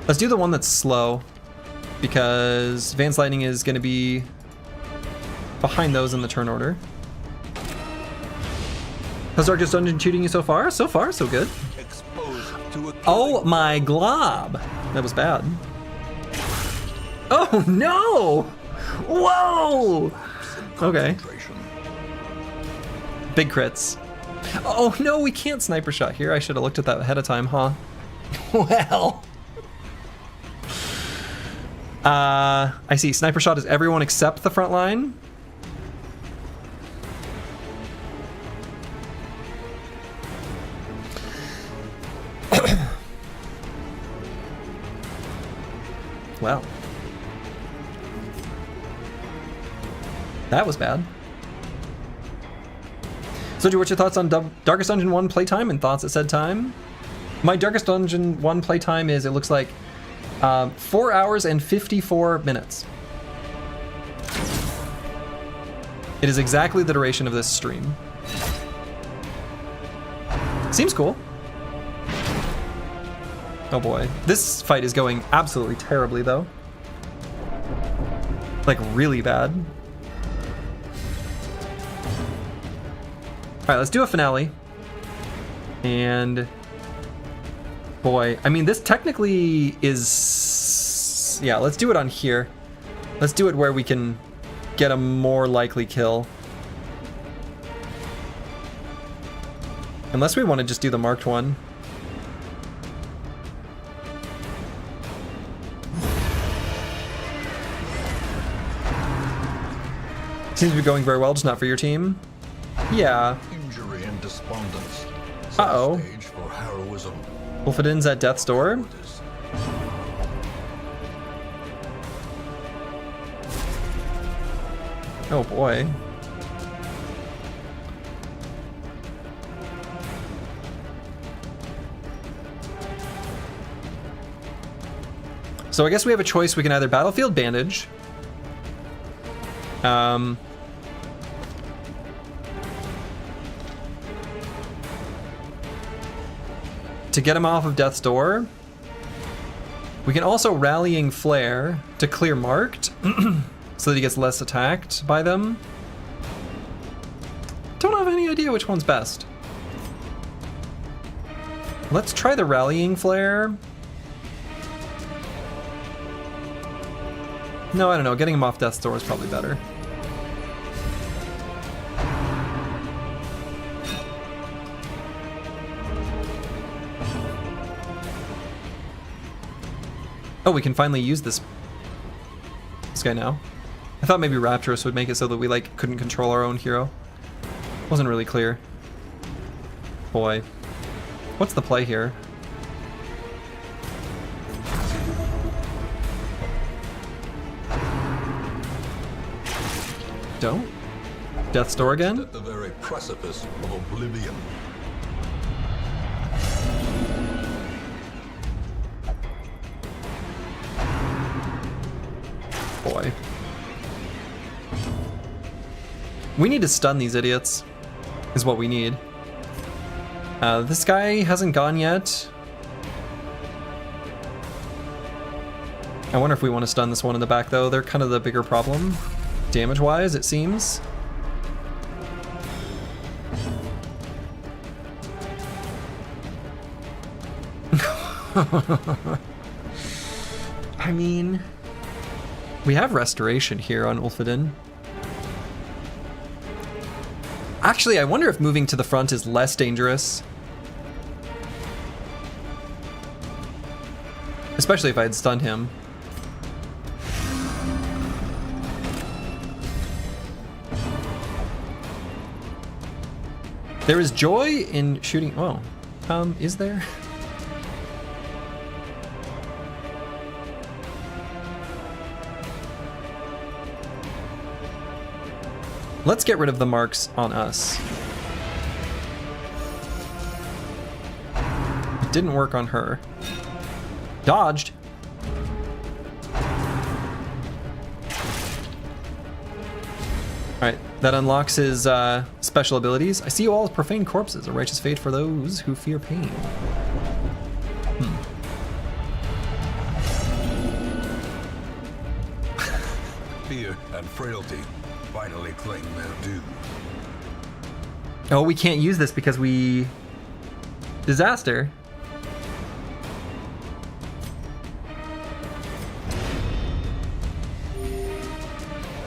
Let's do the one that's slow, because Advanced Lightning is going to be behind those in the turn order. How's Darkest Dungeon treating you so far? So far, so good. Oh my glob! That was bad. Oh no! Whoa! Okay. Big crits. Oh no, we can't sniper shot here. I should have looked at that ahead of time, huh? Well. I see. Sniper shot is everyone except the front line. Well. That was bad. So, what's your thoughts on Darkest Dungeon 1 playtime and thoughts at said time? My Darkest Dungeon 1 playtime is, it looks like, 4 hours and 54 minutes. It is exactly the duration of this stream. Seems cool. Oh boy. This fight is going absolutely terribly though. Like really bad. Alright, let's do a finale. And boy, I mean, this technically is... Yeah, let's do it on here. Let's do it where we can get a more likely kill. Unless we want to just do the marked one. Seems to be going very well, just not for your team. Yeah. Injury and despondence. Uh-oh. Stage for heroism. Ulfadin's at death's door. Oh boy. So I guess we have a choice. We can either Battlefield Bandage. To get him off of Death's Door. We can also Rallying Flare to clear marked so that he gets less attacked by them. Don't have any idea which one's best. Let's try the Rallying Flare. No, I don't know. Getting him off Death's Door is probably better. Oh, we can finally use this guy now. I thought maybe Rapturous would make it so that we like couldn't control our own hero. Wasn't really clear. Boy. What's the play here? Don't? Death's Door again? At the very precipice of oblivion. Boy. We need to stun these idiots, is what we need. This guy hasn't gone yet. I wonder if we want to stun this one in the back, though. They're kind of the bigger problem, damage-wise, it seems. I mean, we have restoration here on Ulfheden. Actually, I wonder if moving to the front is less dangerous. Especially if I had stunned him. There is joy in shooting. Oh, is there? Let's get rid of the marks on us. It didn't work on her. Dodged. Alright, that unlocks his special abilities. I see you all as profane corpses, a righteous fate for those who fear pain. Fear and frailty finally claim their due. Oh, we can't use this because we... Disaster.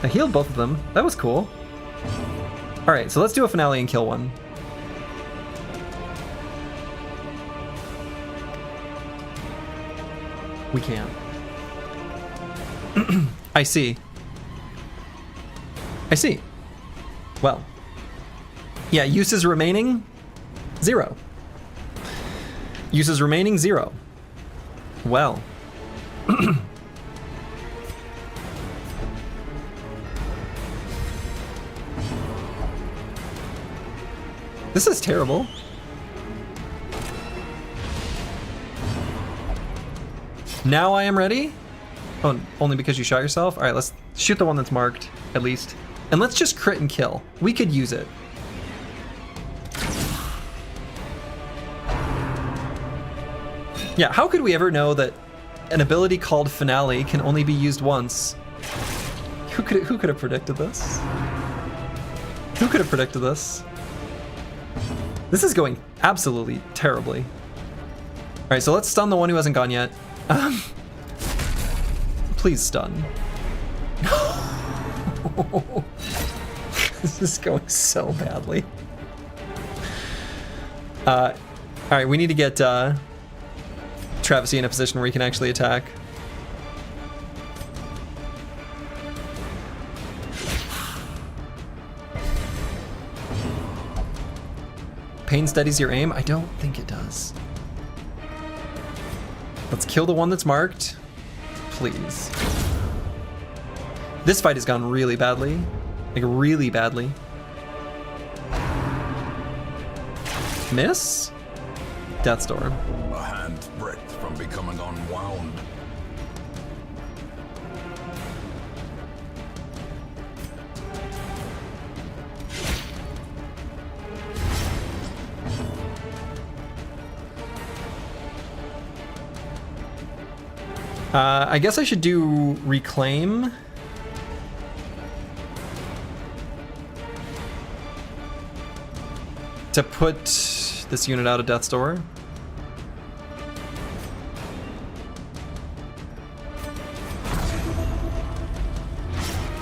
I healed both of them. That was cool. Alright, so let's do a finale and kill one. We can't. I see. I see. Well. Yeah, uses remaining, 0. Uses remaining, 0. Well. This is terrible. Now I am ready? Oh, only because you shot yourself? Alright, let's shoot the one that's marked, at least. And let's just crit and kill. We could use it. Yeah, how could we ever know that an ability called Finale can only be used once? Who could have predicted this? Who could have predicted this? This is going absolutely terribly. Alright, so let's stun the one who hasn't gone yet. Please stun. This is going so badly. Alright, we need to get Travesty in a position where he can actually attack. Pain steadies your aim? I don't think it does. Let's kill the one that's marked. Please. This fight has gone really badly. Like, really badly. Miss? Death's Door. A hand's breadth from becoming unwound. I guess I should do Reclaim. To put this unit out of Death's Door.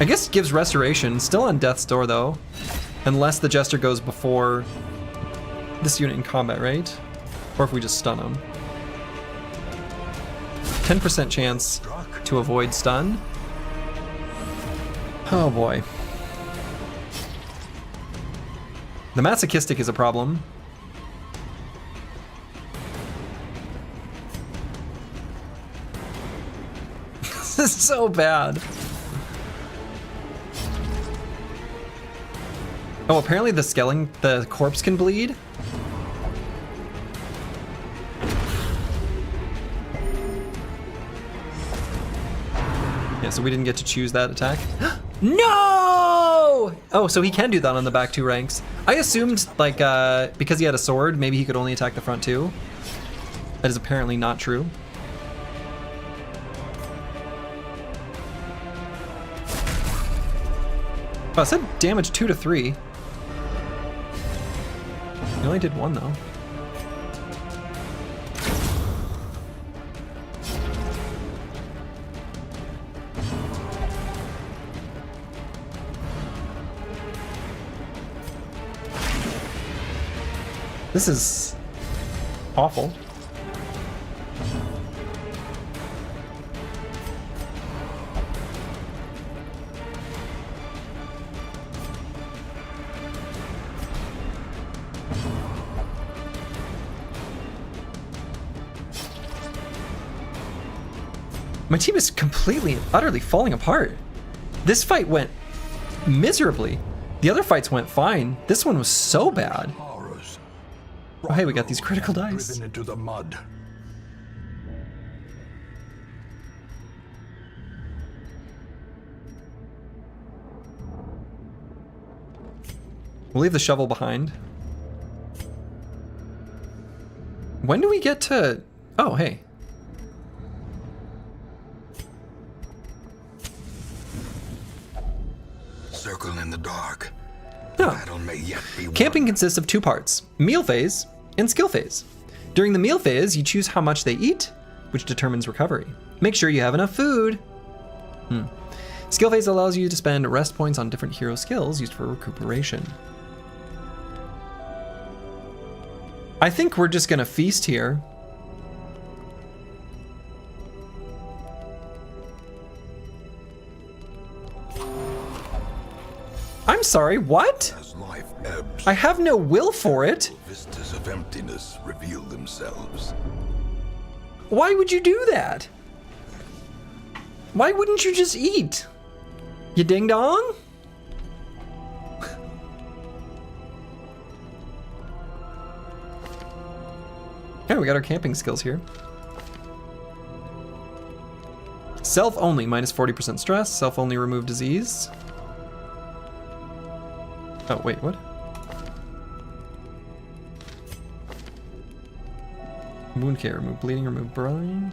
I guess it gives restoration, still on Death's Door though. Unless the Jester goes before this unit in combat, right? Or if we just stun him. 10% chance to avoid stun. Oh boy. The masochistic is a problem. This is so bad. Oh, apparently the corpse can bleed. Yeah, so we didn't get to choose that attack. No! Oh, so he can do that on the back 2 ranks. I assumed, like, because he had a sword, maybe he could only attack the front 2. That is apparently not true. Oh, I said damage 2 to 3. He only did 1 though. This is awful. My team is completely and utterly falling apart. This fight went miserably. The other fights went fine. This one was so bad. Horrors. Oh, hey, we got these critical dice. Driven into the mud. We'll leave the shovel behind. When do we get to... Oh, hey. Circle in the dark. Oh. Battle may yet be won. Camping consists of 2 parts, meal phase and skill phase. During the meal phase, you choose how much they eat, which determines recovery. Make sure you have enough food. Skill phase allows you to spend rest points on different hero skills used for recuperation. I think we're just gonna feast here. I'm sorry, what? As life ebbs, I have no will for it. vistas of emptiness reveal themselves. Why would you do that? Why wouldn't you just eat? You ding dong? Yeah, we got our camping skills here. Self only, minus 40% stress. Self only remove disease. Oh, wait, what? Wound care, remove bleeding, remove blind.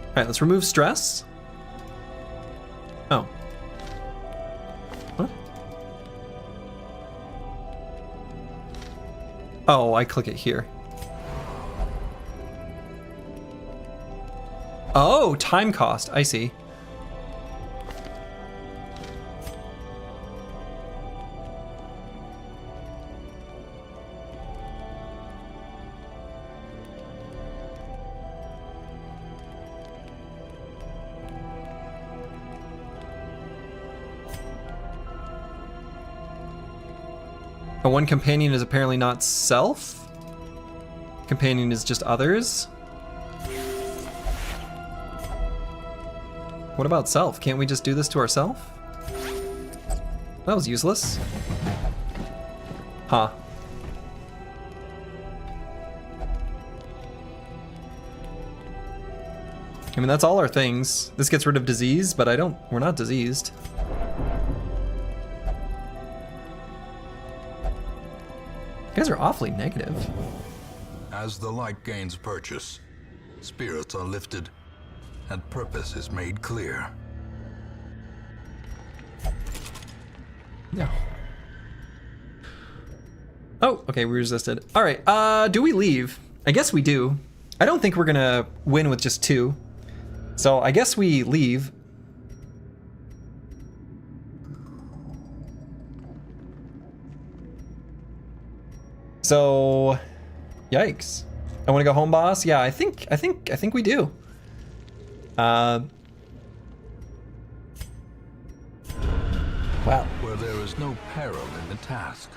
Alright, let's remove stress. Oh. What? Oh, I click it here. Oh, time cost. I see. Oh, one companion is apparently not self. Companion is just others. What about self? Can't we just do this to ourselves? That was useless. Huh. I mean, that's all our things. This gets rid of disease, but we're not diseased. You guys are awfully negative. As the light gains purchase, spirits are lifted, and purpose is made clear. Yeah. Oh, okay, we resisted. All right, do we leave? I guess we do. I don't think we're gonna win with just 2. So I guess we leave. So, yikes. I want to go home, boss. Yeah, I think we do. Wow. Where there is no peril in the task,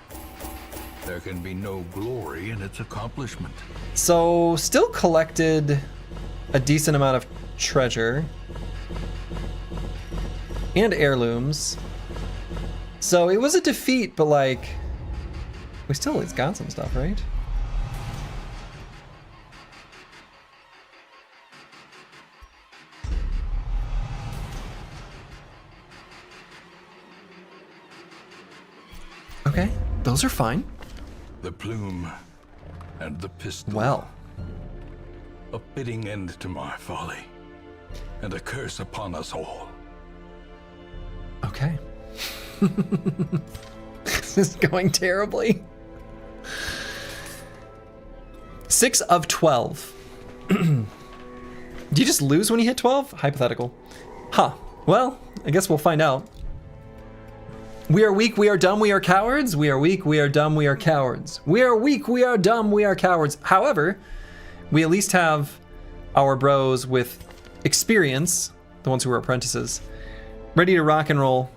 there can be no glory in its accomplishment. So, still collected a decent amount of treasure. And heirlooms. So, it was a defeat, but like... we still at least got some stuff, right? Okay, those are fine. The plume and the pistol. Well, A fitting end to my folly, and a curse upon us all. okay. This is going terribly. 6 of 12. Do you just lose when you hit 12? Hypothetical. Huh. Well, I guess we'll find out. We are weak, we are dumb, we are cowards. We are weak, we are dumb, we are cowards. We are weak, we are dumb, we are cowards. However, we at least have our bros with experience, the ones who are apprentices, ready to rock and roll.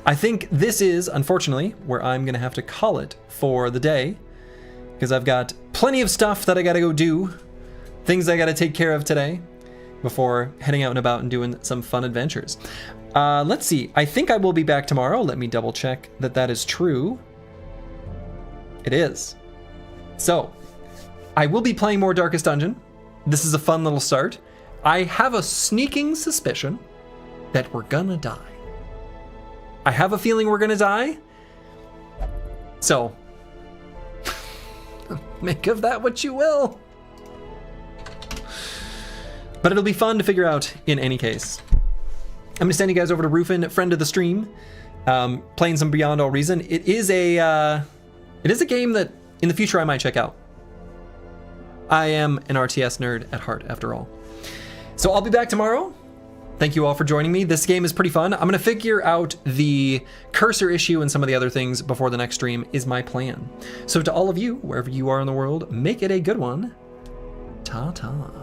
I think this is, unfortunately, where I'm gonna have to call it for the day, because I've got plenty of stuff that I gotta go do, things I gotta take care of today before heading out and about and doing some fun adventures. Let's see. I think I will be back tomorrow. Let me double check that that is true. It is. So, I will be playing more Darkest Dungeon. This is a fun little start. I have a sneaking suspicion that we're gonna die. I have a feeling we're gonna die. So, make of that what you will. But it'll be fun to figure out in any case. I'm gonna send you guys over to Rufin, friend of the stream, playing some Beyond All Reason. It is a game that in the future I might check out. I am an RTS nerd at heart, after all. So I'll be back tomorrow. Thank you all for joining me. This game is pretty fun. I'm gonna figure out the cursor issue and some of the other things before the next stream is my plan. So to all of you, wherever you are in the world, make it a good one. Ta-ta.